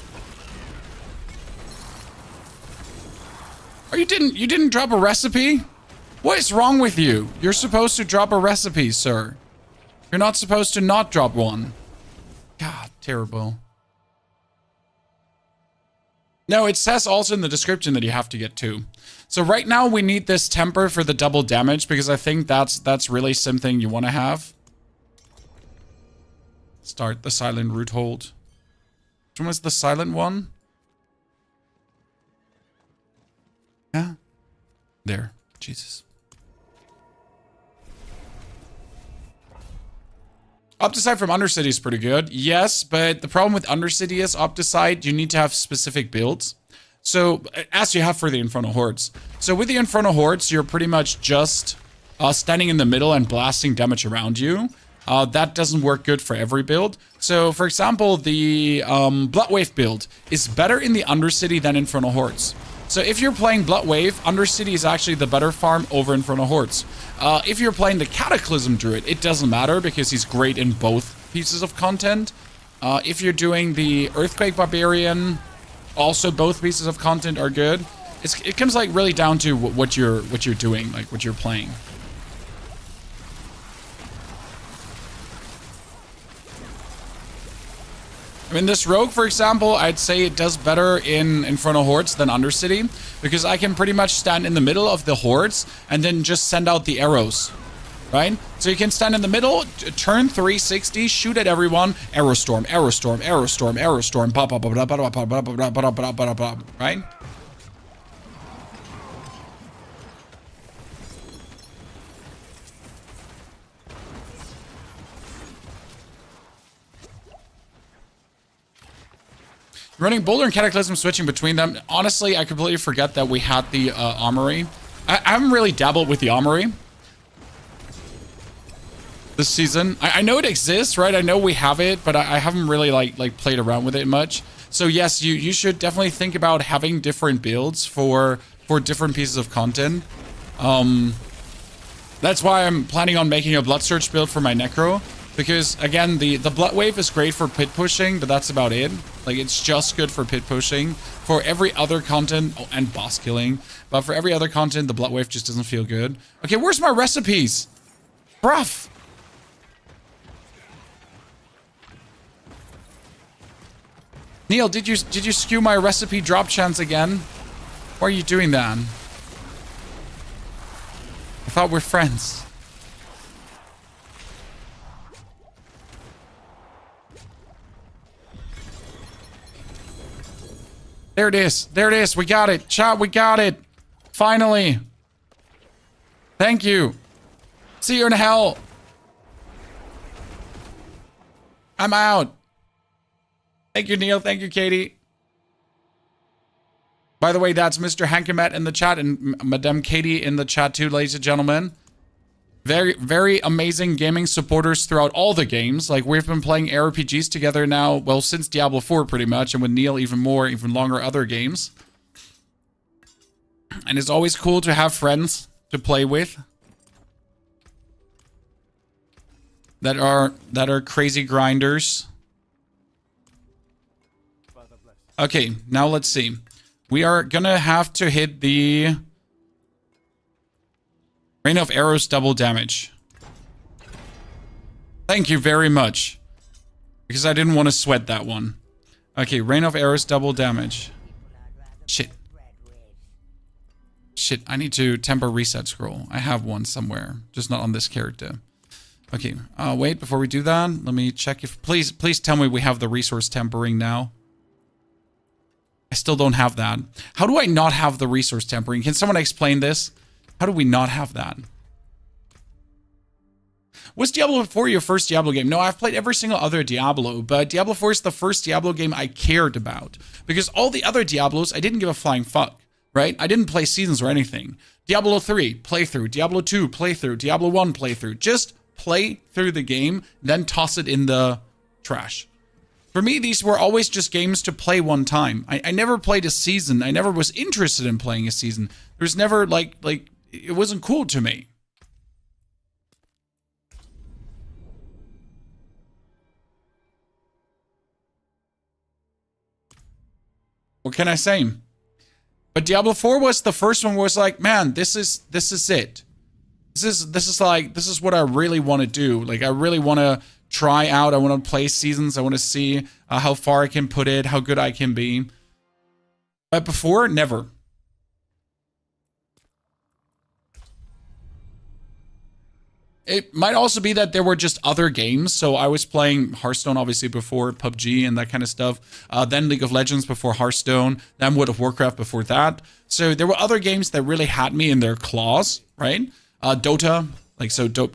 Oh, you didn't drop a recipe? What is wrong with you? You're supposed to drop a recipe, sir. You're not supposed to not drop one. God, terrible. No, it says also in the description that you have to get 2. So right now we need this temper for the double damage because I think that's really something you want to have. Start the silent root hold. Which one was the silent one? Yeah. There. Jesus. Opticide from Undercity is pretty good. Yes, but the problem with Undercity is Opticide, you need to have specific builds. So, as you have for the Inferno Hordes. So with the Inferno Hordes, you're pretty much just standing in the middle and blasting damage around you. That doesn't work good for every build. So, for example, the Bloodwave build is better in the Undercity than Inferno Hordes. So if you're playing Bloodwave, Undercity is actually the better farm over Inferno Hordes. If you're playing the Cataclysm Druid, it doesn't matter because he's great in both pieces of content. If you're doing the Earthquake Barbarian, also both pieces of content are good. It comes like really down to what you're doing, like what you're playing. I mean, this rogue, for example, I'd say it does better in Inferno Hordes than Undercity, because I can pretty much stand in the middle of the hordes and then just send out the arrows, right? So you can stand in the middle, turn 360, shoot at everyone, arrow storm, arrow storm, arrow storm, arrow storm, right? Running Boulder and Cataclysm, switching between them. Honestly, I completely forget that we had the Armory. I haven't really dabbled with the Armory this season. I know it exists, right? I know we have it, but I haven't really like played around with it much. So yes, you should definitely think about having different builds for different pieces of content. That's why I'm planning on making a Blood Surge build for my Necro. Because, again, the Blood Wave is great for pit pushing, but that's about it. Like, it's just good for pit pushing. For every other content, oh, and boss killing. But for every other content, the Blood Wave just doesn't feel good. Okay, where's my recipes? Bruv. Neil, did you skew my recipe drop chance again? Why are you doing that? I thought we're friends. There it is. There it is. We got it. Chat, we got it. Finally. Thank you. See you in hell. I'm out. Thank you, Neil. Thank you, Katie. By the way, that's Mr. Hankemet in the chat and Madame Katie in the chat too, ladies and gentlemen. Very, very amazing gaming supporters throughout all the games. Like, we've been playing RPGs together now, well, since Diablo 4 pretty much, and with Neil even more, even longer other games. And it's always cool to have friends to play with that are crazy grinders. Okay, now let's see. We are gonna have to hit the Rain of Arrows double damage. Thank you very much. Because I didn't want to sweat that one. Okay, Rain of Arrows double damage. Shit. shit, I need to temper reset scroll. I have one somewhere, just not on this character. Okay, wait, before we do that, let me check if, please tell me we have the resource tempering now. I still don't have that. How do I not have the resource tempering? Can someone explain this? How do we not have that? Was Diablo 4 your first Diablo game? No, I've played every single other Diablo, but Diablo 4 is the first Diablo game I cared about. Because all the other Diablos, I didn't give a flying fuck, right? I didn't play seasons or anything. Diablo 3, playthrough. Diablo 2, playthrough. Diablo 1, playthrough. Just play through the game, then toss it in the trash. For me, these were always just games to play one time. I never played a season. I never was interested in playing a season. There's never, like, it wasn't cool to me. What can I say? But Diablo 4 was the first one where was like, man, this is it. This is what I really want to do. Like, I really want to try out. I want to play seasons. I want to see how far I can put it, how good I can be. But before, never. It might also be that there were just other games. So I was playing Hearthstone, obviously, before PUBG and that kind of stuff. Then League of Legends before Hearthstone. Then World of Warcraft before that. So there were other games that really had me in their claws, right? Dota,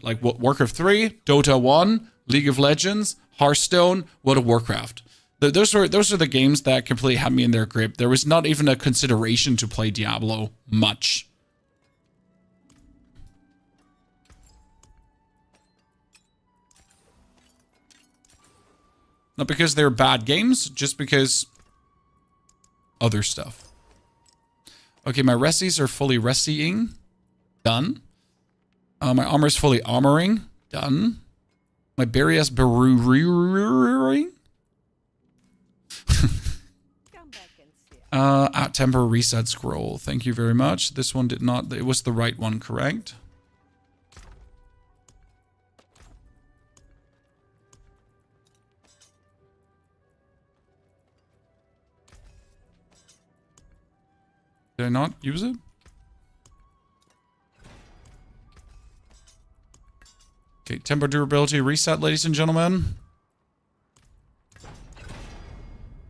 like Warcraft 3, Dota 1, League of Legends, Hearthstone, World of Warcraft. Those are the games that completely had me in their grip. There was not even a consideration to play Diablo much. Not because they're bad games, just because other stuff. Okay, my resties are fully restying. Done. My armor is fully armoring. Done. My Barias Beruring. At temper reset scroll. Thank you very much. This one did not. It was the right one, correct? Did I not use it? Okay, tempo durability reset, ladies and gentlemen.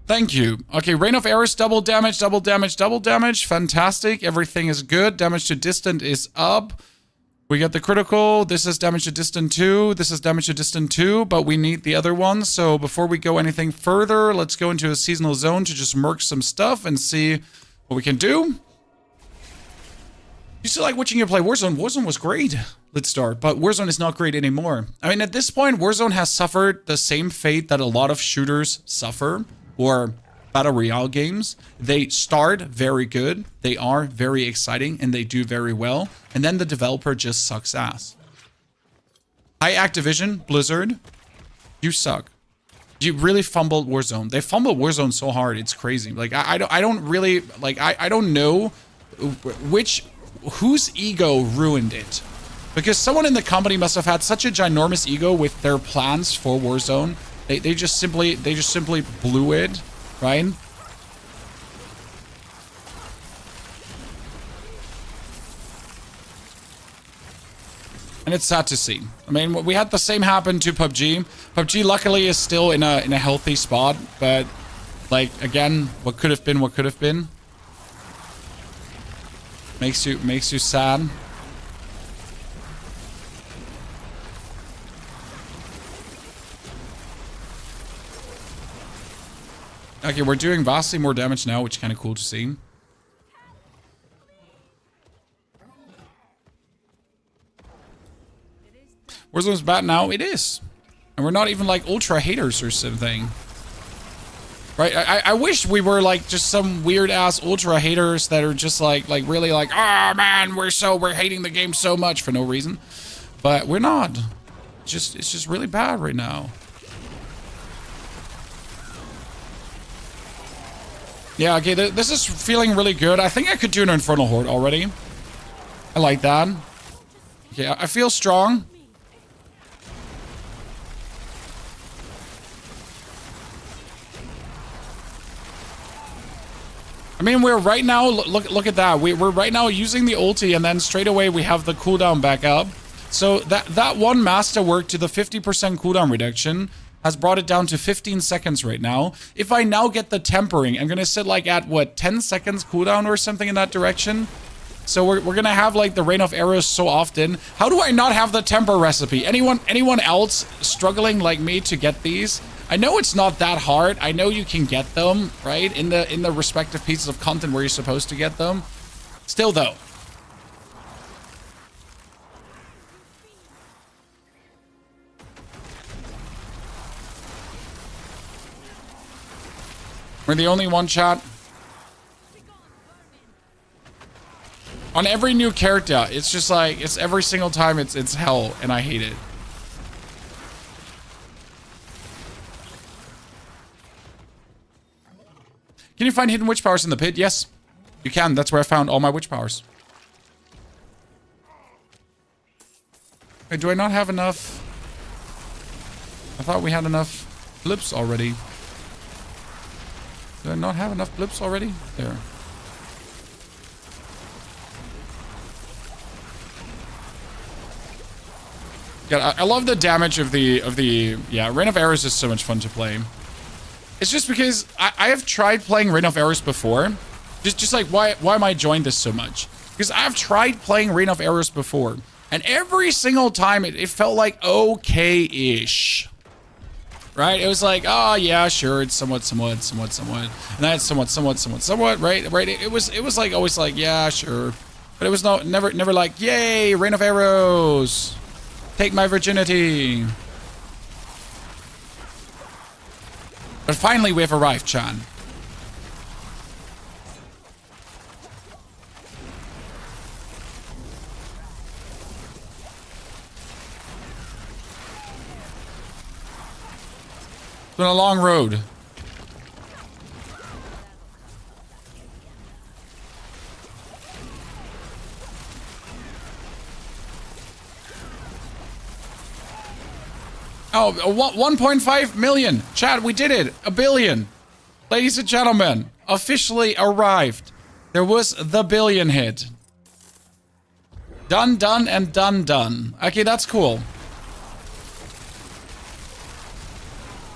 Thank you. Okay, Rain of Arrows, double damage, double damage, double damage. Fantastic. Everything is good. Damage to distant is up. We get the critical. This is damage to distant 2. This is damage to distant 2, but we need the other one. So before we go anything further, let's go into a seasonal zone to just merc some stuff and see what we can do. Used to like watching you play Warzone. Warzone was great. Let's start. But Warzone is not great anymore. I mean, at this point, Warzone has suffered the same fate that a lot of shooters suffer, or Battle Royale games. They start very good, they are very exciting, and they do very well. And then the developer just sucks ass. Hi, Activision, Blizzard. You suck. You really fumbled Warzone. They fumbled Warzone so hard, it's crazy. Like, I don't really, like, I don't know whose ego ruined it. Because someone in the company must have had such a ginormous ego with their plans for Warzone. They just simply blew it, right? And it's sad to see. I mean, we had the same happen to PUBG. PUBG luckily is still in a healthy spot, but like again, what could have been, what could have been. Makes you sad. Okay, we're doing vastly more damage now, which is kind of cool to see. Warzone's bad now? It is. And we're not even like ultra haters or something. Right? I wish we were like just some weird ass ultra haters that are just like really like, oh man, we're hating the game so much for no reason. But we're not. It's just really bad right now. Yeah, okay, this is feeling really good. I think I could do an Infernal Horde already. I like that. Okay, I feel strong. I mean, we're right now, look at that. We're right now using the ulti, and then straight away we have the cooldown back up. So that one masterwork to the 50% cooldown reduction has brought it down to 15 seconds right now. If I now get the tempering, I'm gonna sit like at what, 10 seconds cooldown or something in that direction. So we're gonna have like the rain of arrows so often. How do I not have the temper recipe? Anyone else struggling like me to get these? I know it's not that hard. I know you can get them, right? In the respective pieces of content where you're supposed to get them. Still though. We're the only one, chat. On every new character, it's just like, it's every single time it's hell, and I hate it. Can you find hidden witch powers in the pit? Yes, you can. That's where I found all my witch powers. Wait, do I not have enough? I thought we had enough blips already. Do I not have enough blips already? There. Yeah, I love the damage of the yeah, Rain of Arrows is so much fun to play. It's just because I have tried playing Rain of Arrows before. Just like why am I enjoying this so much? Because I've tried playing Rain of Arrows before, and every single time it felt like okay-ish. Right? It was like, oh yeah, sure, it's somewhat. And then it's somewhat, right? It was like always like, yeah, sure. But it was never like, yay, Rain of Arrows. Take my virginity. But finally we have arrived, Chan. It's been a long road. Oh, 1.5 million. Chat, we did it. A billion. Ladies and gentlemen, officially arrived. There was the billion hit. Done, and done. Okay, that's cool.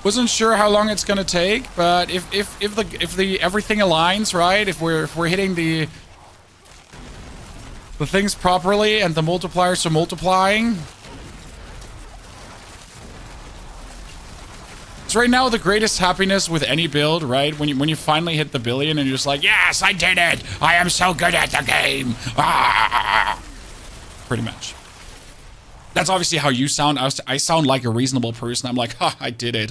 Wasn't sure how long it's gonna take, but if the everything aligns, right? If we're hitting the things properly and the multipliers are multiplying. It's right now the greatest happiness with any build, right? When you finally hit the billion and you're just like, yes, I did it! I am so good at the game! Ah! Pretty much. That's obviously how you sound. I sound like a reasonable person. I'm like, ha, I did it.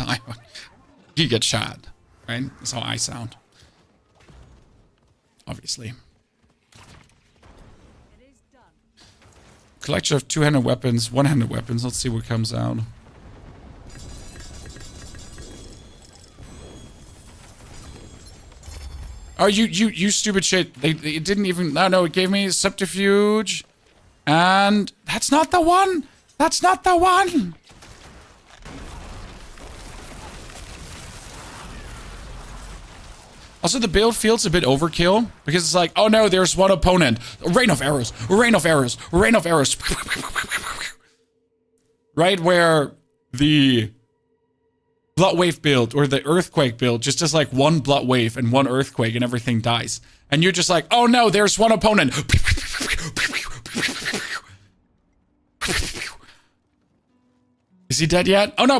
You get shot, right? That's how I sound. Obviously. Collection of two-handed weapons, one-handed weapons. Let's see what comes out. Oh, you stupid shit. It didn't even... No, it gave me subterfuge. And that's not the one. That's not the one. Also, the build feels a bit overkill because it's like, oh no, there's one opponent. Rain of arrows. Rain of arrows. Rain of arrows. Right where the blood wave build or the earthquake build just does like one blood wave and one earthquake and everything dies. And you're just like, oh no, there's one opponent. Is he dead yet? Oh no!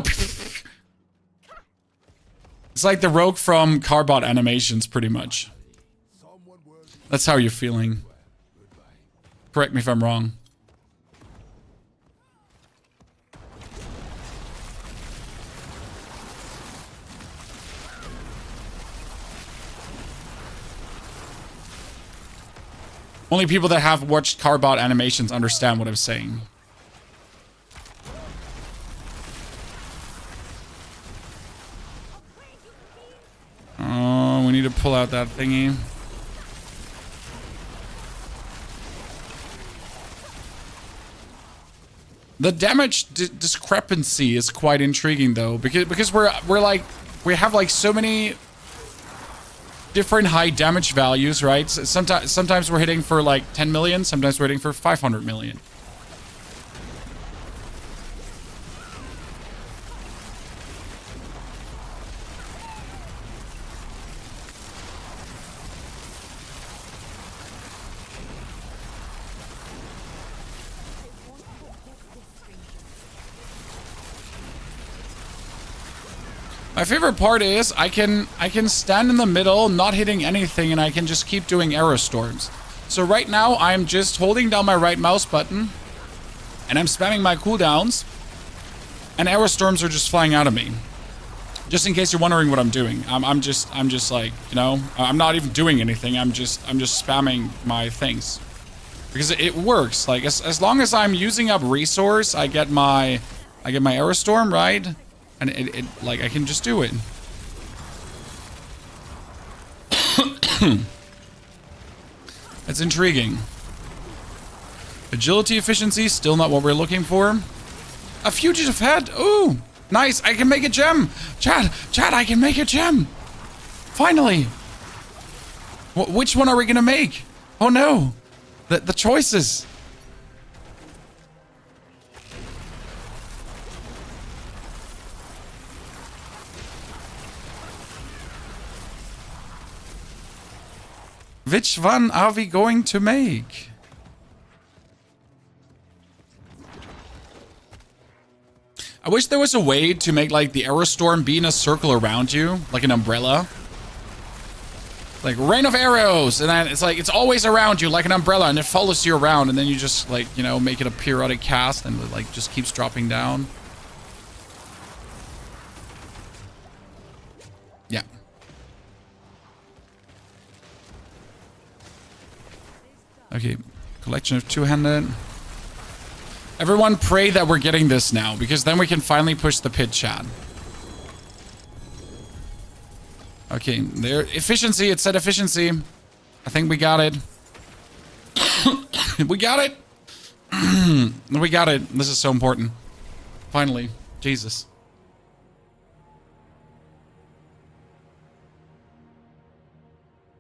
It's like the rogue from Carbot Animations, pretty much. That's how you're feeling. Correct me if I'm wrong. Only people that have watched Carbot Animations understand what I'm saying. Oh, we need to pull out that thingy. The damage discrepancy is quite intriguing though, because we have like so many different high damage values, right? Sometimes we're hitting for like 10 million, sometimes we're hitting for 500 million. My favorite part is I can stand in the middle, not hitting anything, and I can just keep doing arrow storms. So right now I'm just holding down my right mouse button and I'm spamming my cooldowns, and arrow storms are just flying out of me. Just in case you're wondering what I'm doing, I'm just like, you know, I'm not even doing anything. I'm just spamming my things because it works. Like as long as I'm using up resource, I get my arrow storm, right? And it like, I can just do it. It's intriguing. Agility efficiency, still not what we're looking for. A fugitive head. Ooh, nice. I can make a gem. Chad, I can make a gem. Finally. Which one are we going to make? Oh no. The choices. Which one are we going to make? I wish there was a way to make like the arrow storm be in a circle around you, like an umbrella. Like rain of arrows, and then it's like it's always around you like an umbrella, and it follows you around, and then you just like, you know, make it a periodic cast, and it like just keeps dropping down. Yeah. Okay, collection of two-handed. Everyone pray that we're getting this now, because then we can finally push the pit, chat. Okay, there. Efficiency, it said efficiency. I think we got it. We got it. We got it. This is so important. Finally. Jesus.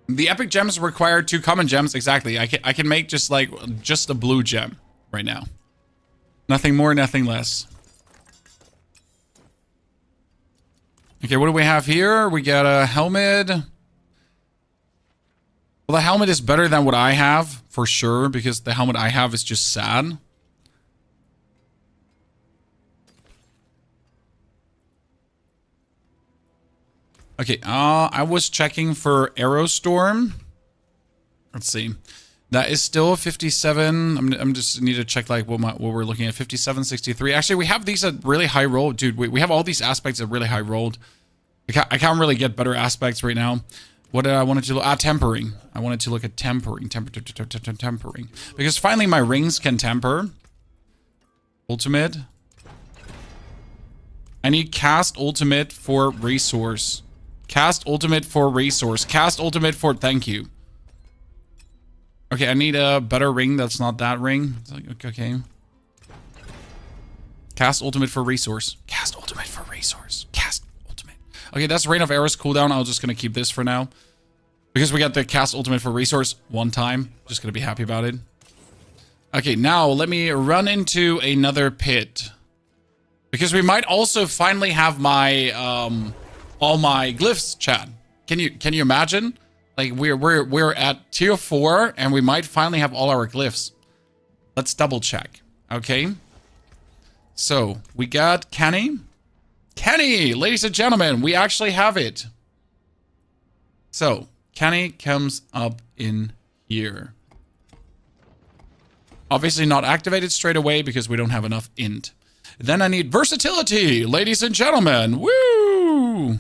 The epic gems require 2 common gems. Exactly. I can make just a blue gem right now. Nothing more, nothing less. Okay, what do we have here? We got a helmet. Well, the helmet is better than what I have, for sure, because the helmet I have is just sad. Okay, I was checking for Arrow Storm. Let's see. That is still 57. I'm just need to check like what we're looking at. 57, 63. Actually, we have these at really high roll. Dude, we have all these aspects at really high rolled. I can't really get better aspects right now. What did I wanted to look at? Tempering. I wanted to look at tempering. Tempering. Because finally my rings can temper. Ultimate. I need cast ultimate for resource. Cast ultimate for resource. Cast ultimate for thank you. Okay, I need a better ring that's not that ring. It's like, okay. Cast ultimate for resource. Cast ultimate for resource. Cast ultimate. Okay, that's Rain of Arrows cooldown. I'm just going to keep this for now. Because we got the cast ultimate for resource one time. Just going to be happy about it. Okay, now let me run into another pit. Because we might also finally have my, all my glyphs, chat. Can you imagine? Like we're at tier 4 and we might finally have all our glyphs. Let's double check. Okay. So we got Kenny. Kenny, ladies and gentlemen, we actually have it. So Kenny comes up in here. Obviously not activated straight away because we don't have enough int. Then I need versatility, ladies and gentlemen. Woo!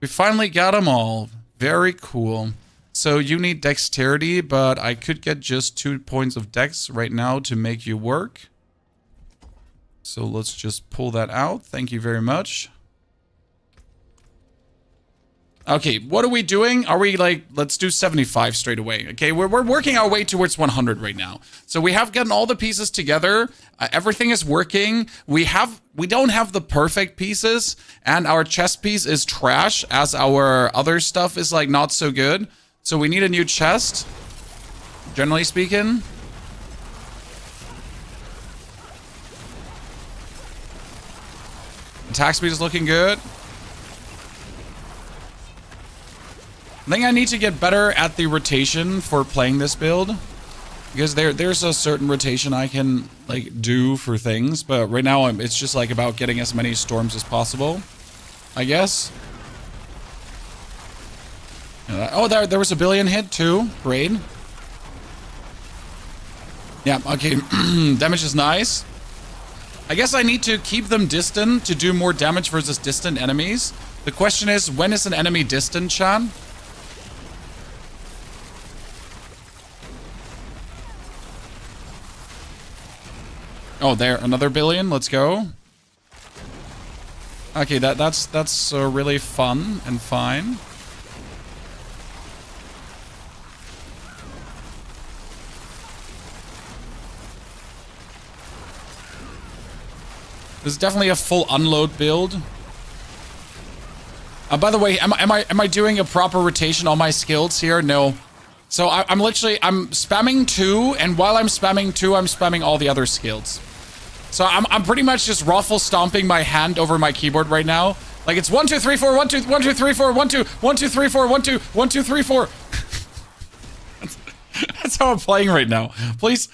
We finally got them all. Very cool. So you need dexterity, but I could get just 2 points of dex right now to make you work. So let's just pull that out. Thank you very much. Okay, what are we doing? Are we like, let's do 75 straight away. Okay, we're working our way towards 100 right now. So we have gotten all the pieces together. Everything is working. We don't have the perfect pieces, and our chest piece is trash as our other stuff is like not so good. So we need a new chest, generally speaking. Attack speed is looking good. I think I need to get better at the rotation for playing this build, because there's a certain rotation I can like do for things, but right now it's just like about getting as many storms as possible, I guess. Oh, there was a billion hit too. Great. Yeah, okay. Damage is nice. I guess I need to keep them distant to do more damage versus distant enemies. The question is, when is an enemy distant, Chan? Oh, there, another billion. Let's go. Okay, that's really fun and fine. This is definitely a full unload build. By the way, am I doing a proper rotation on my skills here? No. So I'm spamming 2, and while I'm spamming 2, I'm spamming all the other skills. So I'm pretty much just ruffle stomping my hand over my keyboard right now. Like it's 1 2 3 4 1 2 1 2 3 4 1 2 1 2 3 4 1 2 1 2 3 4. That's how I'm playing right now. Please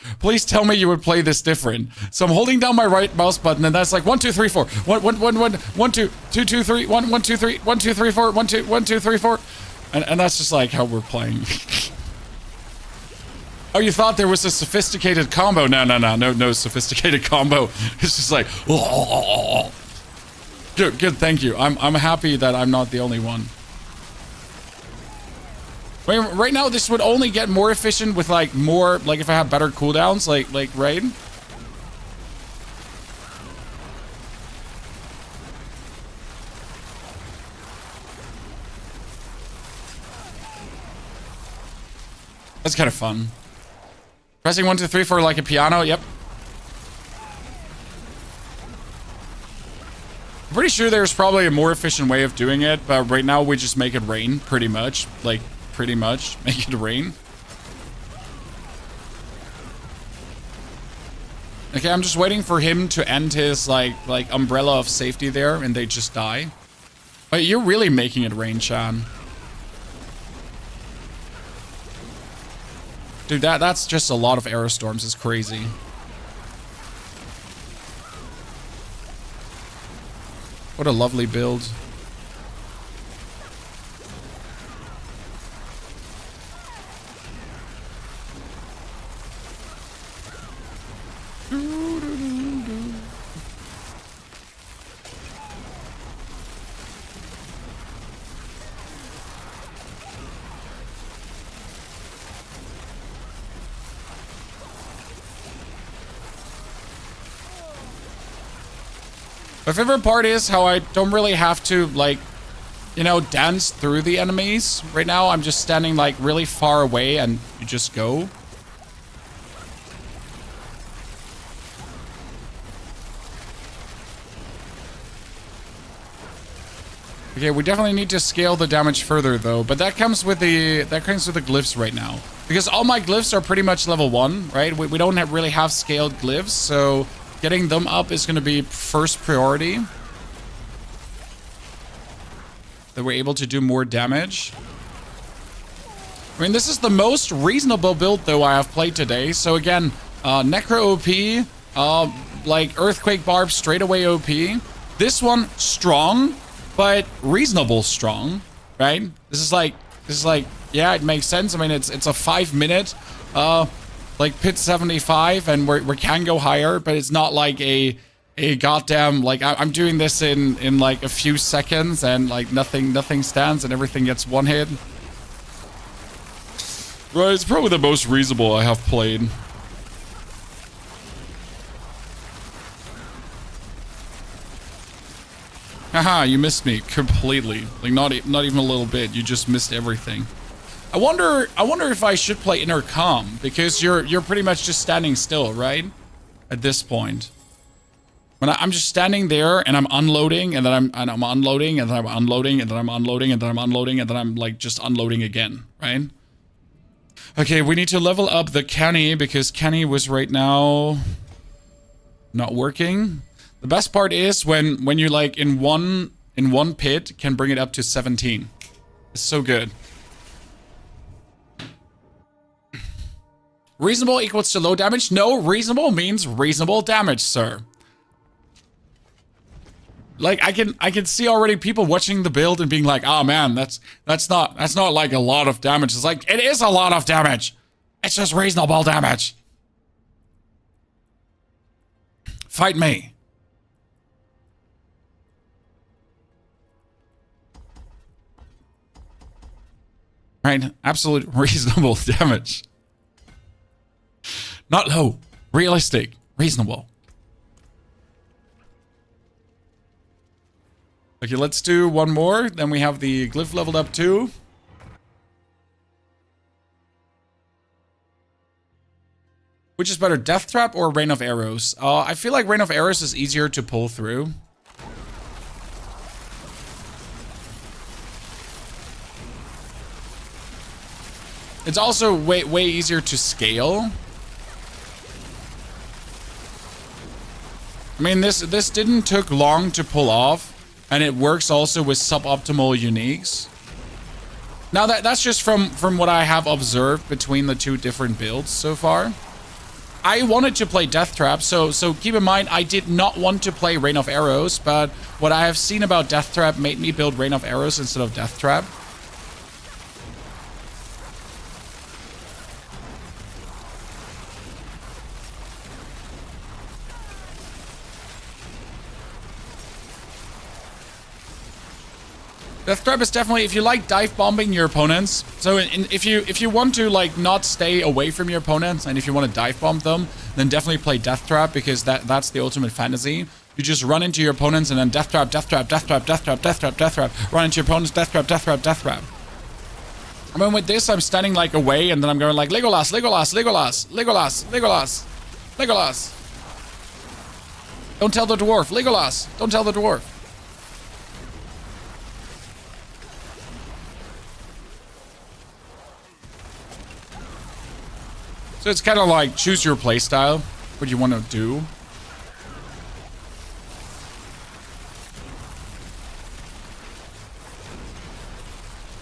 tell me you would play this different. So I'm holding down my right mouse button, and that's like 1 2 3 4 1 1 1 1 1 2 2 2 3 1 1 2 3 1 2 3 4 1 2 1 2 3 4, and that's just like how we're playing. Oh, you thought there was a sophisticated combo? No sophisticated combo. It's just like, oh. Good, thank you. I'm happy that I'm not the only one. I mean, right now, this would only get more efficient with like more, like if I have better cooldowns, like raid. That's kind of fun. Pressing 1 2 3 4 like a piano. Yep. I'm pretty sure there's probably a more efficient way of doing it, but right now we just make it rain, pretty much. Like, pretty much make it rain. Okay, I'm just waiting for him to end his like umbrella of safety there, and they just die. But you're really making it rain, Chan. Dude, that's just a lot of arrow storms. It's crazy. What a lovely build. My favorite part is how I don't really have to, like, you know, dance through the enemies. Right now, I'm just standing, like, really far away, and you just go. Okay, we definitely need to scale the damage further, though. But that comes with the glyphs right now. Because all my glyphs are pretty much level 1, right? We don't really have scaled glyphs, so getting them up is going to be first priority. That we're able to do more damage. I mean, this is the most reasonable build, though, I have played today. So again, Necro OP, like Earthquake Barb straight away OP. This one, strong, but reasonable strong, right? This is like, yeah, it makes sense. I mean, it's a 5-minute, like pit 75, and we can go higher, but it's not like a goddamn, like I'm doing this in like a few seconds, and like nothing stands and everything gets one hit. Right, it's probably the most reasonable I have played. Haha, you missed me completely. Like not even a little bit. You just missed everything. I wonder if I should play intercom because you're pretty much just standing still, right? At this point. When I'm just standing there and I'm unloading and then I'm unloading and then I'm unloading and then I'm unloading and then I'm unloading and then I'm like just unloading again, right? Okay, we need to level up the Kenny because Kenny was right now not working. The best part is when you're like in one pit can bring it up to 17. It's so good. Reasonable equals to low damage? No, reasonable means reasonable damage, sir. Like I can see already people watching the build and being like, "Oh man, that's not like a lot of damage." It's like it is a lot of damage. It's just reasonable damage. Fight me. Right? Absolute reasonable damage. Not low. Realistic. Reasonable. Okay, let's do one more. Then we have the glyph leveled up too. Which is better, Death Trap or Rain of Arrows? I feel like Rain of Arrows is easier to pull through. It's also way easier to scale. I mean, this didn't took long to pull off, and it works also with suboptimal uniques. Now that's just from what I have observed between the two different builds so far. I wanted to play Death Trap, so keep in mind I did not want to play Rain of Arrows, but what I have seen about Death Trap made me build Rain of Arrows instead of Death Trap. Death Trap is definitely, if you like dive bombing your opponents, so if you want to like not stay away from your opponents and if you want to dive bomb them, then definitely play Death Trap because that's the ultimate fantasy. You just run into your opponents and then Death Trap, Death Trap, Death Trap, Death Trap, Death Trap, Death Trap, run into your opponents, Death Trap, Death Trap, Death Trap. I mean, with this, I'm standing like away and then I'm going like Legolas, Legolas, Legolas, Legolas, Legolas, Legolas. Don't tell the dwarf, Legolas, don't tell the dwarf. So it's kind of like choose your playstyle, what you want to do.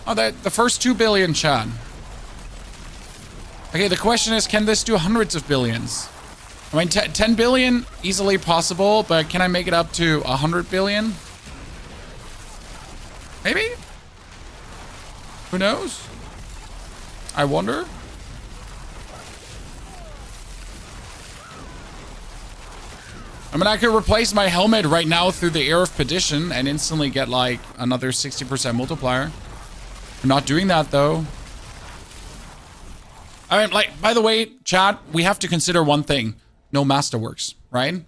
Oh, the first 2 billion, Chan. Okay, the question is, can this do hundreds of billions? I mean, 10 billion, easily possible, but can I make it up to 100 billion? Maybe? Who knows? I wonder. I mean, I could replace my helmet right now through the Air of Perdition and instantly get like another 60% multiplier. We're not doing that though. I mean, like, by the way, chat, we have to consider one thing. No Masterworks, right?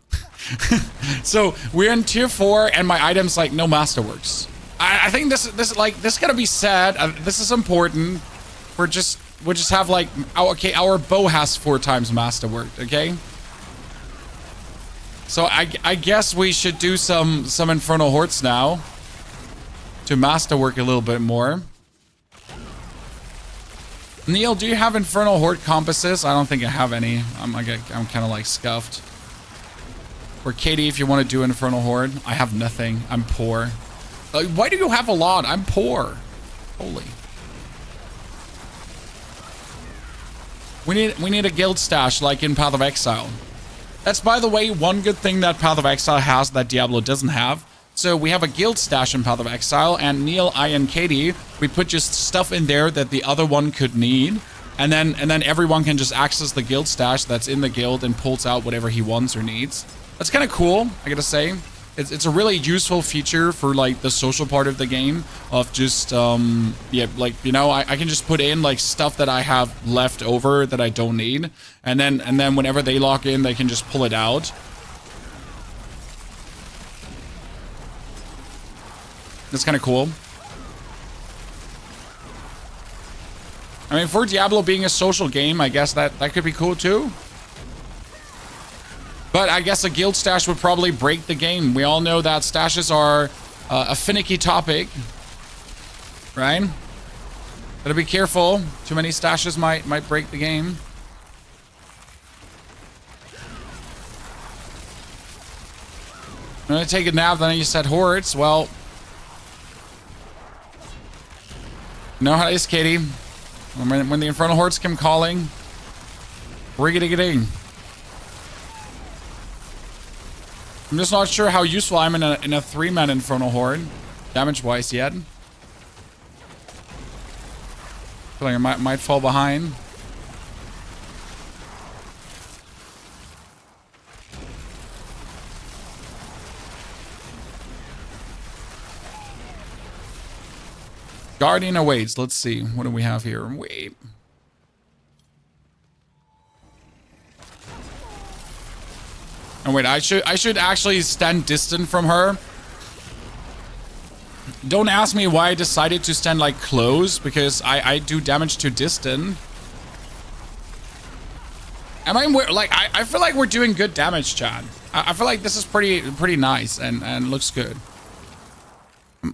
So we're in tier 4 and my item's like no Masterworks. I think this gotta be said. This is important. We just have like, our bow has 4 times Masterwork, okay? So I guess we should do some Infernal Hordes now to masterwork a little bit more. Neil, do you have Infernal Horde compasses? I don't think I have any. I'm kind of like scuffed. Or Katie, if you want to do Infernal Horde, I have nothing. I'm poor. Why do you have a lot? I'm poor. Holy. We need a guild stash like in Path of Exile. That's, by the way, one good thing that Path of Exile has that Diablo doesn't have. So we have a guild stash in Path of Exile, and Neil, I, and Katie, we put just stuff in there that the other one could need, and then everyone can just access the guild stash that's in the guild and pulls out whatever he wants or needs. That's kind of cool, I gotta say. It's a really useful feature for like the social part of the game of just yeah, like, you know, I can just put in like stuff that I have left over that I don't need, and then whenever they log in, they can just pull it out. That's kind of cool. I mean, for Diablo being a social game, I guess that could be cool too. But I guess a guild stash would probably break the game. We all know that stashes are a finicky topic, right? Gotta be careful. Too many stashes might break the game. I'm gonna take a nap, then you said hordes. Well, you know how it is, Katie. When the Infernal Hordes come calling, riggedy-ding. I'm just not sure how useful I'm in a 3-man Infernal Horde, damage-wise yet. I feel like I might fall behind. Guardian awaits. Let's see. What do we have here? Wait. Oh wait, I should actually stand distant from her. Don't ask me why I decided to stand like close, because I do damage to distant. Am I like I feel like we're doing good damage, Chad. I feel like this is pretty nice and looks good.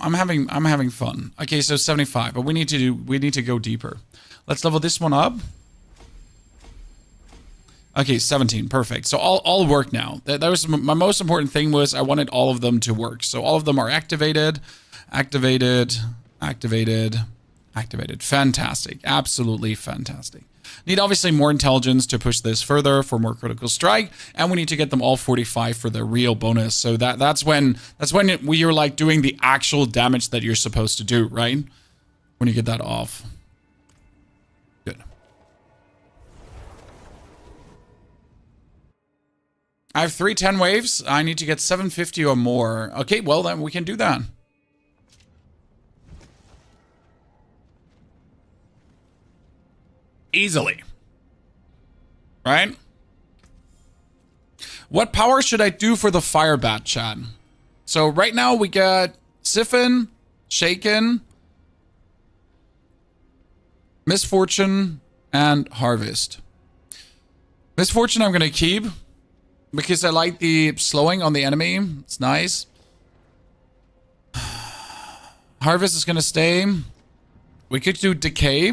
I'm having fun. Okay, so 75, but we need to go deeper. Let's level this one up. Okay, 17, perfect. So all work now. That was my most important thing, was I wanted all of them to work. So all of them are activated, activated, activated, activated. Fantastic, absolutely fantastic. Need obviously more intelligence to push this further for more critical strike, and we need to get them all 45 for the real bonus. So that's when you're like doing the actual damage that you're supposed to do, right? When you get that off. Good. I have 3 10 waves. I need to get 750 or more. Okay, well then we can do that. Easily. Right? What power should I do for the fire bat, Chad? So right now we got Siphon, Shaken, Misfortune, and Harvest. Misfortune I'm going to keep because I like the slowing on the enemy. It's nice. Harvest is going to stay. We could do Decay.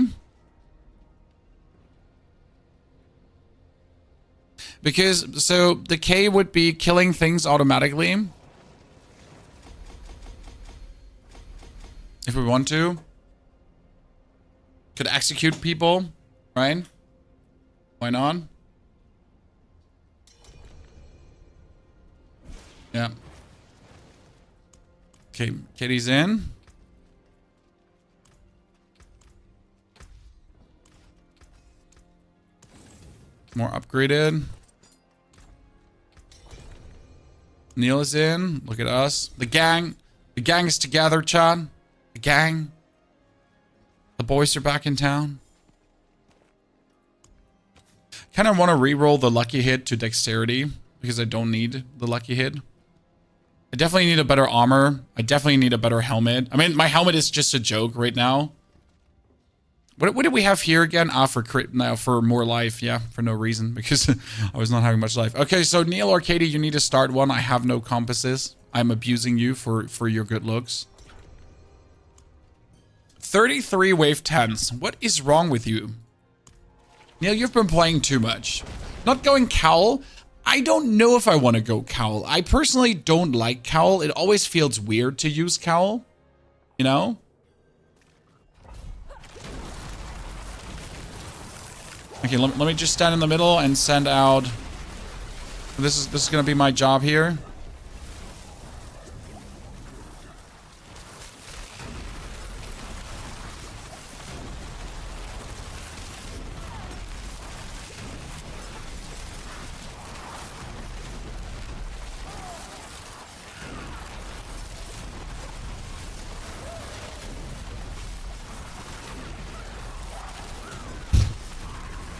Because, so, Decay would be killing things automatically. If we want to. Could execute people, right? Why not? Yeah. Okay, Kitty's in. More upgraded. Neil is in. Look at us. The gang. The gang is together, Chad. The gang. The boys are back in town. Kind of want to re-roll the lucky hit to dexterity because I don't need the lucky hit. I definitely need a better armor. I definitely need a better helmet. I mean, my helmet is just a joke right now. What did we have here again? Ah, for crit now, for more life. Yeah, for no reason, because I was not having much life. Okay, so Neil or Katie, you need to start one. I have no compasses. I'm abusing you for your good looks. 33 wave 10s. What is wrong with you? Neil, you've been playing too much. Not going Cowl. I don't know if I want to go Cowl. I personally don't like Cowl. It always feels weird to use Cowl. You know? Okay, let me just stand in the middle and send out. This is gonna be my job here.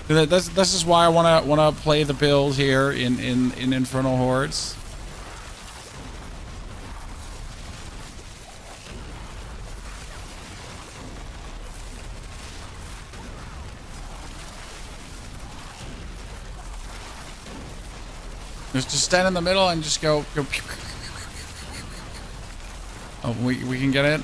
This is why I wanna play the build here in Infernal Hordes. Just stand in the middle and just go. Oh, we can get it.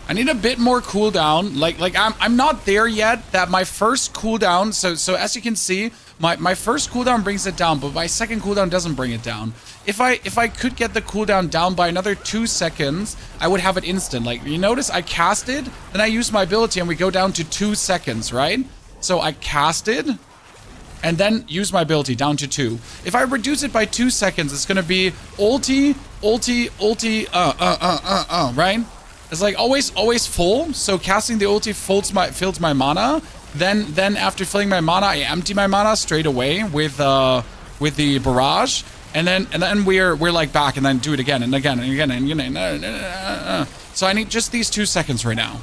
I need a bit more cooldown. Like I'm not there yet. That my first cooldown. So as you can see, my first cooldown brings it down, but my second cooldown doesn't bring it down. If I could get the cooldown down by another 2 seconds, I would have it instant. Like you notice, I casted, then I use my ability, and we go down to 2 seconds, right? So I casted, and then use my ability down to 2. If I reduce it by 2 seconds, it's gonna be ulti, right? It's like always full. So casting the ulti fills my mana. Then after filling my mana, I empty my mana straight away with the barrage. And then we're like back and then do it again and again and again and again. So I need just these 2 seconds right now.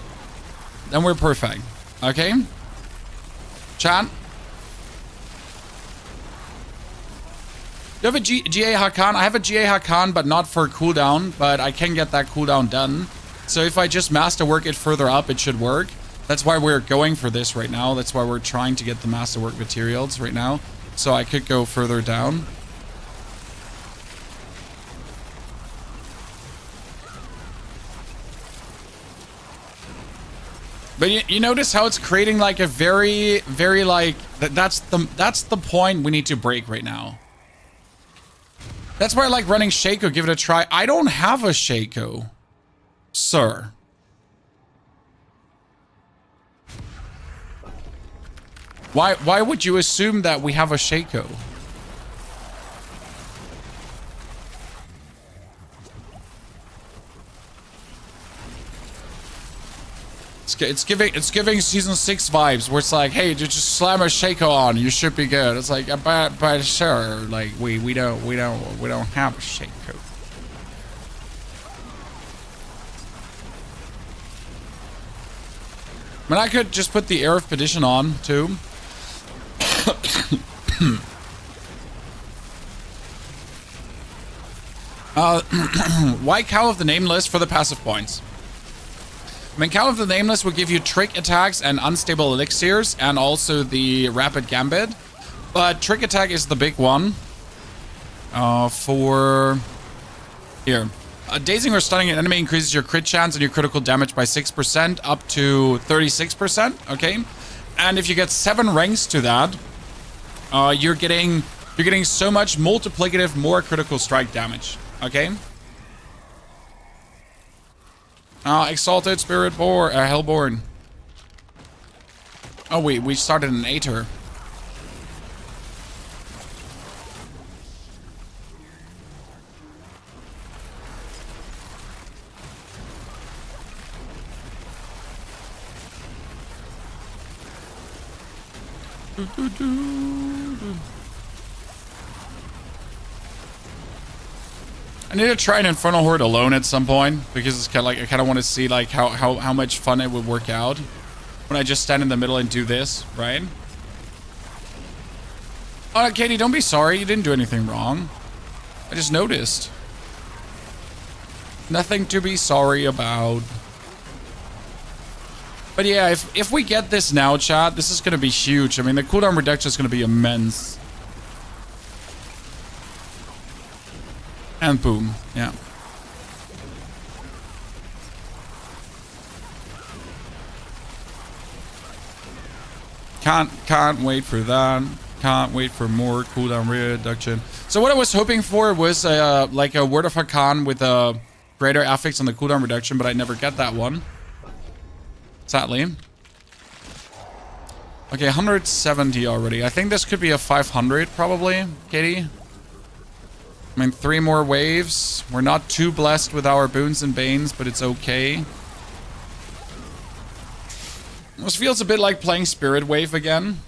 Then we're perfect. Okay? Chat. You have a GA Hakan? I have a GA Hakan, but not for cooldown. But I can get that cooldown done. So if I just masterwork it further up, it should work. That's why we're going for this right now. That's why we're trying to get the masterwork materials right now. So I could go further down. But you notice how it's creating like a very like that's the point we need to break right now. That's why I like running Shaco. Give it a try. I don't have a Shaco. Sir. Why would you assume that we have a Shaco? It's giving season 6 vibes where it's like, hey, just slam a Shaco on, you should be good. It's like, but sure, like we don't have a Shaco. I mean, I could just put the Air of Petition on, too. Why Cowl of the Nameless for the passive points? I mean, Cowl of the Nameless will give you trick attacks and unstable elixirs, and also the Rapid Gambit. But trick attack is the big one. Here. Dazing or stunning an enemy increases your crit chance and your critical damage by 6% up to 36%, okay? And if you get 7 ranks to that, you're getting so much multiplicative more critical strike damage, okay? Exalted Spirit Hellborn. Oh wait, we started an Aether. I need to try an Infernal Horde alone at some point, because it's kind of like I kind of want to see like how much fun it would work out when I just stand in the middle and do this, right? Oh, Katie, don't be sorry. You didn't do anything wrong. I just noticed. Nothing to be sorry about. But yeah, if we get this now, chat, this is going to be huge. I mean, the cooldown reduction is going to be immense. And boom, yeah. Can't wait for that. Can't wait for more cooldown reduction. So what I was hoping for was like a Word of Hakan with a greater affix on the cooldown reduction, but I never get that one. Sadly. Okay, 170 already. I think this could be a 500 probably, Katie. I mean, 3 more waves. We're not too blessed with our boons and banes, but it's okay. This feels a bit like playing Spirit Wave again.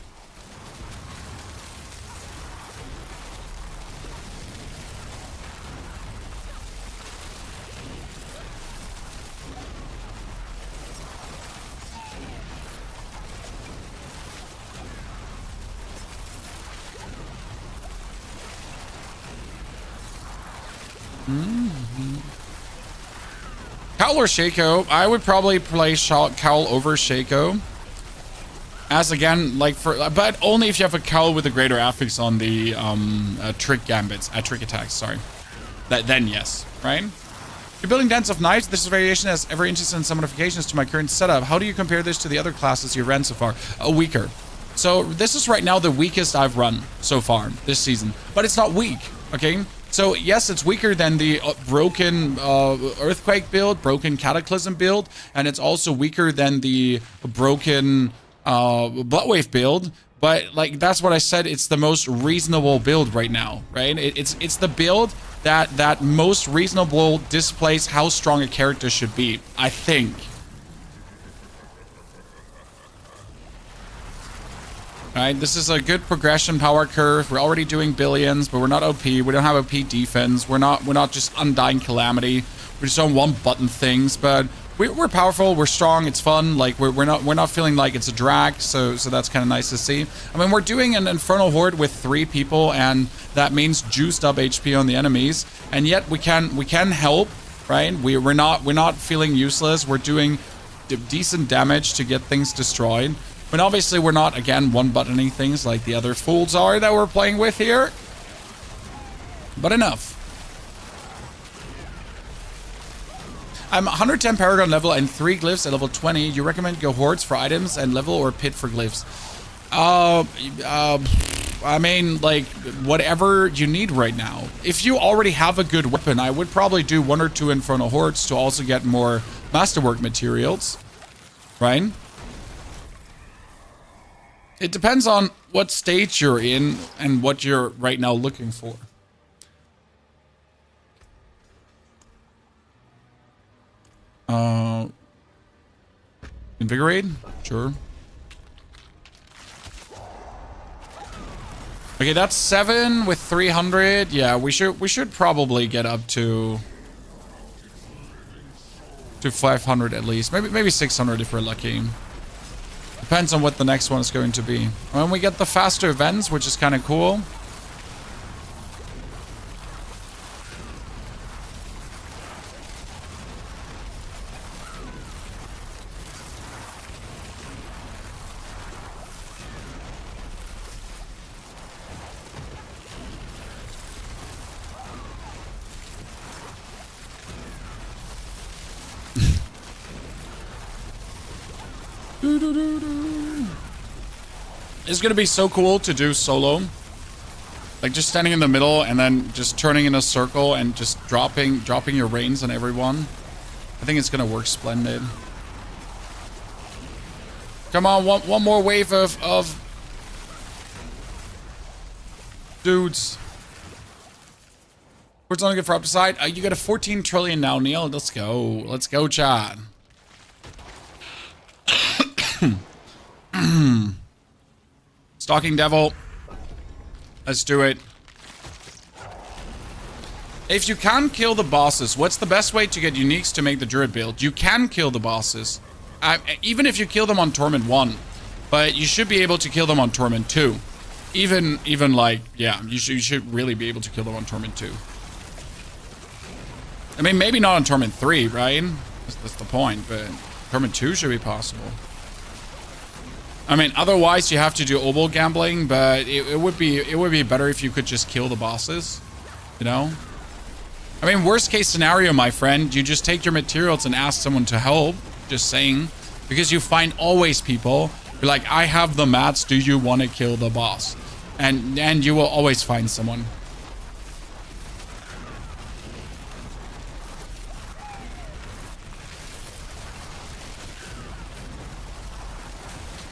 Cowl or Shaco? I would probably play Cowl over Shaco. As again, like but only if you have a cowl with a greater affix on the trick gambits, trick attacks, sorry. Then yes, right? You're building Dance of Knives. This variation has ever interested in some modifications to my current setup. How do you compare this to the other classes you've ran so far? Weaker. So this is right now the weakest I've run so far this season, but it's not weak, okay? So yes, it's weaker than the broken Earthquake build, broken Cataclysm build, and it's also weaker than the broken Bloodwave build. But like that's what I said. It's the most reasonable build right now, right? It's the build that most reasonable displays how strong a character should be, I think. Alright, this is a good progression power curve. We're already doing billions, but we're not OP. We don't have OP defense. We're not just Undying Calamity. We're just on one button things, but we're powerful, we're strong, it's fun. Like we're not feeling like it's a drag, so that's kind of nice to see. I mean, we're doing an Infernal Horde with 3 people, and that means juiced up HP on the enemies, and yet we can help, right? We're not feeling useless. We're doing decent damage to get things destroyed. But obviously we're not, again, one-buttoning things like the other fools are that we're playing with here. But enough. I'm 110 Paragon level and 3 glyphs at level 20. You recommend go hordes for items and level or pit for glyphs? I mean, like, whatever you need right now. If you already have a good weapon, I would probably do 1 or 2 Infernal Hordes to also get more Masterwork materials. Right? It depends on what stage you're in and what you're right now looking for. Invigorate? Sure. Okay, that's 7 with 300. Yeah, we should probably get up to 500 at least. Maybe 600 if we're lucky. Depends on what the next one is going to be. When we get the faster events, which is kind of cool. It's gonna be so cool to do solo. Like just standing in the middle and then just turning in a circle and just dropping your reins on everyone. I think it's gonna work splendid. Come on, one more wave of dudes. What's on good for upside? You got a 14 trillion now, Neil. Let's go, Chad. Stalking Devil. Let's do it. If you can kill the bosses, what's the best way to get uniques to make the Druid build? You can kill the bosses. Even if you kill them on Torment 1. But you should be able to kill them on Torment 2. Even like, yeah, you should really be able to kill them on Torment 2. I mean, maybe not on Torment 3, right? That's the point, but Torment 2 should be possible. I mean, otherwise you have to do oboe gambling, but it would be better if you could just kill the bosses, you know? I mean, worst case scenario, my friend, you just take your materials and ask someone to help, just saying, because you find always people who are like, I have the mats, do you want to kill the boss? And you will always find someone.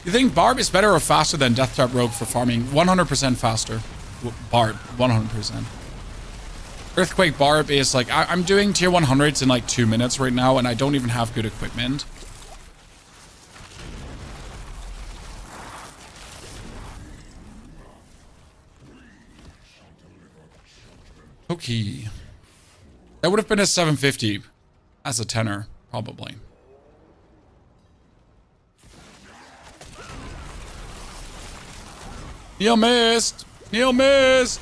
You think Barb is better or faster than Death Trap Rogue for farming? 100% faster. Barb, 100%. Earthquake Barb is like, I'm doing tier 100s in like 2 minutes right now, and I don't even have good equipment. Okay. That would have been a 750 as a tenor, probably. Neil missed! Neil missed!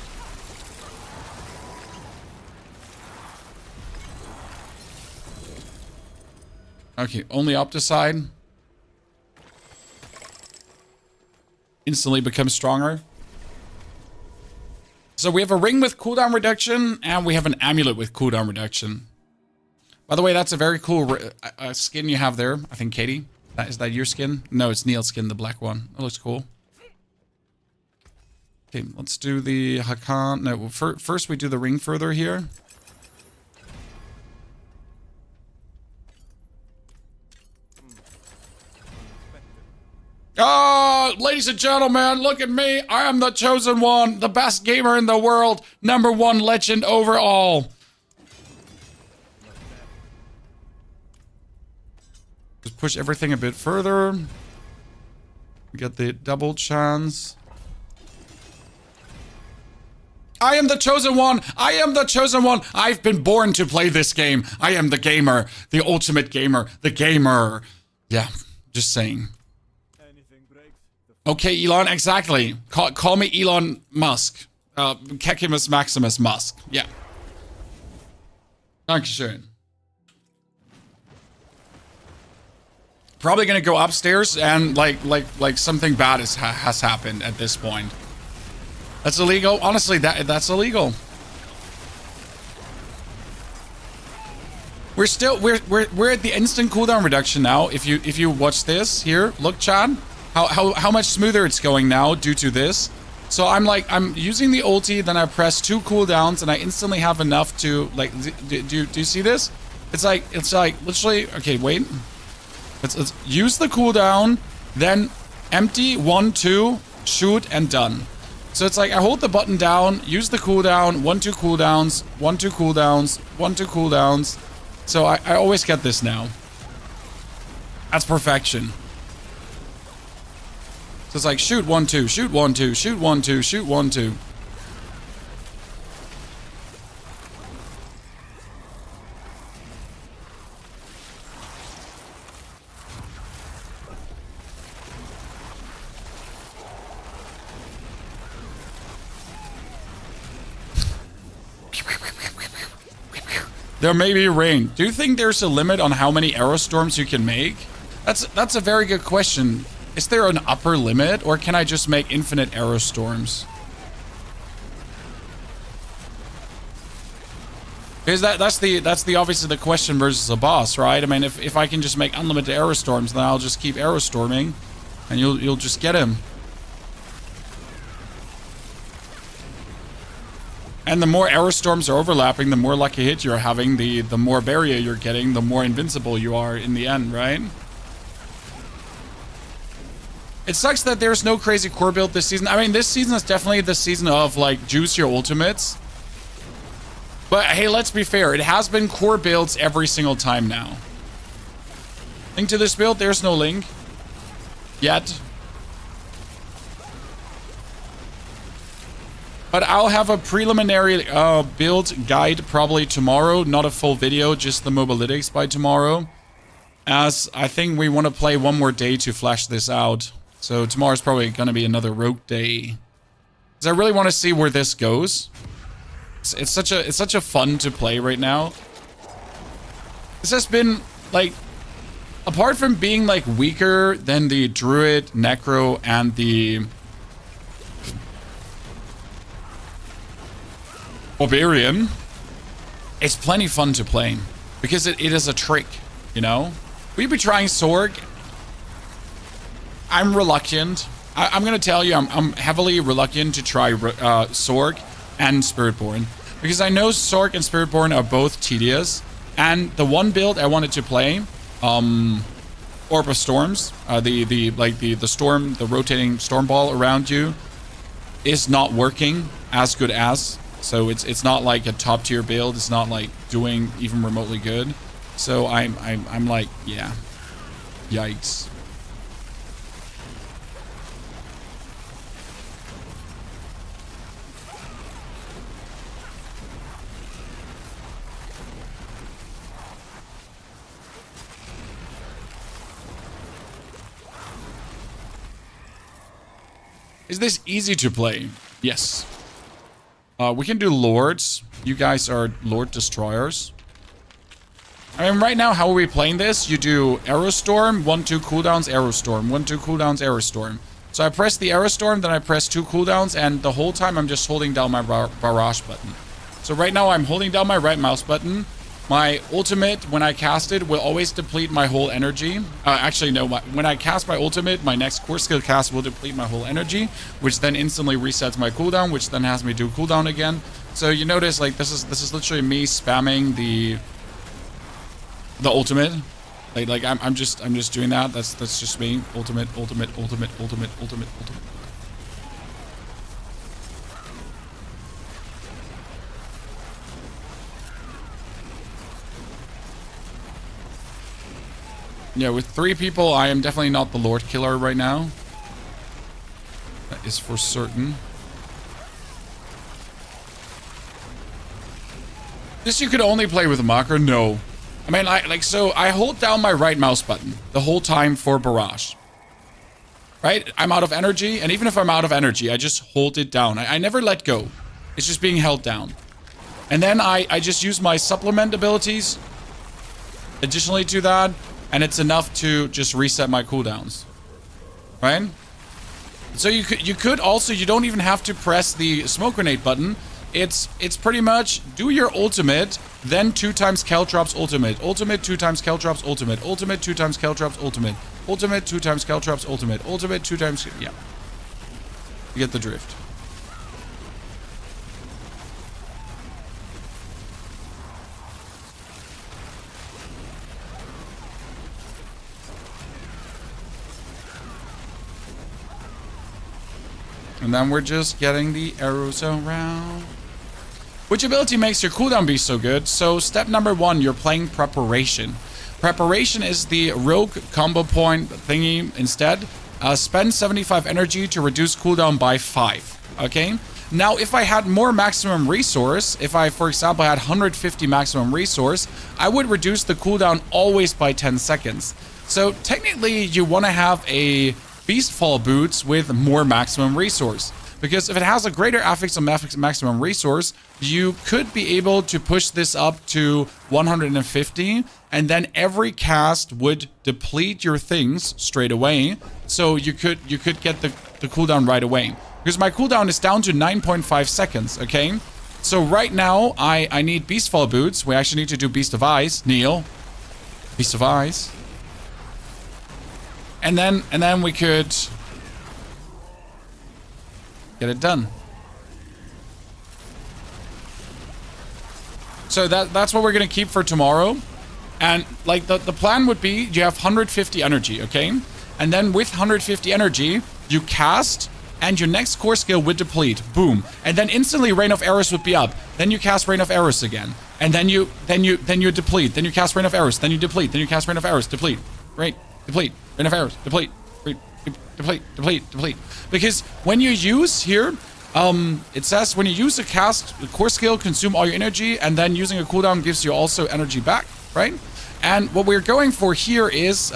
Okay, only up the side. instantly becomes stronger. So we have a ring with cooldown reduction, and we have an amulet with cooldown reduction. By the way, that's a very cool skin you have there. I think, Katie. Is that your skin? No, it's Neil's skin, the black one. It looks cool. Okay, let's do the Hakan. No, first we do the ring further here. Oh, ladies and gentlemen, look at me. I am the chosen one, the best gamer in the world, #1 legend overall. Just push everything a bit further. We get the double chance. I am the chosen one. I am the chosen one. I've been born to play this game. I am the gamer, the ultimate gamer, the gamer. Yeah, just saying. Okay, Elon, exactly. Call me Elon Musk. Kekimus Maximus Musk. Yeah. Dankeschön. Probably gonna go upstairs and like something bad has happened at this point. That's illegal. Honestly, that's illegal. We're at the instant cooldown reduction now. If you watch this here, look, Chad, how much smoother it's going now due to this. So I'm using the ulti, then I press 2 cooldowns, and I instantly have enough to like. Do you see this? It's like literally. Okay, wait. Let's use the cooldown, then empty 1, 2, shoot, and done. So it's like I hold the button down, use the cooldown, 1, 2 cooldowns, 1, 2 cooldowns, 1, 2 cooldowns. So I always get this now. That's perfection. So it's like shoot 1, 2, shoot 1, 2, shoot 1, 2, shoot 1, 2. There may be rain. Do you think there's a limit on how many arrow storms you can make? That's a very good question. Is there an upper limit, or can I just make infinite arrow storms? Because that's the obviously the question versus a boss, right? I mean, if I can just make unlimited arrow storms, then I'll just keep arrow storming, and you'll just get him. And the more arrow storms are overlapping, the more lucky hit you're having, the more barrier you're getting, the more invincible you are in the end, right? It sucks that there's no crazy core build this season. I mean, this season is definitely the season of, like, juice your ultimates. But, hey, let's be fair. It has been core builds every single time now. Link to this build, there's no link. Yet. But I'll have a preliminary build guide probably tomorrow. Not a full video, just the mobilytics by tomorrow. As I think we want to play one more day to flesh this out. So tomorrow's probably going to be another rogue day. Because I really want to see where this goes. It's such a fun to play right now. This has been, like, apart from being, like, weaker than the Druid, Necro, and the Barbarian, it's plenty fun to play. Because it is a trick, you know? We'd be trying Sorg. I'm reluctant. I'm going to tell you, I'm heavily reluctant to try Sorg and Spiritborn. Because I know Sorg and Spiritborn are both tedious. And the one build I wanted to play, Orb of Storms, the storm, the rotating storm ball around you, is not working as good as. So it's not like a top tier build. It's not like doing even remotely good. So I'm like, yeah, yikes. Is this easy to play? Yes. We can do Lords. You guys are Lord Destroyers. I mean, right now, how are we playing this? You do Arrow Storm, 1, 2 cooldowns, Arrow Storm, 1, 2 cooldowns, Arrow Storm. So I press the Arrow Storm, then I press 2 cooldowns, and the whole time I'm just holding down my barrage button. So right now I'm holding down my right mouse button. My ultimate, when I cast it, will always deplete my whole energy. Actually, no. When I cast my ultimate, my next core skill cast will deplete my whole energy, which then instantly resets my cooldown, which then has me do cooldown again. So you notice, like, this is literally me spamming the ultimate. Like I'm just doing that. That's just me. Ultimate. Yeah, with 3 people, I am definitely not the Lord Killer right now. That is for certain. This you could only play with a marker? No. I mean, so I hold down my right mouse button the whole time for barrage. Right? I'm out of energy, and even if I'm out of energy, I just hold it down. I never let go. It's just being held down. And then I just use my supplement abilities additionally to that. And it's enough to just reset my cooldowns, right? So you could also, you don't even have to press the smoke grenade button. It's pretty much do your ultimate, then 2 times Caltrops ultimate, ultimate 2 times Caltrops ultimate, ultimate 2 times Caltrops ultimate, ultimate 2 times Caltrops ultimate, ultimate 2 times, yeah. You get the drift. And then we're just getting the arrows around. Which ability makes your cooldown be so good? So step number 1, you're playing Preparation. Preparation is the rogue combo point thingy instead. Spend 75 energy to reduce cooldown by 5. Okay? Now, if I had more maximum resource, if I, for example, had 150 maximum resource, I would reduce the cooldown always by 10 seconds. So technically, you want to have a Beastfall boots with more maximum resource, because if it has a greater affix on maximum resource, you could be able to push this up to 150, and then every cast would deplete your things straight away, so you could get the cooldown right away, because my cooldown is down to 9.5 seconds. Okay, so right now I need Beastfall boots. We actually need to do Beast of Ice. Neil, Beast of Ice. And then we could get it done. So that's what we're gonna keep for tomorrow. And like the plan would be you have 150 energy, okay? And then with 150 energy, you cast and your next core skill would deplete. Boom. And then instantly Rain of Arrows would be up. Then you cast Rain of Arrows again. And then you deplete. Then you cast Rain of Arrows. Then you deplete. Then you cast Rain of Arrows. Deplete. Right? Deplete. Rain of Arrows. Deplete. Deplete. Because when you use here, it says when you use a cast, the core skill consume all your energy, and then using a cooldown gives you also energy back, right? And what we're going for here is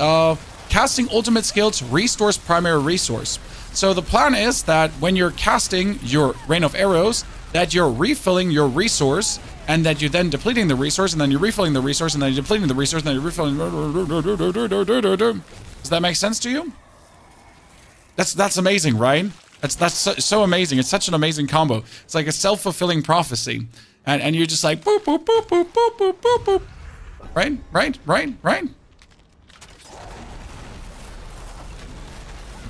casting ultimate skills restores primary resource. So the plan is that when you're casting your Rain of Arrows, that you're refilling your resource, and that you're then depleting the resource, and then you're refilling the resource, and then you're depleting the resource, and then you're refilling. Does that make sense to you? That's amazing, right? That's so amazing. It's such an amazing combo. It's like a self-fulfilling prophecy, and you're just like boop boop boop boop boop boop boop boop. Right.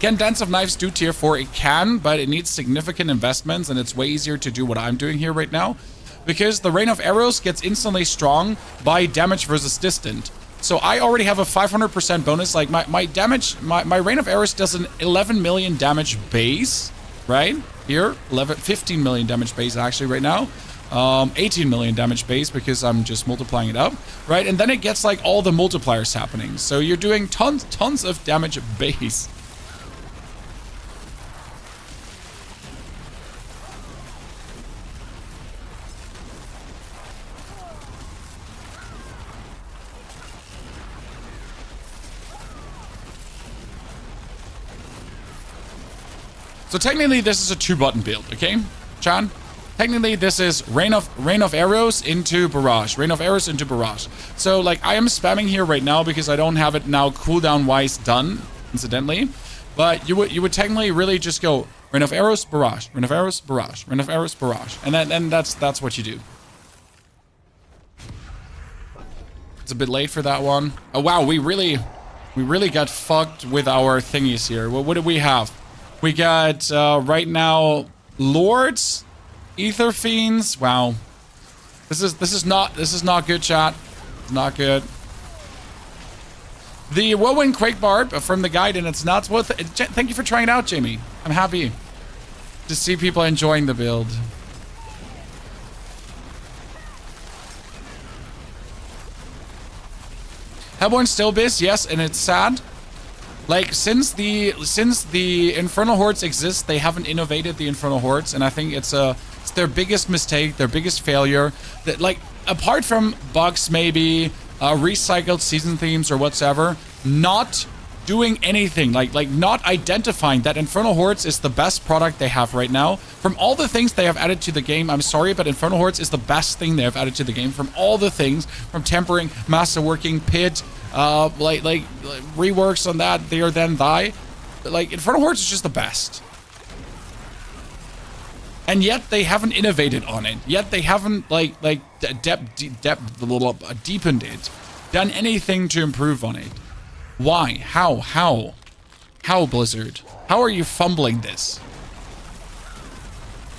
Can Dance of Knives do tier 4? It can, but it needs significant investments, and it's way easier to do what I'm doing here right now, because the Rain of Arrows gets instantly strong by damage versus distant. So I already have a 500% bonus. Like my damage, my Rain of Arrows does an 11 million damage base, right? Here, 15 million damage base actually right now. 18 million damage base because I'm just multiplying it up, right? And then it gets like all the multipliers happening. So you're doing tons of damage base. So technically this is a 2-button build, okay, Chan? Technically this is Rain of Arrows into Barrage. Rain of Arrows into Barrage. So like I am spamming here right now because I don't have it now cooldown wise done, incidentally. But you would technically really just go Rain of Arrows, Barrage, Rain of Arrows, Barrage, Rain of Arrows, Barrage. And then that's what you do. It's a bit late for that one. Oh wow, we really got fucked with our thingies here. What do we have? We got right now Lords, Ether Fiends. Wow. This is not good, chat. It's not good. The Whirlwind Quake Barb from the guide, and it's nuts. Well, thank you for trying it out, Jamie. I'm happy to see people enjoying the build. Hellborn still biz, yes, and it's sad. Like since the Infernal Hordes exist, they haven't innovated the Infernal Hordes, and I think it's their biggest mistake, their biggest failure. That, like, apart from bugs, maybe recycled season themes or whatsoever, not doing anything, like not identifying that Infernal Hordes is the best product they have right now. From all the things they have added to the game, I'm sorry, but Infernal Hordes is the best thing they have added to the game. From all the things, from tempering, masterworking, pit, like reworks on that, there then die. Like, Infernal Hordes is just the best. And yet they haven't innovated on it. Yet they haven't deepened it, done anything to improve on it. Why? How, Blizzard? How are you fumbling this?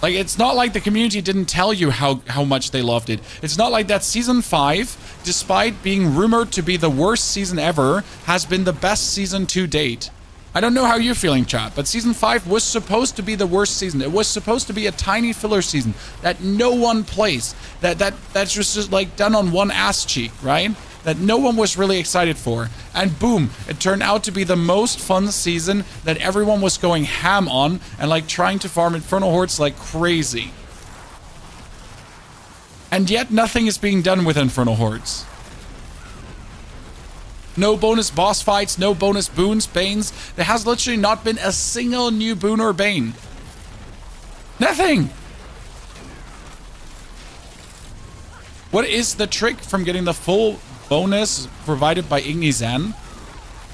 Like, it's not like the community didn't tell you how much they loved it. It's not like that Season 5, despite being rumored to be the worst season ever, has been the best season to date. I don't know how you're feeling, chat, but Season 5 was supposed to be the worst season. It was supposed to be a tiny filler season that no one plays. That's just like done on one ass cheek, right? That no one was really excited for. And boom, it turned out to be the most fun season that everyone was going ham on and like trying to farm Infernal Hordes like crazy. And yet nothing is being done with Infernal Hordes. No bonus boss fights, no bonus boons, banes. There has literally not been a single new boon or bane. Nothing! What is the trick from getting the full bonus provided by Igni Zan?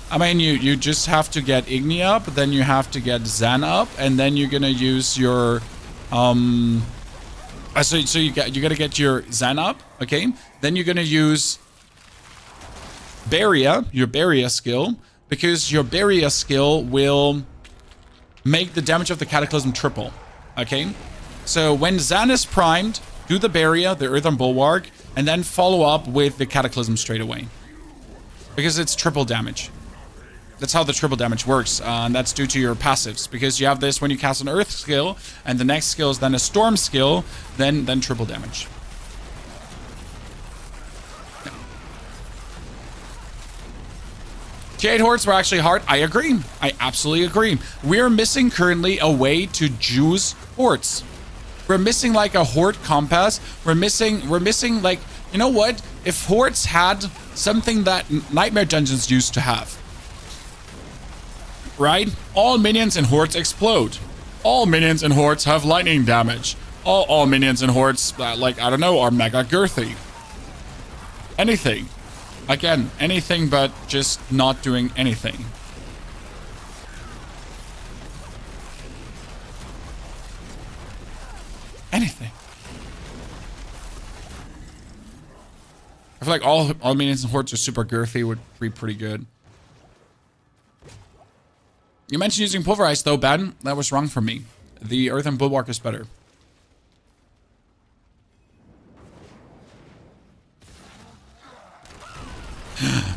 I mean, you just have to get Igni up, then you have to get Zan up, and then you're gonna use your so you gotta get your Zan up, okay? Then you're gonna use Barrier, your Barrier skill, because your Barrier skill will make the damage of the Cataclysm triple, okay? So when Zan is primed, do the Barrier, the Earthen Bulwark, and then follow up with the Cataclysm straight away. Because it's triple damage. That's how the triple damage works, and that's due to your passives. Because you have this when you cast an Earth skill, and the next skill is then a Storm skill, then triple damage. T8 Hordes were actually hard. I agree. I absolutely agree. We're missing currently a way to juice Hordes. We're missing like a Horde compass. We're missing like, you know what? If Hordes had something that Nightmare Dungeons used to have. Right? All minions in Hordes explode. All minions in Hordes have lightning damage. All minions in Hordes, like, I don't know, are mega girthy. Anything. Again, anything but just not doing anything. Anything. I feel like all minions and hordes are super girthy would be pretty good. You mentioned using Pulverize though, Ben. That was wrong for me. The Earthen Bulwark is better.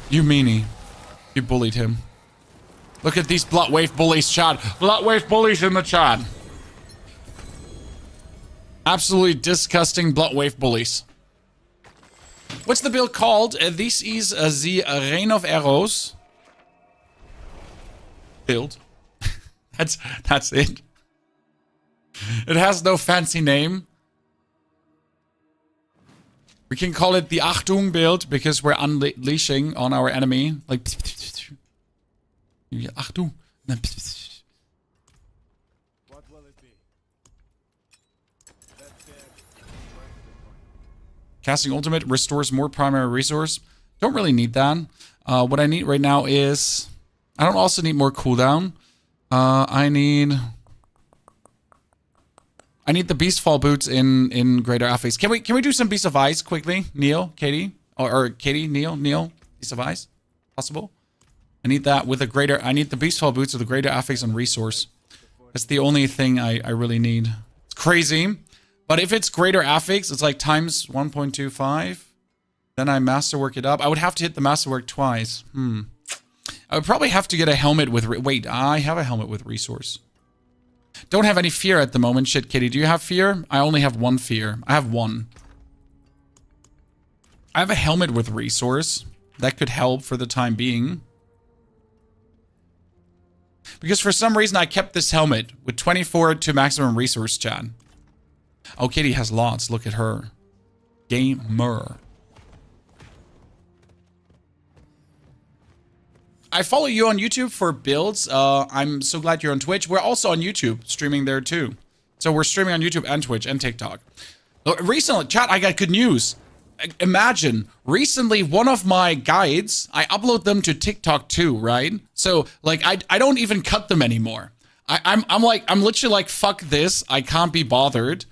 You meanie. You bullied him. Look at these Bloodwave bullies, chat. Bloodwave bullies in the chat. Absolutely disgusting Bloodwave bullies. What's the build called? This is the Rain of Arrows build. That's it. It has no fancy name. We can call it the Achtung build because we're unleashing on our enemy. Like, Achtung. What will it be? Casting Ultimate restores more primary resource. Don't really need that. What I need right now is... I don't also need more cooldown. I need the beast fall boots in greater affix. Can we do some beast of ice quickly? Neil, Katie, or Katie, Neil, beast of ice, possible? I need that with a greater. I need the beast fall boots with a greater affix and resource. That's the only thing I really need. It's crazy, but if it's greater affix, it's like times 1.25. Then I masterwork it up. I would have to hit the masterwork twice. I would probably have to get a helmet with. Wait, I have a helmet with resource. Don't have any fear at the moment. Shit, Kitty, do you have fear? I only have one fear. I have one. I have a helmet with resource. That could help for the time being. Because for some reason I kept this helmet with 24 to maximum resource, chat. Oh, Kitty has lots. Look at her. Gamer. I follow you on YouTube for builds. I'm so glad you're on Twitch. We're also on YouTube, streaming there too. So we're streaming on YouTube and Twitch and TikTok. Recently, chat, I got good news. Imagine, recently one of my guides, I upload them to TikTok too, right? So like I don't even cut them anymore. I'm literally like, fuck this. I can't be bothered.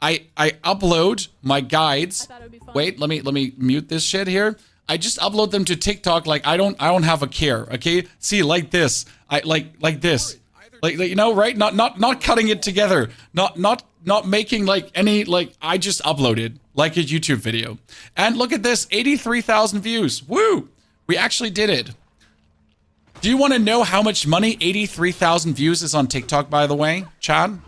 I upload my guides. Wait, let me mute this shit here. I just upload them to TikTok like I don't have a care, okay? See, like this. I like this. Like you know, right? Not cutting it together. Not making like any like I just uploaded like a YouTube video. And look at this, 83,000 views. Woo! We actually did it. Do you want to know how much money 83,000 views is on TikTok, by the way, Chad?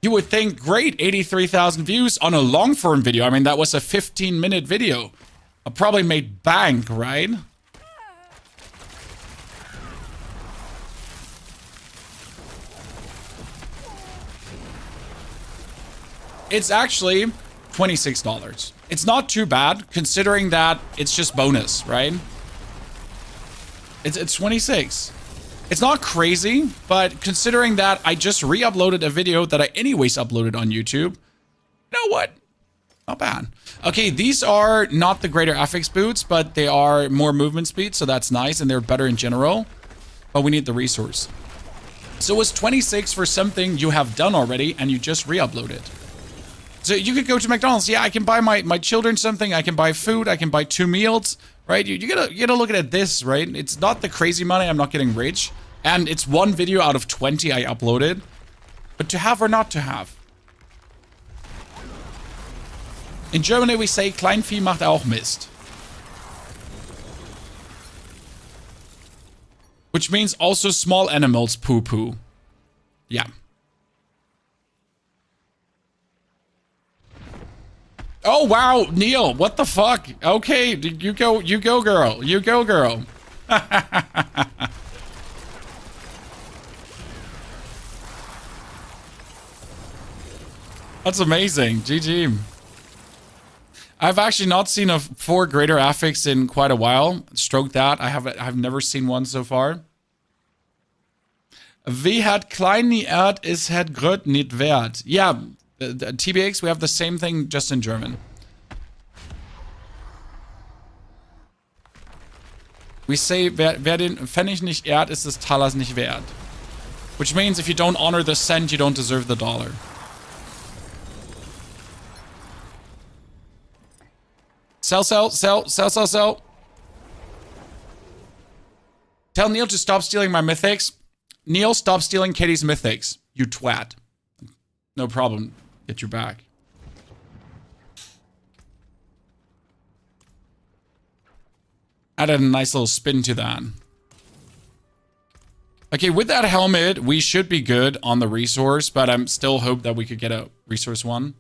You would think, great, 83,000 views on a long form video. I mean, that was a 15-minute video. I probably made bank, right? It's actually $26. It's not too bad, considering that it's just bonus, right? It's 26. It's not crazy, but considering that I just re-uploaded a video that I anyways uploaded on YouTube, you know what? Not bad. Okay, these are not the greater affix boots, but they are more movement speed, so that's nice, and they're better in general. But we need the resource. So it's 26 for something you have done already, and you just re-uploaded. So you could go to McDonald's. Yeah, I can buy my children something. I can buy food. I can buy 2 meals. Right? You gotta look at this, right? It's not the crazy money. I'm not getting rich. And it's one video out of 20 I uploaded. But to have or not to have. In Germany we say, Kleinvieh macht auch Mist. Which means also small animals poo-poo. Yeah. Oh, wow, Neil, what the fuck? Okay, you go, girl. You go, girl. That's amazing. GG. I've actually not seen a 4 greater affix in quite a while. Stroke that. I've never seen one so far. Wie hat klein nie Erd ist het gröt nicht wert. Yeah. The TBX, we have the same thing just in German. We say, wer den Pfennig nicht ehrt, ist des Talers nicht wert. Which means if you don't honor the cent, you don't deserve the dollar. Sell. Tell Neil to stop stealing my mythics. Neil, stop stealing Katie's mythics. You twat. No problem. Get your back. Added a nice little spin to that. Okay, with that helmet, we should be good on the resource, but I'm still hope that we could get a resource 1.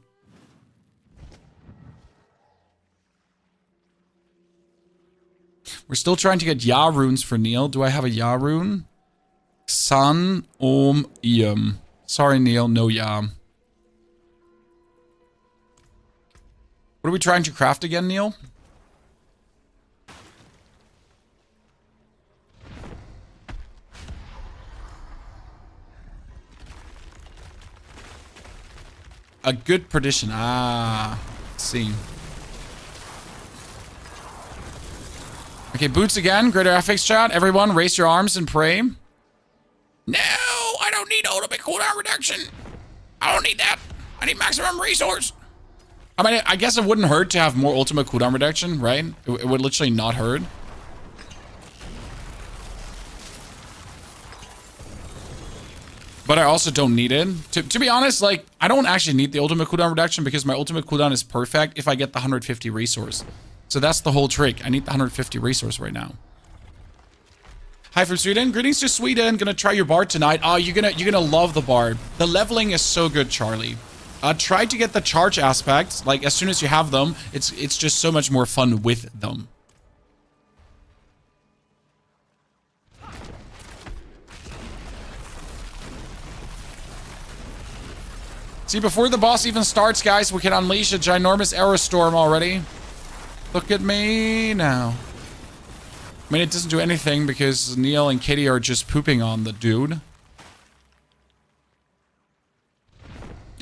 We're still trying to get Ya runes for Neil. Do I have a Ya rune? San Ium. Sorry, Neil, no Ya. What are we trying to craft again, Neil? A good perdition. Ah, let's see. Okay, boots again. Greater FX chat. Everyone, raise your arms and pray. No, I don't need ultimate cooldown reduction. I don't need that. I need maximum resource. I mean, I guess it wouldn't hurt to have more ultimate cooldown reduction, right? It would literally not hurt. But I also don't need it. To be honest, like, I don't actually need the ultimate cooldown reduction because my ultimate cooldown is perfect if I get the 150 resource. So that's the whole trick. I need the 150 resource right now. Hi from Sweden. Greetings to Sweden. Gonna try your bard tonight. Oh, you're gonna love the bard. The leveling is so good, Charlie. Try to get the charge aspects. Like, as soon as you have them, it's just so much more fun with them. See, before the boss even starts, guys, we can unleash a ginormous arrow storm already. Look at me now. I mean, it doesn't do anything because Neil and Kitty are just pooping on the dude.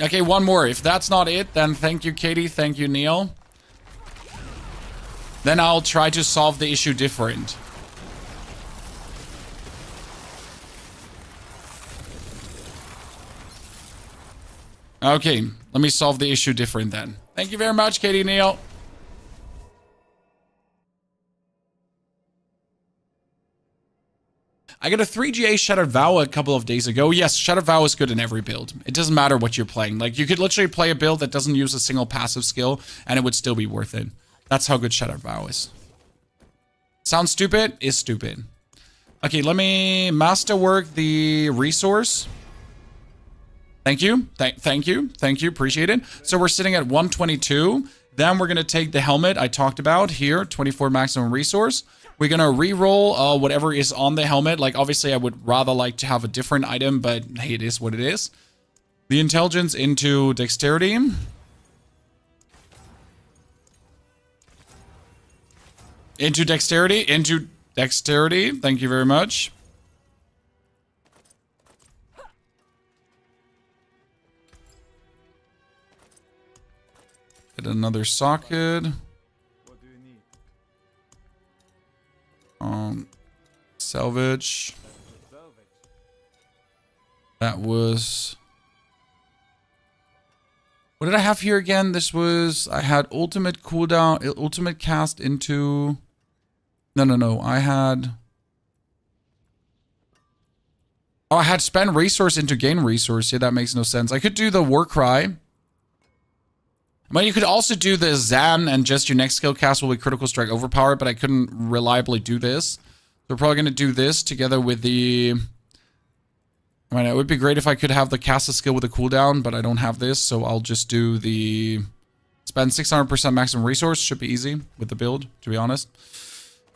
Okay, one more. If that's not it, then thank you, Katie. Thank you, Neil. Then I'll try to solve the issue different. Okay, let me solve the issue different then. Thank you very much, Katie, Neil. I got a 3GA Shattered Vow a couple of days ago. Yes, Shattered Vow is good in every build. It doesn't matter what you're playing. Like, you could literally play a build that doesn't use a single passive skill, and it would still be worth it. That's how good Shattered Vow is. Sounds stupid? Is stupid. Okay, let me masterwork the resource. Thank you. Thank you. Thank you. Appreciate it. So we're sitting at 122. Then we're going to take the helmet I talked about here, 24 maximum resource. We're going to re-roll whatever is on the helmet. Like, obviously, I would rather like to have a different item, but hey, it is what it is. The intelligence into dexterity. Into dexterity. Into dexterity. Thank you very much. Get another socket. What do you need? Salvage. Salvage. That was... What did I have here again? This was... I had ultimate cooldown, ultimate cast into... No. I had... Oh, I had spend resource into gain resource. Yeah, that makes no sense. I could do the war cry. Well, you could also do the Zan and just your next skill cast will be critical strike overpowered, but I couldn't reliably do this. So we're probably going to do this together with the... I mean, it would be great if I could have the cast a skill with a cooldown, but I don't have this, so I'll just do the... Spend 600% maximum resource. Should be easy with the build, to be honest.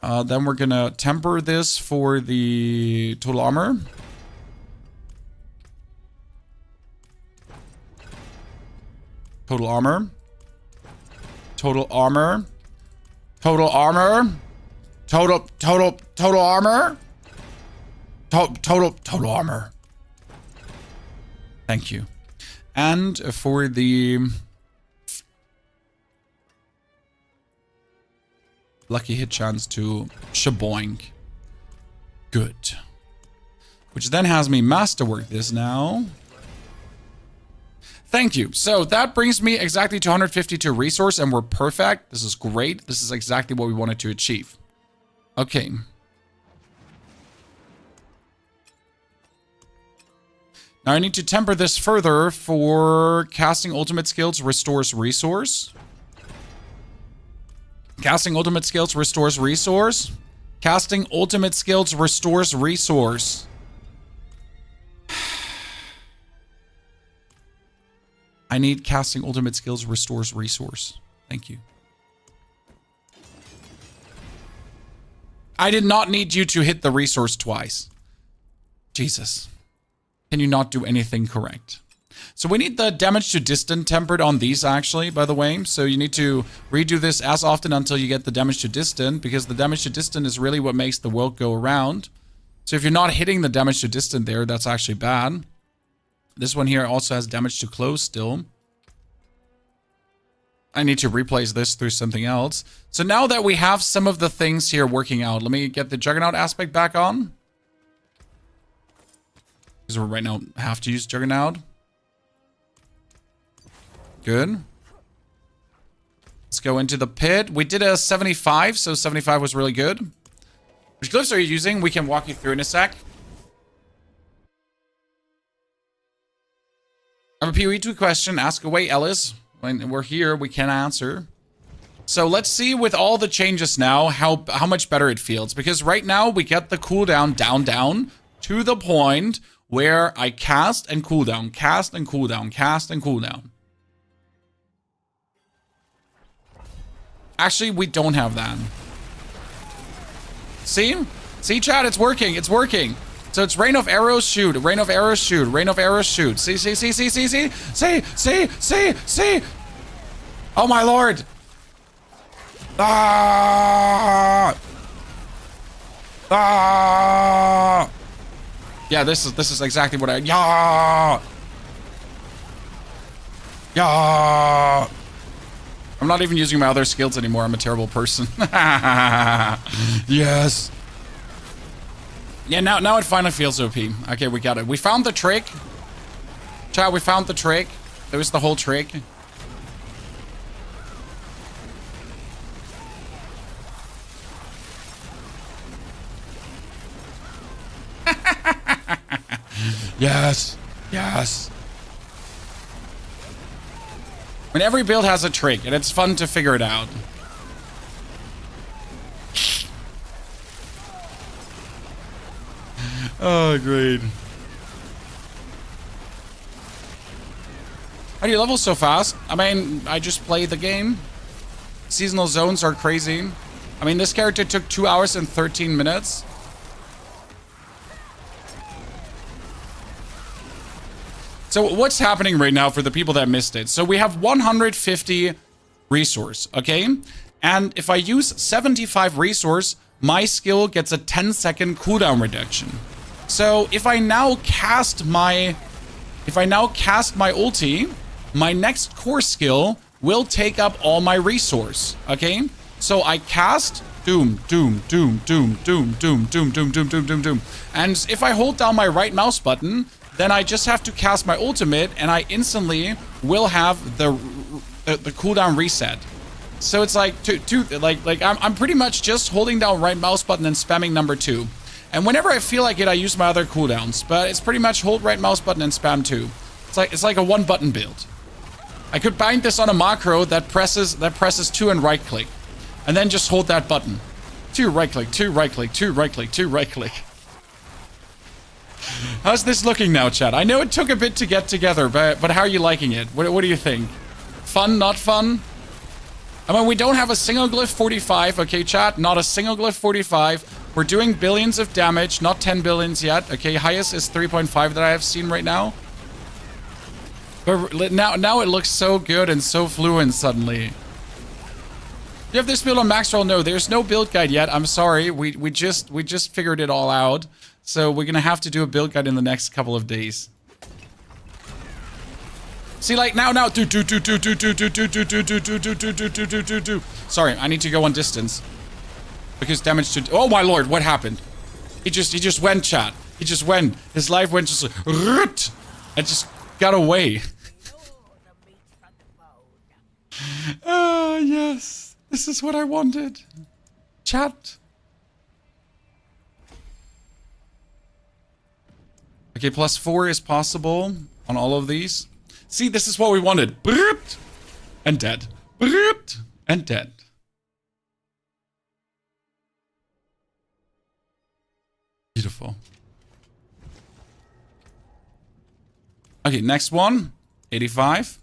Then we're going to temper this for the total armor. Total armor. Total armor. Total armor. Total armor. Total armor. Thank you. And for the lucky hit chance to shaboink. Good. Which then has me masterwork this now. Thank you. So that brings me exactly to 152 resource, and we're perfect. This is great. This is exactly what we wanted to achieve. Okay. Now I need to temper this further for casting ultimate skills restores resource. Casting ultimate skills restores resource. Casting ultimate skills restores resource. I need casting ultimate skills restores resource. Thank you. I did not need you to hit the resource twice. Jesus. Can you not do anything correct? So we need the damage to distant tempered on these actually, by the way. So you need to redo this as often until you get the damage to distant, because the damage to distant is really what makes the world go around. So if you're not hitting the damage to distant there, that's actually bad. This one here also has damage to close still. I need to replace this through something else. So now that we have some of the things here working out, let me get the Juggernaut aspect back on. Because we right now have to use Juggernaut. Good. Let's go into the pit. We did a 75, so 75 was really good. Which glyphs are you using? We can walk you through in a sec. I have a PoE2 question. Ask away, Ellis. When we're here, we can answer. So let's see with all the changes now how much better it feels. Because right now we get the cooldown down to the point where I cast and cooldown, cast and cooldown, cast and cooldown. Actually, we don't have that. See? See, chat? It's working. It's working. So it's rain of arrows, shoot. Rain of arrows, shoot. Rain of arrows, shoot. See. Oh, my lord. Ah! Ah! Yeah, this is exactly what I... Yeah! Yeah! I'm not even using my other skills anymore. I'm a terrible person. Yes. Yeah, now it finally feels OP. Okay, we got it. We found the trick. Chat, we found the trick. That was the whole trick. Yes. Yes. I mean, every build has a trick, and it's fun to figure it out. Oh, great. How do you level so fast? I mean, I just play the game. Seasonal zones are crazy. I mean, this character took 2 hours and 13 minutes. So what's happening right now for the people that missed it? So we have 150 resource, okay? And if I use 75 resource, my skill gets a 10-second cooldown reduction. So if I now cast my ulti, my next core skill will take up all my resource, okay? So I cast doom. And if I hold down my right mouse button, then I just have to cast my ultimate and I instantly will have the cooldown reset. So it's like I'm pretty much just holding down right mouse button and spamming number 2. And whenever I feel like it, I use my other cooldowns, but it's pretty much hold right mouse button and spam 2. It's like a one button build. I could bind this on a macro that presses 2 and right click. And then just hold that button. 2 right click, 2 right click, 2 right click, 2 right click. How's this looking now, chat? I know it took a bit to get together, but how are you liking it? What do you think? Fun, not fun? I mean, we don't have a single glyph 45, okay, chat? Not a single glyph 45. We're doing billions of damage, not 10 billions yet, okay? Highest is 3.5 that I have seen right now. But now it looks so good and so fluent suddenly. Do you have this build on max roll? No, there's no build guide yet. I'm sorry. We just figured it all out. So we're gonna have to do a build guide in the next couple of days. See, like now. Sorry, I need to go on distance because damage to. Oh my lord, what happened? He just went, chat. He just went. His life went just like, and just got away. Ah, yes. This is what I wanted. Chat. Okay, +4 is possible on all of these. See, this is what we wanted. And dead. And dead. Beautiful. Okay, next one. 85.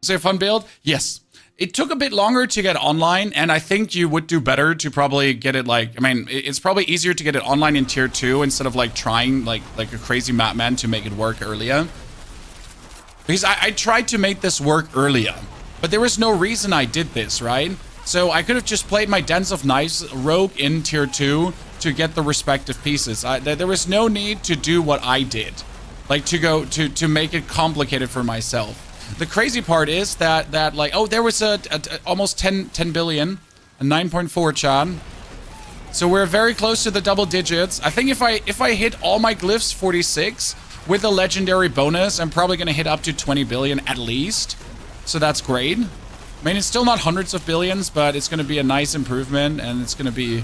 Is it a fun build? Yes. It took a bit longer to get online, and I think you would do better to probably get it like, I mean, it's probably easier to get it online in tier 2 instead of like trying like a crazy madman to make it work earlier. Because I tried to make this work earlier, but there was no reason I did this, right? So I could have just played my Dens of Knives rogue in tier 2 to get the respective pieces. There was no need to do what I did, like to go to make it complicated for myself. The crazy part is that like, oh, there was a almost 10 billion, a 9.4 Chan. So we're very close to the double digits. I think if I hit all my glyphs 46 with a legendary bonus, I'm probably gonna hit up to 20 billion at least. So that's great. I mean, it's still not hundreds of billions, but it's gonna be a nice improvement, and it's gonna be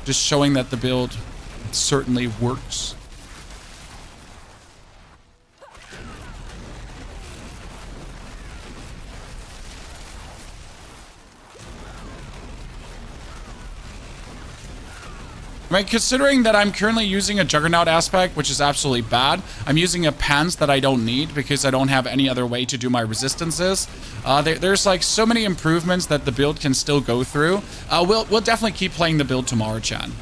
just showing that the build certainly works. I mean, considering that I'm currently using a Juggernaut aspect, which is absolutely bad, I'm using a pants that I don't need because I don't have any other way to do my resistances. There's like so many improvements that the build can still go through. We'll definitely keep playing the build tomorrow, Chan.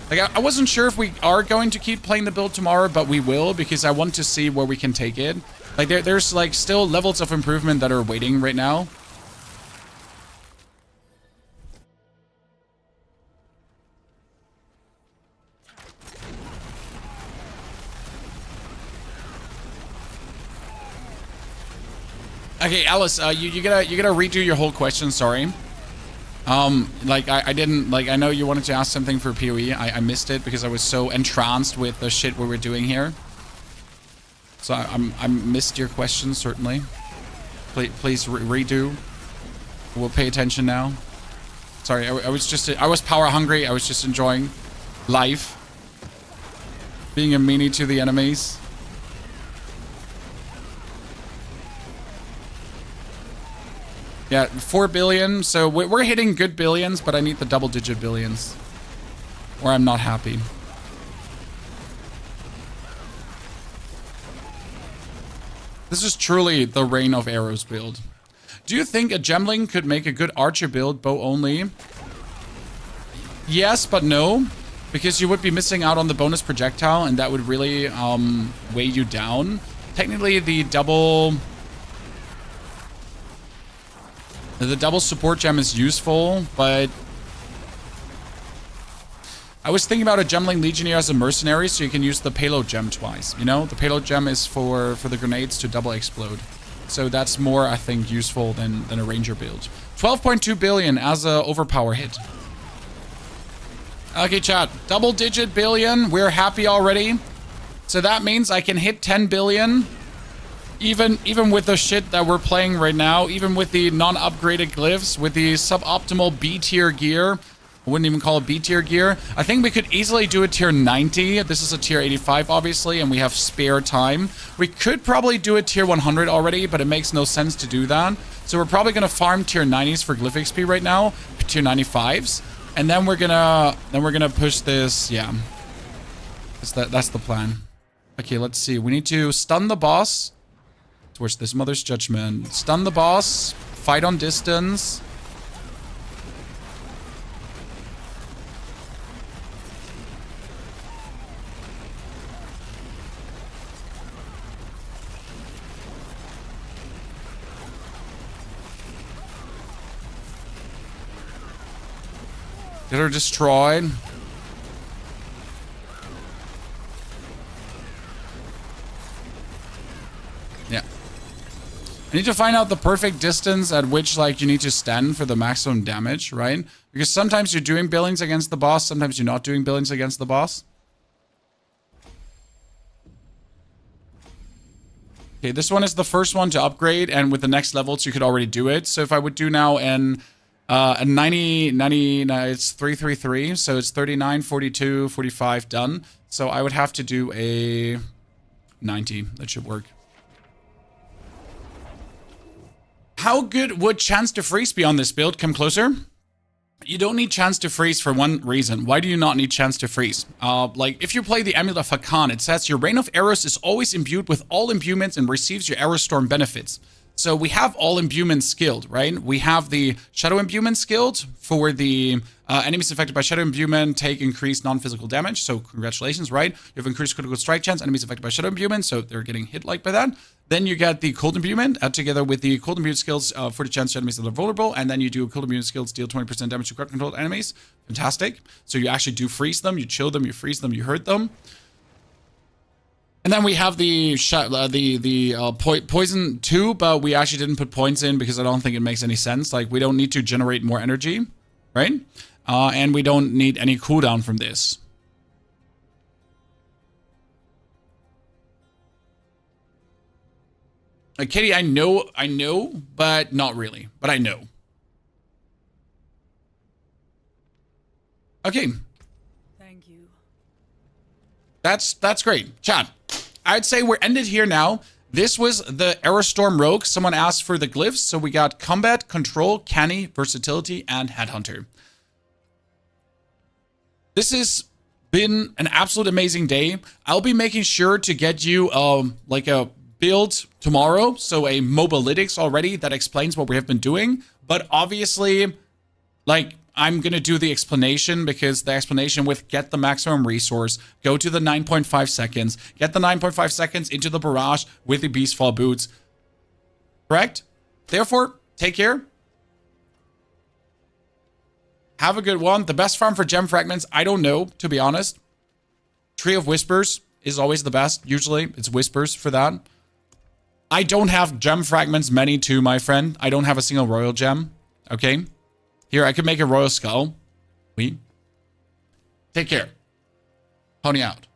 Like, I wasn't sure if we are going to keep playing the build tomorrow, but we will because I want to see where we can take it. Like, there's like still levels of improvement that are waiting right now. Okay, Alice, you gotta redo your whole question. Sorry. Like I didn't like. I know you wanted to ask something for PoE. I missed it because I was so entranced with the shit we were doing here. So I missed your question certainly. Please redo. We'll pay attention now. Sorry, I was power hungry. I was just enjoying life, being a meanie to the enemies. Yeah, 4 billion. So we're hitting good billions, but I need the double-digit billions, or I'm not happy. This is truly the Rain of Arrows build. Do you think a Gemling could make a good archer build, bow only? Yes, but no, because you would be missing out on the bonus projectile, and that would really weigh you down. Technically, the double support gem is useful, but I was thinking about a Gemling Legionnaire as a mercenary, so you can use the payload gem twice. You know, the payload gem is for the grenades to double explode. So that's more, I think, useful than a ranger build. 12.2 billion as a overpower hit. Okay, chat. Double-digit billion. We're happy already. So that means I can hit 10 billion. Even with the shit that we're playing right now, even with the non-upgraded glyphs, with the suboptimal B-tier gear, I wouldn't even call it B-tier gear. I think we could easily do a tier 90. This is a tier 85, obviously, and we have spare time. We could probably do a tier 100 already, but it makes no sense to do that. So we're probably gonna farm tier 90s for glyph XP right now, tier 95s, and then we're gonna push this. Yeah, that's the plan. Okay, let's see. We need to stun the boss. Towards this Mother's Judgment. Stun the boss. Fight on distance. Get her destroyed. Yeah. I need to find out the perfect distance at which, like, you need to stand for the maximum damage, right? Because sometimes you're doing billings against the boss, sometimes you're not doing billings against the boss. Okay, this one is the first one to upgrade, and with the next levels, you could already do it. So if I would do now a 90, it's 333, so it's 39, 42, 45 done. So I would have to do a 90. That should work. How good would Chance to Freeze be on this build? Come closer. You don't need Chance to Freeze for one reason. Why do you not need Chance to Freeze? Like, if you play the Amulet of Hakan, it says your Rain of Arrows is always imbued with all imbuements and receives your Arrow Storm benefits. So we have all imbuements skilled, right? We have the Shadow Imbuement skilled for the enemies affected by Shadow Imbuement take increased non-physical damage. So congratulations, right? You have increased critical strike chance, enemies affected by Shadow Imbuement, so they're getting hit like by that. Then you get the Cold Imbuement together with the Cold Imbuement skills for the chance to enemies that are vulnerable. And then you do Cold Imbuement skills, deal 20% damage to crowd-controlled enemies. Fantastic. So you actually do freeze them, you chill them, you freeze them, you hurt them. And then we have the poison 2, but we actually didn't put points in because I don't think it makes any sense. Like, we don't need to generate more energy, right? And we don't need any cooldown from this. Katie, I know, but not really. But I know. Okay. Thank you. That's great. Chat, I'd say we're ended here now. This was the Aerostorm Rogue. Someone asked for the glyphs, so we got Combat, Control, Canny, Versatility, and Headhunter. This has been an absolute amazing day. I'll be making sure to get you like a build tomorrow, so a mobalytics already that explains what we have been doing. But obviously, like, I'm going to do the explanation because the explanation with get the maximum resource, go to the 9.5 seconds, get the 9.5 seconds into the barrage with the Beastfall boots. Correct? Therefore, take care. Have a good one. The best farm for gem fragments, I don't know, to be honest. Tree of Whispers is always the best. Usually, it's Whispers for that. I don't have gem fragments many too, my friend. I don't have a single royal gem. Okay? Here, I could make a royal skull. Take care. Pony out.